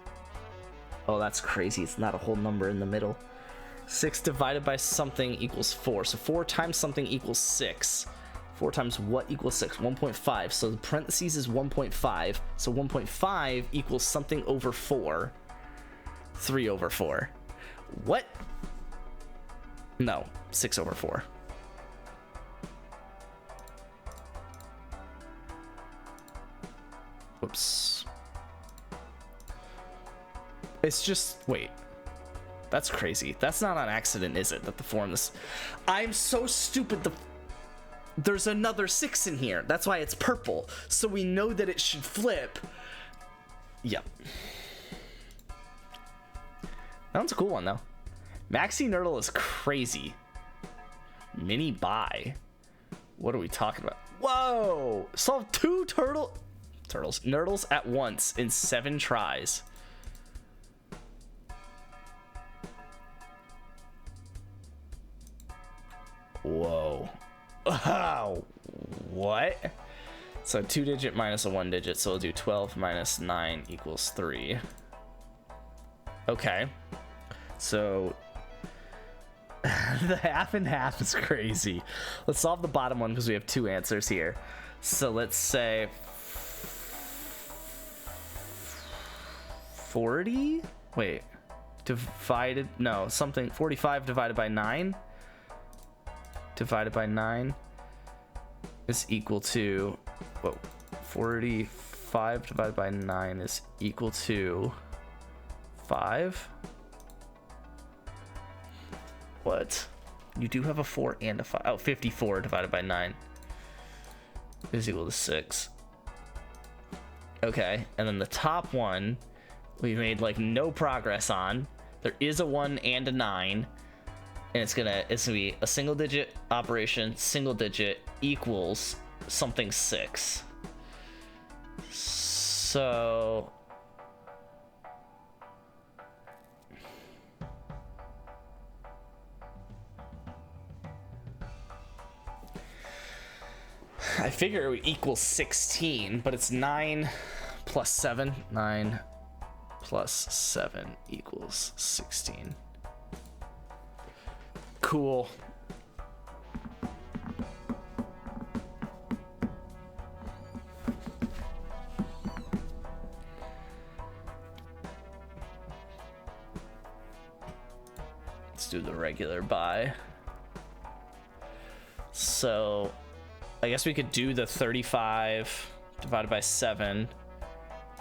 Speaker 1: Oh, that's crazy. It's not a whole number in the middle. 6 divided by something equals 4. So 4 times something equals 6. 4 times what equals 6? 1.5. So the parentheses is 1.5. So 1.5 equals something over 4. 3 over 4. What? No, 6 over 4. Whoops. It's just, wait. That's crazy. That's not on accident, is it? That the form this. I'm so stupid. There's another 6 in here. That's why it's purple. So we know that it should flip. Yep. That one's a cool one, though. Maxi Nerdle is crazy. Mini buy. What are we talking about? Whoa! Solve 2 Nerdles at once in 7 tries. Whoa. Wow. What? So 2 digit minus a 1 digit, so we'll do 12 minus 9 equals 3. Okay. So the half and half is crazy. Let's solve the bottom one because we have 2 answers here. So let's say 40? Wait. Divided, no, something 45 divided by 9 divided by 9 is equal to, whoa, 45 divided by 9 is equal to 5. What? You do have a 4 and a 5. Oh, 54 divided by 9 is equal to 6. Okay, and then the top one we made like no progress on. There is a 1 and a 9. And it's gonna be a single digit operation, single digit equals something 6. So I figure it would equal 16, but it's 9 plus 7. 9 plus 7 equals 16. Cool. Let's do the regular buy. So I guess we could do the 35 divided by 7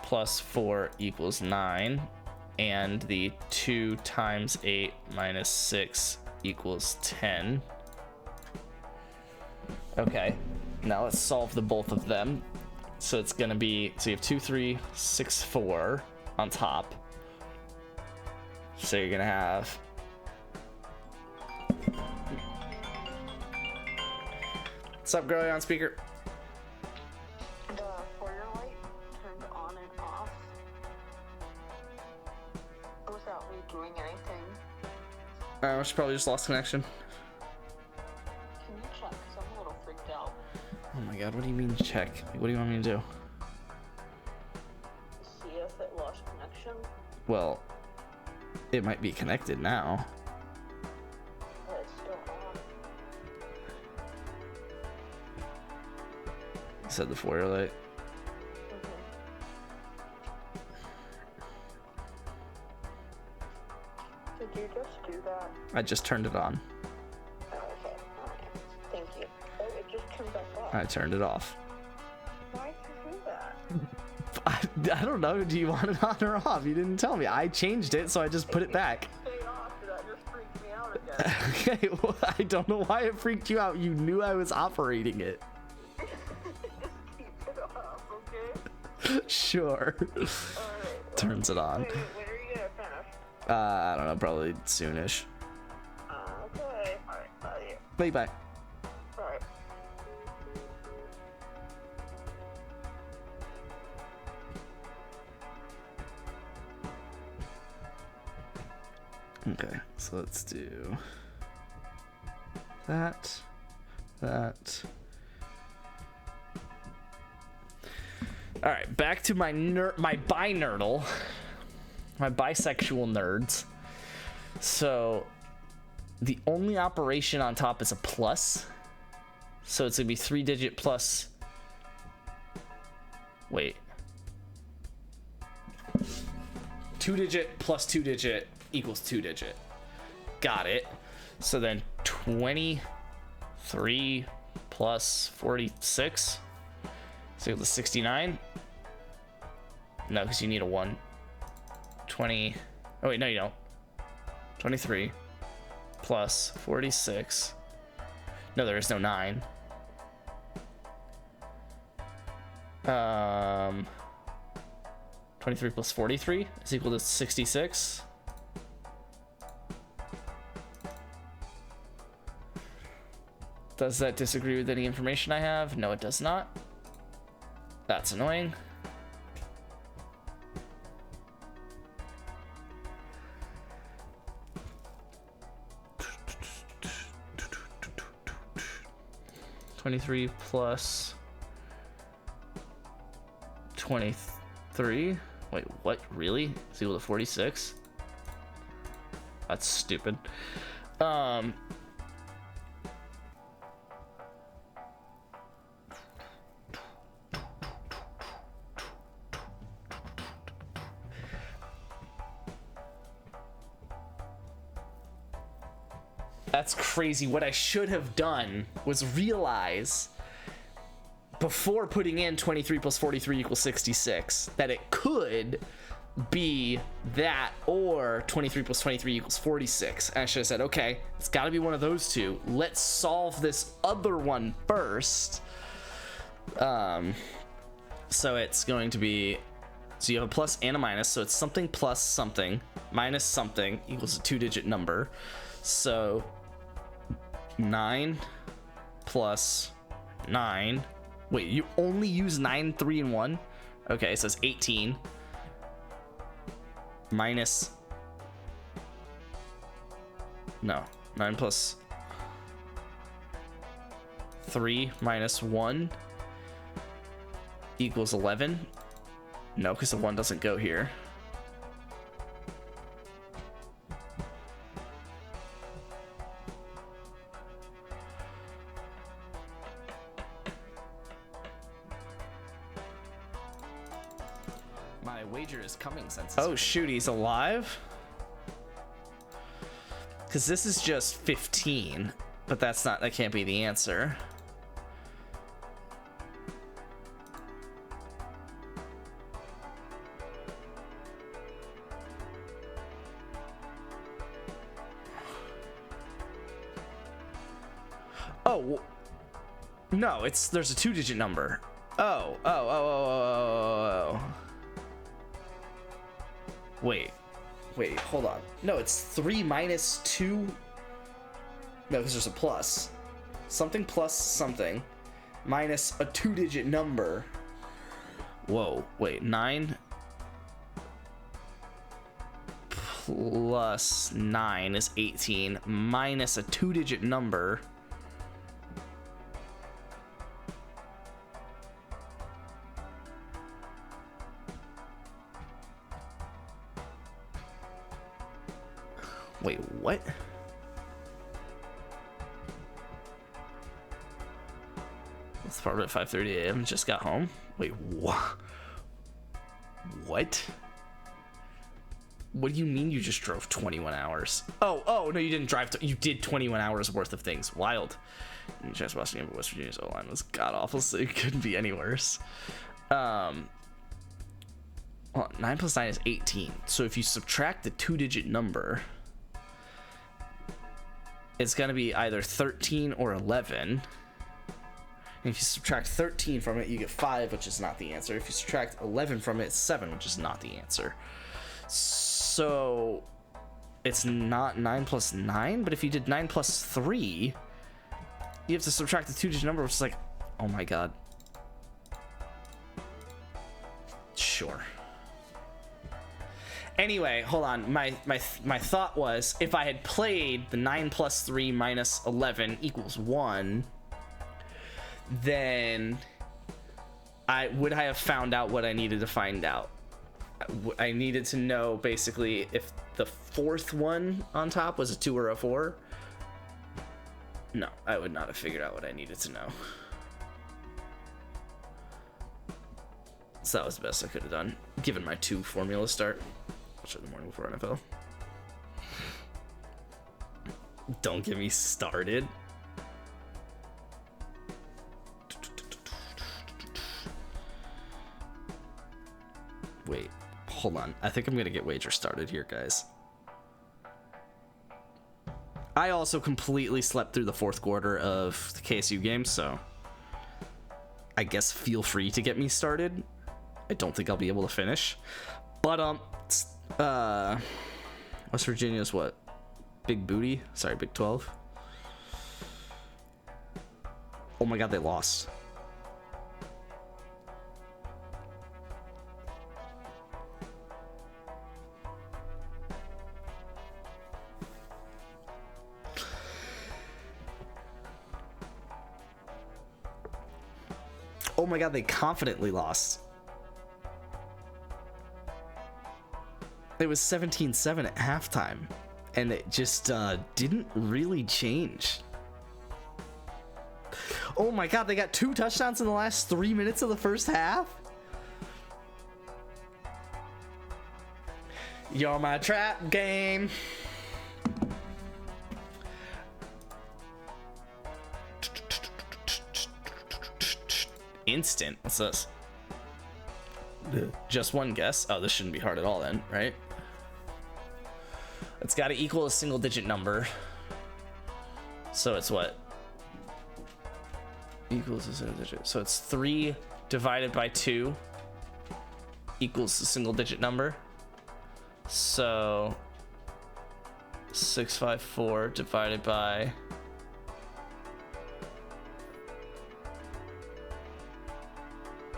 Speaker 1: plus 4 equals 9, and the 2 times 8 minus 6 equals 10. Okay, now let's solve the both of them. So it's gonna be, so you have 2, 3, 6, 4 on top. So you're gonna have, what's up, girlie on speaker?
Speaker 9: The foyer light turned on and off without me doing anything.
Speaker 1: She probably just lost connection.
Speaker 9: Can you check? Because I'm a little freaked out.
Speaker 1: Oh my god, what do you mean check? What do you want me to do?
Speaker 9: See if it lost connection.
Speaker 1: Well, it might be connected now.
Speaker 9: But it's still on.
Speaker 1: You said the foyer light. I just turned it on.
Speaker 9: Oh, okay. Alright. Thank you. Oh, it just turned back off.
Speaker 1: I turned it off.
Speaker 9: Why did you do that?
Speaker 1: I don't know. Do you want it on or off? You didn't tell me. I changed it, so I just put it back.
Speaker 9: Stay off, so that just freaked me out again.
Speaker 1: Okay, well, I don't know why it freaked you out. You knew I was operating it.
Speaker 9: Keep it off, okay?
Speaker 1: Sure.
Speaker 9: Alright.
Speaker 1: Turns it on.
Speaker 9: When are you gonna finish?
Speaker 1: I don't know. Probably soonish.
Speaker 9: Okay. Alright, love you.
Speaker 1: Bye.
Speaker 9: Alright.
Speaker 1: Okay, so let's do that. All right, back to my binerdle, my bisexual nerds. So the only operation on top is a plus. So it's gonna be 3-digit plus. Wait. 2-digit plus 2-digit equals 2-digit. Got it. So then 23 plus 46 is equal to 69. No, because you need a 1. 20. Oh, wait, no, you don't. 23 plus 46. No, there is no 9. 23 plus 43 is equal to 66. Does that disagree with any information I have? No, it does not. That's annoying. $23 plus 23. Wait, what? Really? It's equal to 46? That's stupid. That's crazy. What I should have done was realize before putting in 23 plus 43 equals 66 that it could be that or 23 plus 23 equals 46. And I should have said, okay, it's got to be one of those two. Let's solve this other one first. So it's going to be, so you have a plus and a minus, so it's something plus something minus something equals a 2-digit number. So 9 plus 9. Wait, you only use 9, 3, and 1? Okay, so it's 18 minus, no, 9 plus 3 minus 1 equals 11. No, because the 1 doesn't go here. My wager is coming since. Oh shoot, he's alive? Because this is just 15, but that can't be the answer. Oh, no, there's a 2-digit number. Oh. Wait, hold on. No, it's 3 minus 2. No, because there's a plus. Something plus something minus a 2-digit number. Whoa, wait, 9 plus 9 is 18 minus a 2-digit number. Wait, what? It's probably at 5:30 a.m. Just got home. Wait, what? What do you mean you just drove 21 hours? Oh, no, you didn't drive. You did 21 hours worth of things. Wild. Just watching West Virginia's O-line was god-awful, so it couldn't be any worse. Well, 9 plus 9 is 18. So if you subtract the 2-digit number, it's going to be either 13 or 11. And if you subtract 13 from it, you get 5, which is not the answer. If you subtract 11 from it, it's 7, which is not the answer. So it's not 9 plus 9, but if you did 9 plus 3, you have to subtract the 2-digit number, which is like, oh my god. Sure. Anyway, hold on. My thought was, if I had played the 9 plus 3 minus 11 equals 1, then I have found out what I needed to find out. I needed to know basically if the fourth one on top was a 2 or a 4. No, I would not have figured out what I needed to know. So that was the best I could have done, given my 2 formula start. Which are the morning before NFL. Don't get me started. Wait, hold on. I think I'm gonna get wager started here, guys. I also completely slept through the fourth quarter of the KSU game, so I guess feel free to get me started. I don't think I'll be able to finish, but West Virginia's what? Big booty? Sorry, Big 12. Oh my god, they lost. Oh my god, they confidently lost. It was 17-7 at halftime, and it just didn't really change. Oh my god, they got 2 touchdowns in the last 3 minutes of the first half? You're my trap game. Instant. What's this? Just one guess. Oh, this shouldn't be hard at all then, right? It's got to equal a single digit number. So it's what? Equals a single digit. So it's 3 divided by 2 equals a single digit number. So 654 divided by...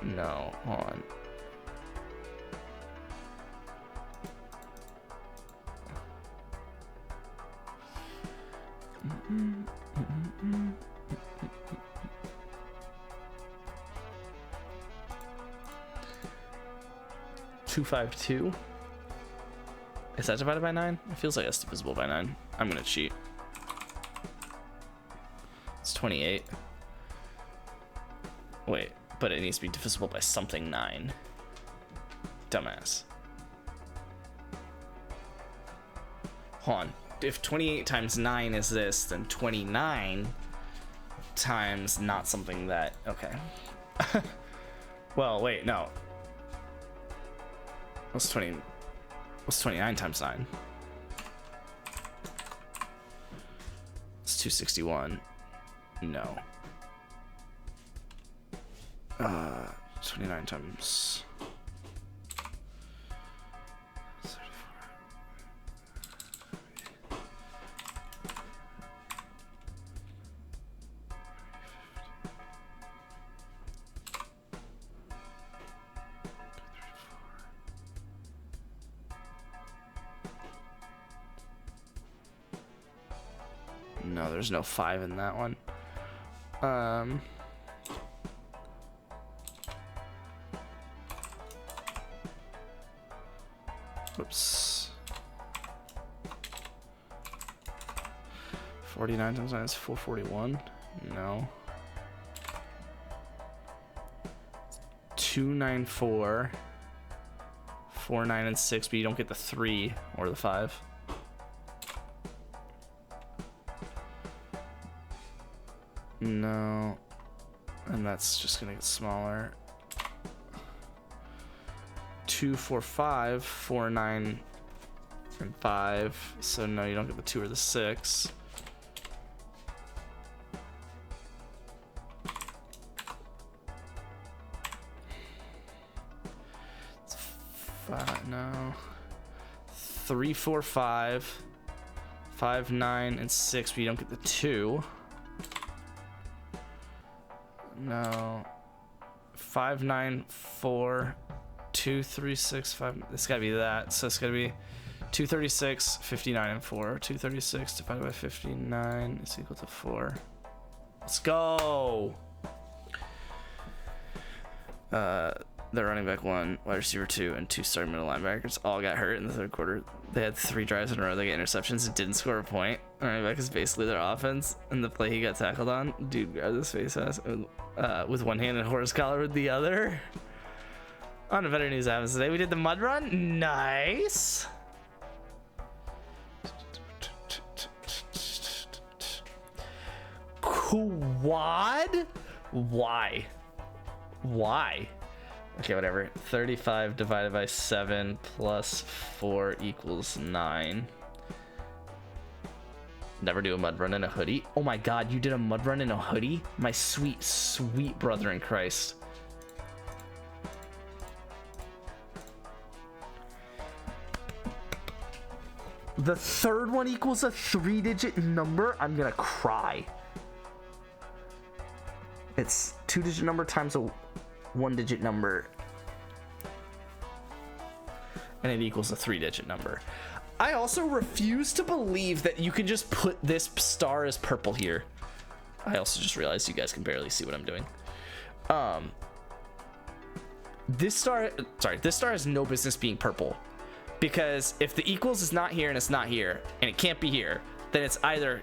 Speaker 1: No, hold on. $252. Is that divided by 9? It feels like it's divisible by 9. I'm gonna cheat. It's 28. Wait, but it needs to be divisible by something 9. Dumbass. Hold on. If 28 times 9 is this, then 29 times not something that... Okay. Well, wait, no. What's 29 times 9? It's 261. No. 29 times... 34. No, there's no 5 in that one. Oops. 49 times 9 is 441. No. 294. 4, 9, and 6, but you don't get the 3 or the 5. No. And that's just gonna get smaller. 2, 4, 5, 4, 9, and 5. So no, you don't get the 2 or the 6. It's 5, no. 3, 4, 5. 5, 9, and 6, but you don't get the 2. No. 5, 9, 4, 2, 3, 6, 5. It's gotta be that. So it's gotta be 236, 59, and 4. 236 divided by 59 is equal to 4. Let's go. The running back 1, wide receiver 2, and 2 starting middle linebackers all got hurt in the third quarter. They had 3 drives in a row. They got interceptions and didn't score a point. Running back is basically their offense. And the play he got tackled on, dude grabbed his face ass with one hand and horse collar with the other. On a better news happens today, we did the mud run. Nice. Quad? Why? Okay, whatever. 35 divided by 7 plus 4 equals 9. Never do a mud run in a hoodie. Oh my god, you did a mud run in a hoodie? My sweet, sweet brother in Christ. The third one equals a 3-digit number? I'm gonna cry. It's 2-digit number times a 1-digit number, and it equals a 3-digit number. I also refuse to believe that you can just put this star as purple here. I also just realized you guys can barely see what I'm doing. This star has no business being purple, because if the equals is not here and it's not here and it can't be here, then it's either,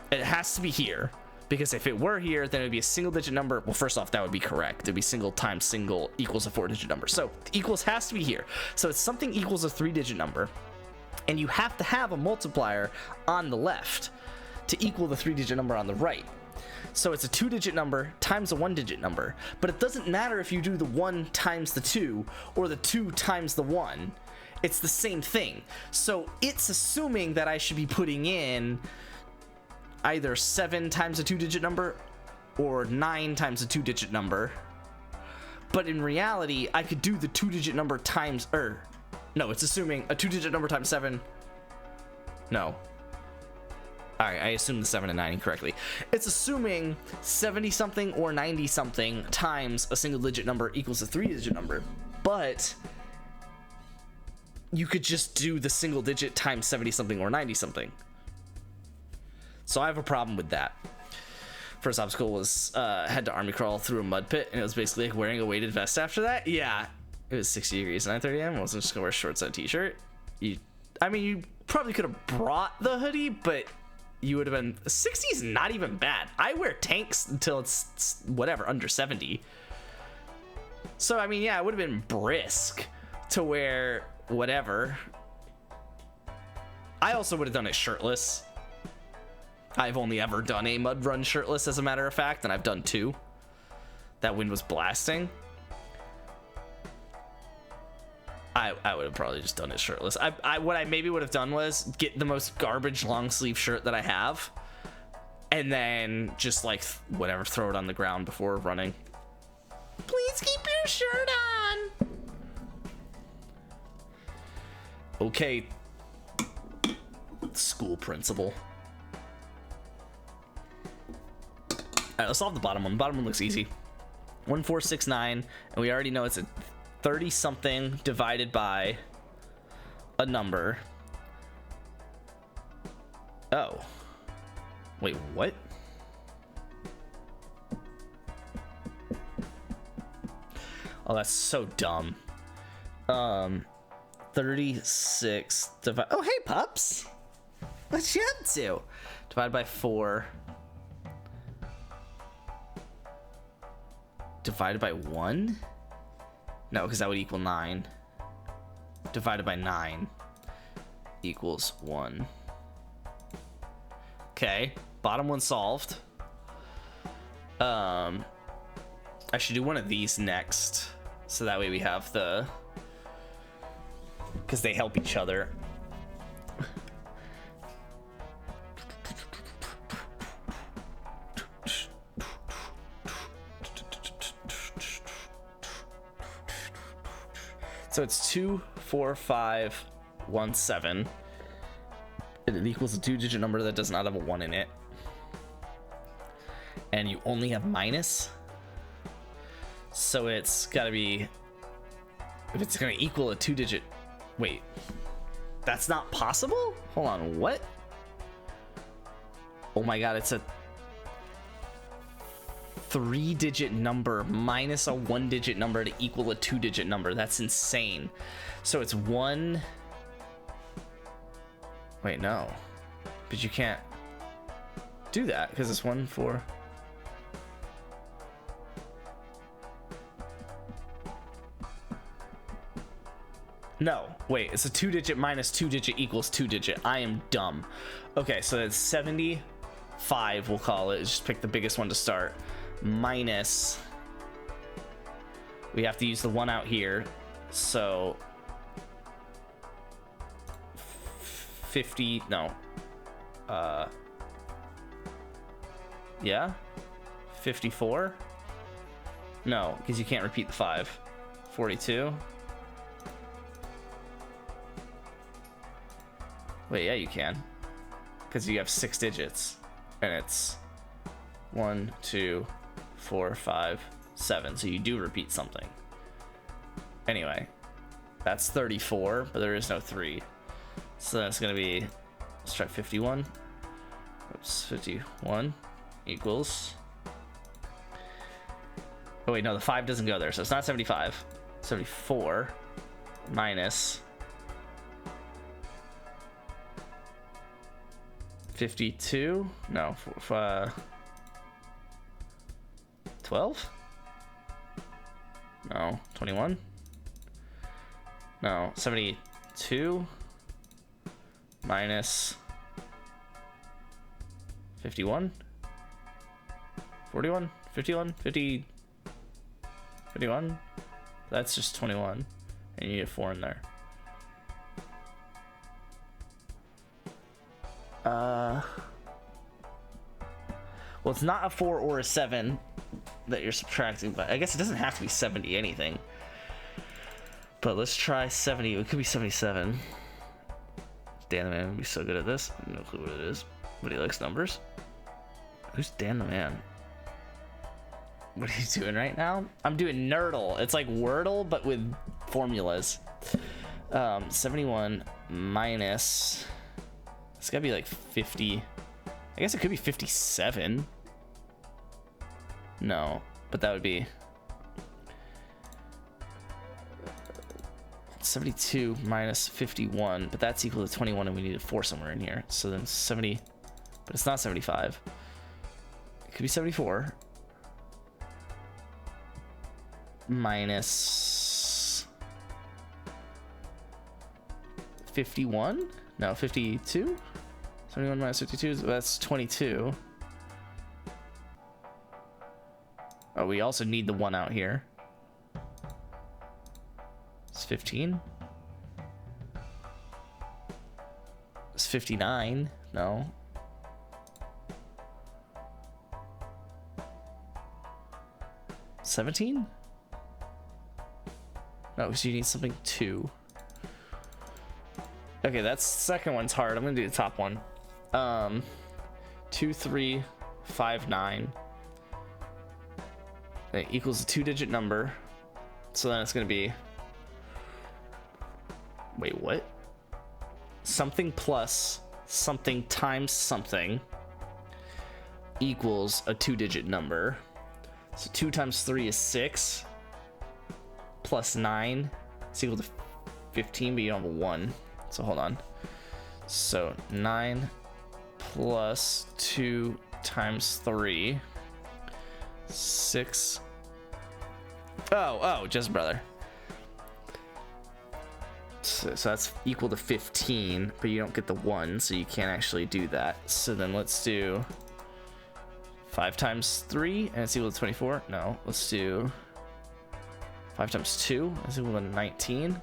Speaker 1: it has to be here. Because if it were here, then it would be a single digit number. Well, first off, that would be correct. It'd be single times single equals a 4-digit number. So the equals has to be here. So it's something equals a 3-digit number. And you have to have a multiplier on the left to equal the 3-digit number on the right. So it's a 2-digit number times a 1-digit number. But it doesn't matter if you do the 1 times the 2 or the 2 times the 1. It's the same thing. So it's assuming that I should be putting in either 7 times a 2-digit number or 9 times a 2-digit number. But in reality, I could do the 2-digit number times, no, it's assuming a 2-digit number times 7. No. Alright, I assumed the 7 and 9 incorrectly. It's assuming 70 something or 90 something times a single digit number equals a 3-digit number. But you could just do the single digit times 70 something or 90 something. So I have a problem with that. First obstacle was had to army crawl through a mud pit, and it was basically like wearing a weighted vest after that. Yeah, it was 60 degrees at 9:30 a.m. I wasn't just gonna wear shorts and a t-shirt. You probably could have brought the hoodie, but you would have been 60 is not even bad. I wear tanks until it's whatever under 70. So I mean, yeah, it would have been brisk to wear whatever. I also would have done it shirtless. I've only ever done a mud run shirtless, as a matter of fact, and I've done 2. That wind was blasting. I would have probably just done it shirtless. What I maybe would have done was get the most garbage long sleeve shirt that I have, and then just like whatever, throw it on the ground before running. Please keep your shirt on. Okay, school principal. Alright, let's solve the bottom one. The bottom one looks easy. 1469, and we already know it's a 30 something divided by a number. Oh. Wait, what? Oh, that's so dumb. 36 divided. Oh, hey, pups. What you up to? Divided by 4. Divided by 1? No, because that would equal 9. Divided by 9 equals 1. Okay, bottom one solved. I should do one of these next, so that way we have the, because they help each other. So it's 2, 4, 5, 1, 7. And it equals a 2-digit number that does not have a 1 in it. And you only have minus. So it's got to be, if it's going to equal a 2-digit, wait, that's not possible? Hold on, what? Oh my god, it's a 3-digit number minus a 1-digit number to equal a 2-digit number. That's insane. So it's 1. Wait, no. But you can't do that because it's 1, 4. No, wait, it's a 2-digit minus 2-digit equals 2-digit. I am dumb. Okay, so that's 75, we'll call it. Just pick the biggest one to start. Minus, we have to use the 1 out here, so 50, no, yeah, 54, no, because you can't repeat the 5, 42, wait, yeah, you can, because you have 6 digits, and it's 1, 2, 4, 5, 7. So you do repeat something. Anyway, that's 34, but there is no 3. So that's going to be, let's try 51. Oops, 51 equals. Oh, wait, no, the 5 doesn't go there. So it's not 75. 74 minus 52. No, 12? No, 21? No, 72 minus 51? 41? 51? 50? 51? That's just 21. And you need a 4 in there. Well, it's not a 4 or a 7 that you're subtracting, but I guess it doesn't have to be 70 anything. But let's try 70. It could be 77. Dan the Man would be so good at this. No clue what it is, but he likes numbers. Who's Dan the Man? What are you doing right now? I'm doing Nerdle. It's like Wordle, but with formulas. 71 minus, it's gotta be like 50. I guess it could be 57. No, but that would be 72 minus 51, but that's equal to 21, and we need a 4 somewhere in here. So then 70, but it's not 75. It could be 74 minus 51. No, 52. 71 minus 52, that's 22. Oh, we also need the 1 out here. It's 15. It's 59. No. $17? No, because you need something 2. Okay, that's second one's hard. I'm gonna do the top one. 2359. It equals a 2-digit number. So then it's gonna be, wait, what? Something plus something times something equals a 2-digit number. So 2 times 3 is 6. Plus 9 is equal to 15, but you don't have a 1. So hold on. So 9 plus 2 times 3. 6. Oh, just brother. So that's equal to 15, but you don't get the 1, so you can't actually do that. So then let's do 5 times 3, and it's equal to 24. No, let's do 5 times 2 is equal to 19.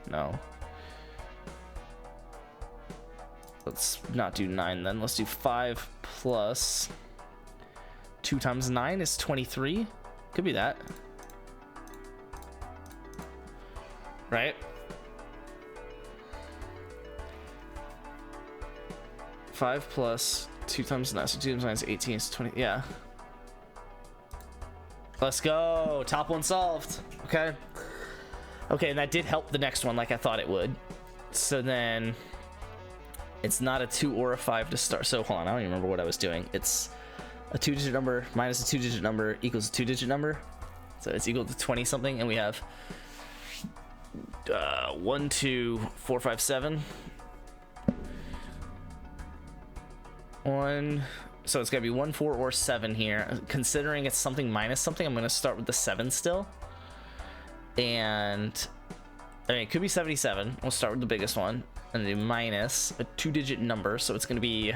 Speaker 1: No. Let's not do 9 then. Let's do 5 plus 2 times 9 is 23. Could be that. Right? 5 plus 2 times 9, so 2 times 9 is 18, it's 20, yeah. Let's go, top one solved, okay. Okay, and that did help the next one like I thought it would. So then, it's not a 2 or a 5 to start, so hold on, I don't even remember what I was doing. It's a 2-digit number minus a 2-digit number equals a 2-digit number. So it's equal to 20 something, and we have 1, 2, 4, 5, 7. 1, so it's gotta be 1, 4, or 7 here. Considering it's something minus something, I'm gonna start with the 7 still. And I mean, it could be 77. We'll start with the biggest one and do minus a 2-digit number. So it's gonna be,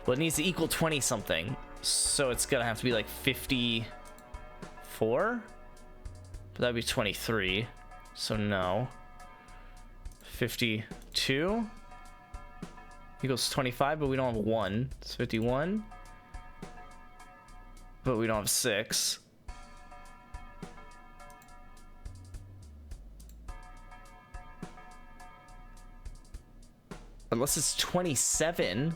Speaker 1: well, it needs to equal 20 something. So it's gonna have to be like 54. But that'd be 23. So no. 52. Equals 25, but we don't have 1. It's 51. But we don't have 6. Unless it's 27.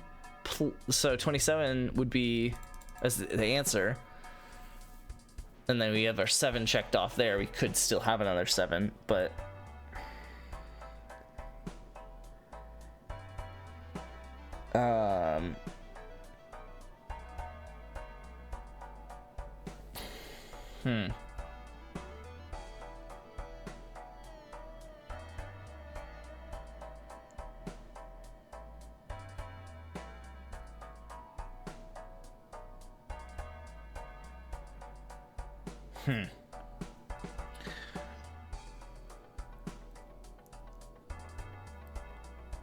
Speaker 1: So 27 would be as the answer. And then we have our 7 checked off there. We could still have another 7, but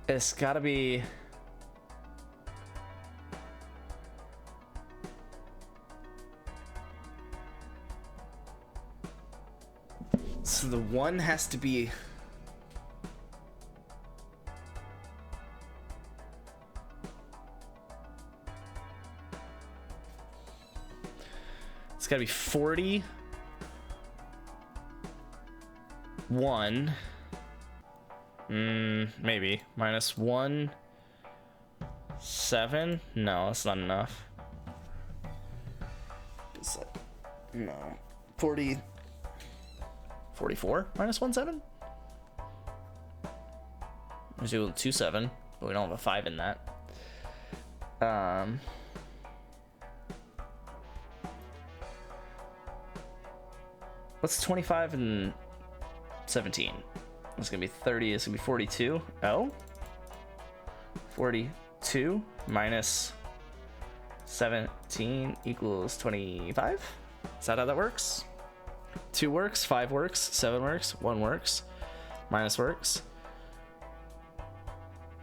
Speaker 1: it's gotta be. So the 1 has to be. It's gotta be 40. 1. Maybe. Minus 1. 7. No, that's not enough. No. 40. 44 minus 1, 7? There's equal to 2, 7, but we don't have a 5 in that. What's 25 and 17? It's gonna be 30, it's gonna be 42. Oh? 42 minus 17 equals 25? Is that how that works? 2 works, 5 works, 7 works, 1 works, minus works,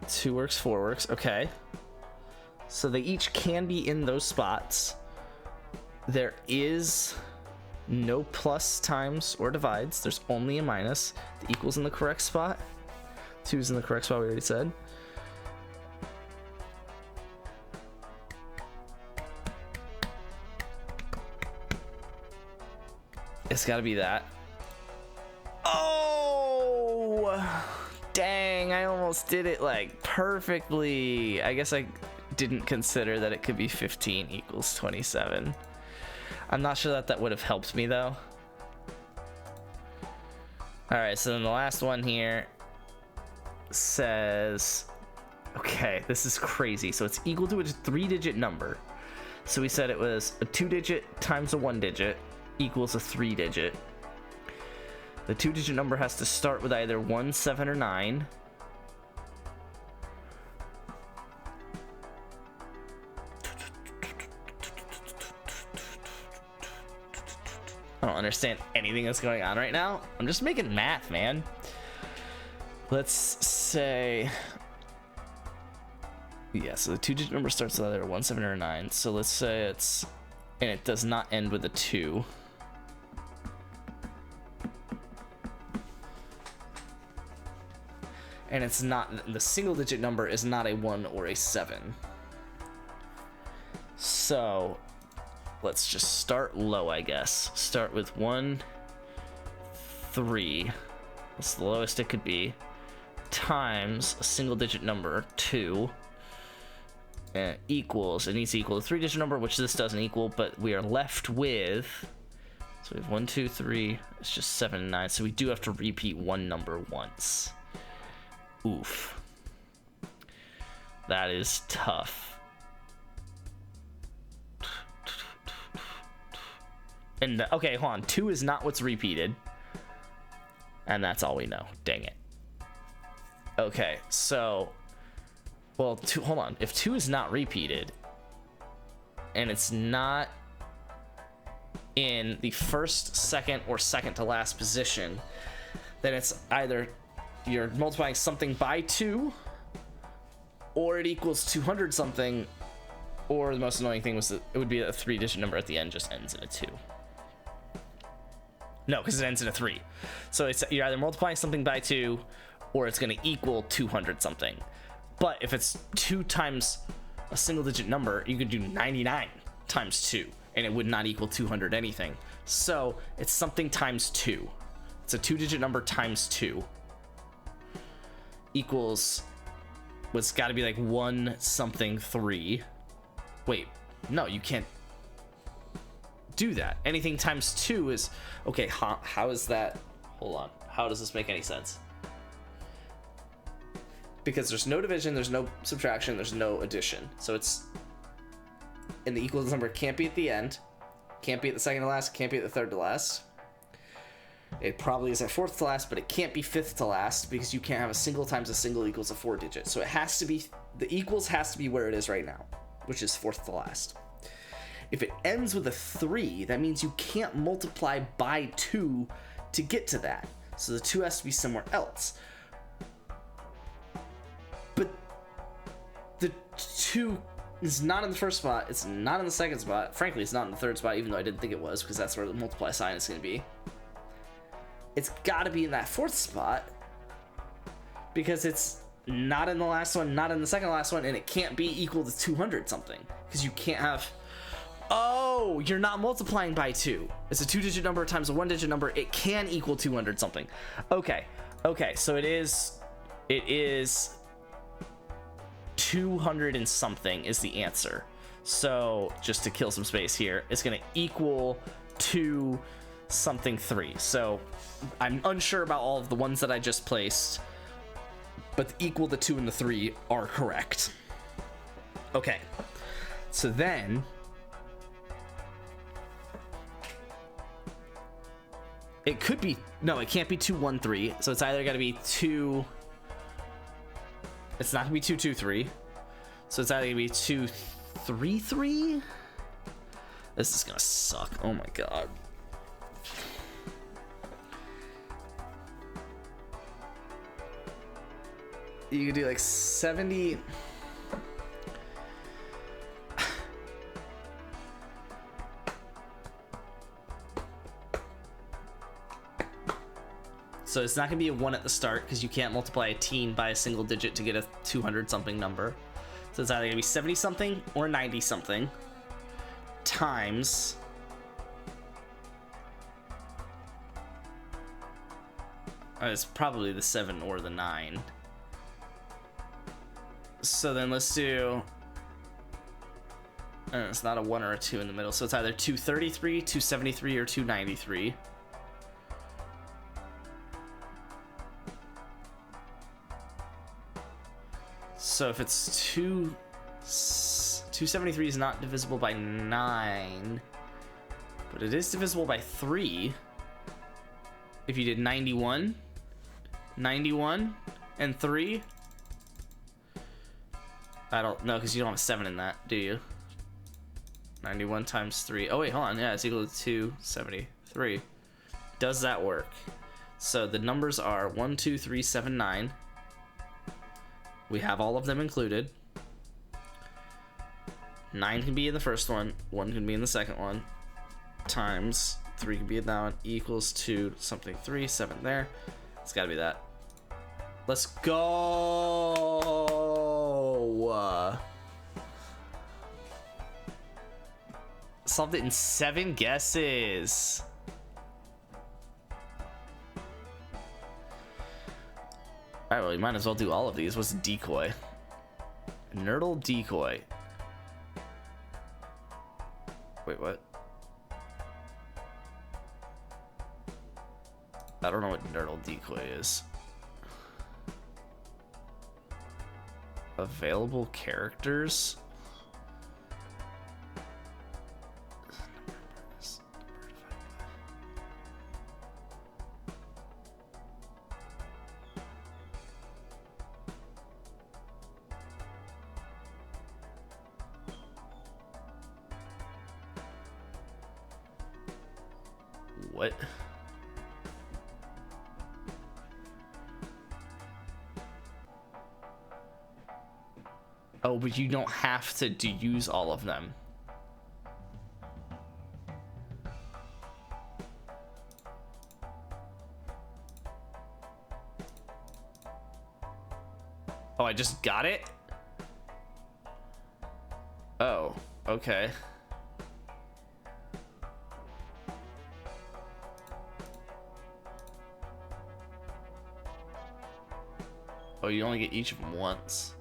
Speaker 1: 2 works, 4 works. Okay. So they each can be in those spots. There is no plus, times, or divides. There's only a minus. The equals in the correct spot. 2's in the correct spot, we already said. It's gotta be that. Oh! Dang, I almost did it like perfectly. I guess I didn't consider that it could be 15 equals 27. I'm not sure that that would have helped me though. Alright, so then the last one here says, okay, this is crazy. So it's equal to a 3-digit number. So we said it was a 2-digit times a 1-digit equals a 3-digit. The 2-digit number has to start with either 1, 7, or 9. I don't understand anything that's going on right now. I'm just making math, man. let's say, yeah, so the 2-digit number starts with either a 1, 7, or a 9. So let's say it's, and it does not end with a 2. And it's not, the single digit number is not a 1 or a 7. So let's just start low, I guess. Start with 1, 3. That's the lowest it could be. Times a single digit number, 2. And equals, it needs to equal the 3-digit number, which this doesn't equal, but we are left with, so we have 1, 2, 3, it's just 7 and 9. So we do have to repeat one number once. Oof. That is tough. And okay, hold on. 2 is not what's repeated. And that's all we know. Dang it. Okay, so, well, hold on. If 2 is not repeated, and it's not in the first, second, or second to last position, then it's either you're multiplying something by 2, or it equals 200 something, or the most annoying thing was that it would be a 3-digit number at the end just ends in a 2. No, because it ends in a 3. So it's, you're either multiplying something by 2, or it's going to equal 200 something. But if it's 2 times a single digit number, you could do 99 times 2, and it would not equal 200 anything. So it's something times 2. It's a 2-digit number times 2. Equals, what's got to be like 1 something 3. Wait, no, you can't do that. Anything times 2 is, okay, how is that? Hold on. How does this make any sense? Because there's no division, there's no subtraction, there's no addition. So it's, and the equals number can't be at the end, can't be at the second to last, can't be at the third to last. It probably is at fourth to last, but it can't be fifth to last because you can't have a single times a single equals a 4-digit. So it has to be, the equals has to be where it is right now, which is fourth to last. If it ends with a 3, that means you can't multiply by 2 to get to that. So the 2 has to be somewhere else. But the 2 is not in the first spot, it's not in the second spot. Frankly, it's not in the third spot, even though I didn't think it was, because that's where the multiply sign is going to be. It's got to be in that fourth spot because it's not in the last one, not in the second to last one, and it can't be equal to 200 something because you can't have, oh, you're not multiplying by 2. It's a 2-digit number times a 1-digit number. It can equal 200 something. Okay, so it is 200 and something is the answer. So just to kill some space here, it's going to equal 2 something 3. So I'm unsure about all of the ones that I just placed, but the equal, the 2 and the 3 are correct. Okay, so then it could be, no, it can't be 2, 1, 3. So it's either got to be 2, it's not gonna be 2, 2, 3. So it's either gonna be 2, 3, 3. This is gonna suck. Oh my god. You could do like 70. So it's not gonna be a 1 at the start because you can't multiply a teen by a single digit to get a 200 something number. So it's either gonna be 70 something or 90 something times it's probably the 7 or the 9. So then let's do, it's not a 1 or a 2 in the middle, so it's either 233, 273, or 293. So if it's 273 is not divisible by 9, but it is divisible by 3. If you did 91, 91, and 3. I don't know, because you don't have a 7 in that, do you? 91 times 3. Oh, wait, hold on. Yeah, it's equal to 273. Does that work? So the numbers are 1, 2, 3, 7, 9. We have all of them included. 9 can be in the first one, 1 can be in the second one, times 3 can be in that one, equals to something 3, 7 there. It's gotta be that. Let's go! Solved it in 7 guesses. Alright, well, we might as well do all of these. What's decoy? Nerdle decoy. Wait, what? I don't know what nerdle decoy is. Available characters? What? Oh, but you don't have to use all of them. Oh, I just got it? Oh, okay. Oh, you only get each of them once.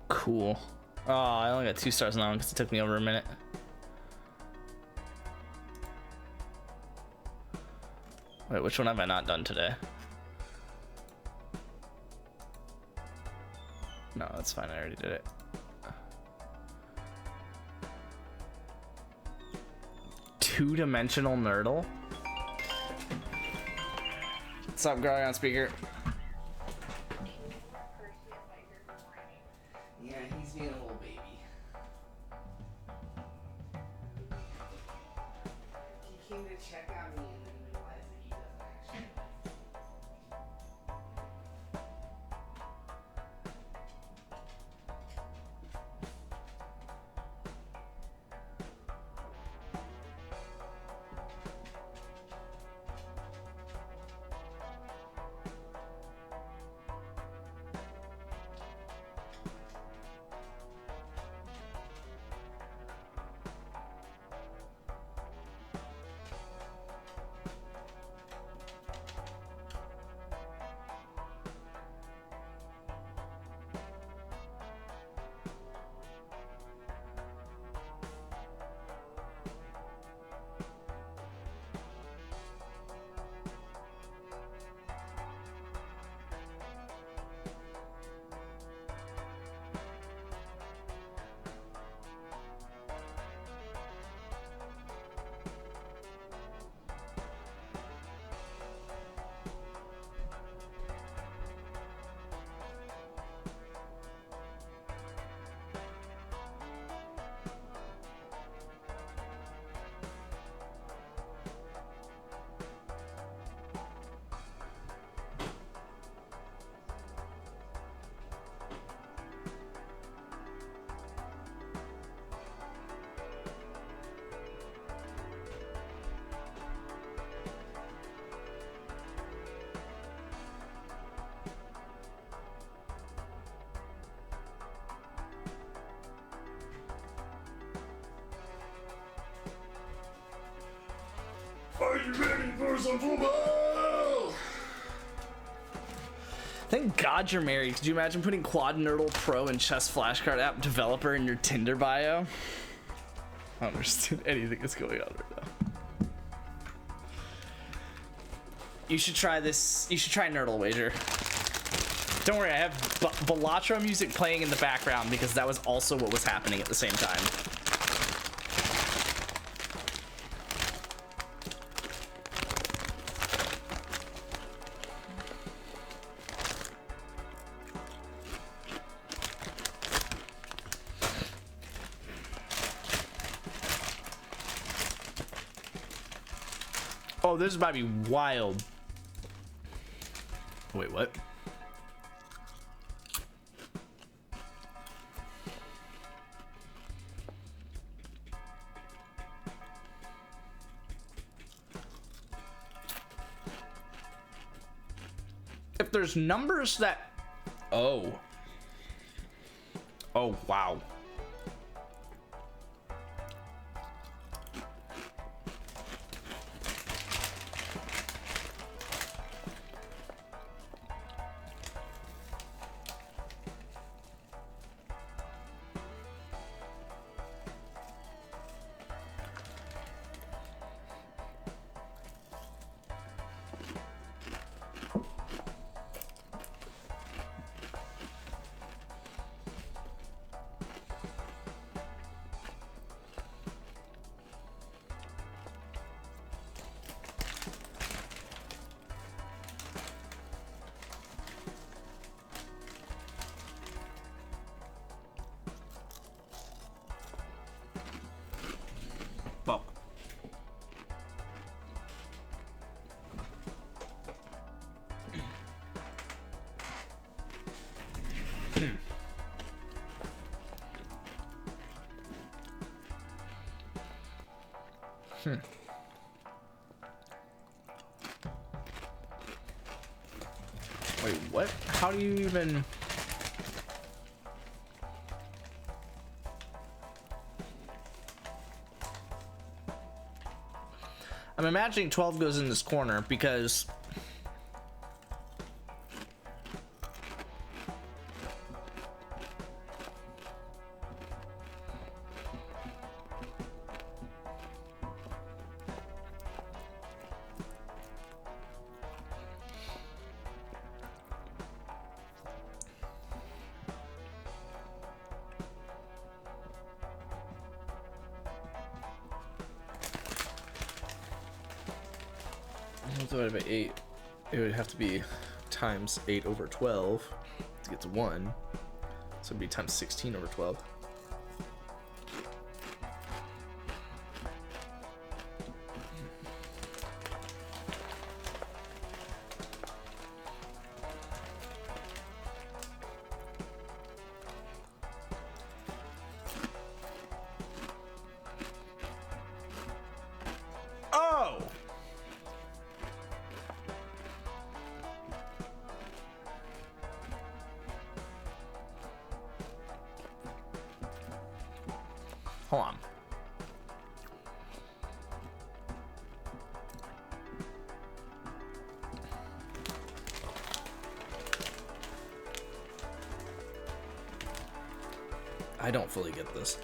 Speaker 1: Cool. Oh, I only got 2 stars on that one because it took me over a minute. Wait, which one have I not done today? No, that's fine. I already did it. Two-dimensional Nerdle. What's up, girl? You on speaker? Yeah, he's being a little baby. He came to check on me and then realized that he doesn't actually.
Speaker 10: Are you ready for some football?
Speaker 1: Thank God you're married. Could you imagine putting Quad Nerdle Pro and Chess Flashcard app developer in your Tinder bio? I don't understand anything that's going on right now. You should try this. You should try Nerdle Wager. Don't worry, I have Balatro music playing in the background because that was also what was happening at the same time. Oh, this is about to be wild. Wait, what? If there's numbers that... Oh. Oh, wow. Well. Wait, what? How do you even... I'm imagining 12 goes in this corner because... divided by 8, it would have to be times 8 over 12 to get to 1. So it'd be times 16 over 12. Oh! Hold on. I don't fully get this.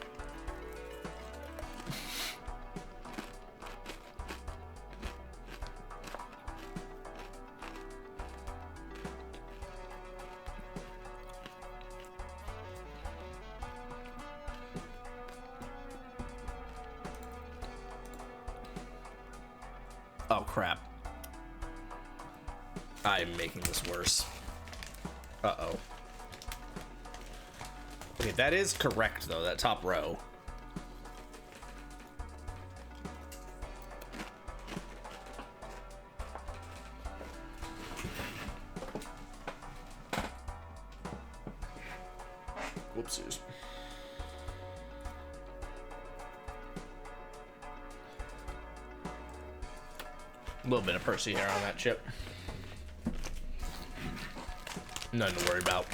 Speaker 1: Oh crap. I'm making this worse. Uh-oh. Okay, that is correct though, that top row. Whoopsies. A little bit of Percy hair on that chip. Nothing to worry about.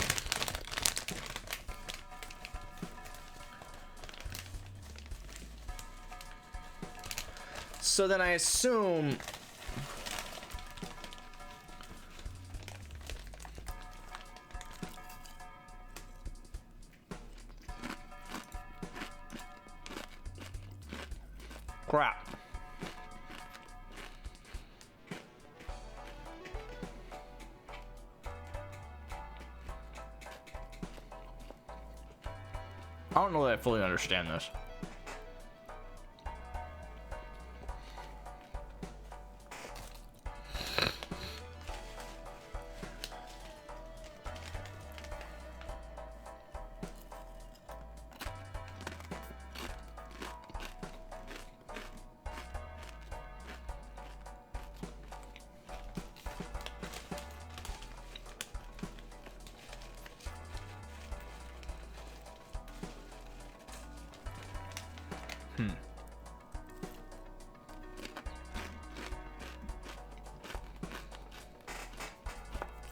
Speaker 1: So then I assume crap. I don't know that I fully understand this.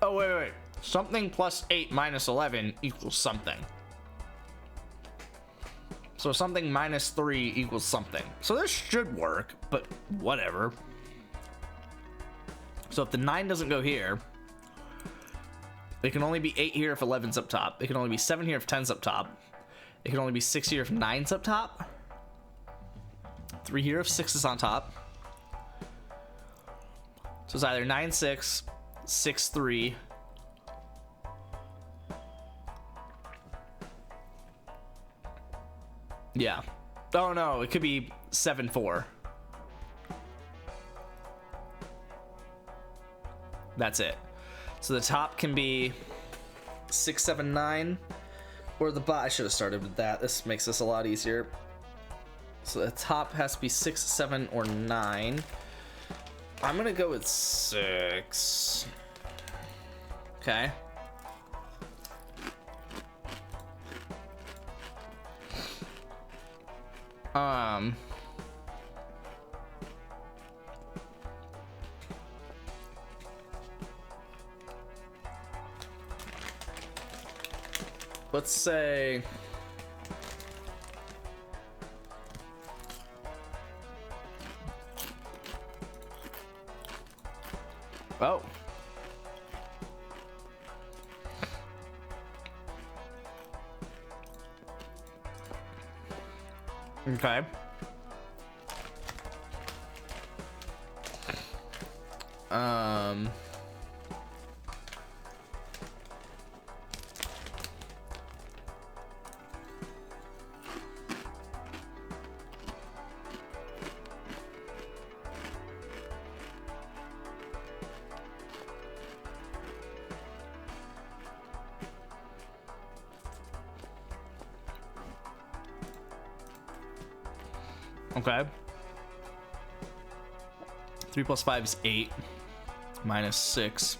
Speaker 1: Oh, wait. Something plus 8 minus 11 equals something. So something minus 3 equals something. So this should work, but whatever. So if the 9 doesn't go here, it can only be 8 here if 11's up top. It can only be 7 here if 10's up top. It can only be 6 here if 9's up top. 3 here if 6 is on top. So it's either 9, 6, 6, 3. Yeah. Oh no, it could be 7, 4. That's it. So the top can be 6, 7, 9. Or the bottom. I should have started with that. This makes this a lot easier. So the top has to be 6, 7, or 9. I'm gonna go with 6. Okay. Let's say oh. Okay. Okay. 3 plus 5 is 8. Minus 6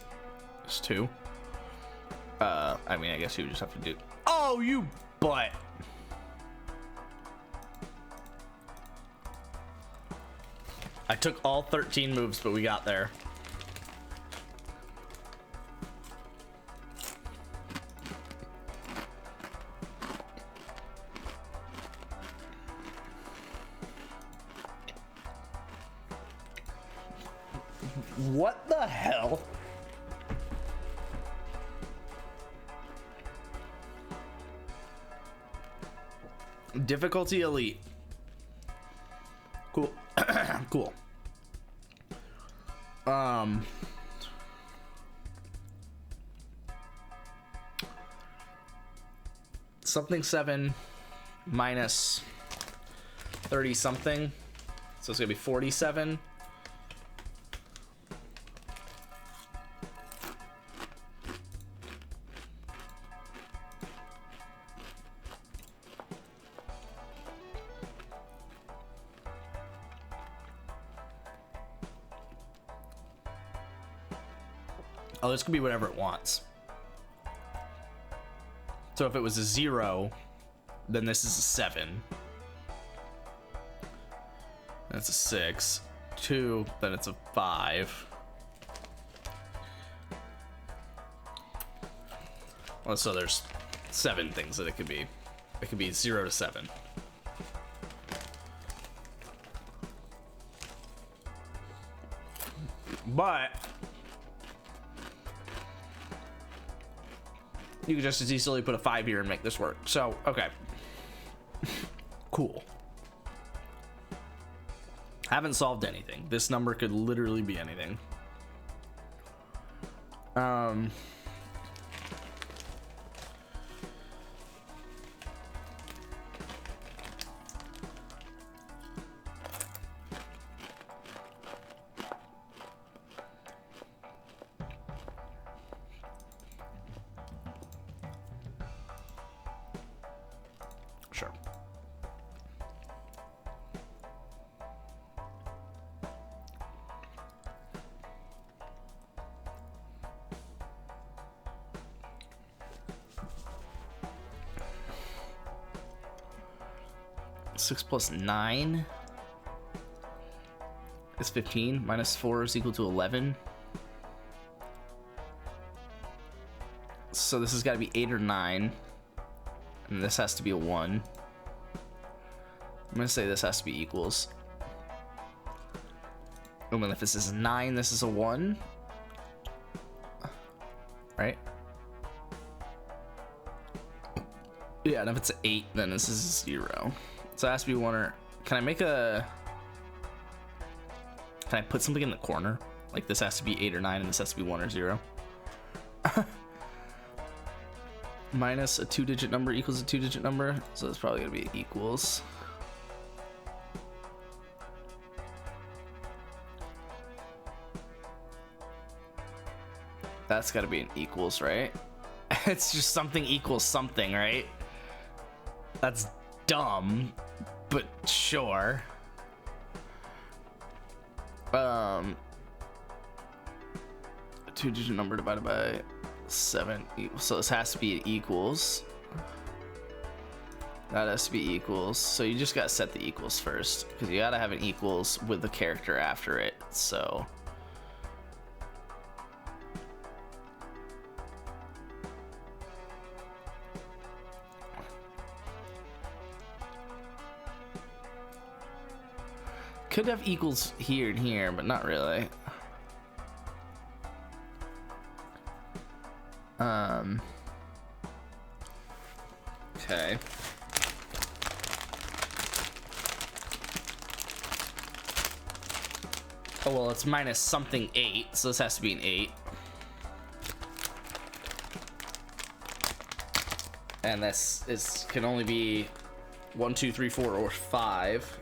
Speaker 1: is 2. I mean, I guess you would just have to do... Oh, you butt! I took all 13 moves, but we got there. What the hell? Difficulty elite. Cool. Cool. Something 7 minus 30 something. So it's gonna be 47. Oh, this could be whatever it wants. So if it was a 0, then this is a 7. That's a 6. 2, then it's a 5. Well, so there's 7 things that it could be. It could be 0 to 7. But you could just as easily put a 5 here and make this work. So, okay. Cool. Haven't solved anything. This number could literally be anything. Sure. Six plus 9 is 15. Minus 4 is equal to 11. So this has got to be 8 or 9. And this has to be a 1. I'm gonna say this has to be equals. And then if this is 9, this is a 1. Right? Yeah, and if it's 8, then this is a 0. So it has to be 1 or... Can I make a... Can I put something in the corner? Like this has to be 8 or 9 and this has to be 1 or 0. Minus a 2-digit number equals a 2-digit number. So it's probably gonna be equals. That's gotta be an equals, right? It's just something equals something, right? That's dumb, but sure. A 2-digit number divided by 7 equals, so this has to be equals. That has to be equals. So you just gotta set the equals first, because you gotta have an equals with the character after it. So could have equals here and here, but not really. Okay. Oh, well, it's minus something 8, so this has to be an 8. And this can only be 1, 2, 3, 4, or 5.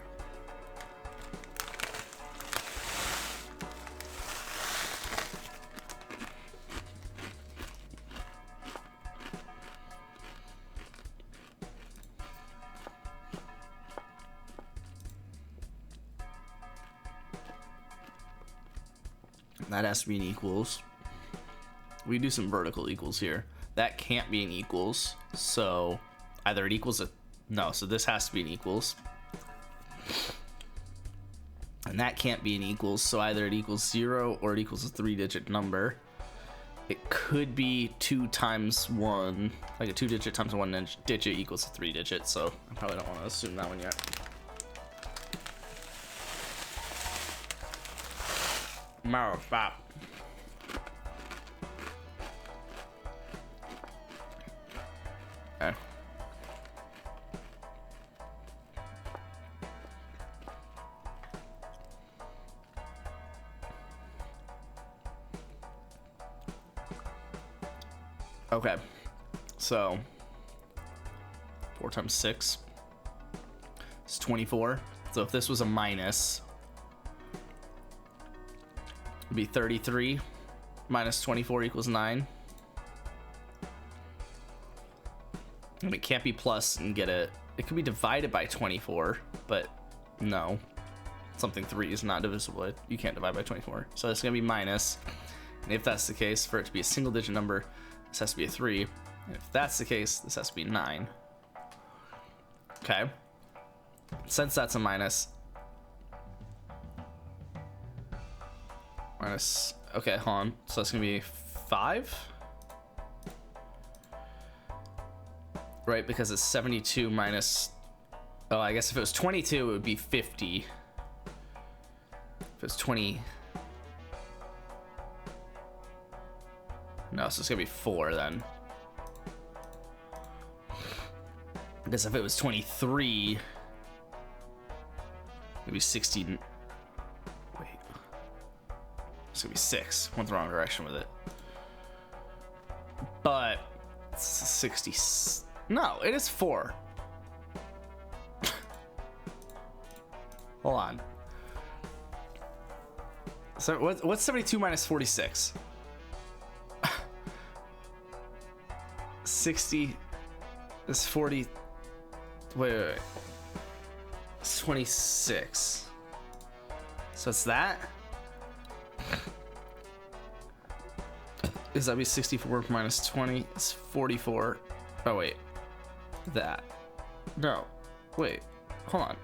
Speaker 1: That has to be an equals. We do some vertical equals here. That can't be an equals. So either it equals a... No, so this has to be an equals. And that can't be an equals. So either it equals 0 or it equals a 3-digit number. It could be 2 times 1. Like a 2-digit times a 1-digit equals a 3-digit. So I probably don't want to assume that one yet. Matter of fact. Okay, so 4 times 6 is 24. So if this was a minus, it'd be 33 minus 24 equals 9. And it can't be plus and get it. It could be divided by 24, but no. Something 3 is not divisible. You can't divide by 24. So it's going to be minus. And if that's the case, for it to be a single digit number, this has to be a 3. And if that's the case, this has to be 9. Okay. Since that's a minus. Minus. Okay, hold on. So that's going to be 5. Right, because it's 72 minus... Oh, I guess if it was 22, it would be 50. If it was 20... No, so it's gonna be 4 then. Because if it was 23, it'd be 60. Wait, it's gonna be 6. Went the wrong direction with it. But 60. No, it is 4. Hold on. So what's 72 minus 46? 60 is 40. Wait. It's 26. So it's that. Is that be 64 minus 20? It's 44. Oh wait. That. No. Wait. Hold on.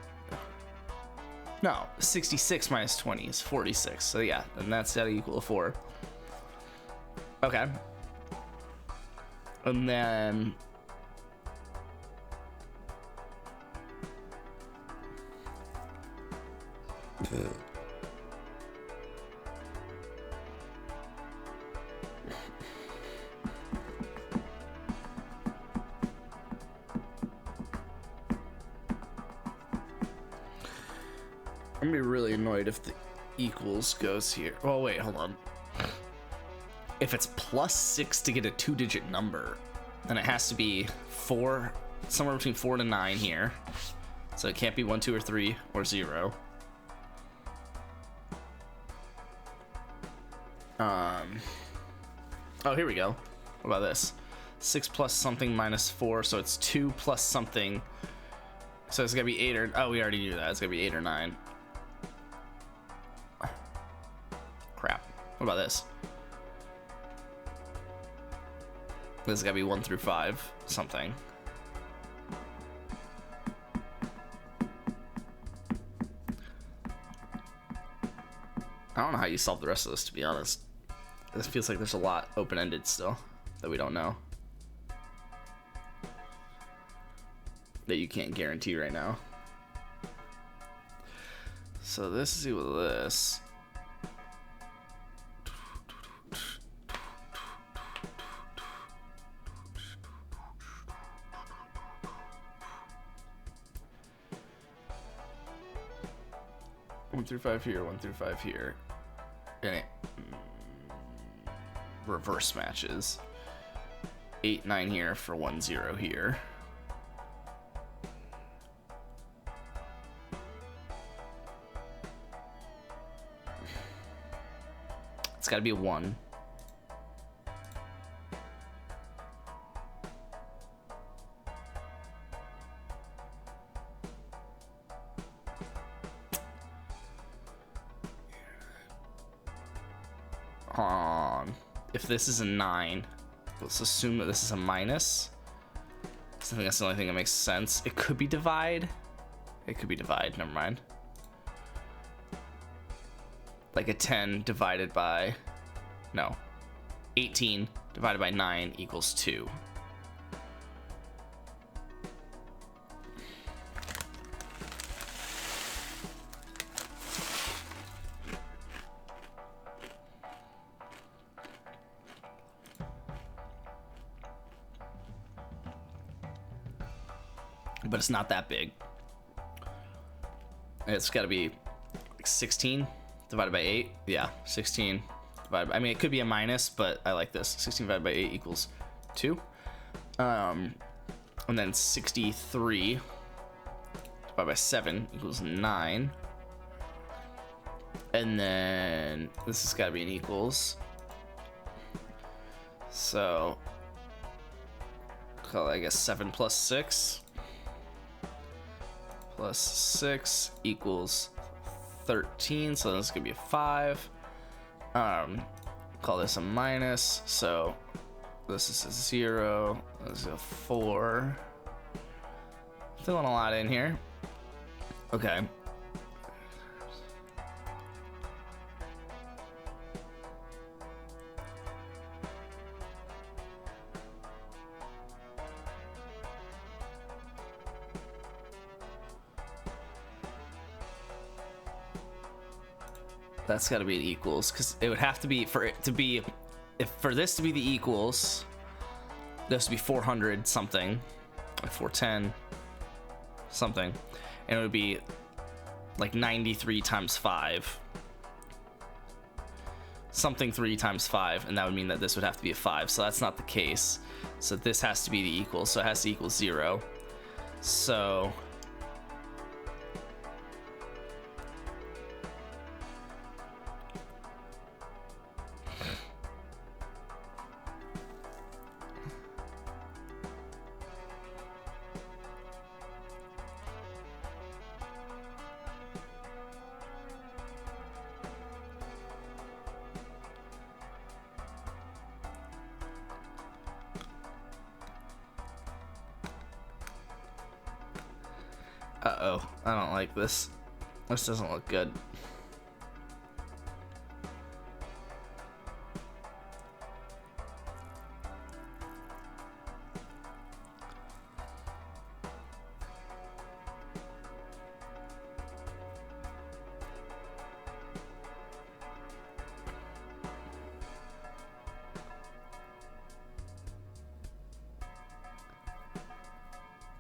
Speaker 1: No. 66 minus 20 is 46. So yeah, and that's gotta equal 4. Okay. And then I'm gonna be really annoyed if the equals goes here. Oh wait, hold on. If it's plus 6 to get a 2-digit number, then it has to be 4, somewhere between 4 to 9 here. So it can't be 1, 2, or 3, or 0. Oh, here we go. What about this? 6 plus something minus 4, so it's 2 plus something. So it's gonna be 8 or... Oh, we already knew that. It's gonna be 8 or 9. Crap. What about this? This is gotta be 1 through 5, something. I don't know how you solve the rest of this, to be honest. This feels like there's a lot open-ended still that we don't know. That you can't guarantee right now. So this is equal to this. One through 5 here, 1 through 5 here. And it reverse matches. 8, 9 here for 1, 0 here. It's gotta be a 1. if this is a 9, let's assume that this is a minus. I think that's the only thing that makes sense. It could be divide. It could be divide, never mind. Like a 10 divided by, no, 18 divided by 9 equals 2. But it's not that big. It's got to be like 16 divided by 8. Yeah, 16 divided by, I mean, it could be a minus, but I like this. 16 divided by 8 equals 2. And then 63 divided by 7 equals 9. And then this has got to be an equals. So, call it, I guess, 7 plus 6. Plus 6 equals 13, so this is gonna be a 5. Call this a minus, so this is a 0, this is a 4. Filling a lot in here. Okay. That's got to be an equals, because it would have to be, for it to be, if for this to be the equals, this would be 400 something, like 410 something, and it would be like 93 times 5, something 3 times 5, and that would mean that this would have to be a 5, so that's not the case. So this has to be the equals, so it has to equal 0. So uh-oh, I don't like this. This doesn't look good.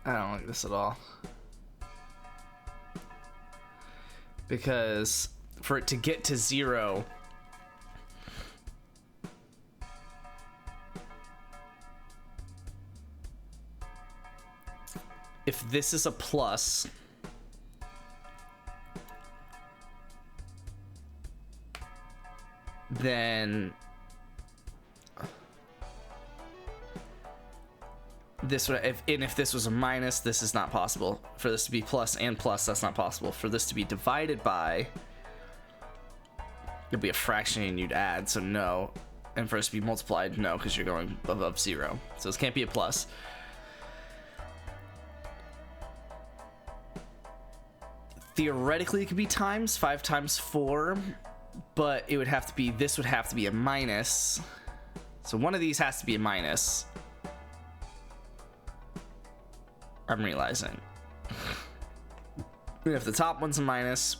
Speaker 1: I don't like this at all. Because for it to get to 0, if this is a plus, then this would, if this was a minus, this is not possible. For this to be plus and plus, that's not possible. For this to be divided by, it'd be a fraction and you'd add, so no. And for this to be multiplied, no, because you're going above 0. So this can't be a plus. Theoretically, it could be times, 5 times 4, but it would have to be, this would have to be a minus. So one of these has to be a minus. I'm realizing. If the top one's a minus,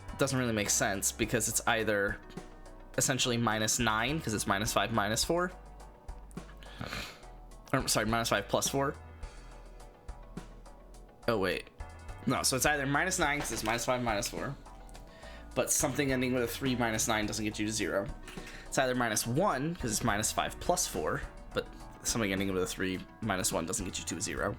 Speaker 1: it doesn't really make sense because it's either essentially minus 9 because it's minus 5 minus 4. Or, sorry, minus 5 plus 4. Oh, wait. No, so it's either minus 9 because it's minus 5 minus 4. But something ending with a 3 minus 9 doesn't get you to 0. It's either minus 1 because it's minus 5 plus 4. But something ending with a 3 minus 1 doesn't get you to a 0.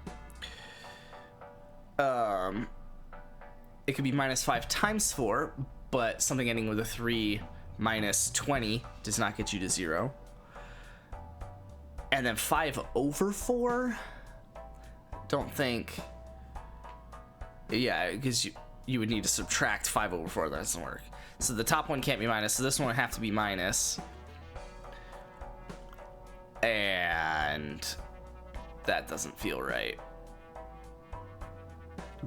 Speaker 1: It could be minus 5 times 4, but something ending with a 3 minus 20 does not get you to 0. And then 5 over 4? Don't think... Yeah, because you would need to subtract 5 over 4. That doesn't work. So the top one can't be minus, so this one would have to be minus. And that doesn't feel right.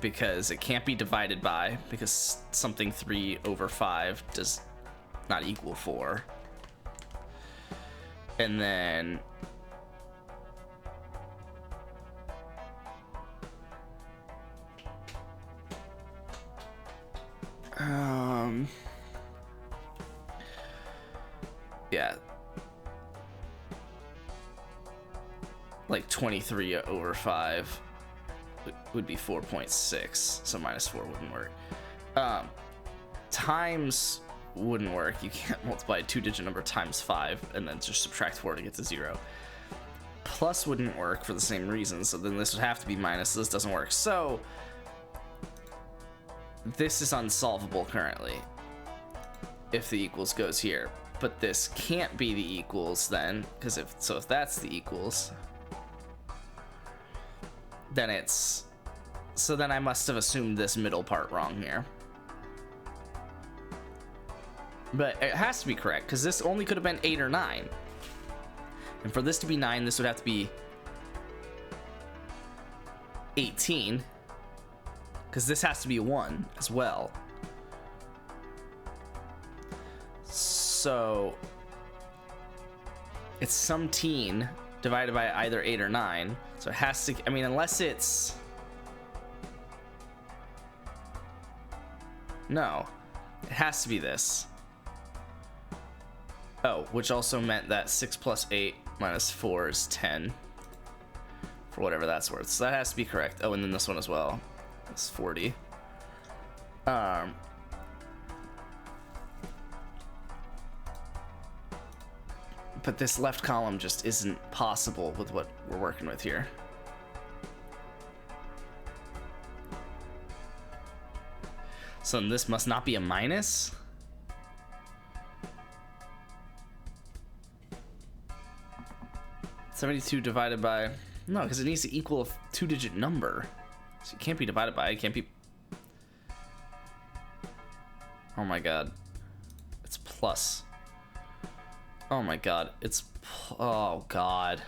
Speaker 1: Because it can't be divided by, because something 3 over 5 does not equal 4. And then yeah, like 23 over 5 would be 4.6, so minus 4 wouldn't work. Times wouldn't work. You can't multiply a 2-digit number times 5 and then just subtract 4 to get to 0. Plus wouldn't work for the same reason, so then this would have to be minus, so this doesn't work. So this is unsolvable currently if the equals goes here, but this can't be the equals then, because if that's the equals, then it's, so then I must have assumed this middle part wrong here. But it has to be correct, because this only could have been 8 or 9. And for this to be 9, this would have to be 18. Because this has to be 1 as well. So it's some teen divided by either 8 or 9. So it has to, I mean, unless it's, no, it has to be this. Oh, which also meant that 6 plus 8 minus 4 is 10. For whatever that's worth. So that has to be correct. Oh, and then this one as well. It's 40. But this left column just isn't possible with what we're working with here. So then this must not be a minus. $72 divided by, no, because it needs to equal a 2-digit number. So it can't be divided by, it can't be, oh my god, it's plus. Oh my god, it's, oh god.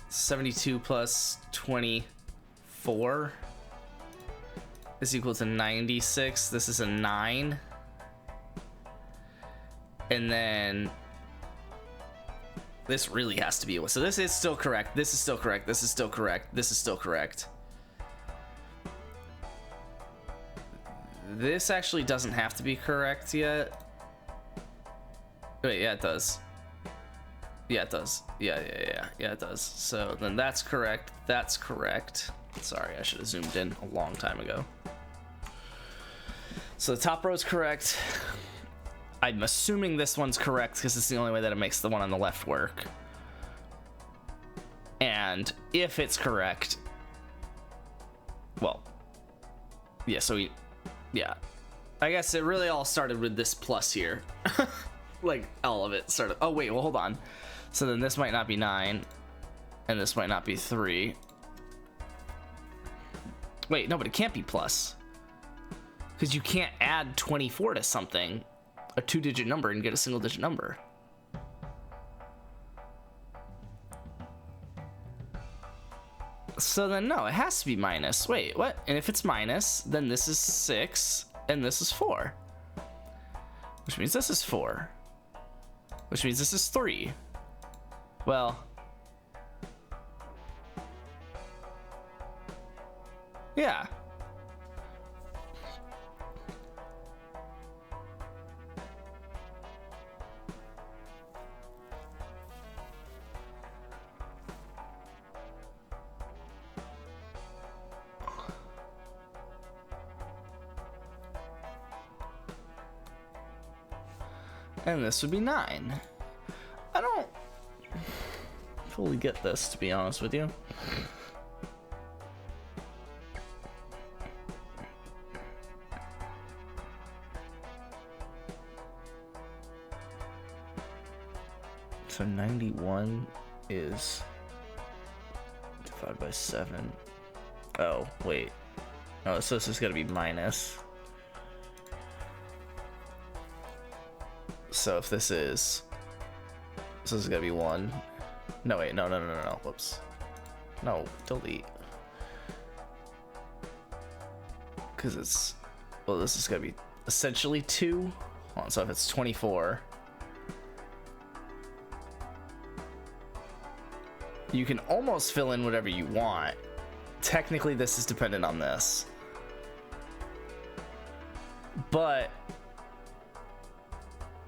Speaker 1: 72 plus 24 is equal to 96. This is a 9. And then this really has to be, so this is still correct, this is still correct, this is still correct, this is still correct. This actually doesn't have to be correct yet. Wait, yeah, it does. Yeah, it does. Yeah, it does. So then that's correct, that's correct. Sorry, I should have zoomed in a long time ago. So the top row is correct. I'm assuming this one's correct because it's the only way that it makes the one on the left work. And if it's correct, well, yeah, so yeah. I guess it really all started with this plus here. Like, all of it started. Oh, wait, well, hold on. So then this might not be 9, and this might not be 3. Wait, no, but it can't be plus. Because you can't add 24 to something, a 2-digit number, and get a single-digit number. So then, no, it has to be minus. Wait, what? And if it's minus, then this is 6, and this is 4. Which means this is 4. Which means this is 3. Well, yeah. And this would be 9. I don't fully get this, to be honest with you. So 91 is divided by 7. Oh, wait. Oh, so this is going to be minus. So if this is gonna be 1. No, wait, no. Whoops. No, delete. Because it's, well, this is gonna be essentially 2. Hold on, so if it's 24, you can almost fill in whatever you want. Technically, this is dependent on this. But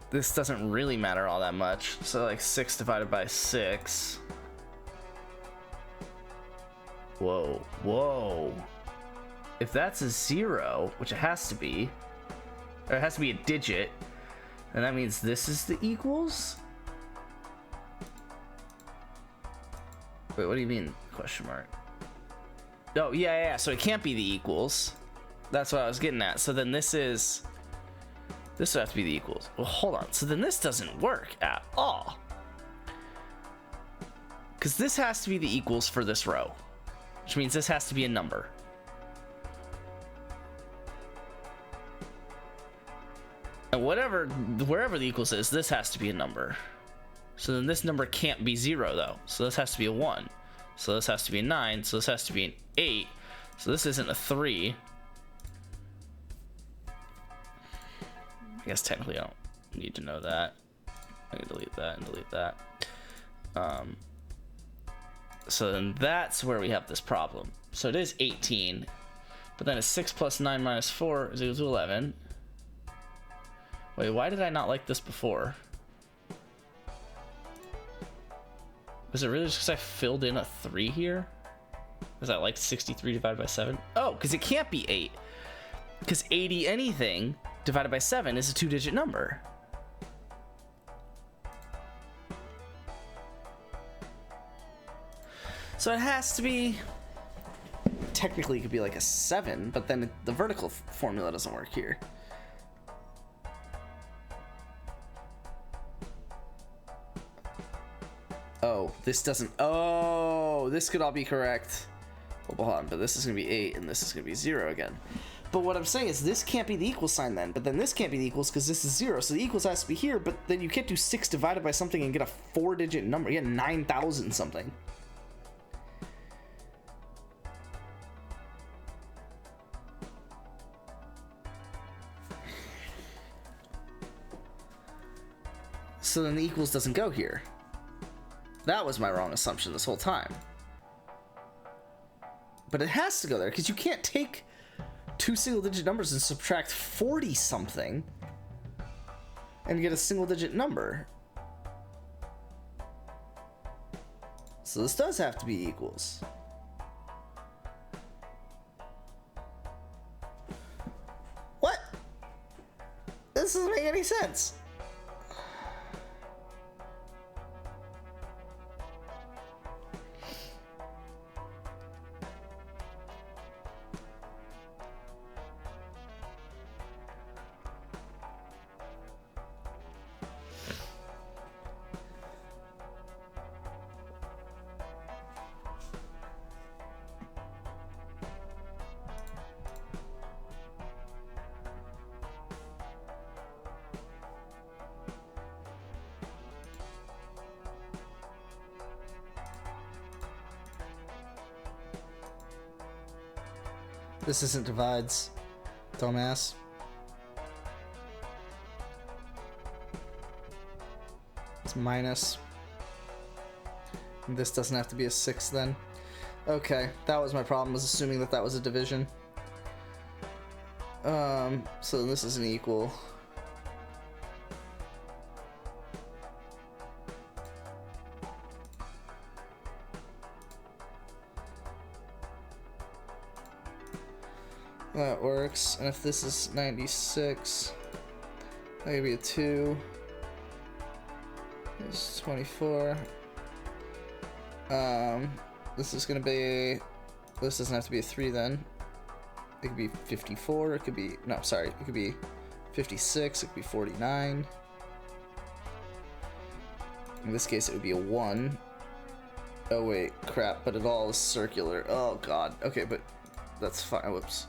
Speaker 1: this doesn't really matter all that much. So like 6 divided by 6. Whoa. If that's a 0, which it has to be, or it has to be a digit, then that means this is the equals? Wait, what do you mean, question mark? Oh, yeah, so it can't be the equals. That's what I was getting at. So then this would have to be the equals. Well, hold on. So then this doesn't work at all. Because this has to be the equals for this row, which means this has to be a number. And wherever the equals is, this has to be a number. So then this number can't be 0 though. So this has to be a 1. So this has to be a 9. So this has to be an 8. So this isn't a 3. I guess technically I don't need to know that. I can delete that and delete that. So then that's where we have this problem. So it is 18, but then it's 6 plus 9 minus 4 is equal to 11. Wait, why did I not like this before? Was it really just because I filled in a 3 here? Was that like 63 divided by 7? Oh, because it can't be 8. Because 80 anything divided by 7 is a 2-digit number. So it has to be, technically it could be like a 7, but then the vertical formula doesn't work here. Oh, this doesn't, oh, this could all be correct. Well, hold on, but this is gonna be 8 and this is gonna be 0 again. But what I'm saying is this can't be the equal sign then, but then this can't be the equals because this is 0. So the equals has to be here, but then you can't do 6 divided by something and get a 4-digit number. You get 9,000 something. So then the equals doesn't go here. That was my wrong assumption this whole time. But it has to go there because you can't take 2 single-digit numbers and subtract 40 something and get a single-digit number. So this does have to be equals. What? This doesn't make any sense. This isn't divides, dumbass. It's minus. And this doesn't have to be a 6 then. Okay, that was my problem, was assuming that that was a division. So this is an equal. That works, and if this is 96, that could be a 2. It's 24. This is gonna be, this doesn't have to be a 3 then. It could be 54, it could be, no, sorry, it could be 56, it could be 49. In this case, it would be a 1. Oh wait, crap, but it all is circular. Oh god, okay, but that's fine, whoops.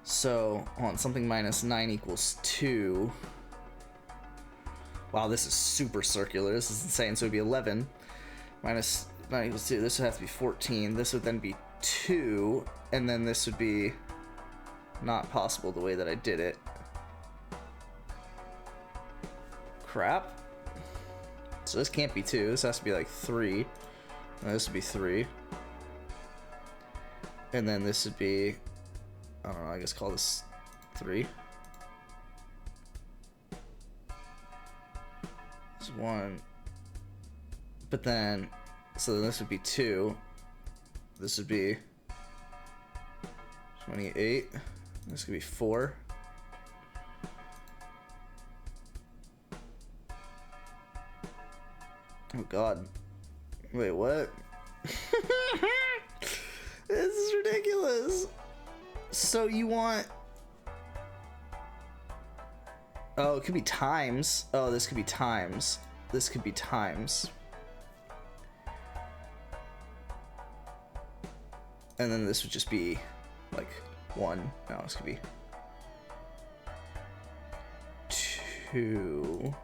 Speaker 1: So, hold on, something minus 9 equals 2. Wow, this is super circular. This is insane. So it'd be 11 minus 9 equals 2. This would have to be 14. This would then be 2. And then this would be not possible the way that I did it. Crap. So this can't be 2. This has to be like 3. No, this would be 3. And then this would be, I don't know, I guess call this 3. This is 1. But then, so then this would be 2. This would be 28. This could be 4. Oh god. Wait, what? This is ridiculous. So you want... Oh, it could be times. Oh, this could be times. This could be times. And then this would just be like 1. No, this could be 2.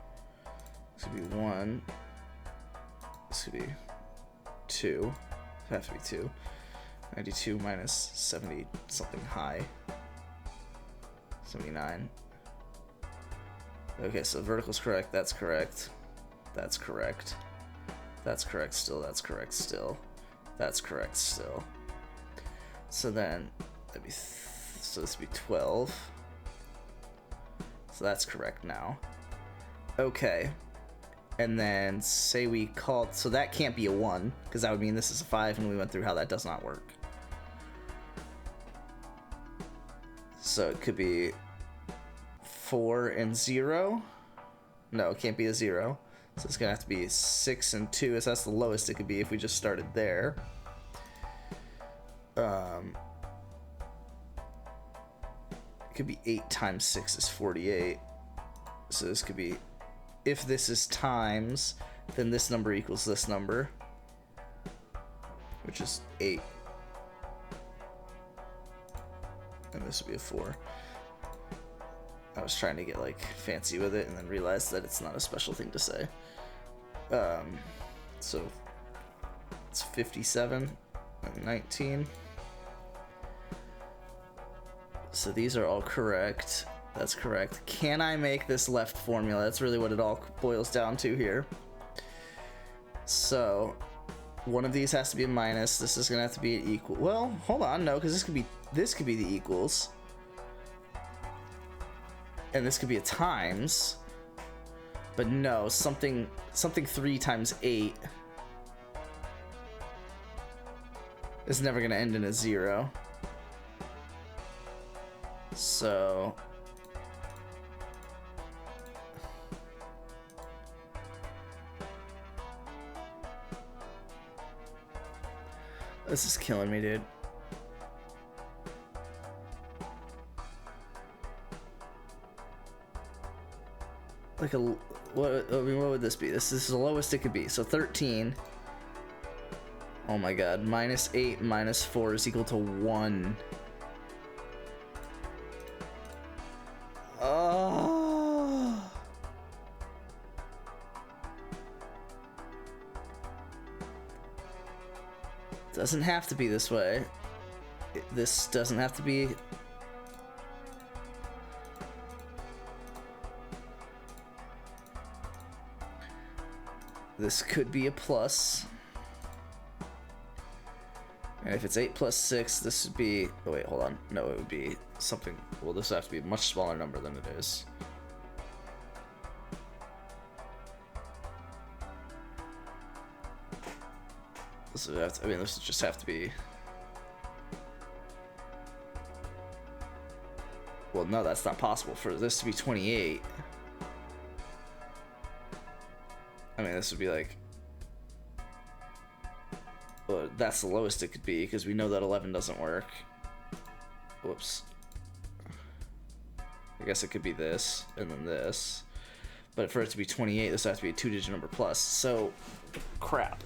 Speaker 1: This could be 1. This could be 2. It has to be 2. 92 minus 70 something high. 79. Okay, so vertical's correct. That's correct. That's correct. That's correct still. That's correct still. That's correct still. So then that'd be so this would be 12. So that's correct now. Okay. And then say we called, so that can't be a 1 because that would mean this is a 5, and we went through how that does not work. So it could be 4 and 0. No, it can't be a 0. So it's gonna have to be 6 and 2, as that's the lowest it could be if we just started there. It could be 8 times 6 is 48. So this could be, if this is times, then this number equals this number, which is 8. And this would be a 4. I was trying to get like fancy with it and then realized that it's not a special thing to say. So it's 57 and 19. So these are all correct. That's correct. Can I make this left formula? That's really what it all boils down to here. So one of these has to be a minus. This is gonna have to be an equal. Well, hold on, no, because this could be the equals, and this could be a times. But no, something 3 times 8 is never gonna end in a 0. So this is killing me, dude. Like what? I mean, what would this be? This is the lowest it could be. So 13. Oh my god. Minus 8 minus 4 is equal to 1. Oh. Doesn't have to be this way. This doesn't have to be. This could be a plus. And if it's 8 plus 6, this would be... Oh wait, hold on. No, it would be something... Well, this would have to be a much smaller number than it is. This would have to, I mean, this would just have to be... Well, no, that's not possible. For this to be 28... I mean, this would be like... Well, that's the lowest it could be, because we know that 11 doesn't work. Whoops. I guess it could be this, and then this. But for it to be 28, this has to be a 2-digit number plus. So, crap.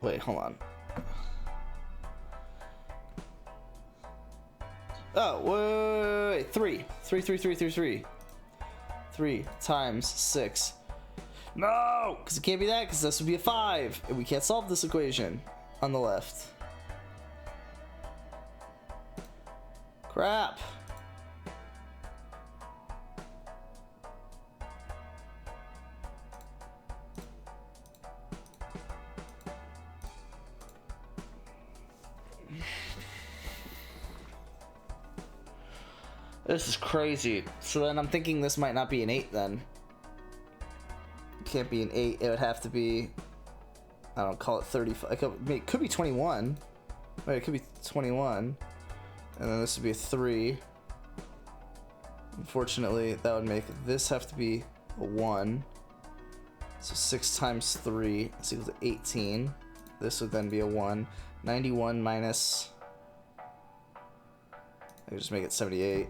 Speaker 1: Wait, hold on. Oh, wait. 3 times 6. No! Because it can't be that, because this would be a 5. And we can't solve this equation on the left. Crap. This is crazy. So then I'm thinking this might not be an 8 then. Can't be an 8. It would have to be, I don't call it 35. It could be 21. Wait, it could be 21. And then this would be a 3. Unfortunately, that would make this have to be a 1. So 6 times 3 is equal to 18. This would then be a 1. 91 minus, I could just make it 78.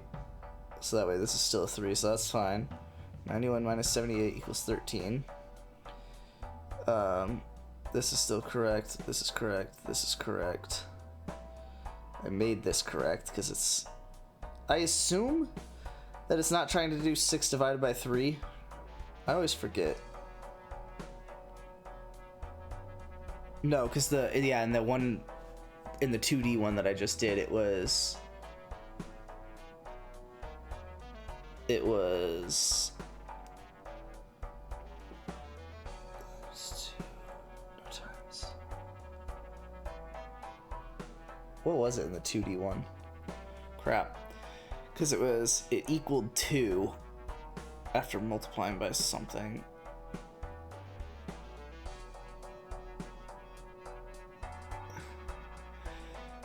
Speaker 1: So that way this is still a 3, so that's fine. 91 minus 78 equals 13. This is still correct. This is correct. This is correct. I made this correct because it's... I assume that it's not trying to do 6 divided by 3. I always forget. No, because the... Yeah, and the one... In the 2D one that I just did, it was... It was... What was it in the 2D one? Crap. Because it equaled 2 after multiplying by something.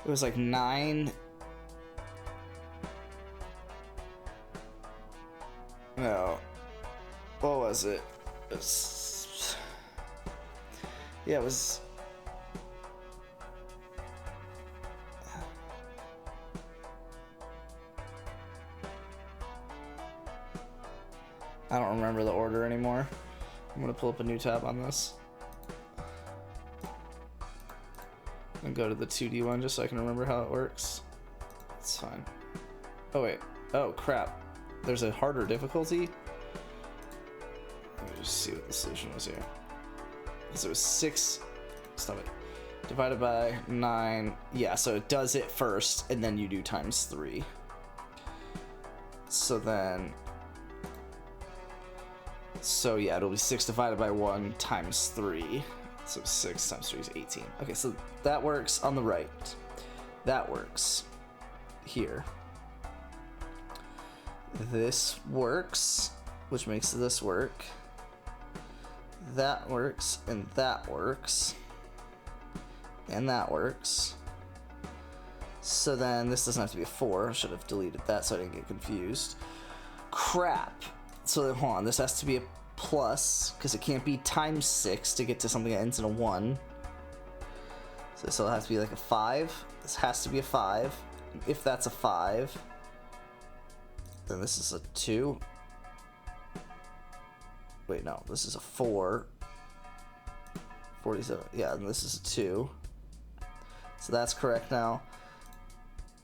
Speaker 1: It was like 9. No. What was it? Yeah, it was... I don't remember the order anymore. I'm gonna pull up a new tab on this. And go to the 2D one just so I can remember how it works. It's fine. Oh wait. Oh crap. There's a harder difficulty? Let me just see what the solution was here. So it was 6... Stop it. Divided by 9. Yeah, so it does it first, and then you do times 3. So then... So yeah, it'll be 6 divided by 1 times 3. So 6 times 3 is 18. Okay, so that works on the right. That works here. This works, which makes this work. That works, and that works. And that works. So then this doesn't have to be a 4. I should have deleted that so I didn't get confused. Crap. So then, hold on, this has to be a plus, because it can't be times 6 to get to something that ends in a 1. So this will have to be like a 5. This has to be a 5. If that's a 5, then this is a 2. Wait, no, this is a 4. 47, yeah, and this is a 2. So that's correct now.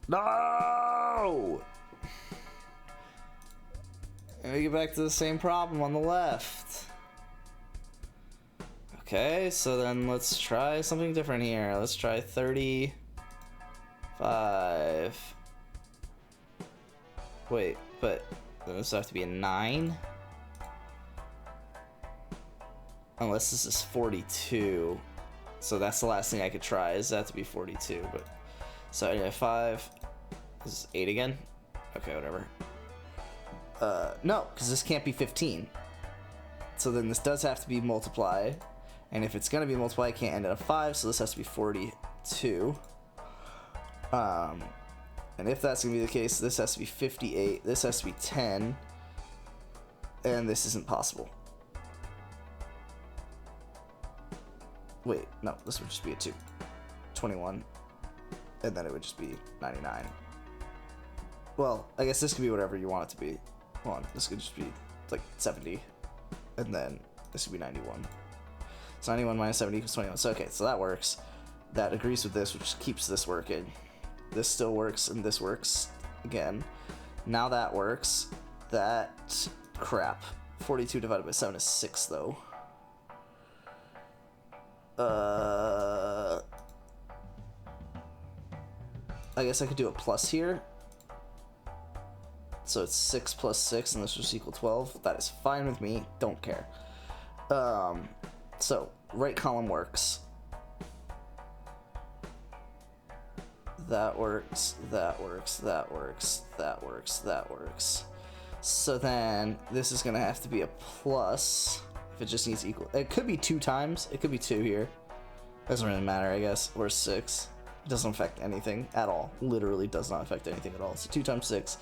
Speaker 1: No! And we get back to the same problem on the left. Okay, so then let's try something different here. Let's try 35. Wait, but this has to be a 9? Unless this is 42. So that's the last thing I could try, is that to be 42. But so anyway, 5. This is 8 again? Okay, whatever. No, because this can't be 15. So then this does have to be multiplied. And if it's going to be multiplied, it can't end at a 5, so this has to be 42. And if that's going to be the case, this has to be 58, this has to be 10, and this isn't possible. Wait, no, this would just be a 2. 21, and then it would just be 99. Well, I guess this could be whatever you want it to be. Hold on, this could just be like 70, and then this would be 91. So 91 minus 70 equals 21. So okay, so that works. That agrees with this, which keeps this working. This still works, and this works again. Now that works. That crap. 42 divided by 7 is 6, though. I guess I could do a plus here. So it's 6 plus 6, and this will equal 12. That is fine with me. Don't care. So right column works. That works. That works. That works. That works. That works. So then this is gonna have to be a plus if it just needs equal. It could be 2 times. It could be 2 here. Doesn't really matter, I guess. Or 6. It doesn't affect anything at all. Literally does not affect anything at all. So 2 times 6.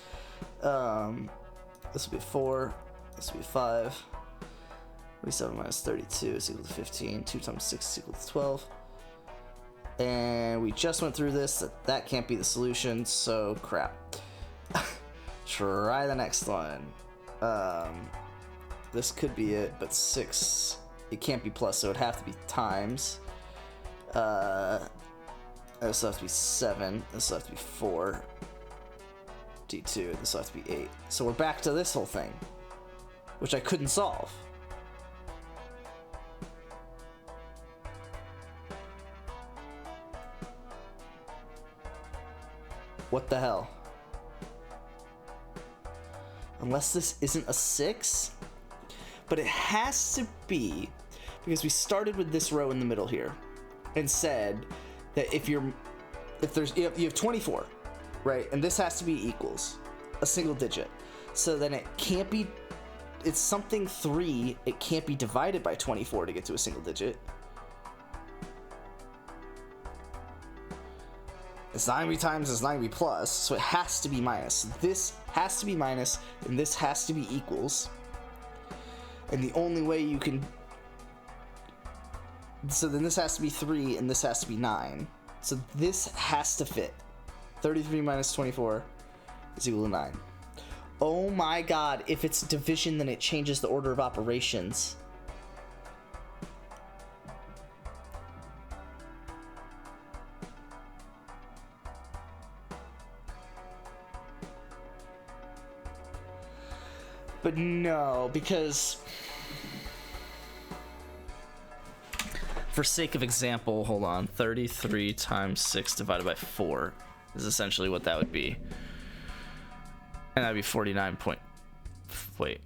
Speaker 1: This will be 4. This will be 5. 47 minus 32 is equal to 15. 2 times 6 is equal to 12. And we just went through this. That can't be the solution, so crap. Try the next one. This could be it, but 6, it can't be plus, so it'd have to be times. This will have to be 7. This will have to be 4. D2. This will have to be 8. So we're back to this whole thing, which I couldn't solve. What the hell? Unless this isn't a 6? But it has to be, because we started with this row in the middle here and said that you have 24, right? And this has to be equals a single digit. So then it can't be, it's something 3, it can't be divided by 24 to get to a single digit. It's not gonna be times, it's not gonna be plus, so it has to be minus. This has to be minus, and this has to be equals. And the only way you can... So then this has to be 3, and this has to be 9. So this has to fit. 33 minus 24 is equal to 9. Oh my god, if it's division, then it changes the order of operations. But no, because for sake of example, hold on, 33 times 6 divided by 4 is essentially what that would be. And that'd be 49 point, wait.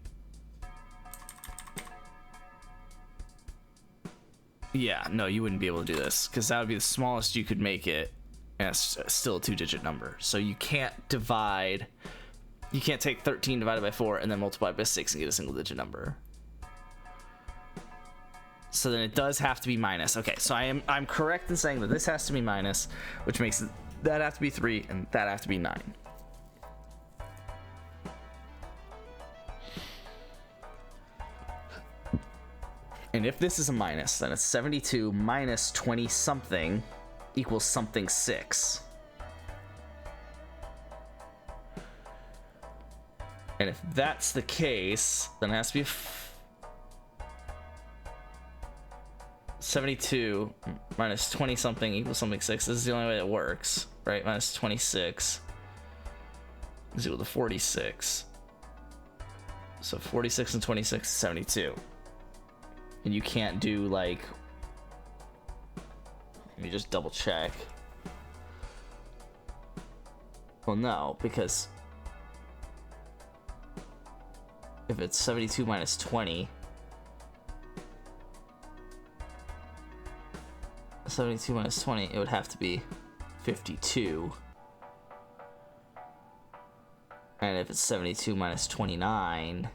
Speaker 1: Yeah, no, you wouldn't be able to do this, because that would be the smallest you could make it, and it's still a 2-digit number. So you can't divide... You can't take 13 divided by 4 and then multiply by 6 and get a single digit number. So then it does have to be minus. Okay, so I'm correct in saying that this has to be minus, which makes that have to be 3 and that have to be 9. And if this is a minus, then it's 72 minus 20 something equals something 6. And if that's the case, then it has to be 72 minus 20 something equals something 6. This is the only way it works, right? Minus 26 is equal to 46. So 46 and 26 is 72. And you can't do like, let me just double check. Well, no, because if it's 72 minus 20, 72 minus 20, it would have to be 52. And if it's 72 minus 29,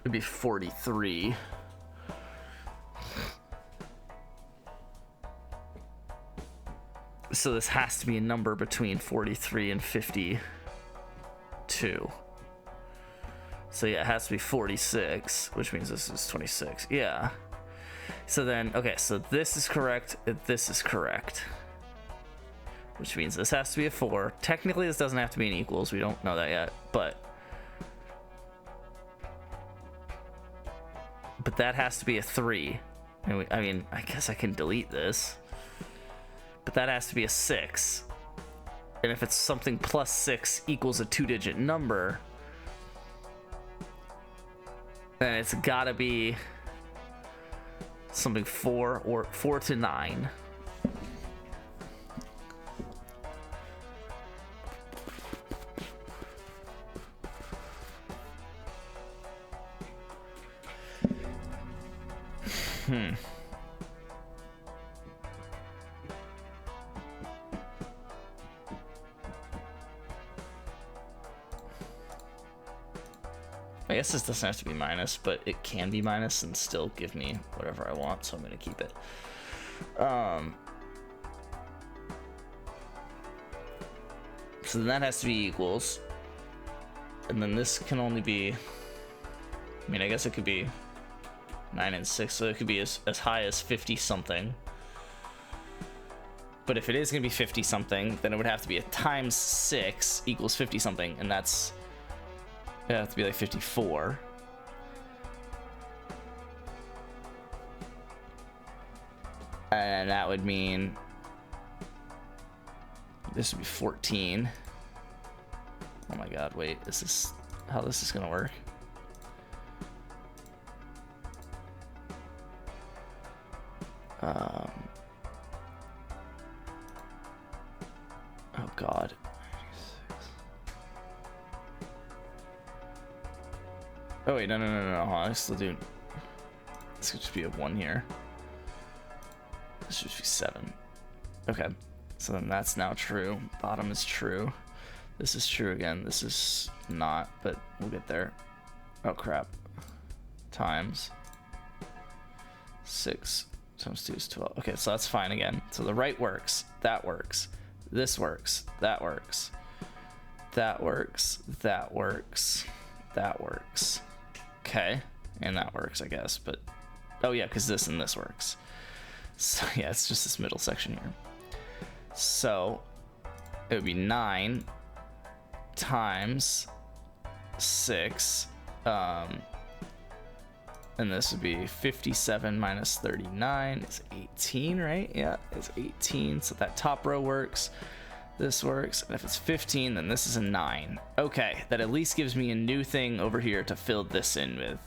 Speaker 1: it'd be 43. So this has to be a number between 43 and 52. So yeah, it has to be 46, which means this is 26. Yeah. So then, okay, so this is correct, this is correct. which means this has to be a 4. Technically, this doesn't have to be an equals. We don't know that yet, but that has to be a 3. And I mean, I guess I can delete this, but that has to be a 6. And if it's something plus 6 equals a 2-digit number, then it's gotta be something 4 or 4 to 9. I guess this doesn't have to be minus, but it can be minus and still give me whatever I want, so I'm gonna keep it. So then that has to be equals. And then this can only be, I mean, I guess it could be 9 and 6, so it could be as high as 50 something. But if it is gonna be 50 something, then it would have to be a times 6 equals 50 something, and that's, it'd have to be like 54. And that would mean this would be 14. Oh my god, wait, this is how this is gonna work. Oh god. Oh wait, no, hold on, I still do. This could just be a 1 here. This should just be 7. Okay, so then that's now true. Bottom is true. This is true again. This is not, but we'll get there. Oh crap. Times 6 times 2 is 12. Okay, so that's fine again. So the right works. That works. This works. That works. That works. That works. That works. Okay, and that works, I guess, but oh yeah, because this and this works. So yeah, it's just this middle section here. So it would be 9 times 6, and this would be 57 minus 39 is 18, right? Yeah, it's 18, so that top row works. This works, and if it's 15, then this is a 9. Okay, that at least gives me a new thing over here to fill this in with.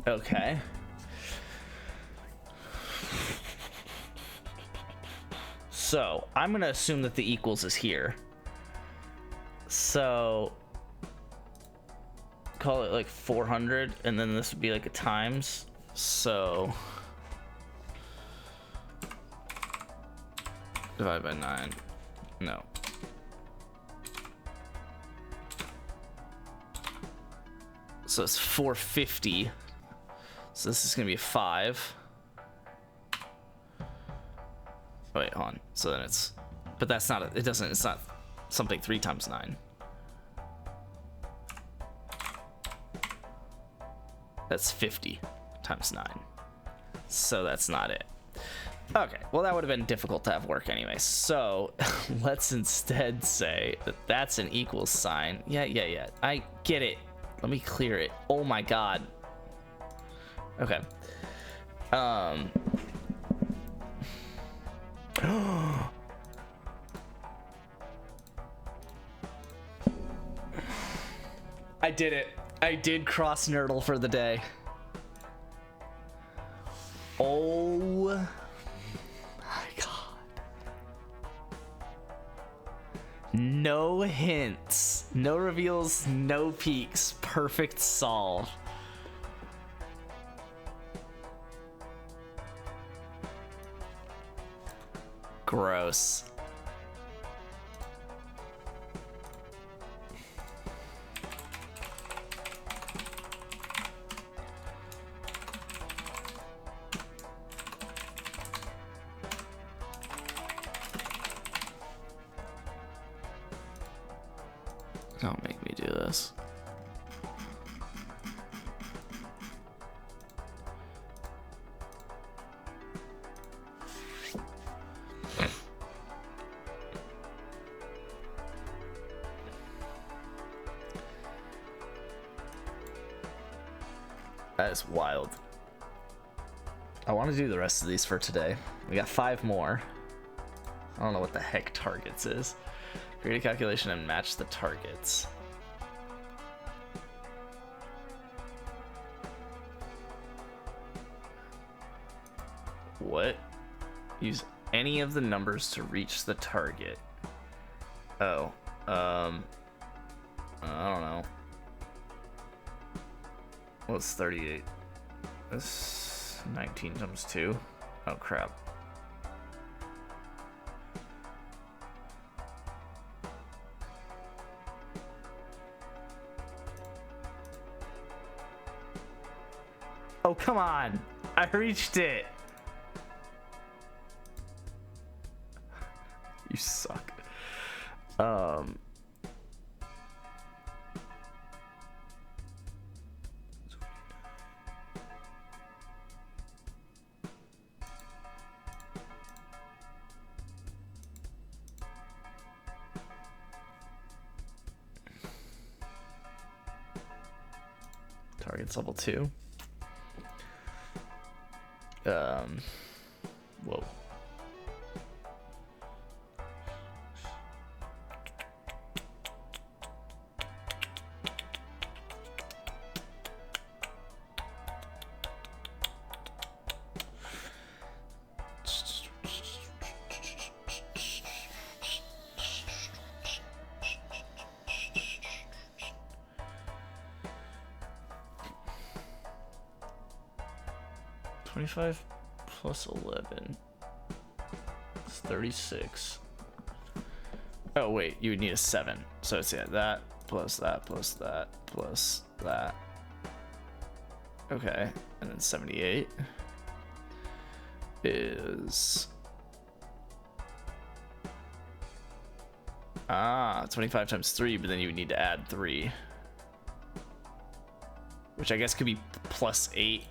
Speaker 1: Okay. So, I'm gonna assume that the equals is here. So, call it like 400, and then this would be like a times. So, divide by 9. No. So it's 450. So this is gonna be a 5. Wait, hold on. So then it's, but that's not, it doesn't, it's not something 3 times 9. That's 50 times 9. So that's not it. Okay, well that would have been difficult to have work anyway. So let's instead say that that's an equals sign. Yeah. I get it. Let me clear it. Oh my god. Okay. I did it. I did cross Nerdle for the day. Oh my god. No hints, no reveals, no peeks. Perfect solve. Gross. Don't make me do this. That is wild. I want to do the rest of these for today. We got 5 more. I don't know what the heck targets is. Create a calculation and match the targets. What? Use any of the numbers to reach the target. Oh, I don't know. What's 38? That's 19 times 2. Oh crap. Oh, come on. I reached it. You suck. Target's level 2. Whoa. $25 plus 11. It's 36. Oh wait, you would need a 7. So it's that plus that plus that plus that. Okay, and then 78 is 25 times 3, but then you would need to add 3, which I guess could be plus 8.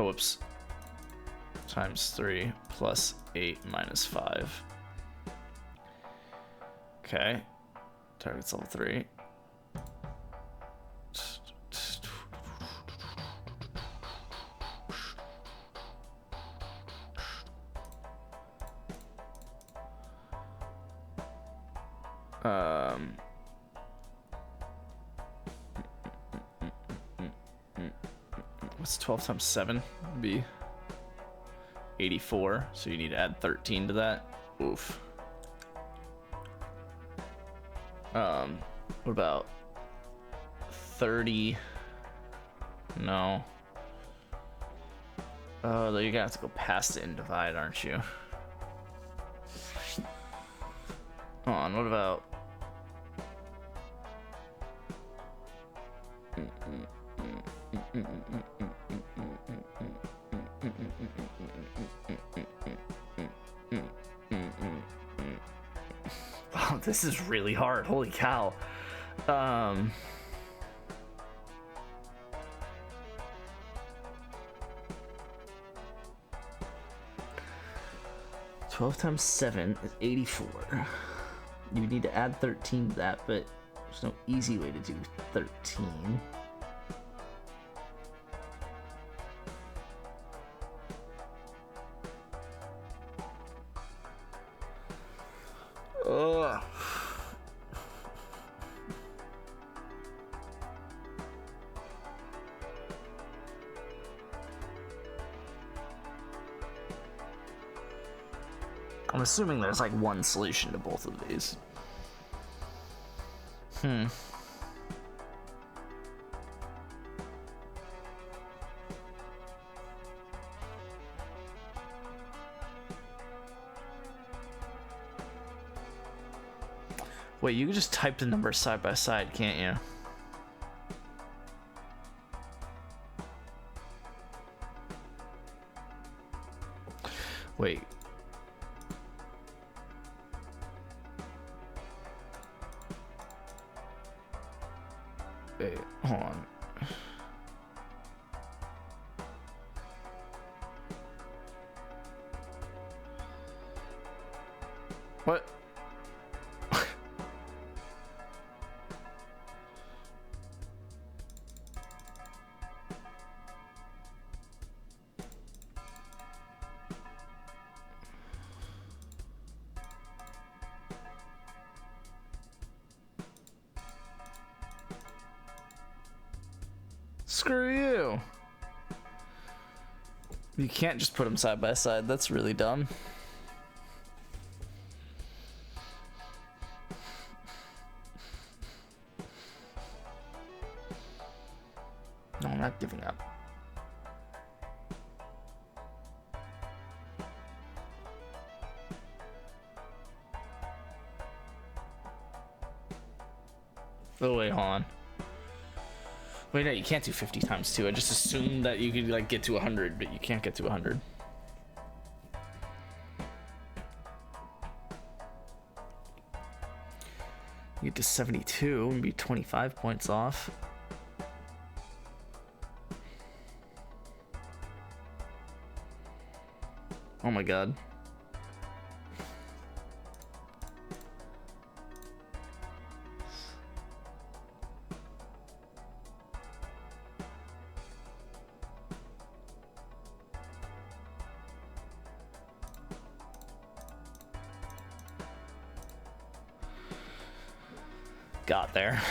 Speaker 1: Oh, whoops. Times 3 plus 8 minus 5. Okay. Target's level 3. What's 12 times 7? Would be 84. So you need to add 13 to that. Oof. What about 30? No. Oh, you're gonna have to go past it and divide, aren't you? Hold on, what about... Oh, this is really hard. Holy cow. 12 times 7 is 84. You need to add 13 to that, but there's no easy way to do 13. Ugh. I'm assuming there's like one solution to both of these. Wait, you can just type the numbers side by side, can't you? Wait. Wait, hold on. What? Screw you. You can't just put them side by side. That's really dumb. No, I'm not giving up. Oh wait, hold on. Wait, no, you can't do 50 times 2. I just assumed that you could like get to 100, but you can't get to 100. You get to 72 and be 25 points off. Oh my god. Got there.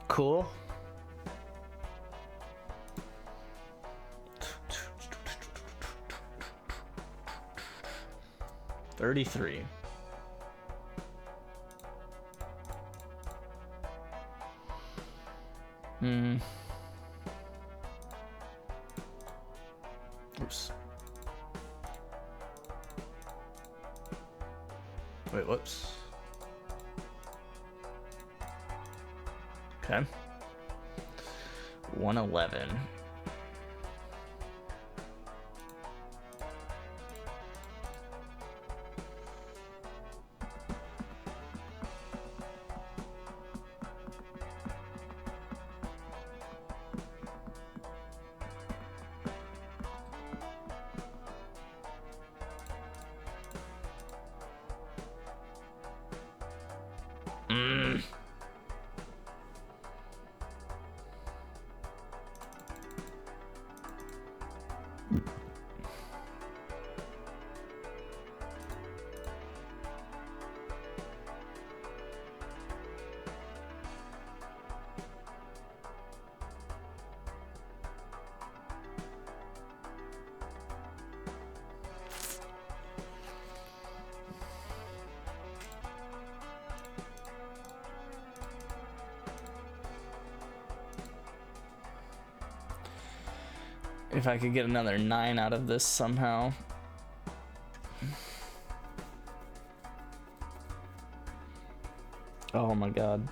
Speaker 1: Cool. $33. Oops. Wait, whoops. Okay. 111. If I could get another 9 out of this somehow. Oh my god.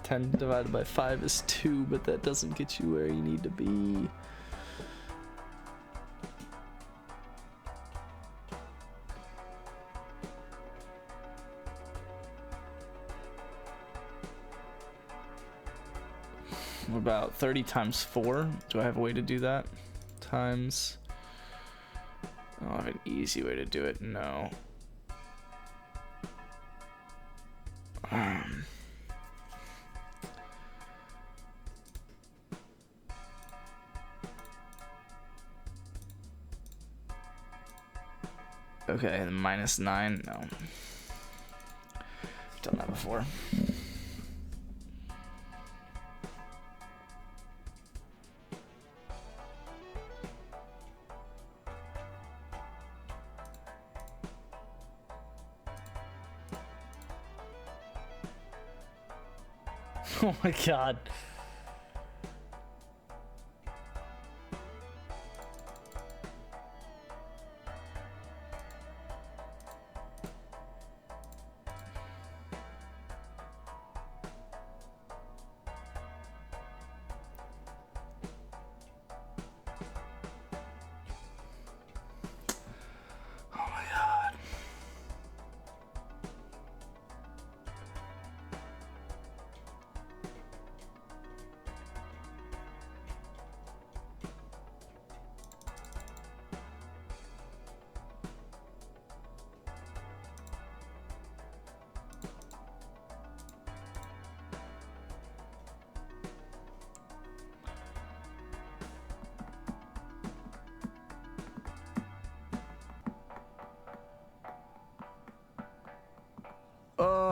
Speaker 1: 10 divided by 5 is 2, but that doesn't get you where you need to be. About 30 times 4. Do I have a way to do that? Times. Oh, I have an easy way to do it. No. Okay, and minus 9. No. Done that before. Oh my god. Oh my god.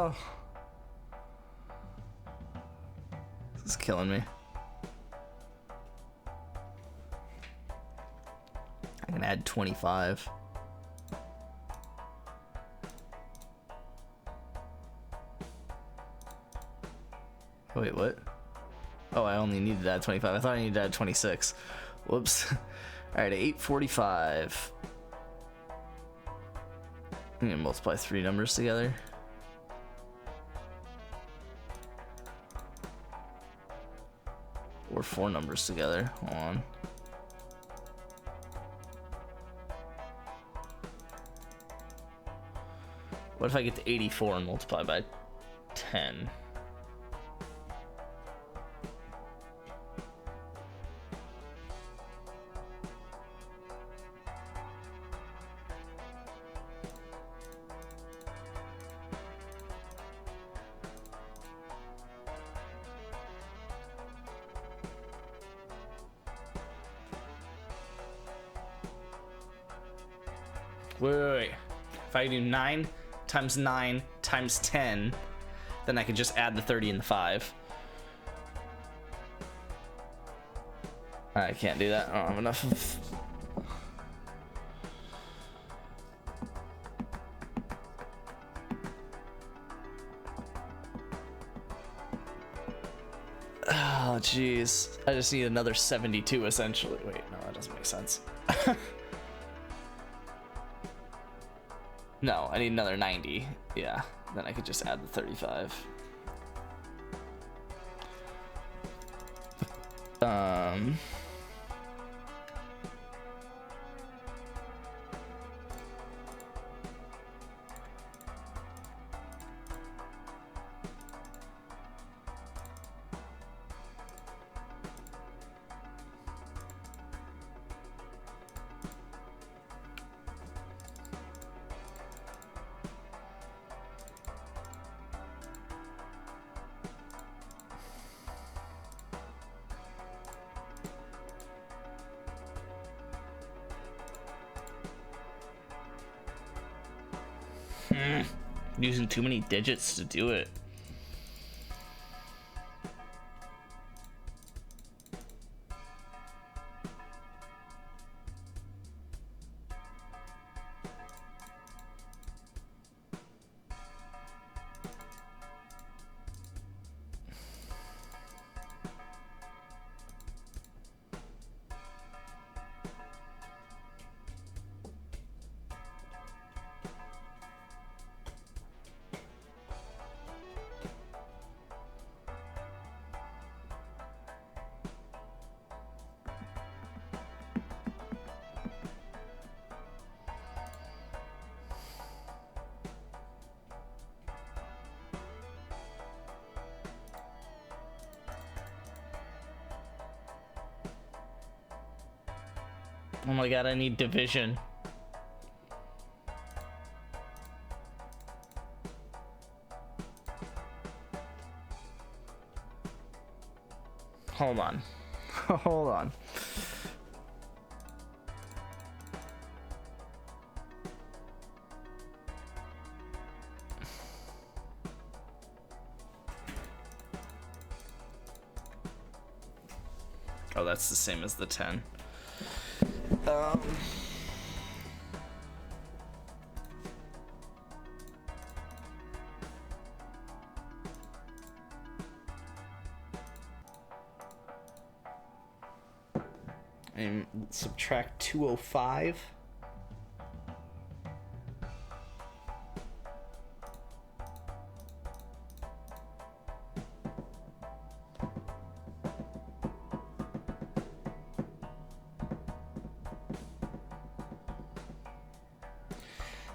Speaker 1: No. This is killing me. I can add 25. Wait, what? Oh, I only needed to add 25. I thought I needed to add 26. Whoops. Alright, 845. I'm gonna multiply 3 numbers together. Or 4 numbers together. Hold on. What if I get to 84 and multiply by 10? Wait. If I do 9 times 9 times 10, then I can just add the 30 and the 5. I can't do that. I don't have enough. Oh, jeez. I just need another 72, essentially. Wait, no, that doesn't make sense. No, I need another 90. Yeah, then I could just add the 35. Using too many digits to do it. Oh my god, I need division. Hold on. Hold on. Oh, that's the same as the 10. And subtract 205.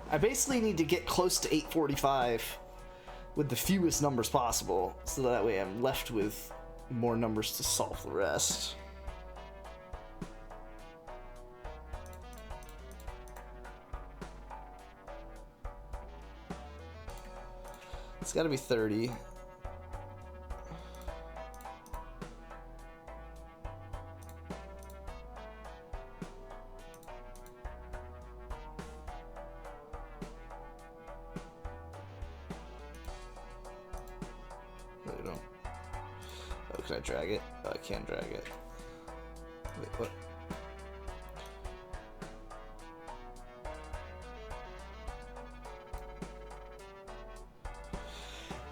Speaker 1: I basically need to get close to 845 with the fewest numbers possible, so that way I'm left with more numbers to solve the rest. It's gotta be 30. can I drag it? Oh, I can't drag it. Wait, what?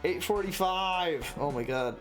Speaker 1: $8.45. Oh my god.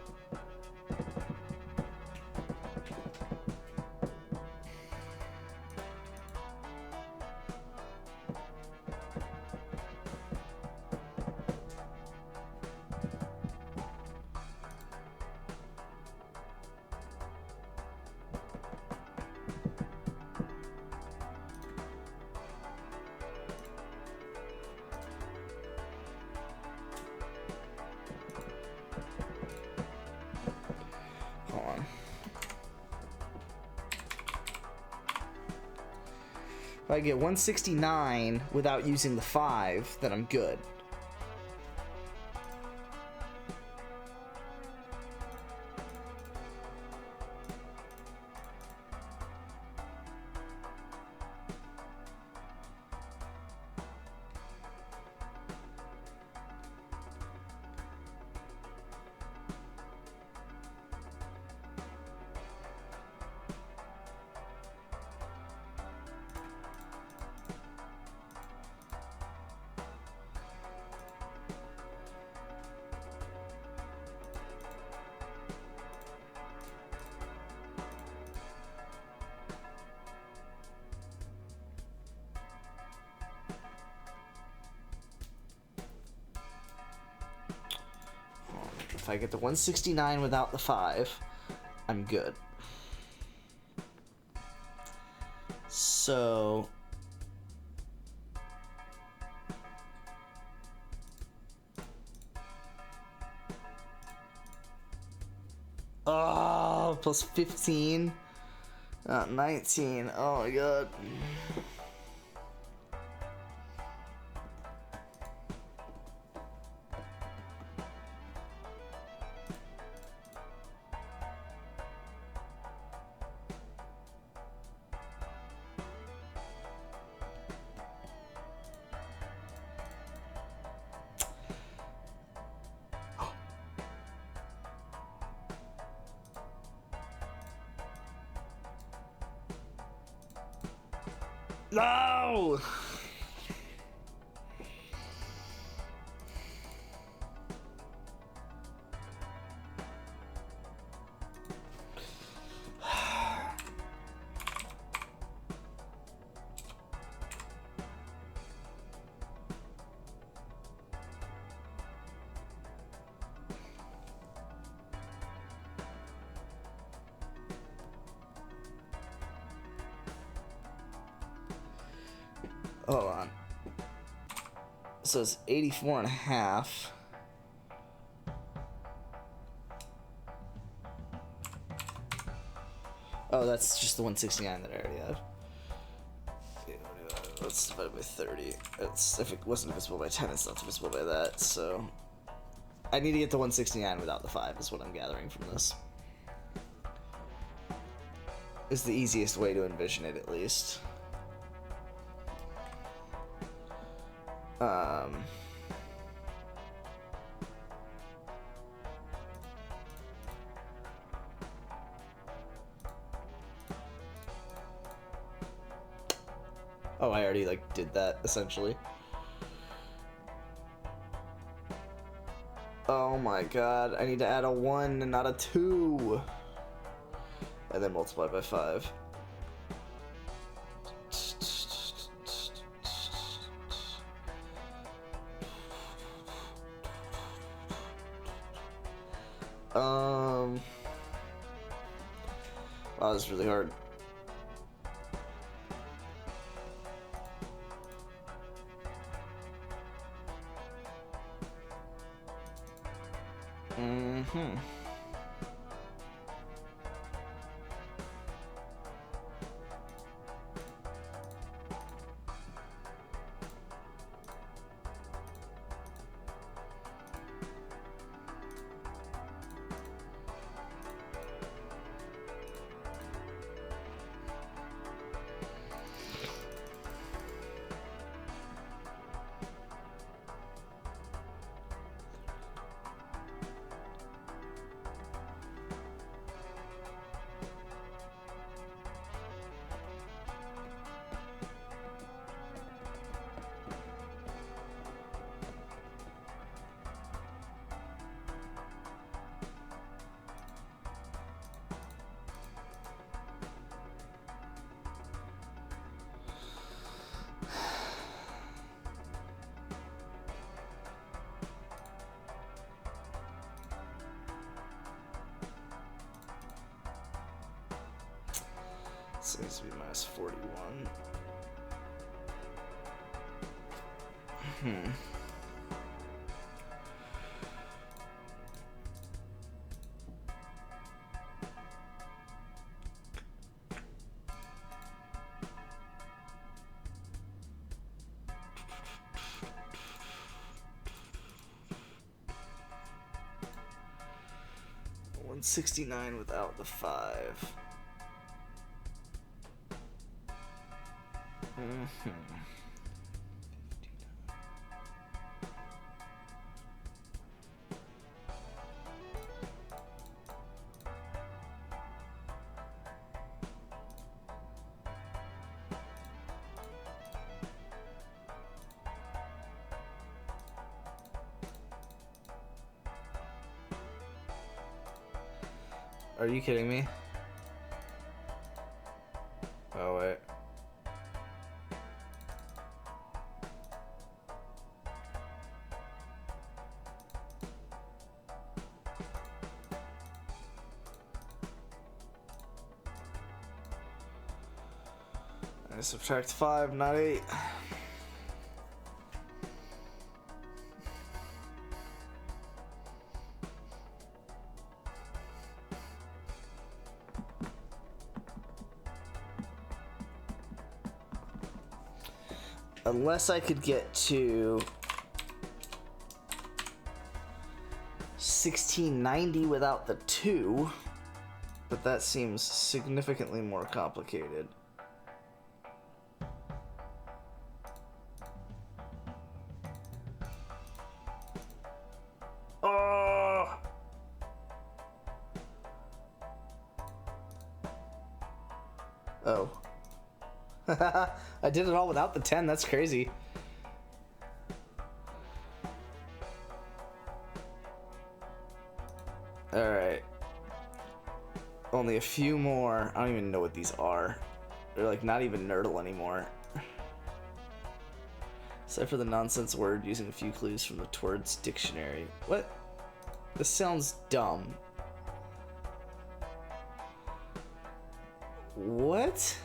Speaker 1: Hold on. If I get 169 without using the 5, then I'm good. If I get the 169 without the 5, I'm good. So oh, plus 15, 19. Oh my god. No! Hold on. So it's 84 and a half. Oh, that's just the 169 that I already had. Let's divide it by 30. It's, if it wasn't divisible by 10, it's not divisible by that, so... I need to get the 169 without the 5, is what I'm gathering from this. It's the easiest way to envision it, at least. Oh, I already, like, did that, essentially. Oh my god, I need to add a 1 and not a 2. And then multiply by 5. Wow, this is really hard. This needs to be minus 41. Hmm. $169 without the 5. Mm-hmm. Are you kidding me? Oh, wait. I subtract 5, not 8. Unless I could get to 1690 without the 2, but that seems significantly more complicated. Oh! Oh. I did it all without the 10, that's crazy. Alright. Only a few more. I don't even know what these are. They're like not even Nerdle anymore. Except for the nonsense word using a few clues from the Twords dictionary. What? This sounds dumb. What?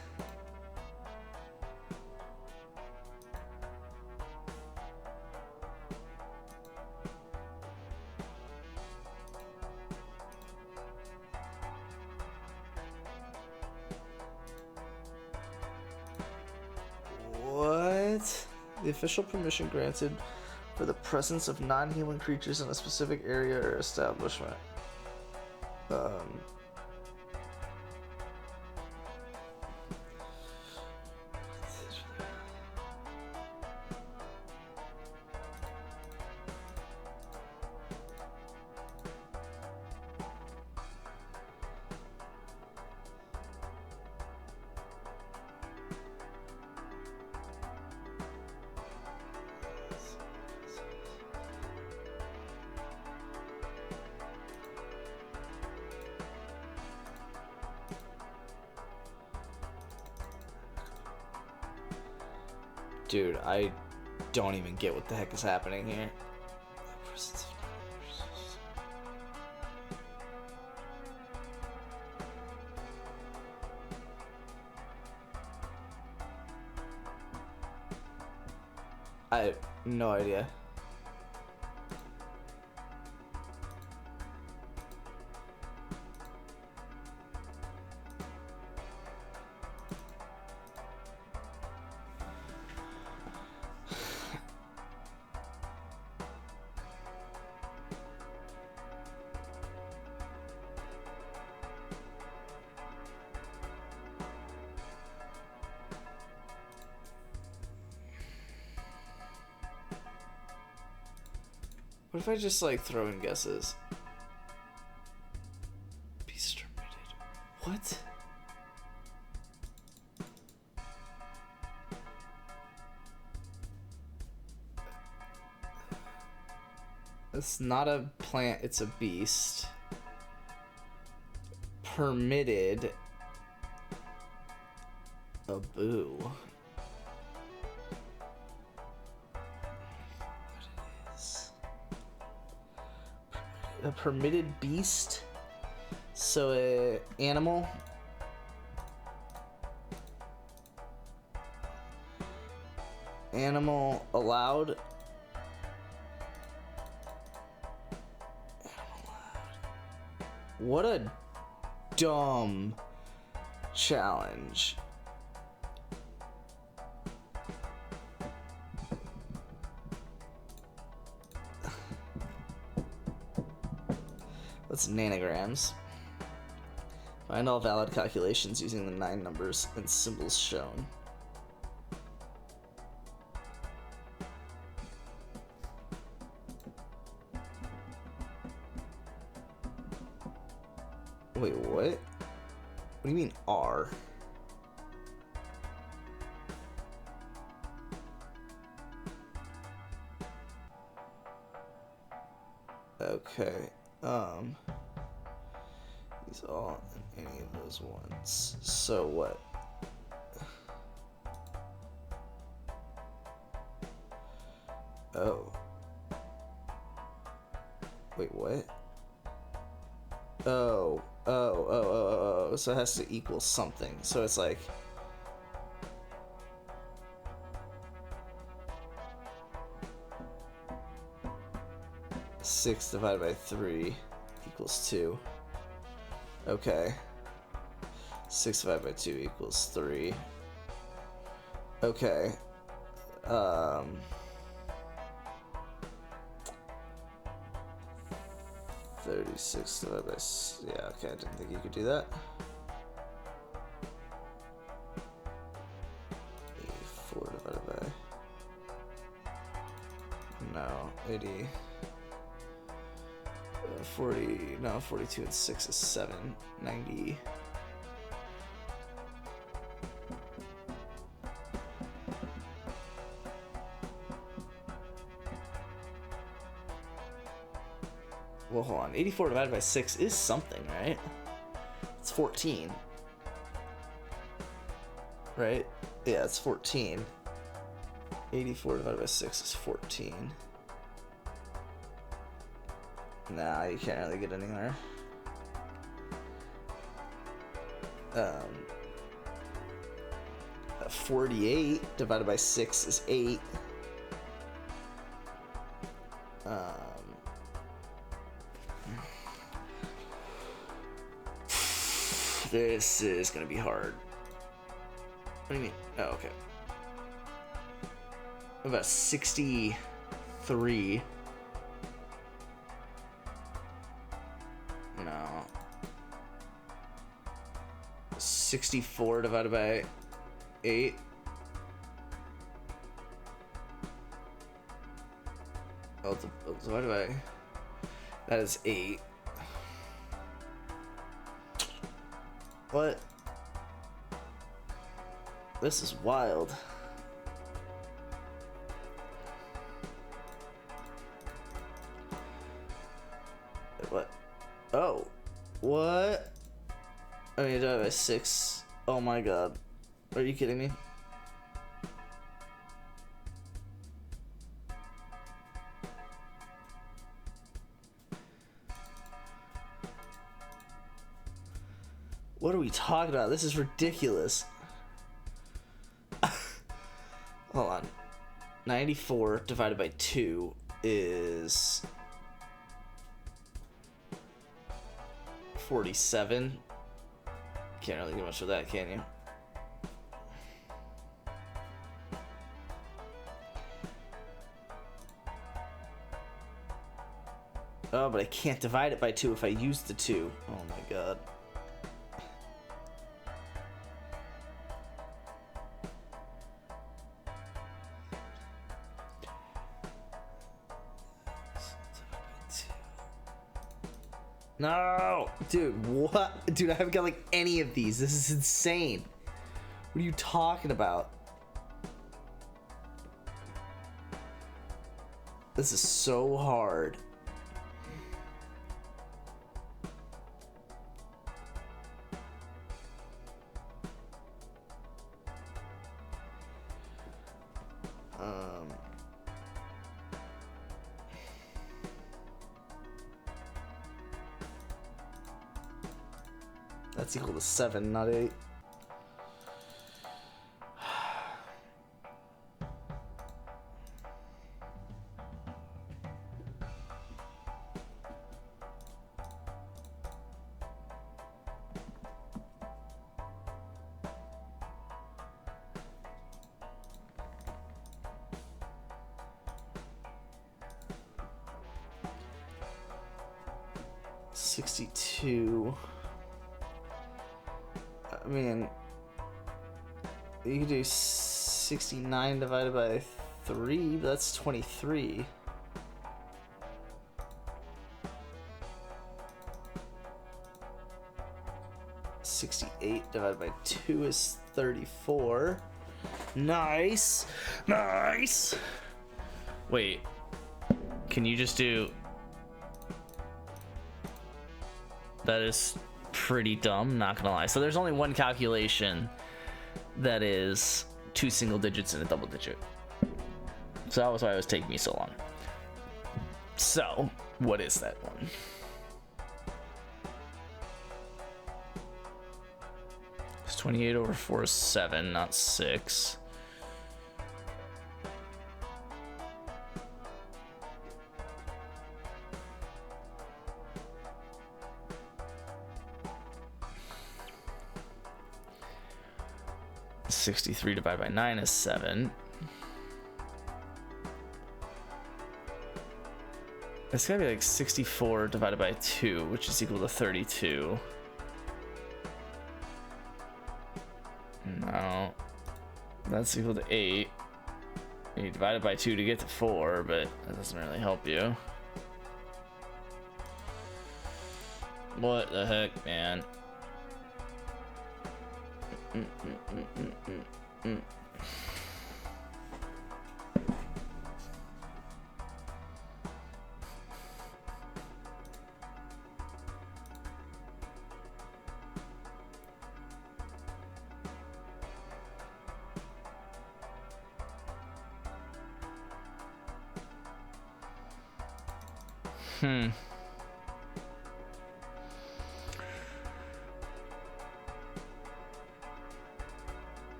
Speaker 1: What? The official permission granted for the presence of non-human creatures in a specific area or establishment. Dude, I don't even get what the heck is happening here. I have no idea. What if I just like throw in guesses? Beast terminated. What? It's not a plant, it's a beast. Permitted. A boo. A permitted beast, so a animal. Animal allowed. What a dumb challenge. What's nanograms? Find all valid calculations using the 9 numbers and symbols shown. Wait, what? What do you mean R? Okay, these all in any of those ones. So what? Oh. Wait, what? Oh. So it has to equal something. So it's like... Six divided by 3 equals 2. Okay. 6 divided by 2 equals 3. Okay. 36 divided by... Yeah, okay, I didn't think you could do that. 84 divided by... No, 80... 40... No, 42 and 6 is 7. 90... Well, hold on. 84 divided by 6 is something, right? It's 14. Right? Yeah, it's 14. 84 divided by 6 is 14. Nah, you can't really get anywhere. 48 divided by 6 is 8. This is gonna be hard. What do you mean? Oh, okay. About 63. No. 64 divided by 8. Oh, divided by... That is 8. What? This is wild. What? Oh. What? I mean, divided by 6. Oh my god. Are you kidding me? What are we talking about? This is ridiculous. Hold on. 94 divided by 2 is 47. Can't really do much with that, can you? Oh, but I can't divide it by 2 if I use the 2. Oh my god. No! Dude, what? Dude, I haven't got like any of these. This is insane. What are you talking about? This is so hard. That's equal to 7, not 8. 62. I mean, you could do 69 divided by 3, but that's 23. $68 divided by 2 is 34. Nice. Nice. Wait. Can you just do... That is pretty dumb, not gonna lie. So there's only one calculation that is 2 single digits and a double digit. So that was why it was taking me so long. So, what is that one? It's 28 over 4 is 7, not 6. $63 divided by 9 is 7. It's gotta be like 64 divided by 2, which is equal to 32. No. That's equal to 8. You divide it by 2 to get to 4, but that doesn't really help you. What the heck, man?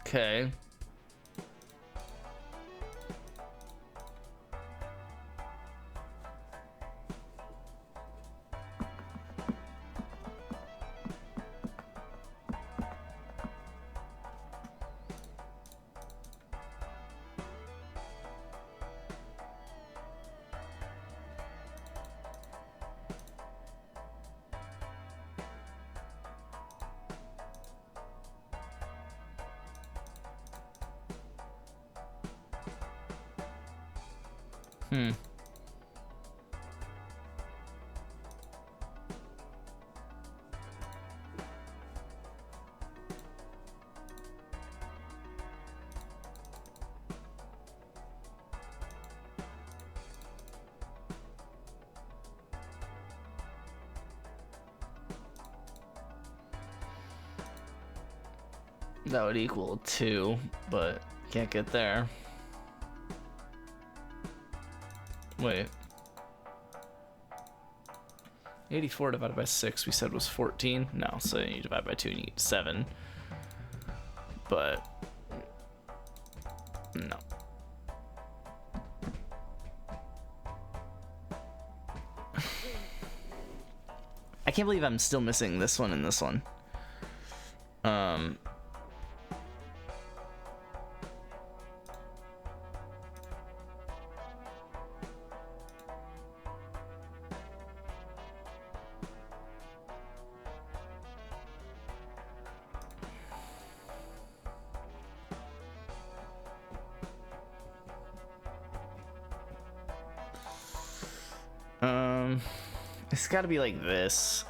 Speaker 1: Okay. That would equal 2, but can't get there. Wait. 84 divided by 6 we said was 14. No, so you divide by 2 and you get 7. But no. I can't believe I'm still missing this one and this one. It's got to be like this.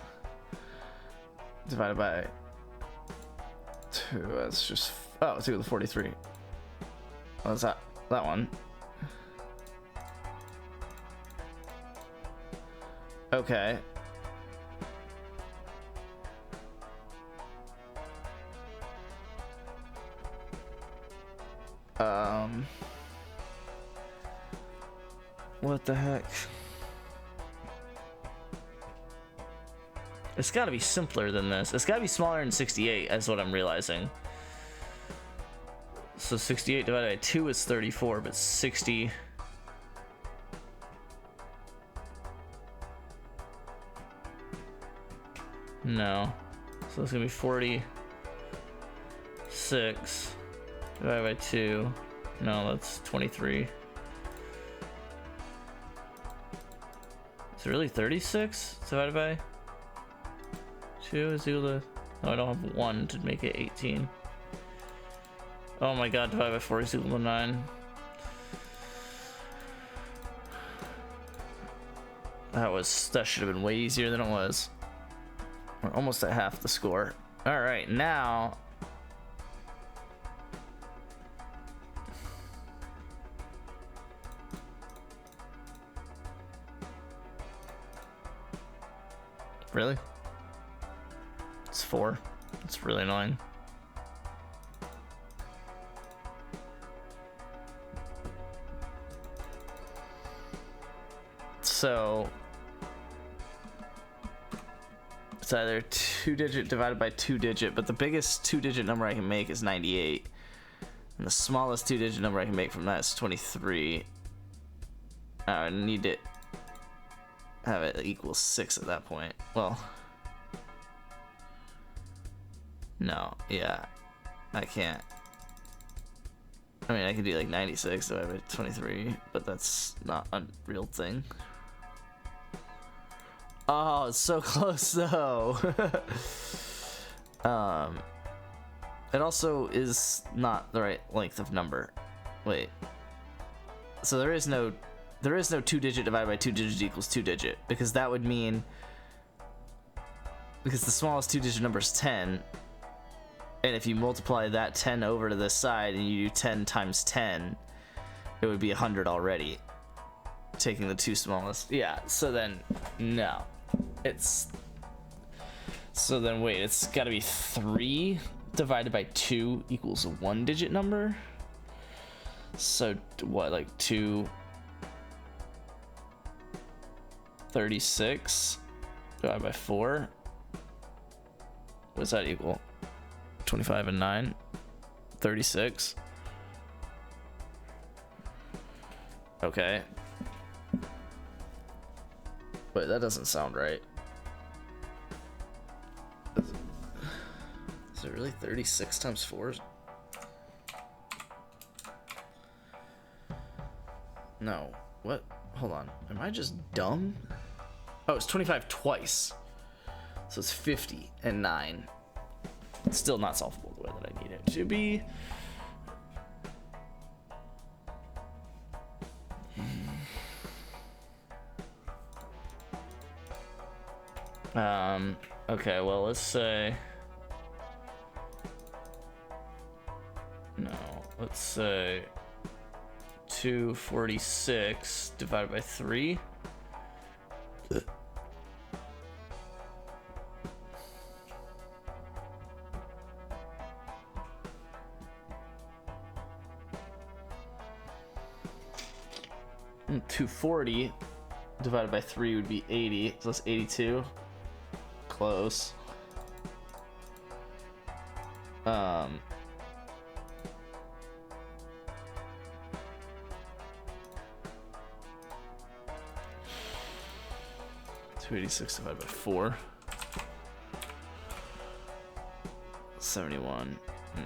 Speaker 1: Divided by 2. That's just... Oh, it's equal to 43. What's that? That one. Okay. What the heck? It's got to be simpler than this. It's got to be smaller than 68, is what I'm realizing. So 68 divided by 2 is 34, but 60... No. So it's going to be 46 divided by 2. No, that's 23. Is it really 36 divided by 2 is equal to... No, I don't have 1 to make it 18. Oh my god, divided by 4 is equal to 9. That should have been way easier than it was. We're almost at half the score. All right, now really? It's 4. It's really annoying. So it's either 2-digit divided by 2-digit, but the biggest 2-digit number I can make is 98. And the smallest 2-digit number I can make from that is 23. I need to have it equal 6 at that point. Well, no, yeah, I can't. I mean, I could do like 96 divided by 23, but that's not a real thing. Oh, it's so close though. It also is not the right length of number. Wait. So there is no 2-digit divided by 2-digit equals 2-digit, because that would mean, because the smallest 2-digit number is 10, and if you multiply that 10 over to this side and you do 10 times 10, it would be 100 already, taking the two smallest. Yeah, so then no. So then wait, it's got to be 3 divided by 2 equals a 1-digit number. So what, like 236 divided by 4? What does that equal? 25 and 9, 36. Okay. Wait, that doesn't sound right. Is it really 36 times 4? No. What? Hold on. Am I just dumb? Oh, it's 25 twice. So it's 50 and 9. It's still not solvable the way that I need it to be. Okay, well, let's say... No, let's say 246 divided by 3. And 240 divided by 3 would be 80, so that's 82. Close. 286 divided by 4. 71. No.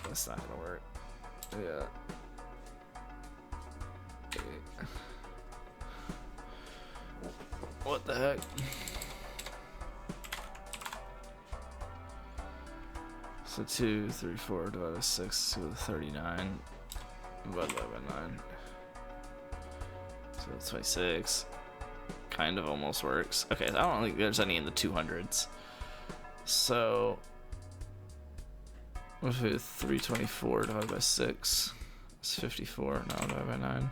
Speaker 1: That's not gonna work. Yeah. What the heck? So 2, 3, 4 divided by 6 equals 39. Divided by 9. So it's 26. Kind of almost works. Okay, I don't think there's any in the 200s. So what if it's 324 divided by 6? It's 54. No, divided by 9.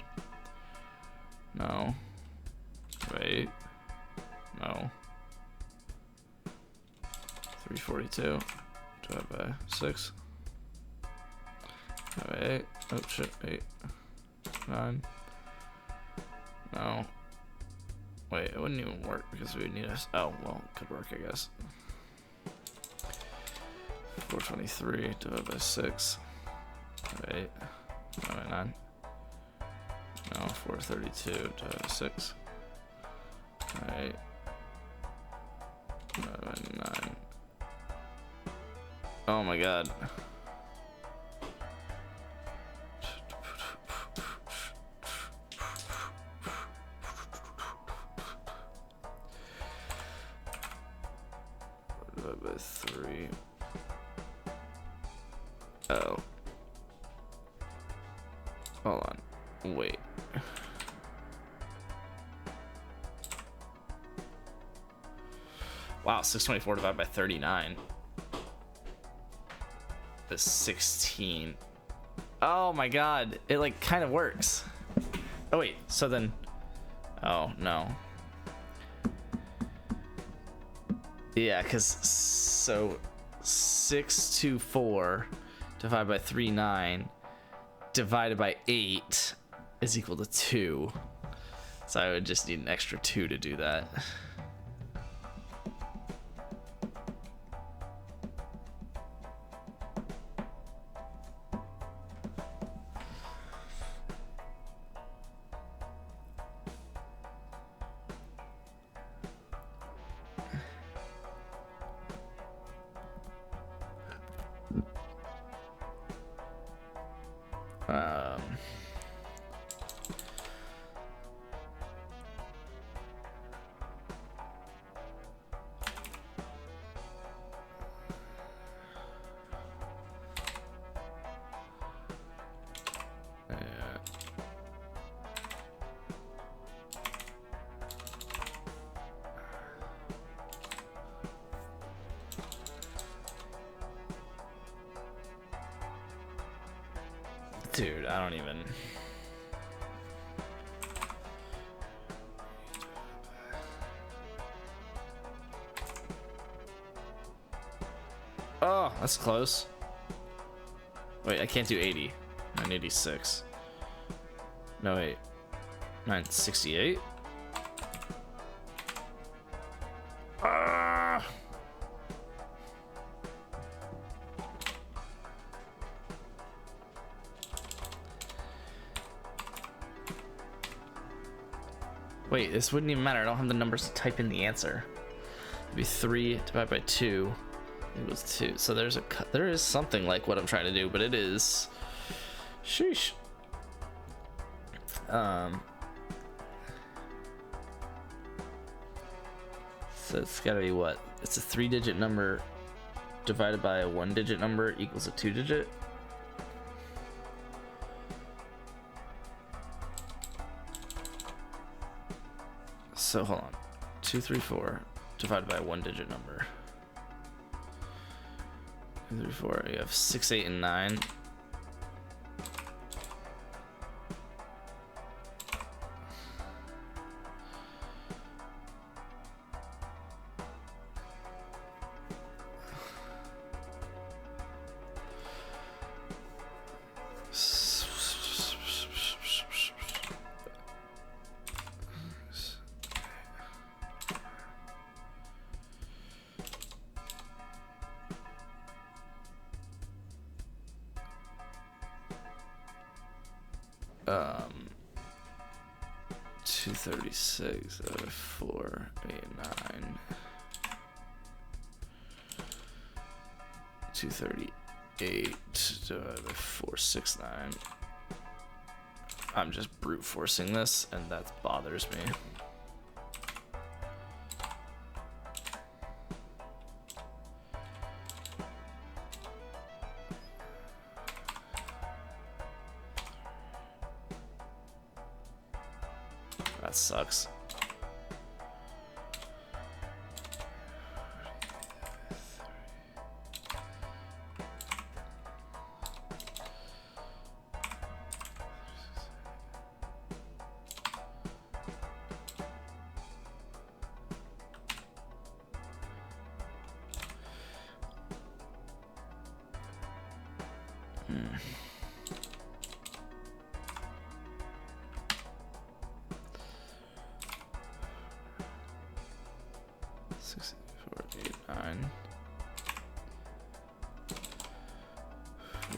Speaker 1: No. Wait. No. 342 divided by 6. Wait. Oh shit. 8. 9. No. Wait, it wouldn't even work because we would need a. Oh, well, it could work, I guess. 423 divided by 6. 8. No, 9. No, 432 divided by 6. 8. Divided by 9. Oh my god. Divided by 3. Oh. Hold on. Wait. Wow, 624 divided by 39. The 16. Oh my god. It like kind of works. Oh wait, so then. Oh no. Yeah, because so 624 divided by 39 divided by 8 is equal to 2. So I would just need an extra 2 to do that. Dude, I don't even. Oh, that's close. Wait, I can't do 80. 986. No, wait. 968? Ah! Wait, this wouldn't even matter. I don't have the numbers to type in the answer. It'd be 3 divided by 2 equals 2. So there is something like what I'm trying to do, but it is. Sheesh. So it's gotta be what? It's a 3-digit number divided by a 1-digit number equals a 2-digit. So hold on, 234 divided by a 1-digit number. 2, 3, 4. You have 6, 8, and 9. Um, 236 out of 4, 8, 9. 238 divided by 4, 6, 9. I'm just brute forcing this, and that bothers me. That sucks. Hmm. 6, 4, 8, 9.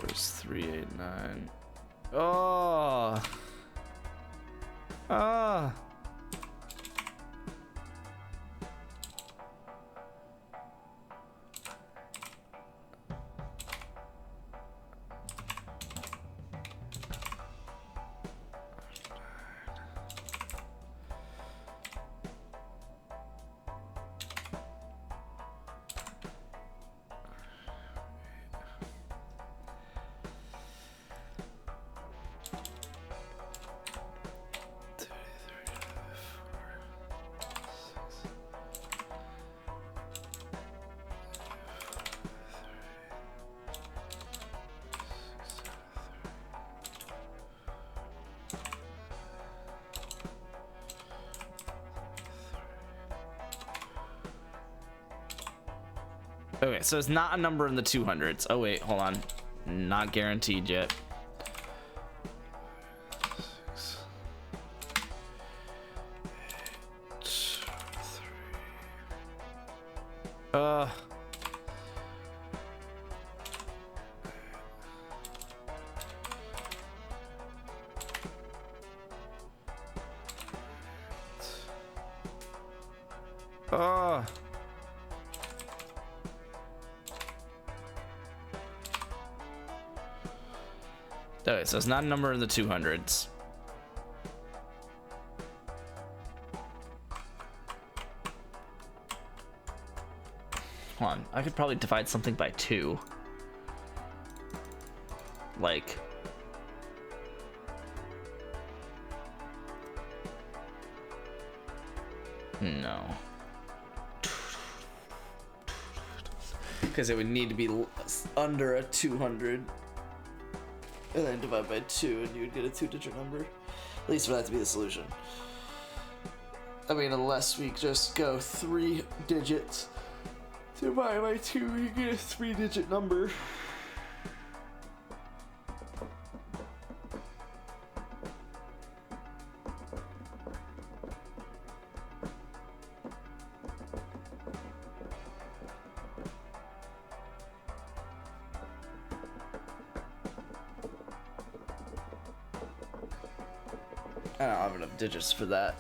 Speaker 1: Where's 3, 8, 9? Oh! Ah! Okay, so it's not a number in the 200s. Oh wait, hold on. Not guaranteed yet. Uh. Okay, so it's not a number in the 200s. Hold on, I could probably divide something by 2. Like... No. Because it would need to be under a 200. And then divide by 2 and you would get a 2-digit number. At least for that to be the solution. I mean, unless we just go 3 digits. Divide by 2, you get a 3-digit number. I don't have enough digits for that.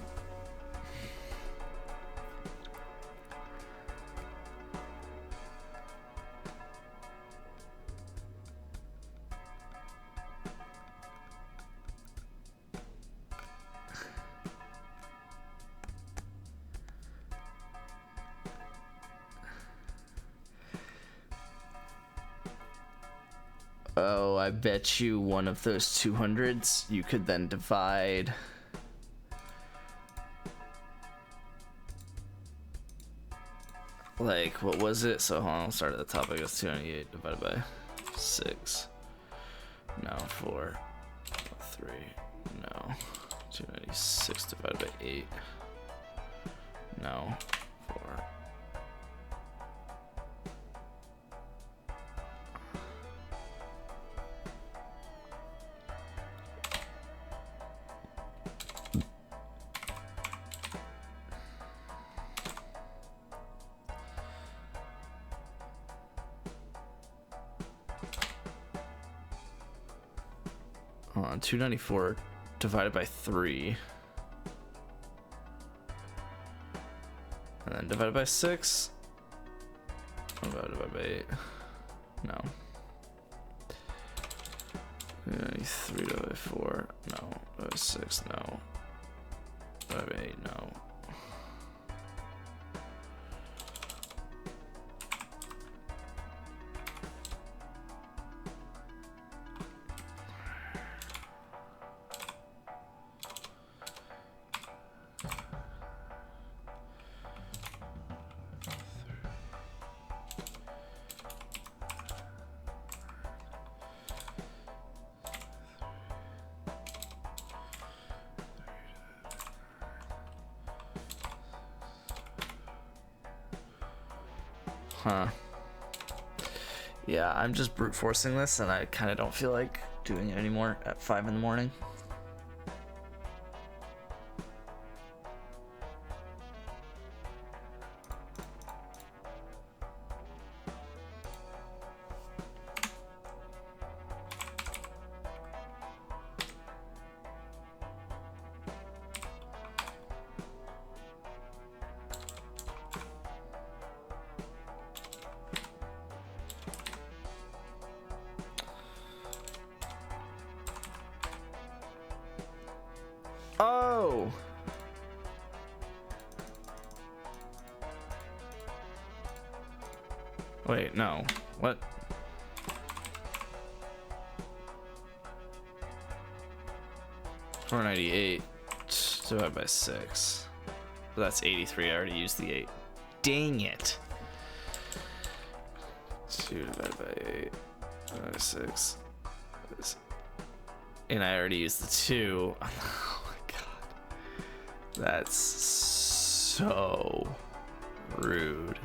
Speaker 1: Oh, I bet you one of those 200s you could then divide. Like, what was it? So hold on, I'll start at the top. I guess 298 divided by 6. No, 4. 3. No. 296 divided by 8. No. 4. On 294 divided by 3, and then divided by 6, divided by 8. No. 293 divided by 4. No. Divided by 6. No. Divided by 8. No. Huh. Yeah, I'm just brute forcing this, and I kind of don't feel like doing it anymore at 5 in the morning. Oh! Wait, no. What? $498 divided by 6. But that's 83. I already used the 8. Dang it. 2 divided by 8 divided by 6. And I already used the 2. Oh my god. That's so rude.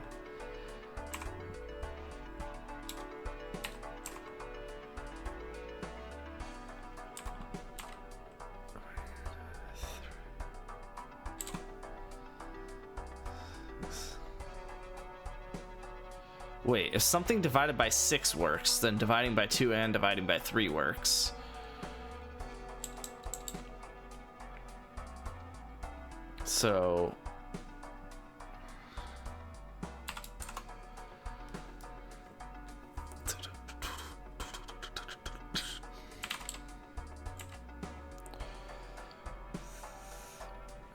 Speaker 1: Wait, if something divided by 6 works, then dividing by 2 and dividing by 3 works. So...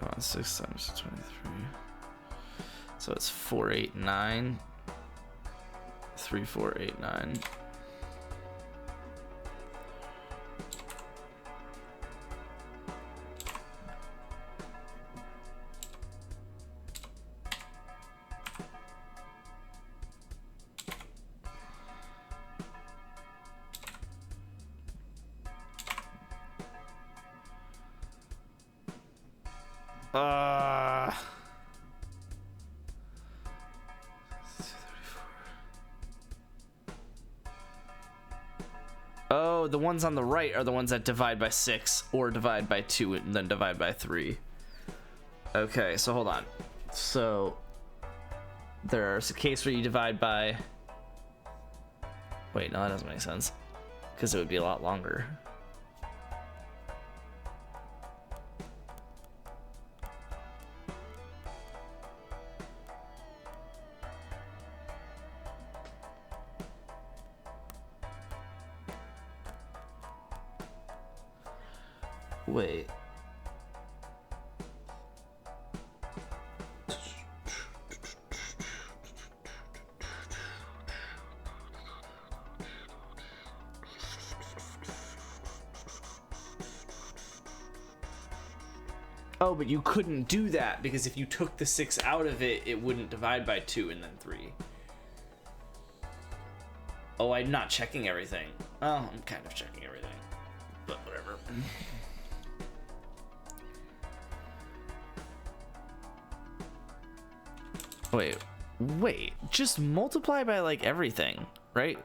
Speaker 1: Come on, 6 times 23. So it's 489. 3489. Oh, the ones on the right are the ones that divide by 6 or divide by 2 and then divide by 3. Okay, so hold on. So there's a case where you divide by... Wait, no, that doesn't make sense. Because it would be a lot longer. Wait. Oh, but you couldn't do that because if you took the 6 out of it, it wouldn't divide by 2 and then 3. Oh, I'm not checking everything. Oh, I'm kind of checking everything. But whatever. Wait, just multiply by like everything, right?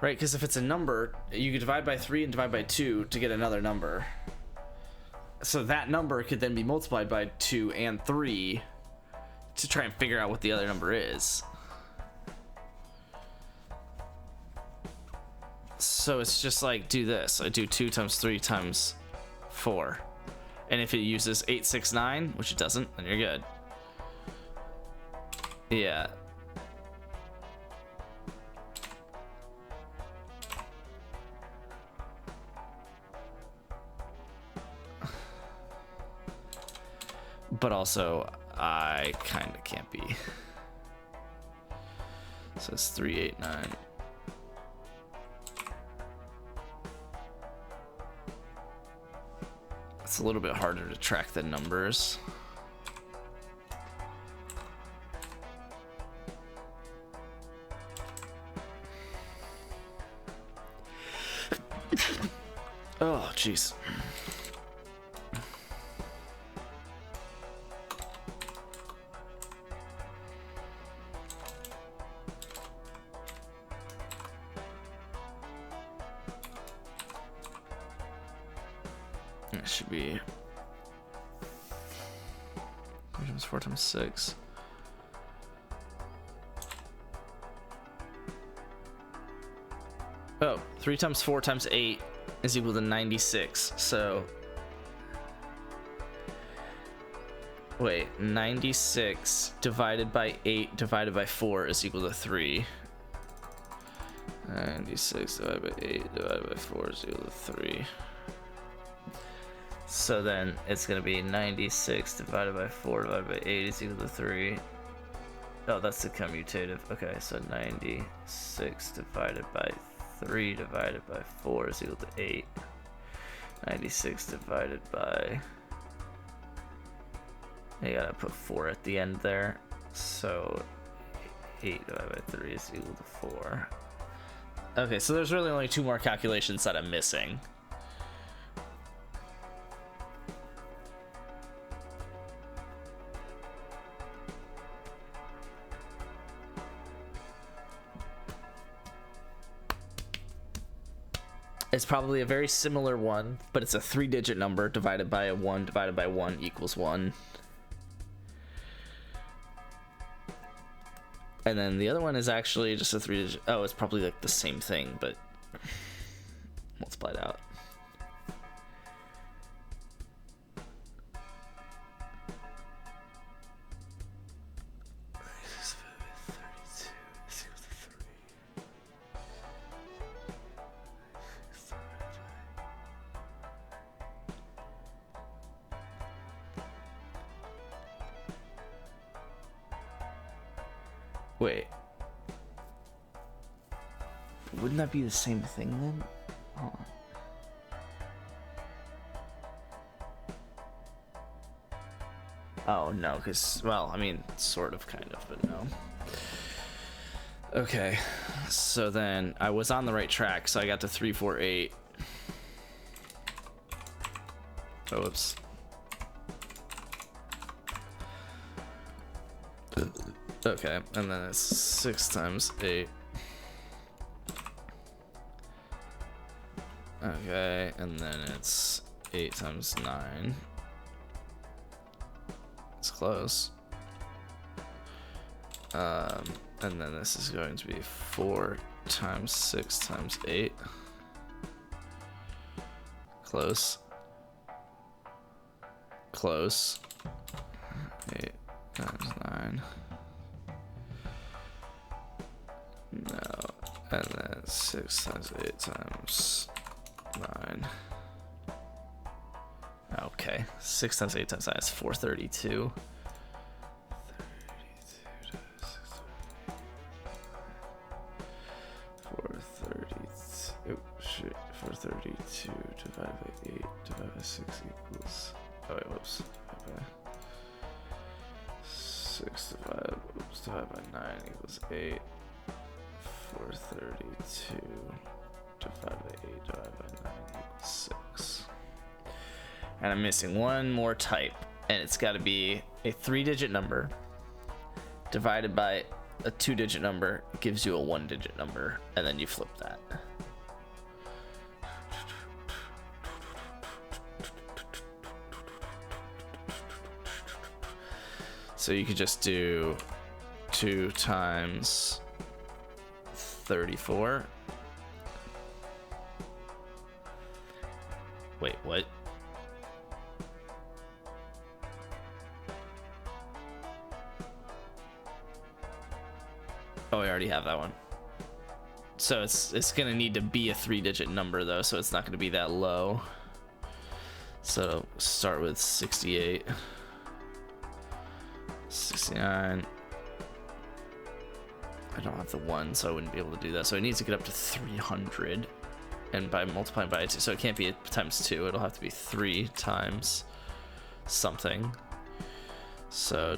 Speaker 1: Right, because if it's a number, you could divide by 3 and divide by 2 to get another number. So that number could then be multiplied by 2 and 3 to try and figure out what the other number is. So it's just like, do this. I do 2 times 3 times 4. And if it uses 869, which it doesn't, then you're good. Yeah. But also, I kind of can't be. So it's 389. It's a little bit harder to track the numbers. Oh, jeez. It should be 3 times 4 times 6. Oh, 3 times 4 times 8 is equal to 96. So, wait, 96 divided by 8 divided by 4 is equal to 3. 96 divided by 8 divided by 4 is equal to 3. So then it's going to be 96 divided by 4 divided by 8 is equal to 3. Oh, that's the commutative. Okay, so 96 divided by 3 divided by 4 is equal to 8. 96 divided by... You gotta put 4 at the end there. So 8 divided by 3 is equal to 4. Okay, so there's really only 2 more calculations that I'm missing. It's probably a very similar one, but it's a 3-digit number divided by a 1 divided by 1 equals 1. And then the other one is actually just a 3-digit. Oh, it's probably like the same thing, but multiplied out. Wait. Wouldn't that be the same thing then? Hold on. Oh, no, because, well, I mean, sort of, kind of, but no. Okay, so then I was on the right track, so I got to 348. Oh, whoops. Okay, and then it's 6 times 8. Okay, and then it's 8 times 9. It's close. And then this is going to be 4 times 6 times 8. Close. Close. 8 times 9. No, and then 6 times 8 times 9. Okay, 6 times 8 times 9 is 432. 432. Oh shit. 432 divided by 8 divided by 6 equals. Oh wait, whoops. Okay. 6 divided by 9 equals 8. 432 divided by 8 divided by 9 equals 6. And I'm missing one more type, and it's got to be a 3-digit number divided by a 2-digit number gives you a 1-digit number, and then you flip that. So you could just do 2 times 34. Wait, what? Oh, I already have that one. So it's gonna need to be a 3-digit number though, so it's not gonna be that low. So start with 68, 69. I don't have the 1, so I wouldn't be able to do that. So it needs to get up to 300, and by multiplying by 2, so it can't be times 2. It'll have to be 3 times something. So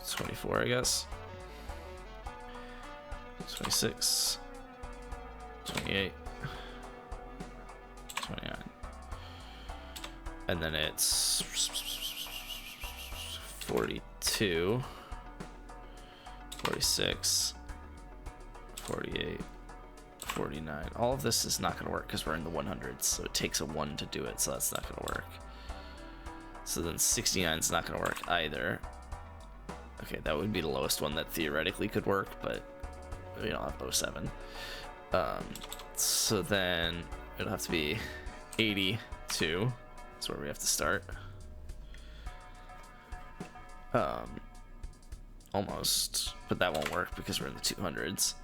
Speaker 1: 24, I guess. 26, 28, 29, and then it's 42, 46, 48, 49. All of this is not going to work because we're in the 100s, so it takes a 1 to do it, so that's not going to work. So then 69 is not going to work either. Okay, that would be the lowest one that theoretically could work, but we don't have 07. So then it'll have to be 82. That's where we have to start. Almost, but that won't work because we're in the 200s.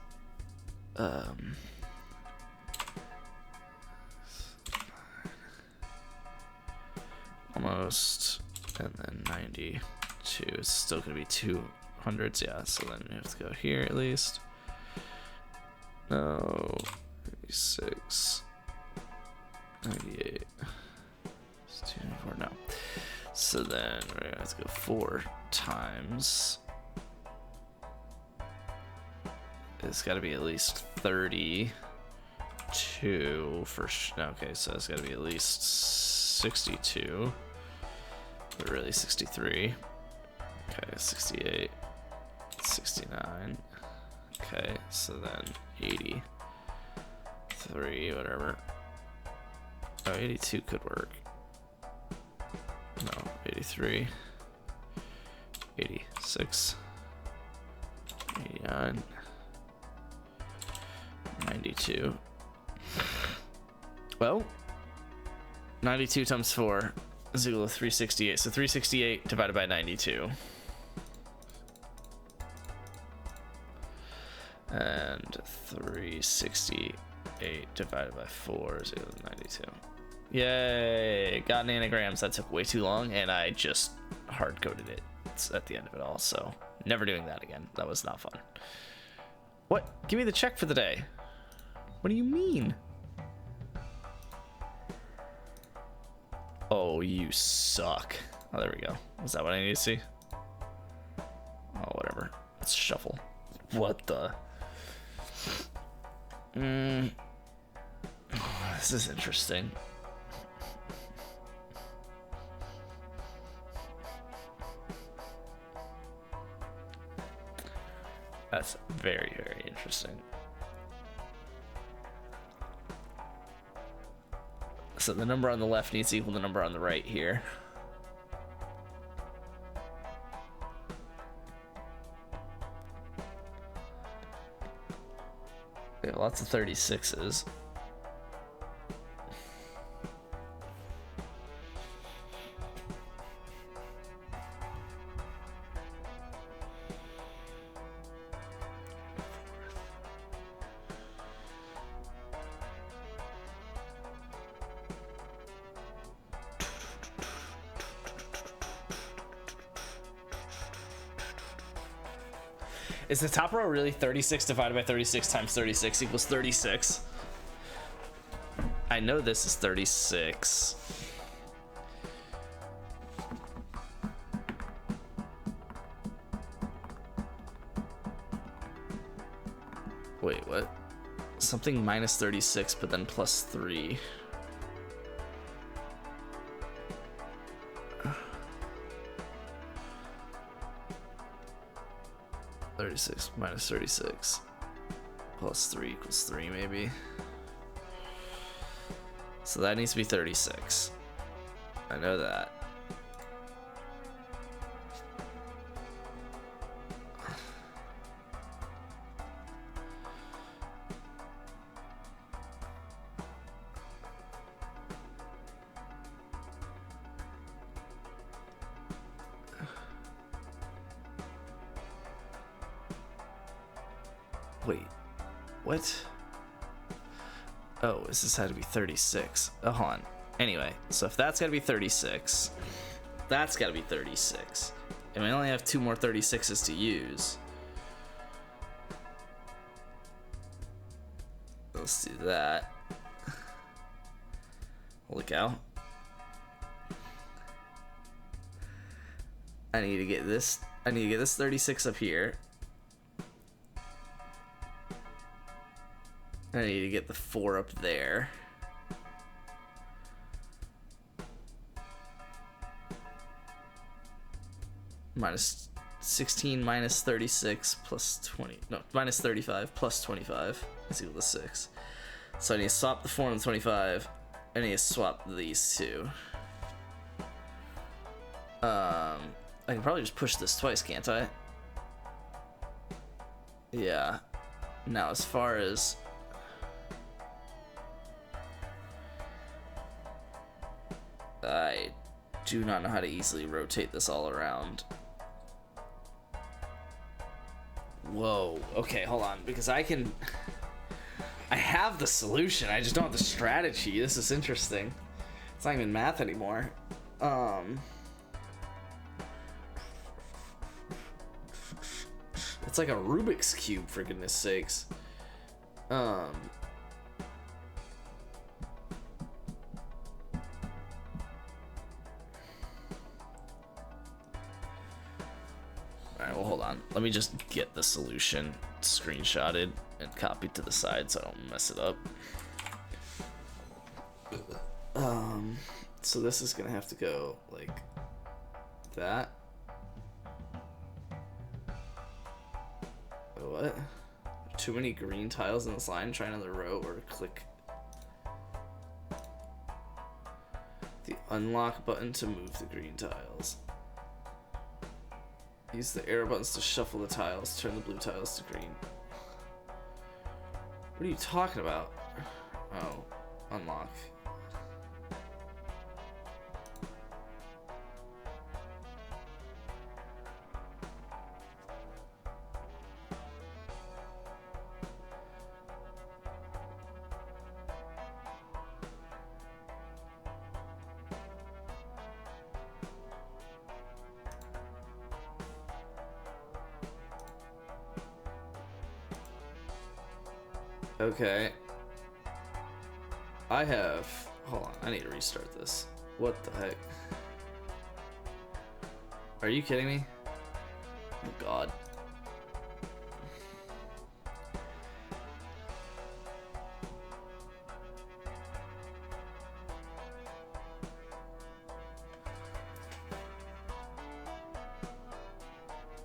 Speaker 1: Almost, and then 92 is still gonna be 200s, yeah, so then we have to go here at least. No, 86, 98, it's 294, no. So then we're gonna have to go 4 times. It's gotta be at least 32 for okay, so it's gotta be at least 62, but really 63. Okay, 68, 69. Okay, so then 83, whatever. Oh, 82 could work. No, 83, 86, 89, 92. Well, 92 times 4 is equal to 368. So 368 divided by 92. And 368 divided by 4 is equal to 92. Yay! Got nanograms. That took way too long, and I just hard-coded it at the end of it all, so never doing that again. That was not fun. What? Give me the check for the day. What do you mean? Oh, you suck. Oh, there we go. Is that what I need to see? Oh, whatever. Let's shuffle. What the? This is interesting. That's very, very interesting. So the number on the left needs to equal the number on the right here. We have lots of 36s. Is the top row really 36 divided by 36 times 36 equals 36? I know this is 36. Wait, what? Something minus 36, but then plus 3. 36 minus 36 plus 3 equals 3, maybe. So that needs to be 36. I know that. Wait, what? Oh, this had to be 36. Oh, hold on. Anyway, so if that's got to be 36, that's got to be 36. And we only have 2 more 36s to use. Let's do that. Look out. I need to get this 36 up here. I need to get the 4 up there. Minus 16 minus 36 plus 20. No, minus 35 plus 25 is equal to 6. So I need to swap the 4 and the 25. I need to swap these two. I can probably just push this twice, can't I? Yeah. Now, as far as... I do not know how to easily rotate this all around. Whoa. Okay, hold on. Because I can... I have the solution. I just don't have the strategy. This is interesting. It's not even math anymore. It's like a Rubik's Cube, for goodness sakes. Alright, well, hold on. Let me just get the solution screenshotted and copied to the side so I don't mess it up. So this is gonna have to go like that. What? Too many green tiles in this line. Try another row or click the unlock button to move the green tiles. Use the arrow buttons to shuffle the tiles. Turn the blue tiles to green. What are you talking about? Oh, unlock. Okay. I have... Hold on, I need to restart this. What the heck? Are you kidding me? Oh god.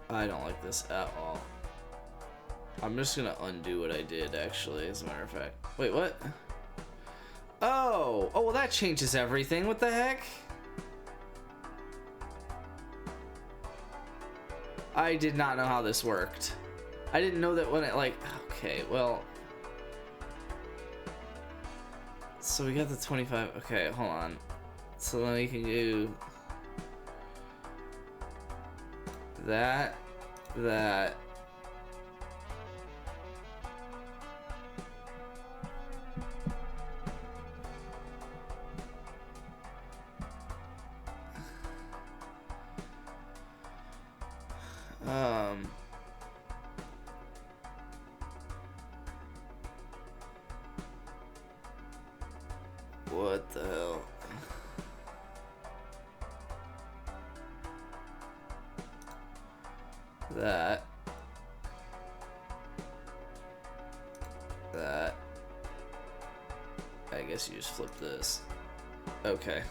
Speaker 1: I don't like this at all. I'm just gonna undo what I did, actually, as a matter of fact. Wait, what? Oh! Oh, well that changes everything. What the heck? I did not know how this worked. I didn't know that when it, like... Okay, well... So we got the 25... Okay, hold on. So then we can do... That... That... What the hell? That. That. I guess you just flip this. Okay.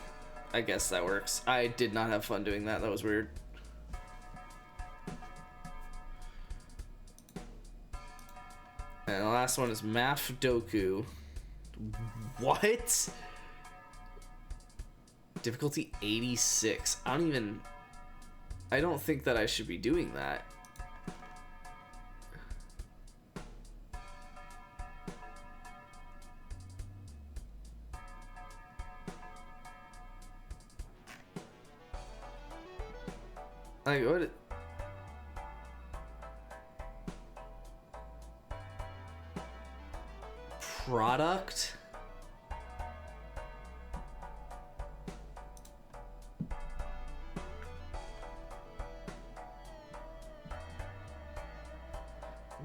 Speaker 1: I guess that works. I did not have fun doing that. That was weird. And the last one is Math Doku. What? Difficulty 86. I don't think that I should be doing that. Like, what? Product?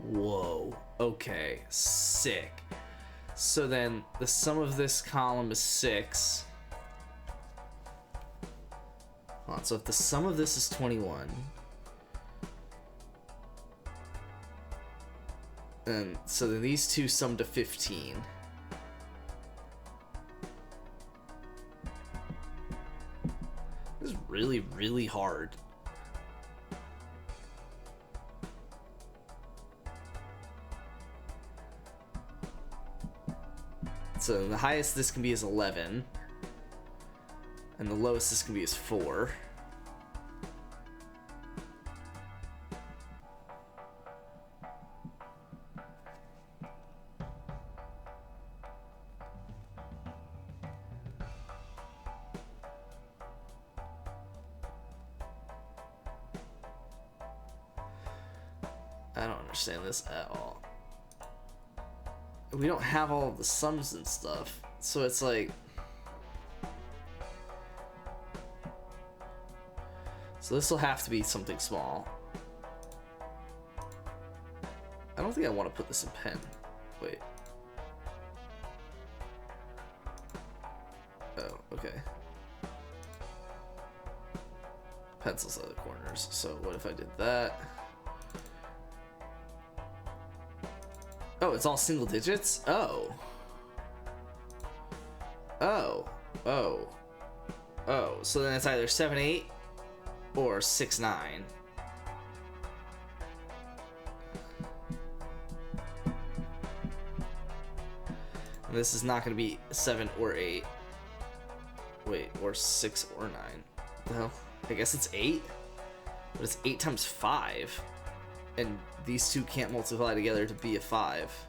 Speaker 1: Whoa. Okay. Sick. So then the sum of this column is 6. Hold on, so if the sum of this is 21, and so then these two sum to 15. This is really, really hard. So the highest this can be is 11. And the lowest this can be is 4. I don't understand this at all. We don't have all of the sums and stuff, so it's like... So this will have to be something small. I don't think I want to put this in pen. Wait. Oh, okay. Pencils are the corners, so what if I did that? Oh, it's all single digits? Oh. Oh. Oh. Oh, so then it's either 7, 8 or 6, 9. And this is not going to be 7 or 8. Wait, or 6 or 9. What the hell? I guess it's 8? But it's 8 times 5. And these two can't multiply together to be a 5.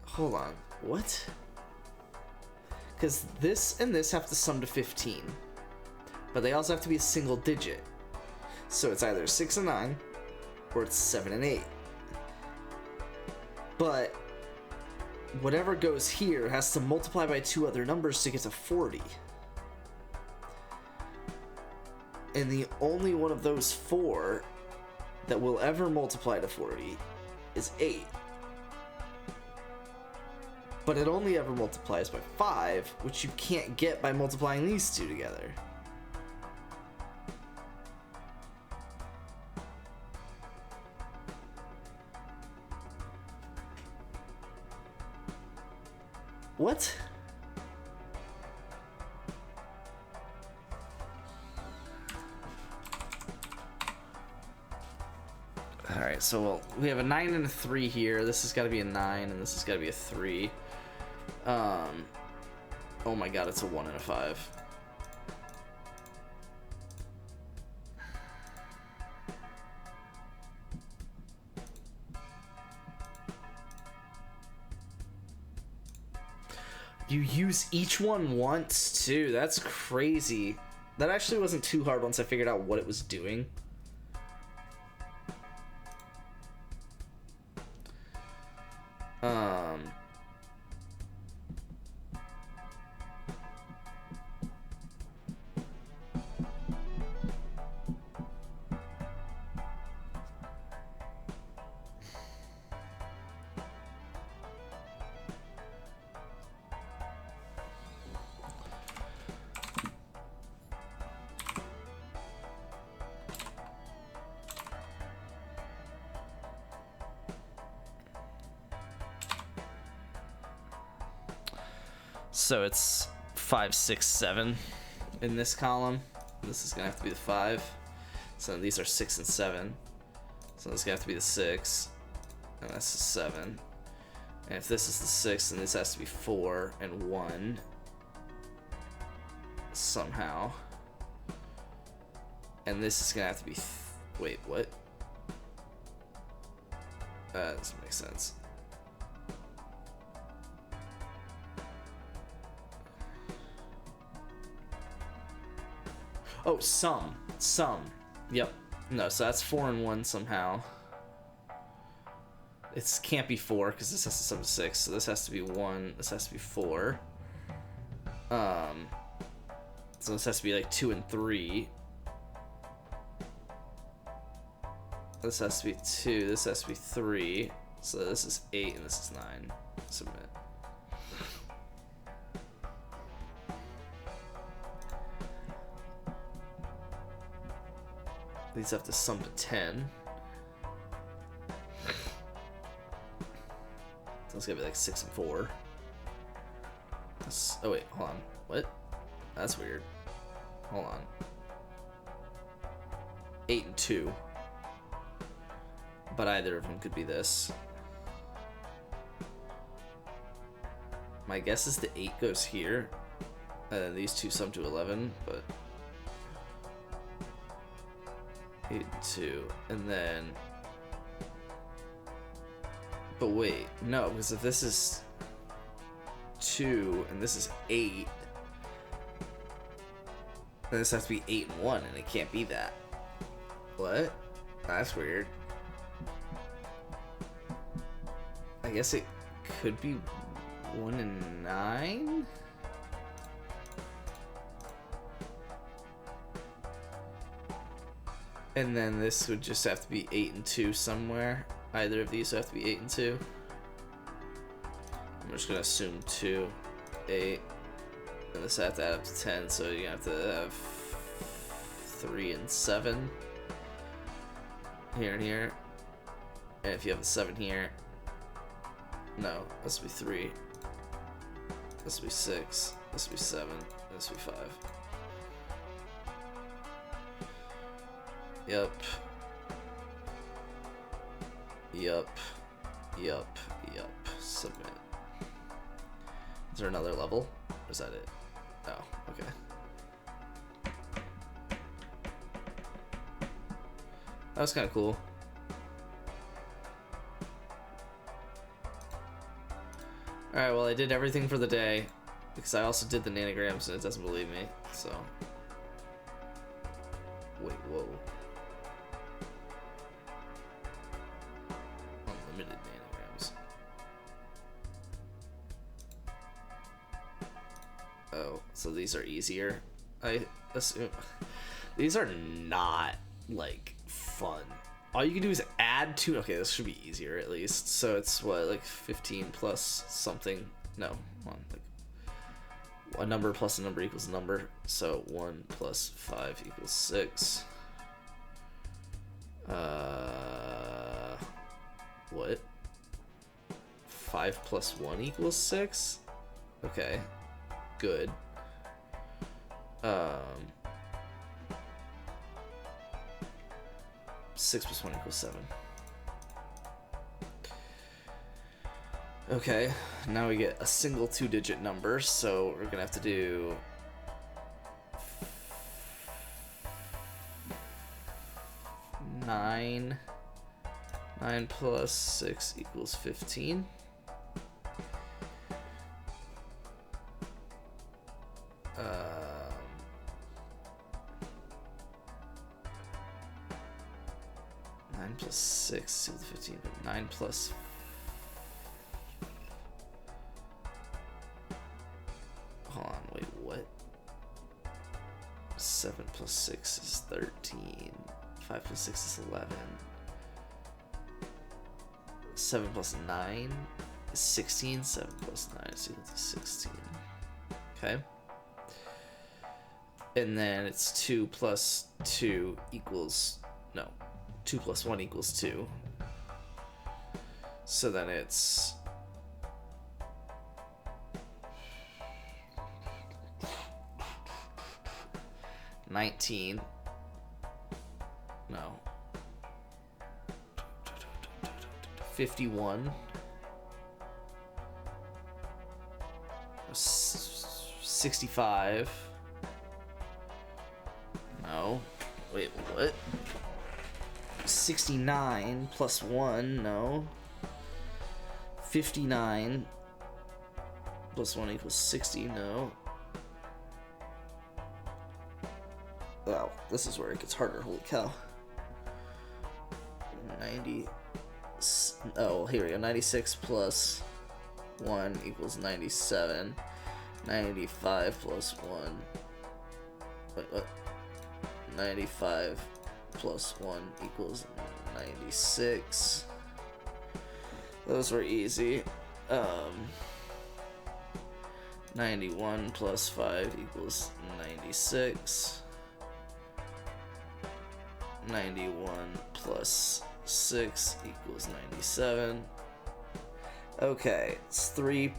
Speaker 1: Hold on, what? Because this and this have to sum to 15. But they also have to be a single digit. So it's either 6 and 9, or it's 7 and 8. But whatever goes here has to multiply by 2 other numbers to get to 40. And the only one of those 4 that will ever multiply to 40 is 8. But it only ever multiplies by 5, which you can't get by multiplying these two together. What? Alright, so we have a 9 and a 3 here. This has got to be a 9, and this has got to be a 3. Oh my god, it's a 1 and a 5. You use each one once, too. That's crazy. That actually wasn't too hard once I figured out what it was doing. So it's 5, 6, 7 in this column. This is gonna have to be the 5. So these are 6 and 7. So this is gonna have to be the 6, and that's the 7. And if this is the 6, then this has to be 4 and 1 somehow. And this is gonna have to be. Wait, what? That doesn't make sense. Oh, sum. Yep. No, so that's 4 and 1 somehow. It can't be 4 because this has to sum to 6. So this has to be 1. This has to be 4. So this has to be like 2 and 3. This has to be 2. This has to be 3. So this is 8 and this is 9. Submit. These have to sum to 10. So it's gonna be like 6 and 4. Oh wait, hold on. What? That's weird. Hold on. 8 and 2. But either of them could be this. My guess is the 8 goes here, and then these two sum to 11, but 8 and 2, and then, but wait, no, because if this is 2 and this is 8, then this has to be 8 and 1, and it can't be that. What? That's weird. I guess it could be 1 and 9? And then this would just have to be 8 and 2 somewhere. Either of these have to be 8 and 2. I'm just gonna assume 2, 8, and this have to add up to 10, so you have to have 3 and 7 here and here. And if you have the 7 here, no, this would be 3. This would be 6. This would be 7. This would be 5. Yup. Yup. Yup. Yup. Submit. Is there another level? Or is that it? Oh, okay. That was kind of cool. Alright, well, I did everything for the day, because I also did the nanograms and it doesn't believe me, so. Wait, whoa. Unlimited nanograms. Oh, so these are easier, I assume. These are not, like, fun. All you can do is add 2. Okay, this should be easier at least. So it's what, like 15 plus something? No, hold on, like a number plus a number equals a number. So 1 plus 5 equals 6. What? 5 plus 1 equals 6? Okay, good. 6 plus 1 equals 7. Okay, now we get a single 2-digit number, so we're gonna have to do 9. 9 plus 6 equals 15. 9 plus 6 equals 15, but 9 plus... Hold on, wait, what? 7 plus 6 is 13. 5 plus 6 is 11. 7 plus 9 is 16. 7 plus 9 is equal to 16. Okay. And then it's 2 plus 2 equals... No. 2 plus 1 equals 2. So then it's... $19. No. 51. 65. No. Wait, what? 69 plus 1, no. 59 plus 1 equals 60, no. Wow, this is where it gets harder, holy cow. 90, oh, here we go, 96 plus 1 equals 97. 95 plus 1, wait, what? 95 plus 1 equals 96. Those were easy. 91 plus 5 equals 96. 91 plus 6 equals 97. Okay, it's 3,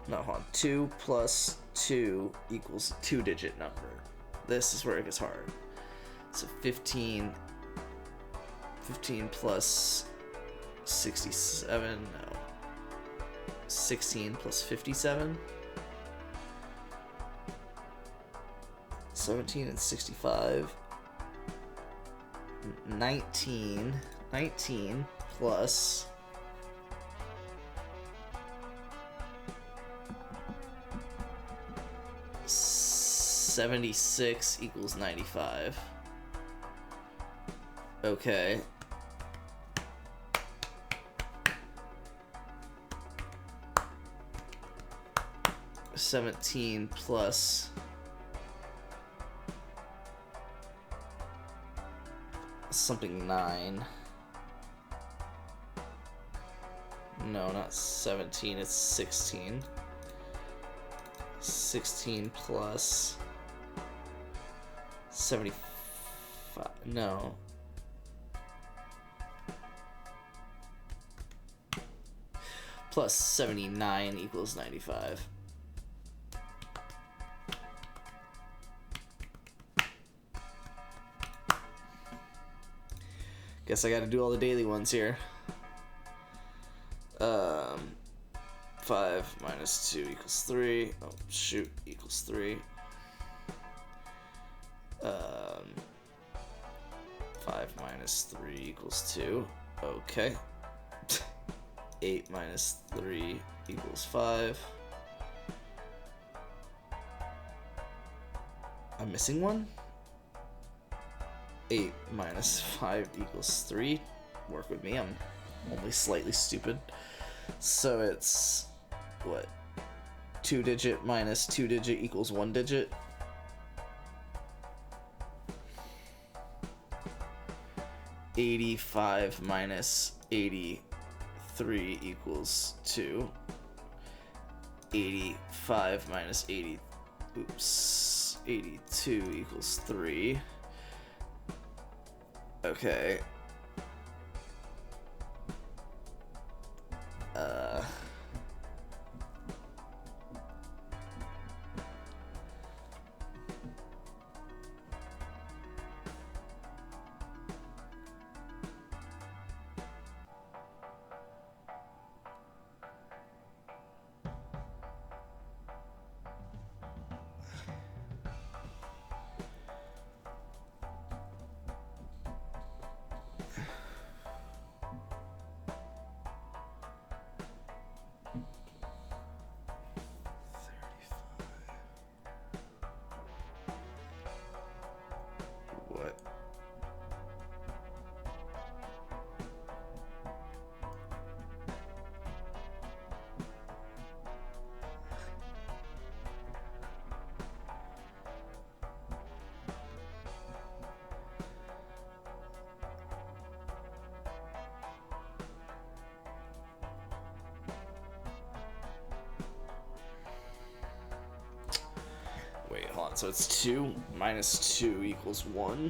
Speaker 1: no, hold on, 2 plus 2 equals a 2-digit number. This is where it gets hard. So 15 15 plus 67, no. 16 plus 57. 17 and 65. 19 plus 76 equals 95. Okay. $17 plus something 9. No, not 17, it's 16. 16 plus 75. No. Plus 79 equals 95. Guess I gotta do all the daily ones here. 5 minus 2 equals 3. Oh, shoot, equals 3. 5 minus 3 equals 2. Okay. 8 minus 3 equals 5. I'm missing one? 8 minus 5 equals 3. Work with me, I'm only slightly stupid. So it's, what? 2 digit minus 2 digit equals 1 digit. $85 minus 83 equals 2. 85 minus 82 equals 3. Okay. What? Wait, hold on. So it's 2 minus 2 equals 1.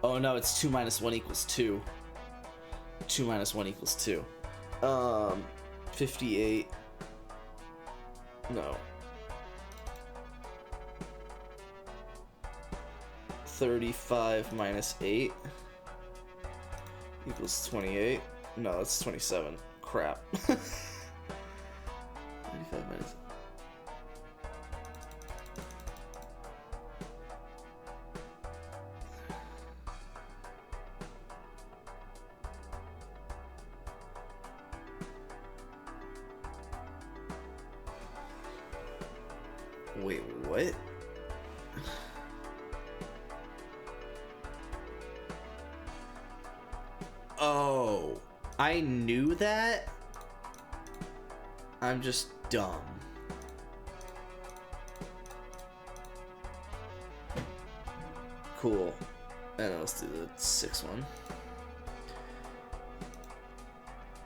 Speaker 1: Oh no, it's 2 minus 1 equals 2. 2 minus 1 equals 2. 58. No. 35 minus 8 equals 28. No, that's 27. Crap. 35 minus. Wait, what? Oh, I knew that? I'm just dumb. Cool. And let's do the 6th one.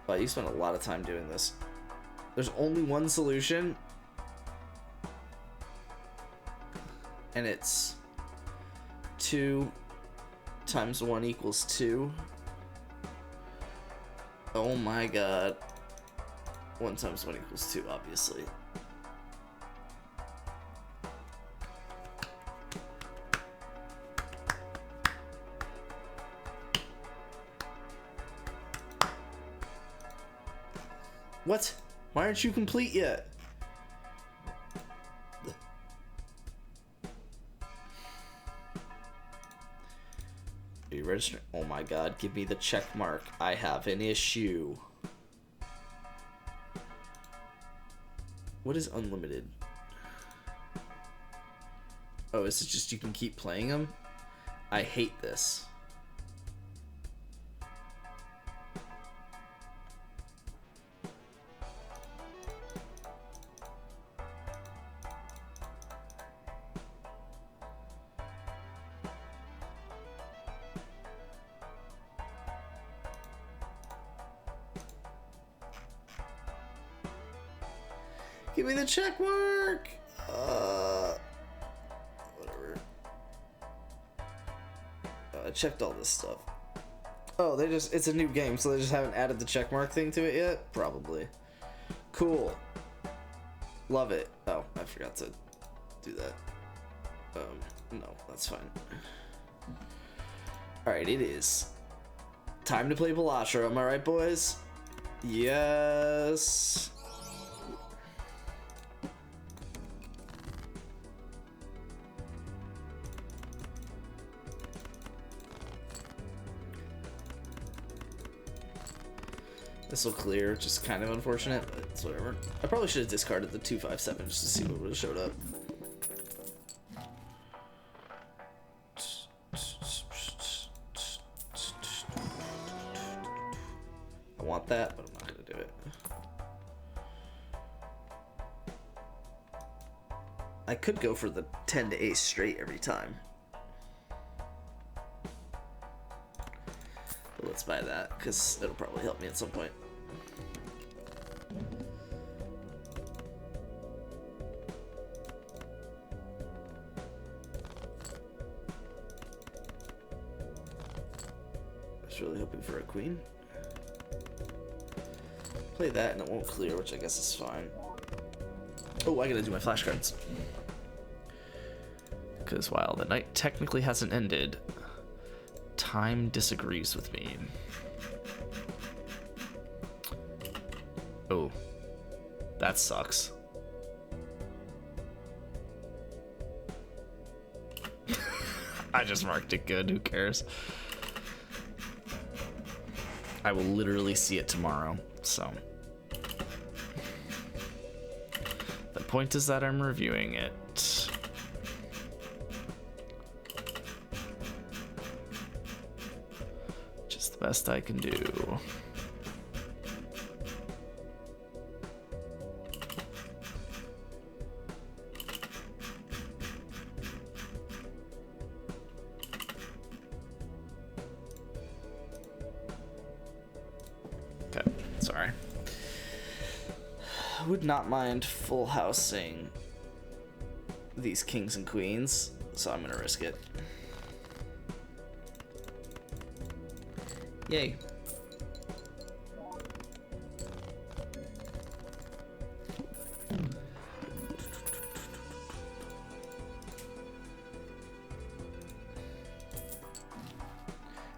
Speaker 1: Wow, you spent a lot of time doing this. There's only one solution. And it's 2 times 1 equals 2. Oh my god. 1 times 1 equals 2, obviously. What? Why aren't you complete yet? Are you registered? Oh my god, give me the check mark. I have an issue. What is unlimited? Oh, is it just you can keep playing them? I hate this. Give me the check mark. Whatever. I checked all this stuff. Oh, it's a new game, so they just haven't added the check mark thing to it yet? Probably. Cool. Love it. Oh, I forgot to do that. No, that's fine. Alright, it is time to play Balatro, am I right, boys? Yes. This will clear, which is kind of unfortunate, but it's whatever. I probably should have discarded the 257 just to see what would have showed up. I want that, but I'm not going to do it. I could go for the 10 to ace straight every time. But let's buy that, because it'll probably help me at some point. I was really hoping for a queen. Play that and it won't clear, which I guess is fine. Oh, I gotta do my flashcards. Because while the night technically hasn't ended, time disagrees with me. Oh, that sucks. I just marked it good, who cares? I will literally see it tomorrow, so. The point is that I'm reviewing it. Just the best I can do. Okay, sorry. I would not mind full housing these kings and queens, so I'm gonna risk it. Yay.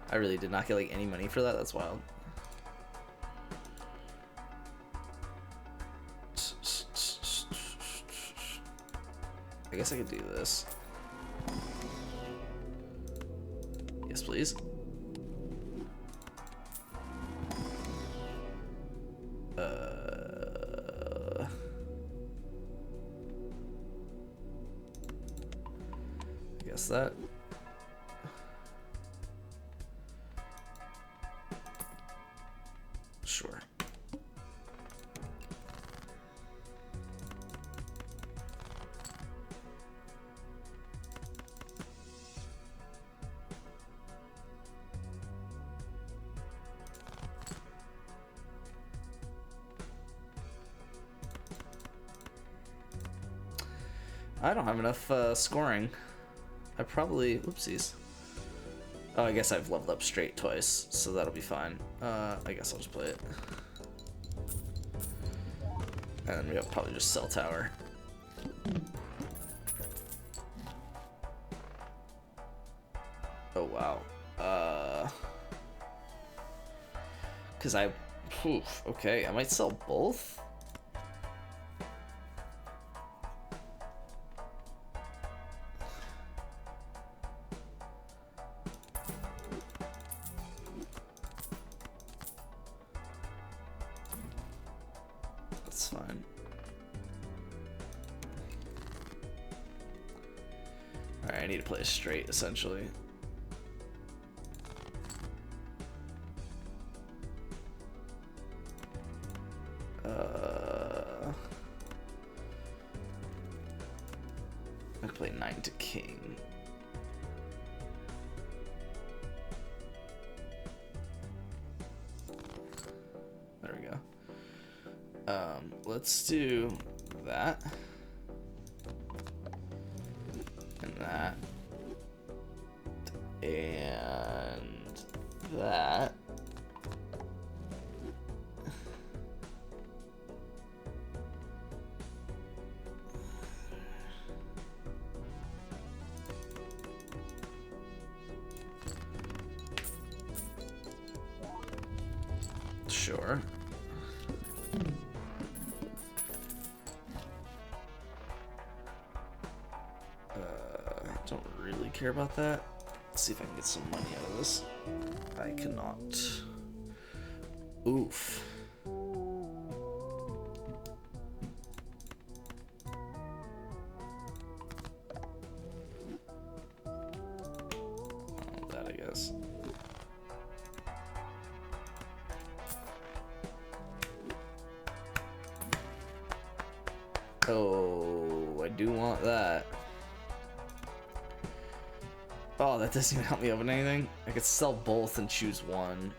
Speaker 1: I really did not get like any money for that. That's wild. I guess I could do this. Yes, please. I guess that. Sure. I don't have enough scoring. I probably, whoopsies. Oh, I guess I've leveled up straight twice, so that'll be fine. I guess I'll just play it. And then we'll probably just sell tower. Oh, wow. Because I Oof, okay, I might sell both. That's fine. Alright, I need to play a straight, essentially. I play 9 to king. There we go. Let's do that. And that. And that. Sure. Don't really care about that. Let's see if I can get some money out of this. I cannot. Oof. That, I guess. Oh, I do want that. Oh, that doesn't even help me open anything. I could sell both and choose one.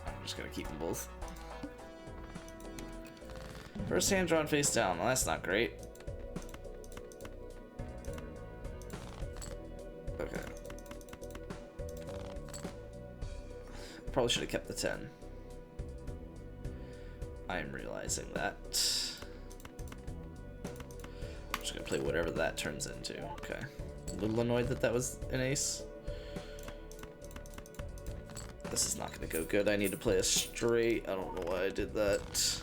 Speaker 1: I'm just gonna keep them both. First hand drawn face down. Well, that's not great. Okay. Probably should have kept the 10. I'm realizing that. I'm just gonna play whatever that turns into. Okay. A little annoyed that that was an ace. This is not gonna go good. I need to play a straight. I don't know why I did that.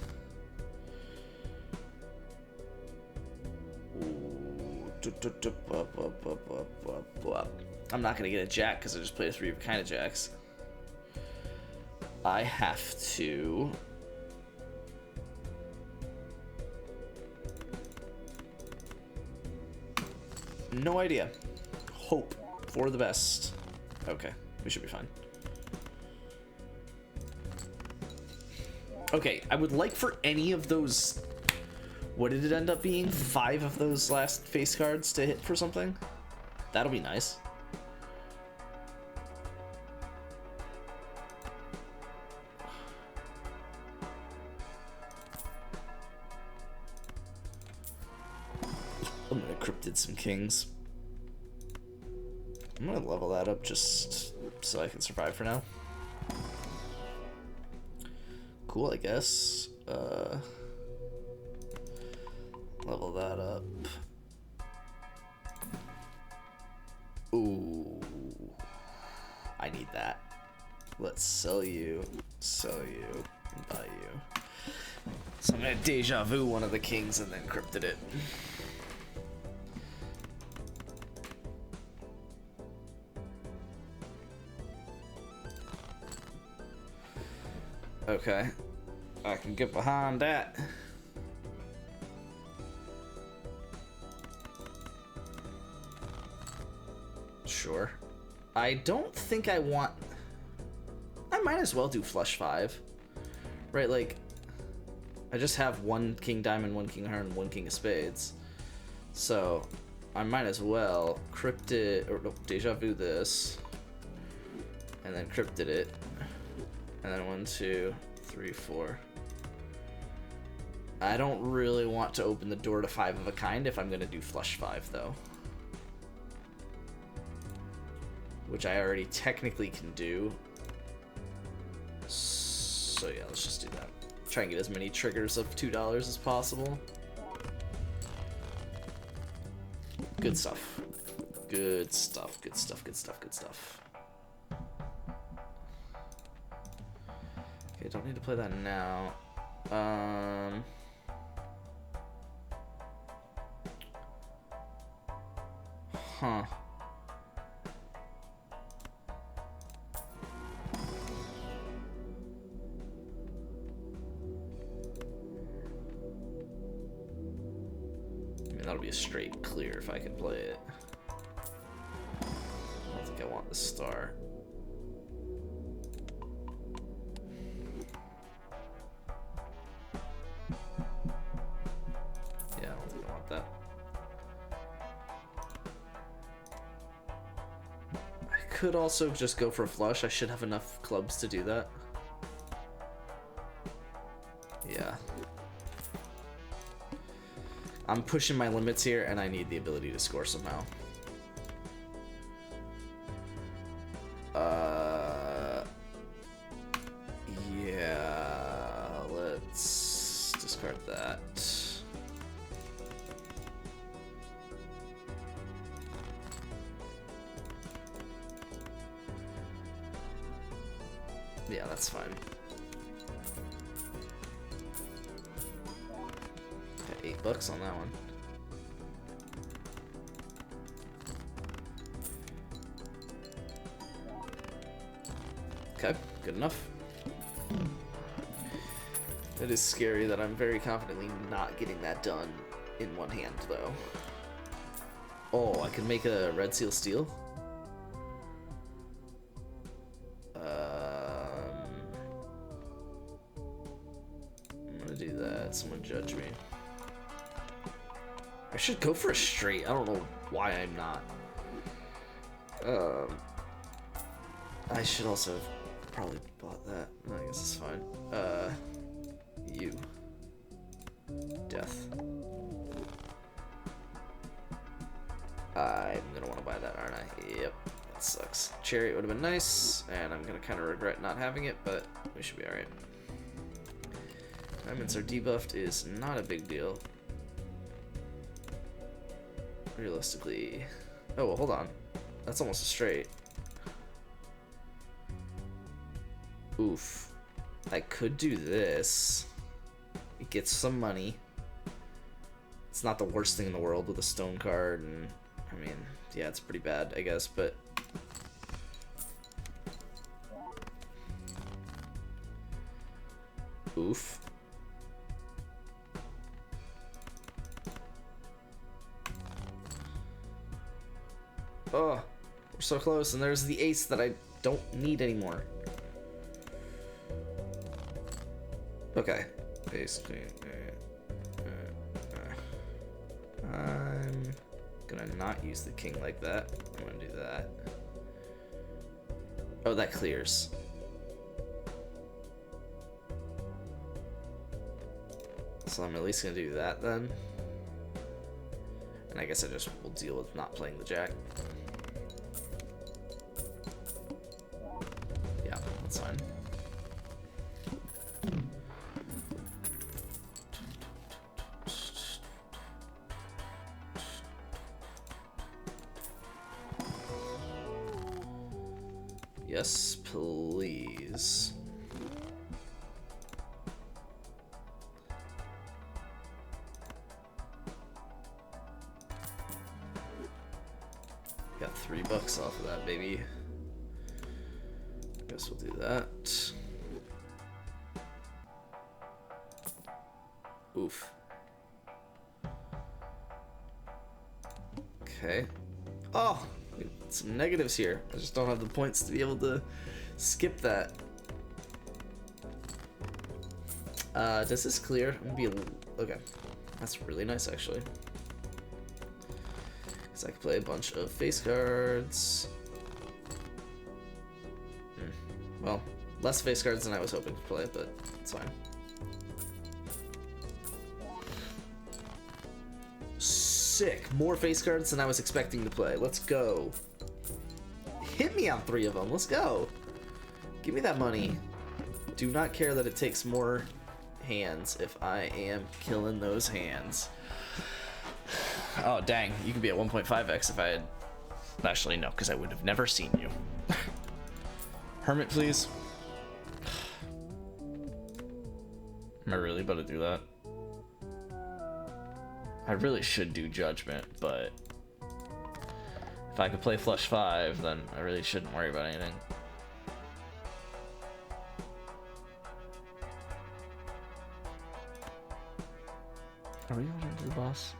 Speaker 1: I'm not gonna get a jack because I just played a 3 of kind of jacks. I have to. No idea. Hope for the best. Okay, we should be fine. Okay, I would like for any of those. What did it end up being? 5 of those last face cards to hit for something? That'll be nice. I'm gonna cryptid some kings. I'm gonna level that up just so I can survive for now. Cool, I guess. Level that up. Ooh. I need that. Let's sell you, and buy you. So I'm gonna deja vu one of the kings and then cryptid it. Okay, I can get behind that. Sure. I don't think I want... I might as well do flush 5. Right, like... I just have 1 king diamond, 1 king heart, and 1 king of spades. So, I might as well cryptid... or no, deja vu this. And then cryptid it. And then 1, 2, 3, 4. I don't really want to open the door to 5 of a kind if I'm gonna do flush 5 though. Which I already technically can do. So yeah, let's just do that. Try and get as many triggers of $2 as possible. Good stuff. Good stuff, good stuff, good stuff, good stuff. Okay, don't need to play that now. Huh. I mean, that'll be a straight clear if I can play it. I don't think I want the star. Yeah, I don't think I want that. I could also just go for a flush. I should have enough clubs to do that. Yeah. I'm pushing my limits here, and I need the ability to score somehow. Yeah, let's discard that. Yeah, that's fine. Got $8 on that one. Okay, good enough. It is scary that I'm very confidently not getting that done in one hand, though. Oh, I can make a red seal steel? I'm gonna do that. Someone judge me. I should go for a straight. I don't know why I'm not. I should also have probably bought that. No, I guess it's fine. You. Death. I'm gonna want to buy that, aren't I? Yep. That sucks. Chariot would have been nice, and I'm gonna kind of regret not having it, but we should be alright. Diamonds are debuffed is not a big deal. Realistically. Oh, well, hold on. That's almost a straight. Oof. I could do this. It gets some money. It's not the worst thing in the world with a stone card, and I mean, yeah, it's pretty bad, I guess, but oof. Oh, we're so close, and there's the ace that I don't need anymore. Okay. Ace, queen. I'm gonna not use the king like that. I'm gonna do that. Oh, that clears. So I'm at least gonna do that then. And I guess I just will deal with not playing the jack. Yeah, that's fine. Yes, please. Got $3 off of that, baby. Guess we'll do that. Oof. Okay. Oh! Some negatives here. I just don't have the points to be able to skip that. Does this clear? I'm gonna be okay. That's really nice, actually. Because I can play a bunch of face cards. Well, less face cards than I was hoping to play, but it's fine. Sick. More face cards than I was expecting to play. Let's go. Hit me on 3 of them. Let's go. Give me that money. Do not care that it takes more hands if I am killing those hands. Oh, dang. You could be at 1.5x if I had... Actually, no, because I would have never seen you. Hermit, please. I really about to do that? I really should do Judgment, but if I could play Flush 5, then I really shouldn't worry about anything. Are we going to do the boss?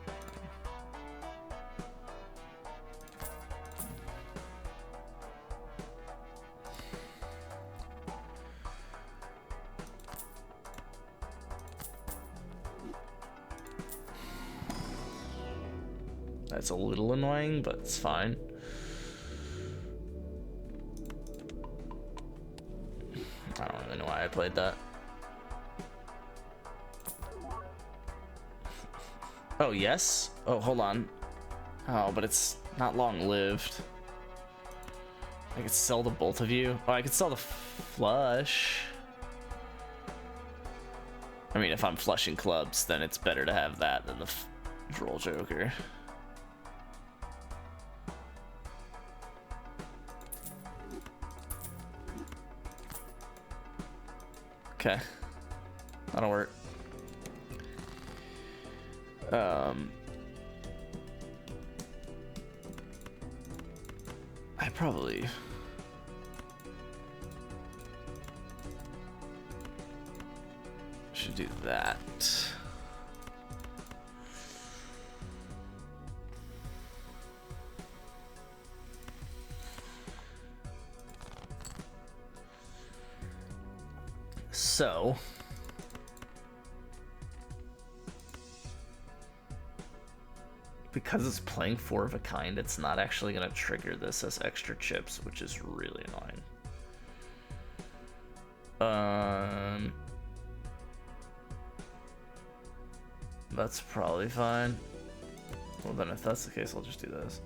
Speaker 1: That's a little annoying, but it's fine. I don't really know why I played that. Oh, yes? Oh, hold on. Oh, but it's not long-lived. I could sell the both of you. Oh, I could sell the flush. I mean, if I'm flushing clubs, then it's better to have that than the roll joker. Okay, that'll work. I probably should do that. So, because it's playing 4 of a kind, it's not actually going to trigger this as extra chips, which is really annoying. That's probably fine. Well, then if that's the case, I'll just do this.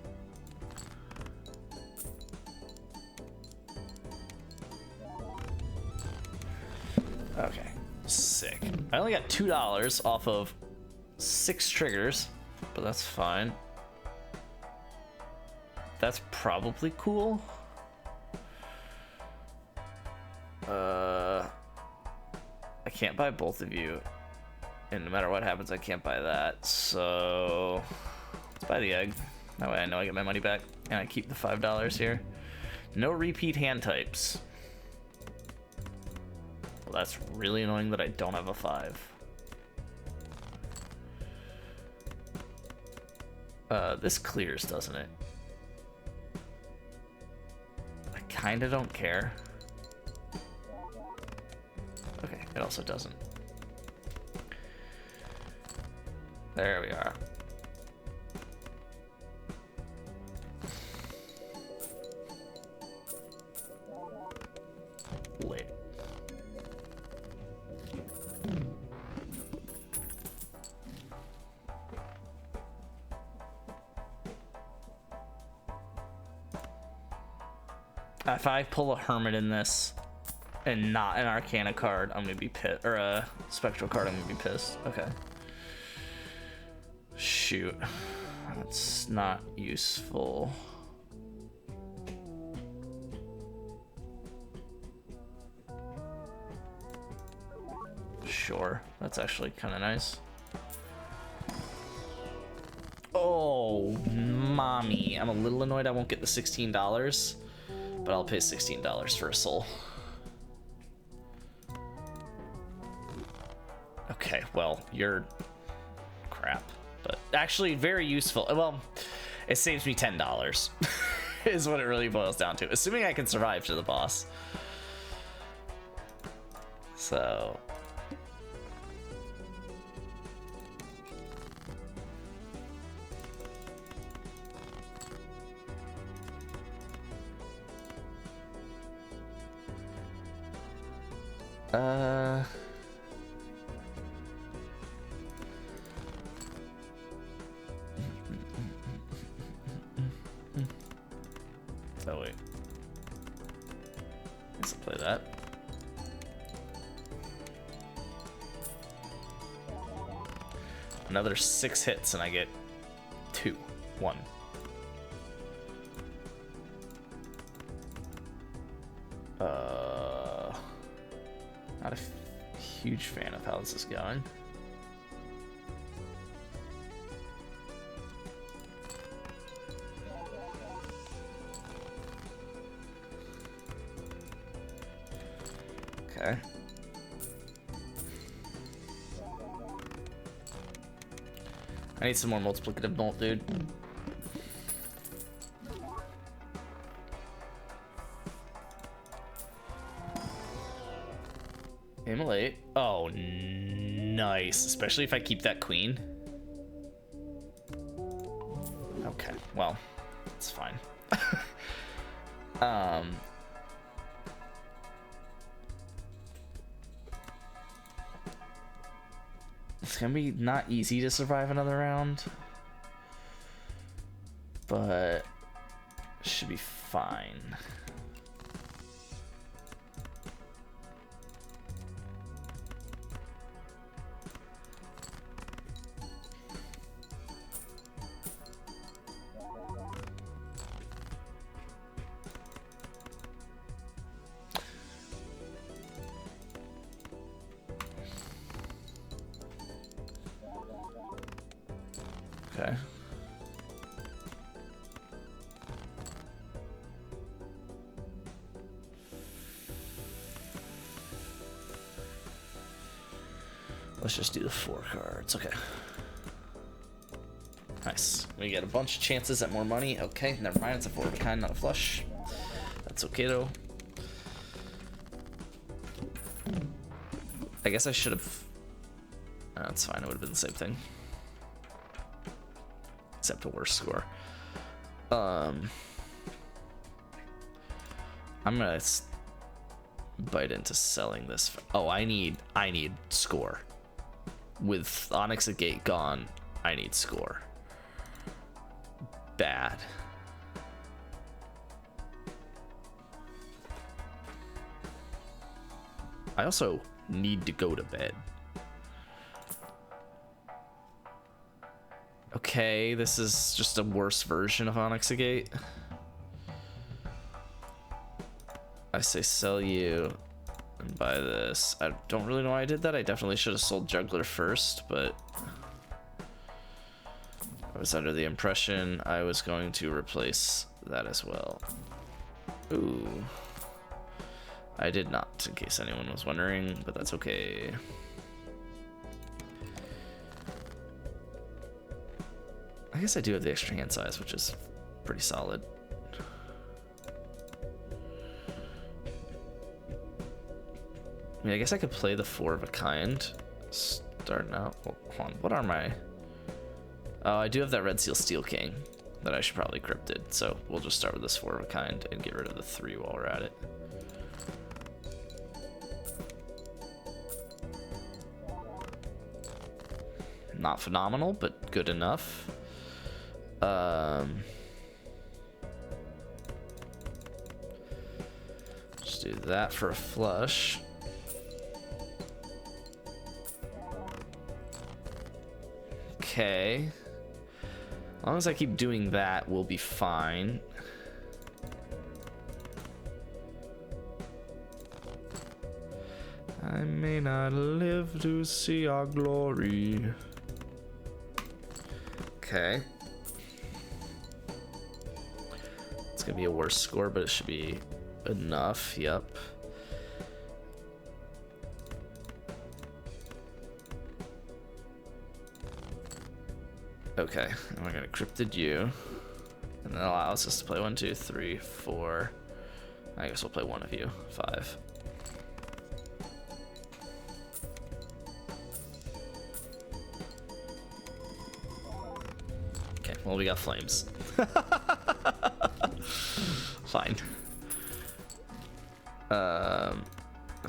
Speaker 1: Okay, sick. I only got $2 off of 6 triggers, but that's fine. That's probably cool. I can't buy both of you, and no matter what happens, I can't buy that. So let's buy the egg. That way I know I get my money back, and I keep the $5 here. No repeat hand types. Well, that's really annoying that I don't have a 5. This clears, doesn't it? I kinda don't care. Okay, it also doesn't. There we are. Lit. If I pull a Hermit in this and not an Arcana card, I'm gonna be pissed. Or a Spectral card, I'm gonna be pissed. Okay. Shoot. That's not useful. Sure. That's actually kind of nice. Oh, mommy. I'm a little annoyed I won't get the $16. But I'll pay $16 for a soul. Okay, well, you're crap. But actually very useful. Well, it saves me $10 is what it really boils down to. Assuming I can survive to the boss. So... Oh wait. Let's play that. Another 6 hits and I get 1. Not a huge fan of how this is going. Okay. I need some more multiplicative bolt, dude. Immolate. Oh, nice. Especially if I keep that queen. Okay, well, it's fine. It's gonna be not easy to survive another round, but should be fine. Okay. Let's just do the 4 cards. Okay. Nice. We get a bunch of chances at more money. Okay, never mind. It's a 4 of a kind, not a flush. That's okay though. I guess I should have. That's fine. It would have been the same thing. Except a worse score. I'm gonna bite into selling this. Oh, I need score. With Onyx at Gate gone, I need score. Bad. I also need to go to bed. Okay, this is just a worse version of Onyx Gate. I say sell you and buy this. I don't really know why I did that. I definitely should have sold Juggler first, but I was under the impression I was going to replace that as well. Ooh. I did not, in case anyone was wondering, but that's okay. I guess I do have the extra hand size, which is pretty solid. I mean, I guess I could play the 4 of a kind. Starting out. Well, hold on. What are my... Oh, I do have that Red Seal Steel King that I should probably cryptid. So we'll just start with this 4 of a kind and get rid of the 3 while we're at it. Not phenomenal, but good enough. Just do that for a flush. Okay. As long as I keep doing that, we'll be fine. I may not live to see our glory. Okay. It's gonna be a worse score, but it should be enough. Yep. Okay, and we're gonna cryptid you, and that allows us to play 1, 2, 3, 4. I guess we'll play one of you. 5. Okay, well, we got flames. Fine.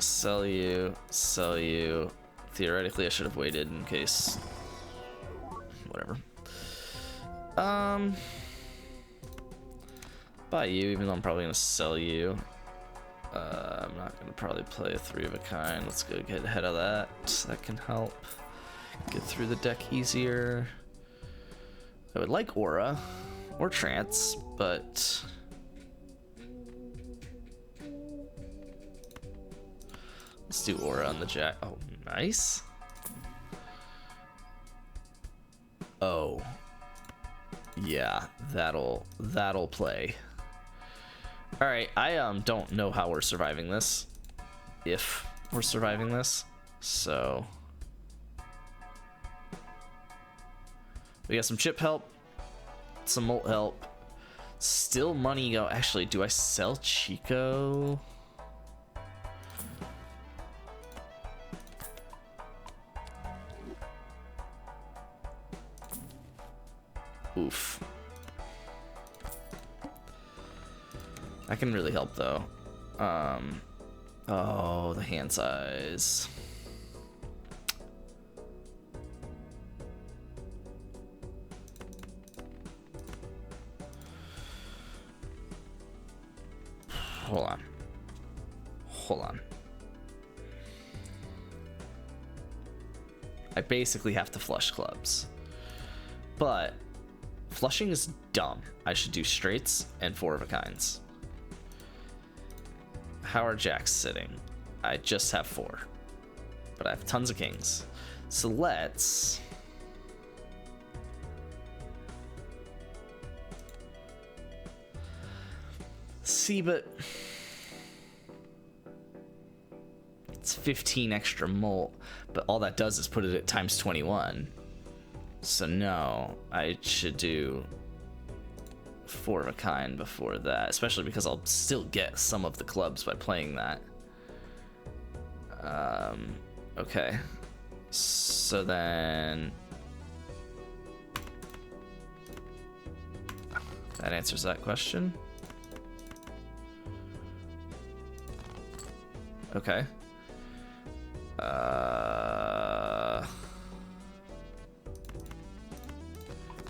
Speaker 1: Sell you, sell you. Theoretically, I should have waited in case. Whatever. Buy you, even though I'm probably gonna sell you. I'm not gonna probably play a 3 of a kind. Let's go get ahead of that. That can help get through the deck easier. I would like Aura or Trance, but Let's do aura on the jack. Oh, nice. Oh. Yeah, that'll play. All right, I don't know how we're surviving this. If we're surviving this. So we got some chip help, some molt help, still money go. Actually, do I sell Chico? Oof. I can really help though. Oh, the hand size. Hold on. Hold on. I basically have to flush clubs. But flushing is dumb. I should do straights and 4 of a kinds. How are jacks sitting? I just have 4. But I have tons of kings. So let's... see, but... it's 15 extra molt. But all that does is put it at times 21. So no, I should do 4 of a kind before that, especially because I'll still get some of the clubs by playing that. Okay, so then that answers that question. Okay.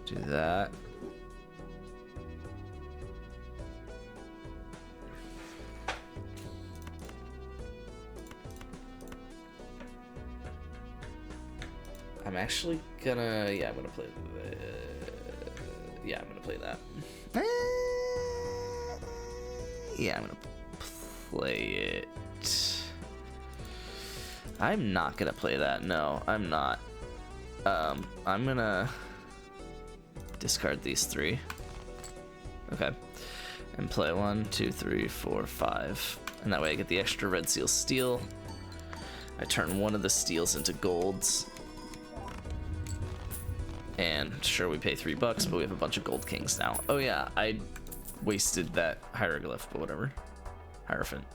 Speaker 1: Do that. I'm actually gonna, yeah, I'm gonna play, yeah, I'm gonna play that. Yeah, I'm gonna play it. I'm not gonna play that, no, I'm not. I'm gonna discard these 3. Okay. And play 1, 2, 3, 4, 5. And that way I get the extra red seal steel. I turn one of the steels into golds. And sure, we pay $3, but we have a bunch of gold kings now. Oh yeah, I wasted that hieroglyph, but whatever. Hierophant.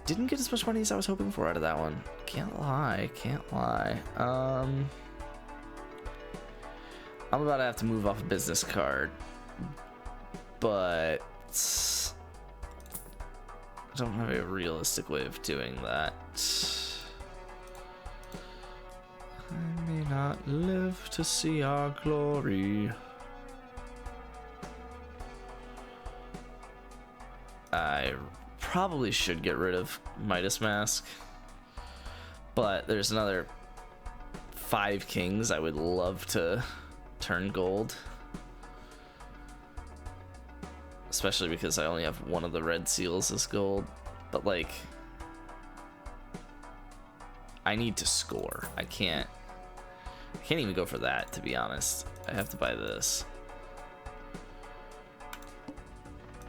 Speaker 1: Didn't get as much money as I was hoping for out of that one. Can't lie, can't lie. I'm about to have to move off a business card, but I don't have a realistic way of doing that. I may not live to see our glory. I probably should get rid of Midas Mask, but there's another 5 kings I would love to turn gold, especially because I only have one of the red seals as gold. But like, I need to score. I can't even go for that, to be honest. I have to buy this.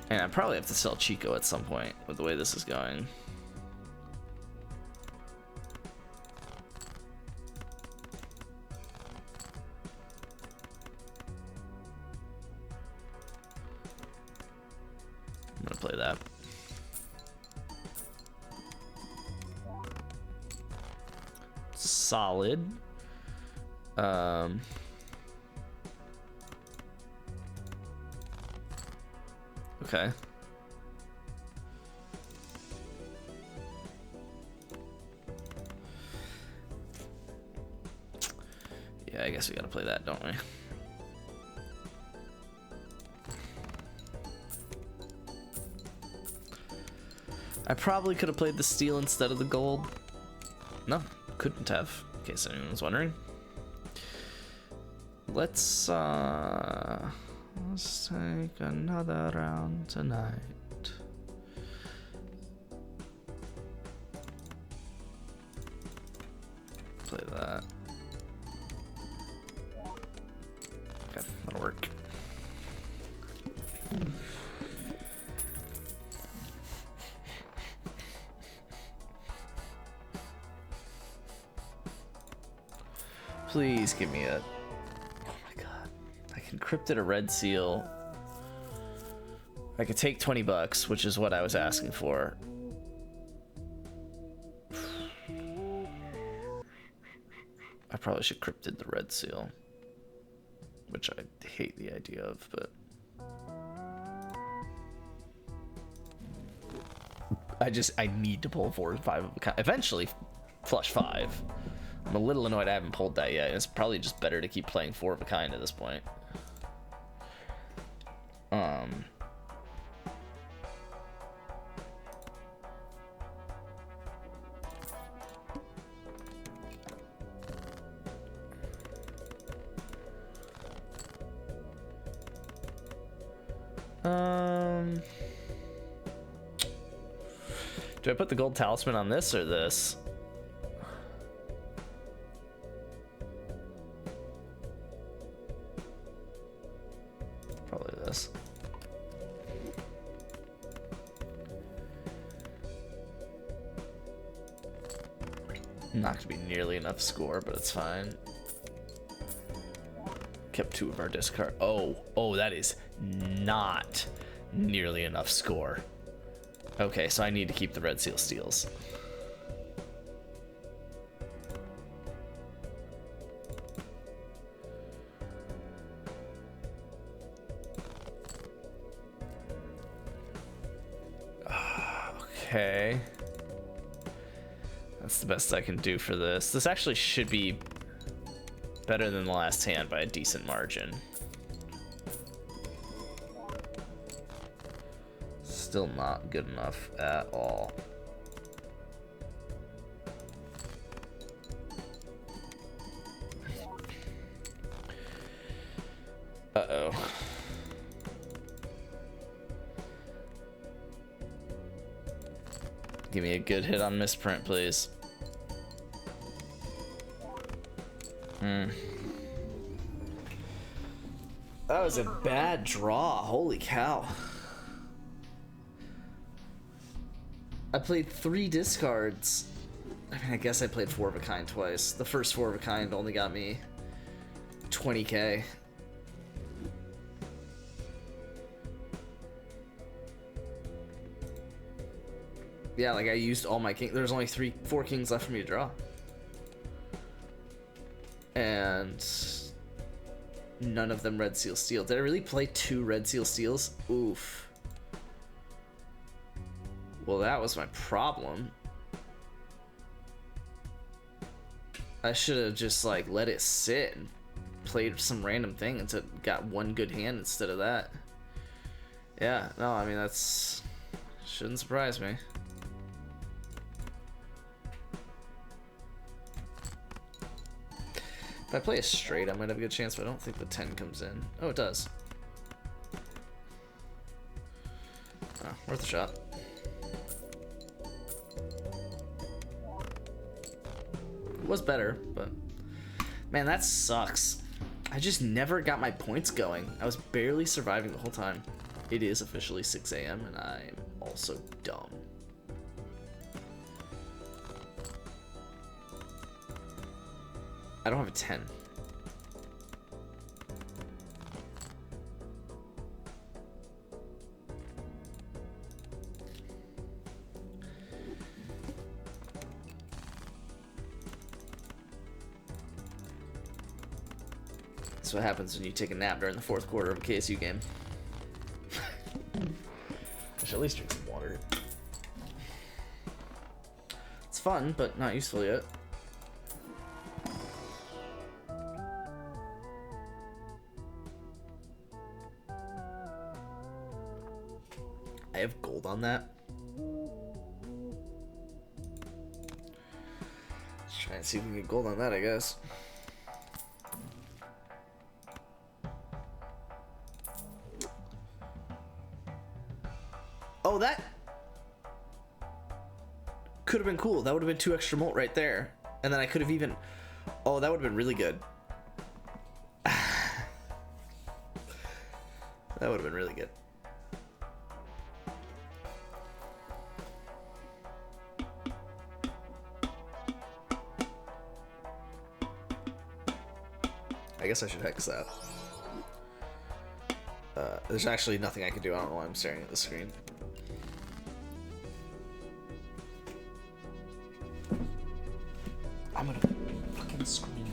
Speaker 1: And I probably have to sell Chico at some point with the way this is going. I'm gonna play that. Solid. Okay. Yeah, I guess we gotta play that, don't we? I probably could have played the steel instead of the gold. No, couldn't have, in case anyone was wondering. Let's take another round tonight. play that. Okay, that'll work. Please give me a... Oh my god. I can encrypted a red seal. I could take $20, which is what I was asking for. I probably should cryptid the red seal, which I hate the idea of, but I need to pull 4 and 5 of a kind. Eventually, flush 5. I'm a little annoyed I haven't pulled that yet. It's probably just better to keep playing 4 of a kind at this point. Do I put the gold talisman on this or this? Probably this. Not gonna be nearly enough score, but it's fine. Kept 2 of our discard. Oh, that is not nearly enough score. Okay, so I need to keep the red seal steals. Okay. That's the best I can do for this. This actually should be better than the last hand by a decent margin. Still not good enough at all. Uh-oh. Give me a good hit on misprint, please. That was a bad draw. Holy cow. I played 3 discards. I mean, I guess I played 4 of a kind twice. The first 4 of a kind only got me 20k. Yeah, like I used all my king. There's only 4 kings left for me to draw. And none of them red seal steel. Did I really play 2 red seal steals? Oof. Well, that was my problem. I should have just like let it sit and played some random thing until got 1 good hand instead of that. Yeah, no, I mean that's shouldn't surprise me. If I play a straight, I might have a good chance, but I don't think the 10 comes in. Oh, it does. Oh, worth a shot. It was better, but man, that sucks. I just never got my points going. I was barely surviving the whole time. It is officially 6 a.m. and I'm also dumb. I don't have a 10. That's what happens when you take a nap during the 4th quarter of a KSU game. I should at least drink some water. It's fun, but not useful yet. I have gold on that. Let's try and see if we can get gold on that, I guess. Oh, that could have been cool. That would have been 2 extra molt right there. And then I could have even... Oh, that would have been really good. That would have been really good. I guess I should hex that. There's actually nothing I can do. I don't know why I'm staring at the screen. I'm gonna fucking scream.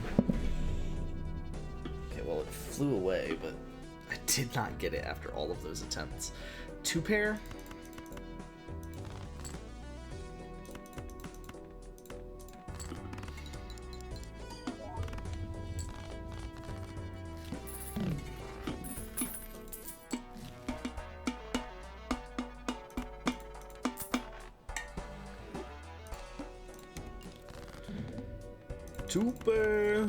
Speaker 1: Okay, well, it flew away, but I did not get it after all of those attempts. 2 pair? Super.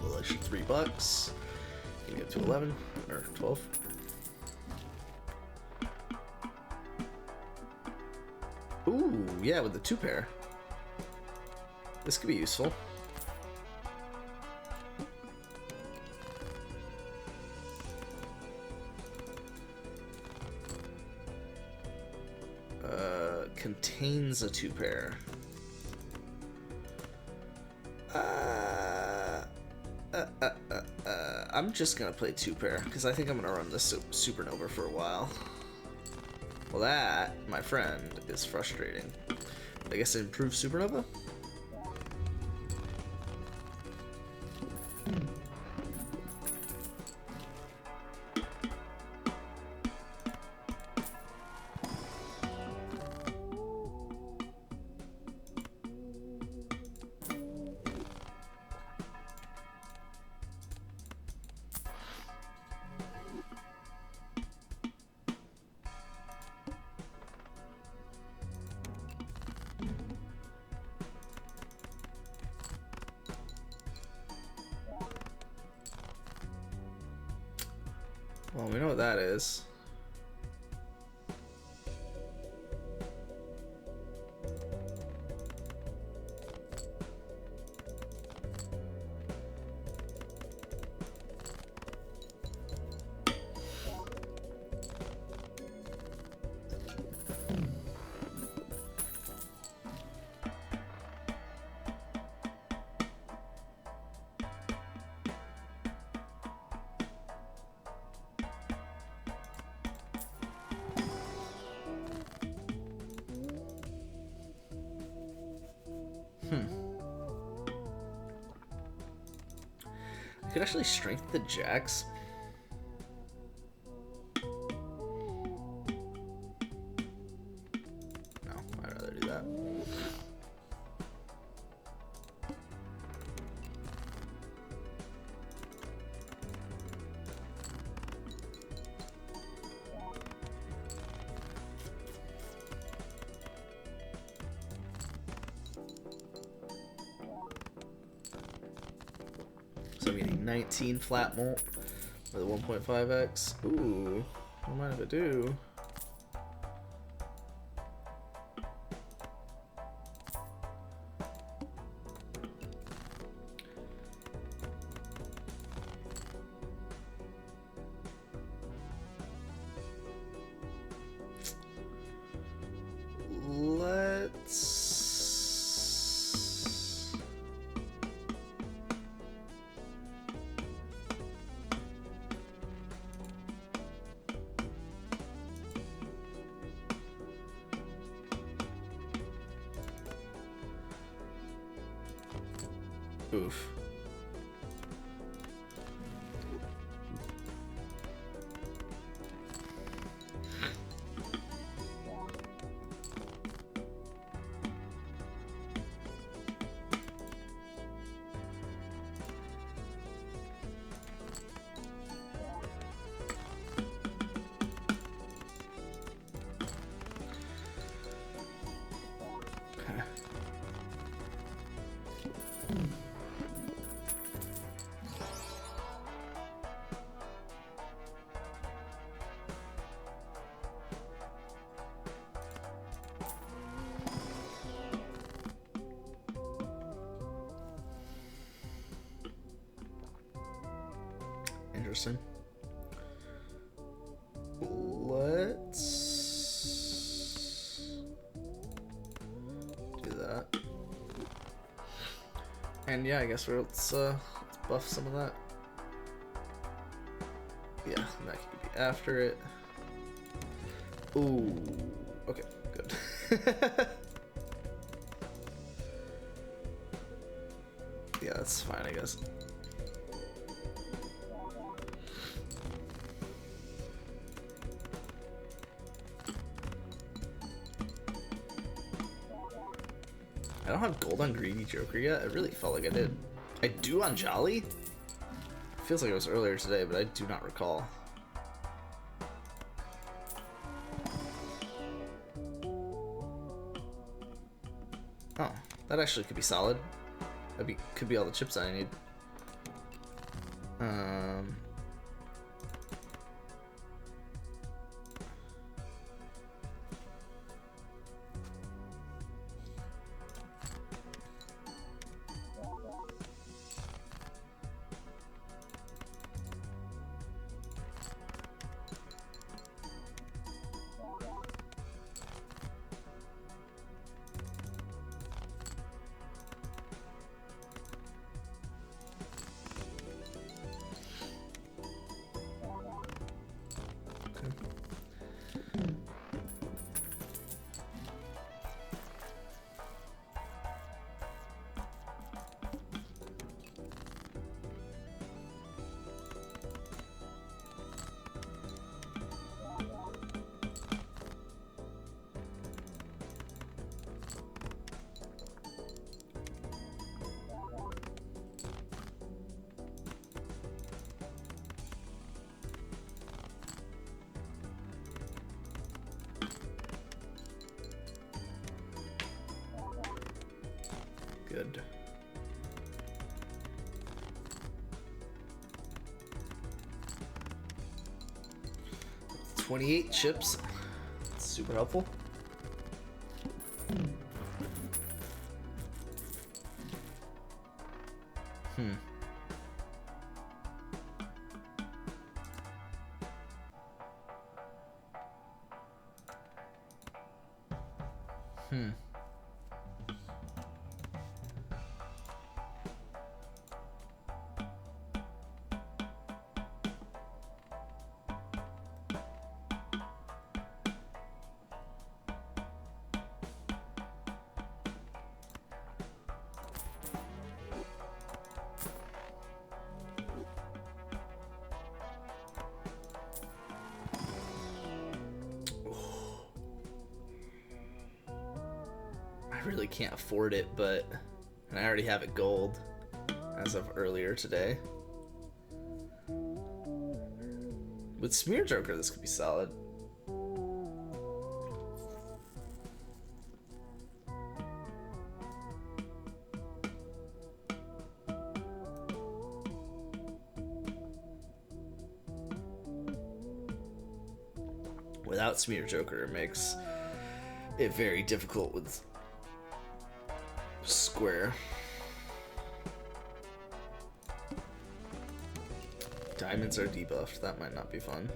Speaker 1: Well, extra $3. You get to 11 or 12. Ooh, yeah, with the 2 pair. This could be useful. Contains a 2 pair. I'm just gonna play 2 pair because I think I'm gonna run this Supernova for a while. Well, that, my friend, is frustrating. I guess improve Supernova? Well, we know what that is. I could actually strengthen the jacks. No, I'd rather do that. So I'm getting 19 flat molt with a 1.5x. Ooh, what mind if I do? Let's... Oof. interesting. Let's do that. And yeah, I guess let's buff some of that. Yeah, that could be after it. Ooh, okay, good. Yeah, that's fine, I guess. I don't have gold on Greedy Joker yet. I really felt like I did. I do on Jolly? Feels like it was earlier today, but I do not recall. Oh, that actually could be solid. Could be all the chips I need. Good. 28 chips. That's super helpful. Hmm. I really can't afford it, but and I already have it gold as of earlier today. With Smear Joker, this could be solid. Without Smear Joker, it makes it very difficult with Square. Diamonds are debuffed. That might not be fun.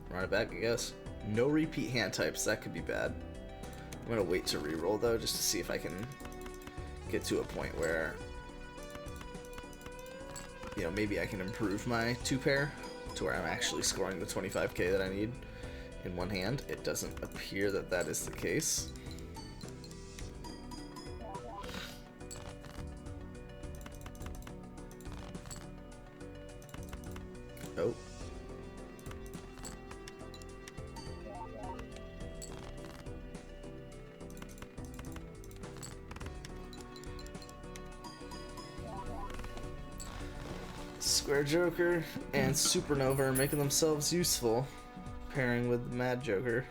Speaker 1: Run it back, I guess. No repeat hand types, that could be bad. I'm gonna wait to reroll though, just to see if I can get to a point where, you know, maybe I can improve my 2-pair to where I'm actually scoring the 25k that I need in one hand. It doesn't appear that that is the case. Oh. Square Joker and Supernova are making themselves useful, pairing with the Mad Joker.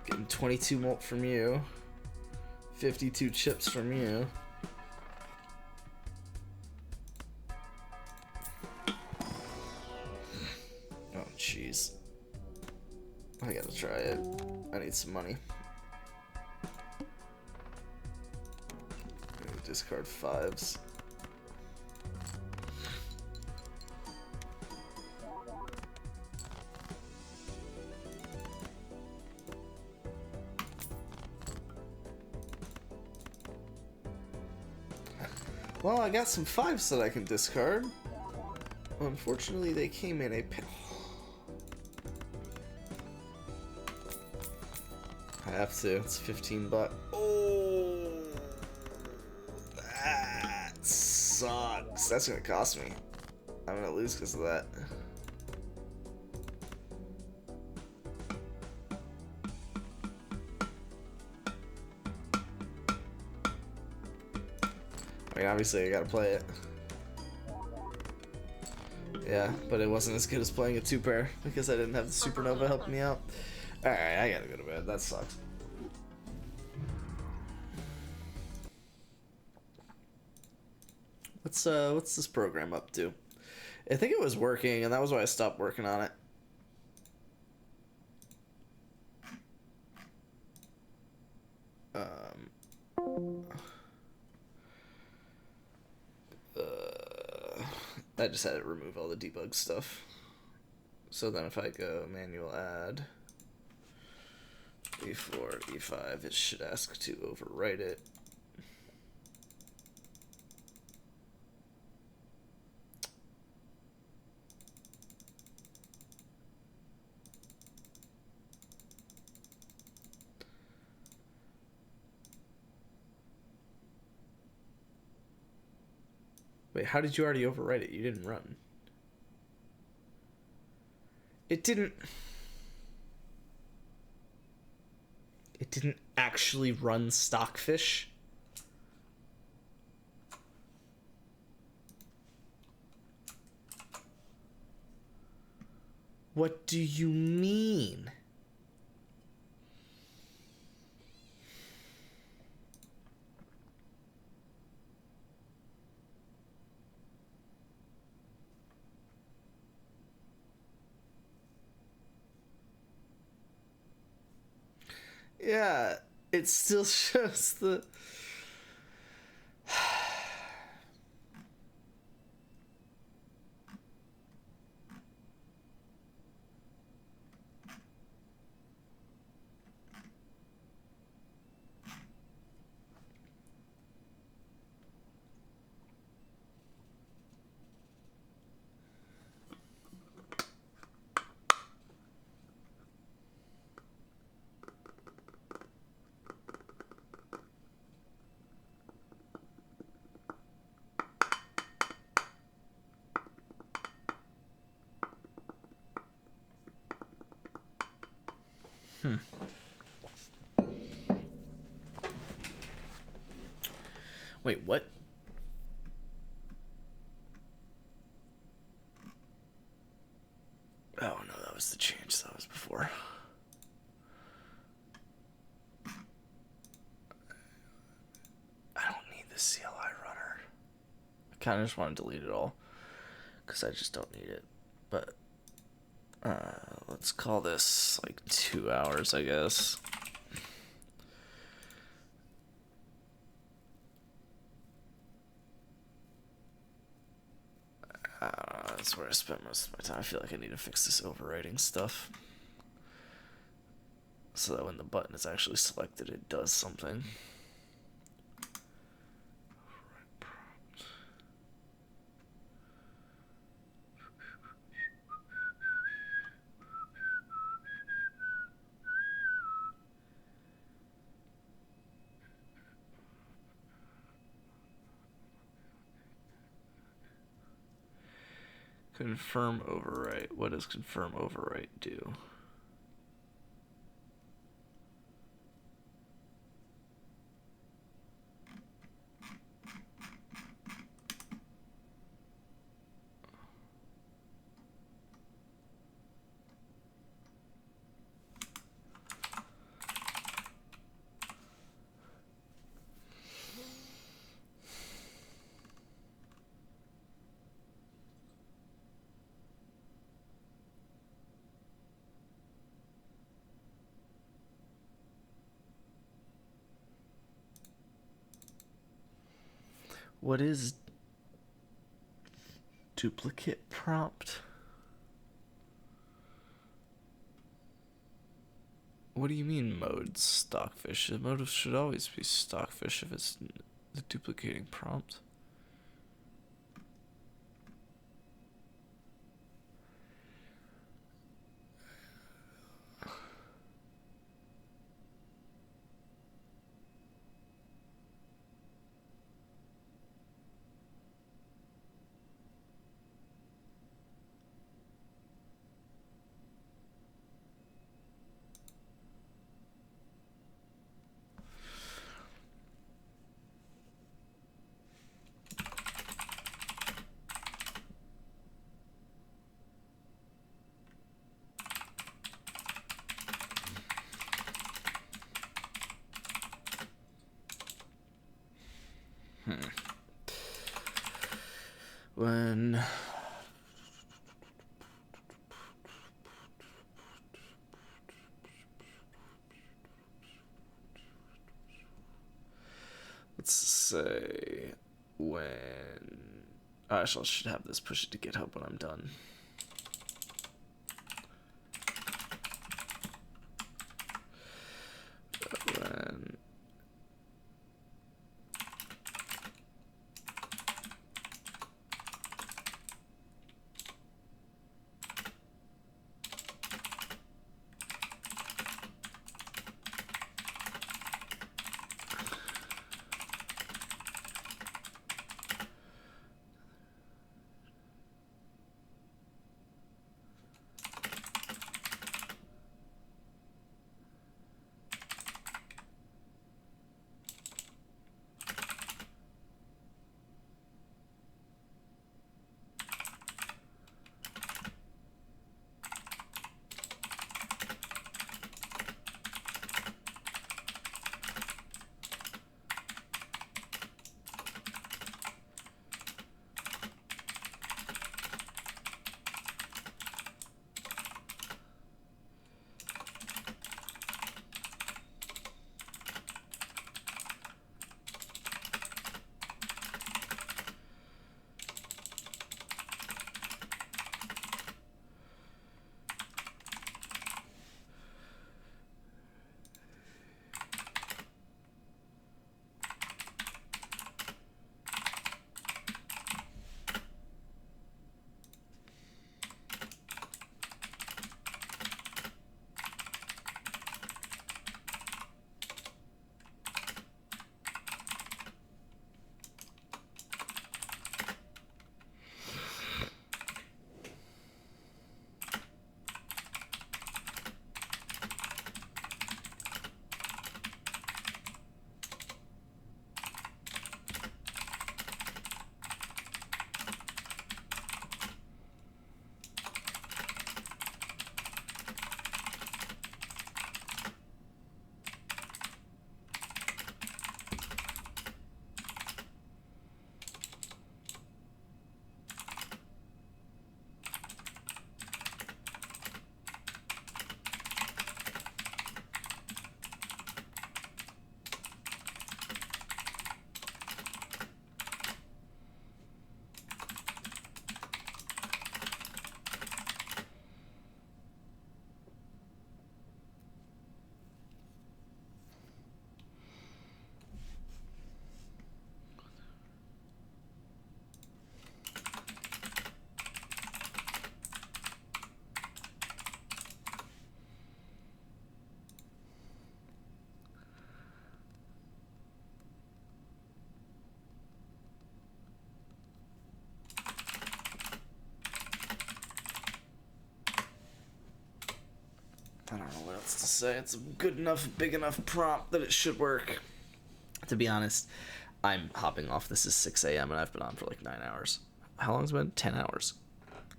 Speaker 1: Getting 22 molt from you, 52 chips from you. Oh, jeez. I gotta try it. I need some money. Discard 5s. Well, I got some 5s that I can discard. Unfortunately, they came in a I have to. It's 15 bucks. Oh, that sucks. That's gonna cost me. I'm gonna lose because of that. I mean, obviously, I gotta play it. Yeah, but it wasn't as good as playing a 2-pair because I didn't have the Supernova helping me out. Alright, I gotta go to bed. That sucks. What's this program up to? I think it was working, and that was why I stopped working on it. I just had to remove all the debug stuff. So then if I go manual add E4, E5, it should ask to overwrite it. Wait, how did you already overwrite it? You didn't run. It didn't actually run Stockfish? What do you mean? Yeah, it still shows the... Wait, what? Oh no, that was the change. That was before. I don't need the CLI runner. I kind of just want to delete it all because I just don't need it. But let's call this like 2 hours, I guess. That's where I spent most of my time. I feel like I need to fix this overwriting stuff so that when the button is actually selected, it does something. Confirm overwrite. What does confirm overwrite do? What is duplicate prompt? What do you mean mode stockfish? The mode should always be stockfish if it's the duplicating prompt. When let's say when I should have this push it to GitHub when I'm done. When I don't know what else to say. It's a good enough, big enough prompt that it should work. To be honest, I'm hopping off. This is 6 a.m. and I've been on for like 9 hours. How long has it been? 10 hours.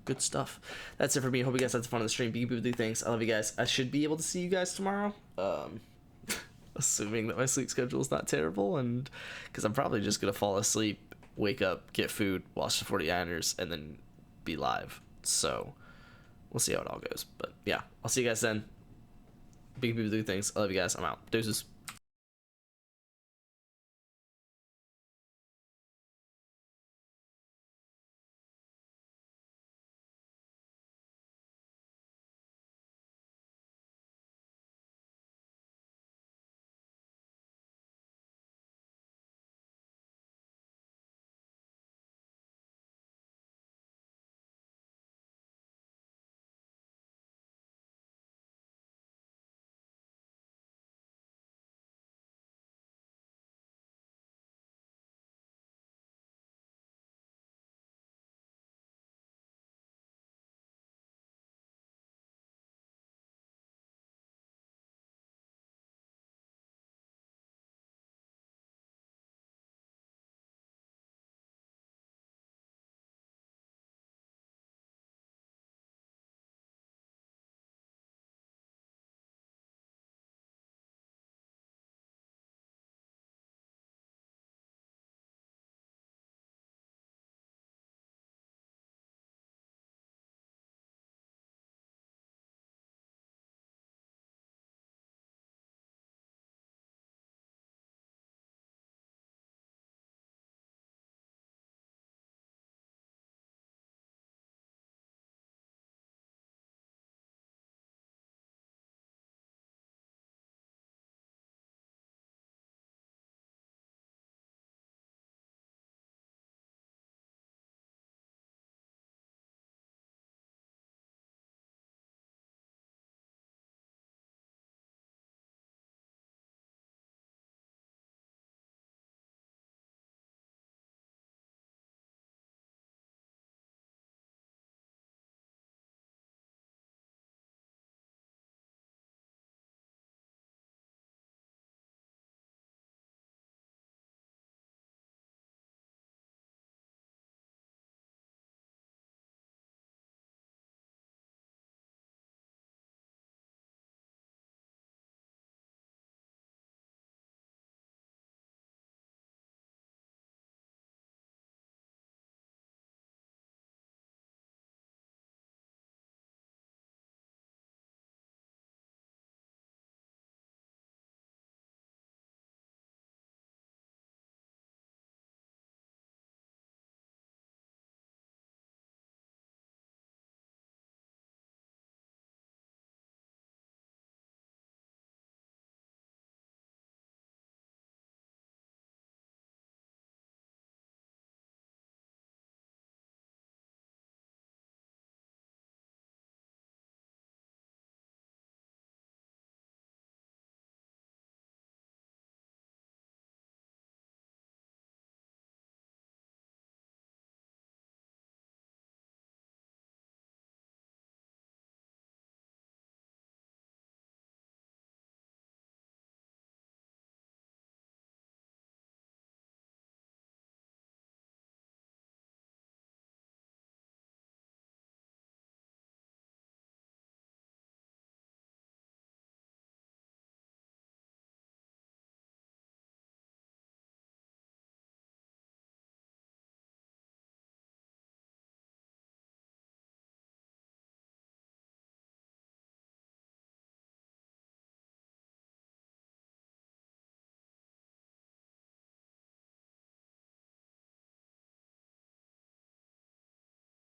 Speaker 1: Good stuff. That's it for me. Hope you guys had fun on the stream. Be people do things. I love you guys. I should be able to see you guys tomorrow. Assuming that my sleep schedule is not terrible, and because I'm probably just gonna fall asleep, wake up, get food, watch the 49ers, and then be live. So we'll see how it all goes. But yeah, I'll see you guys then. Big people do things. I love you guys. I'm out. Deuces.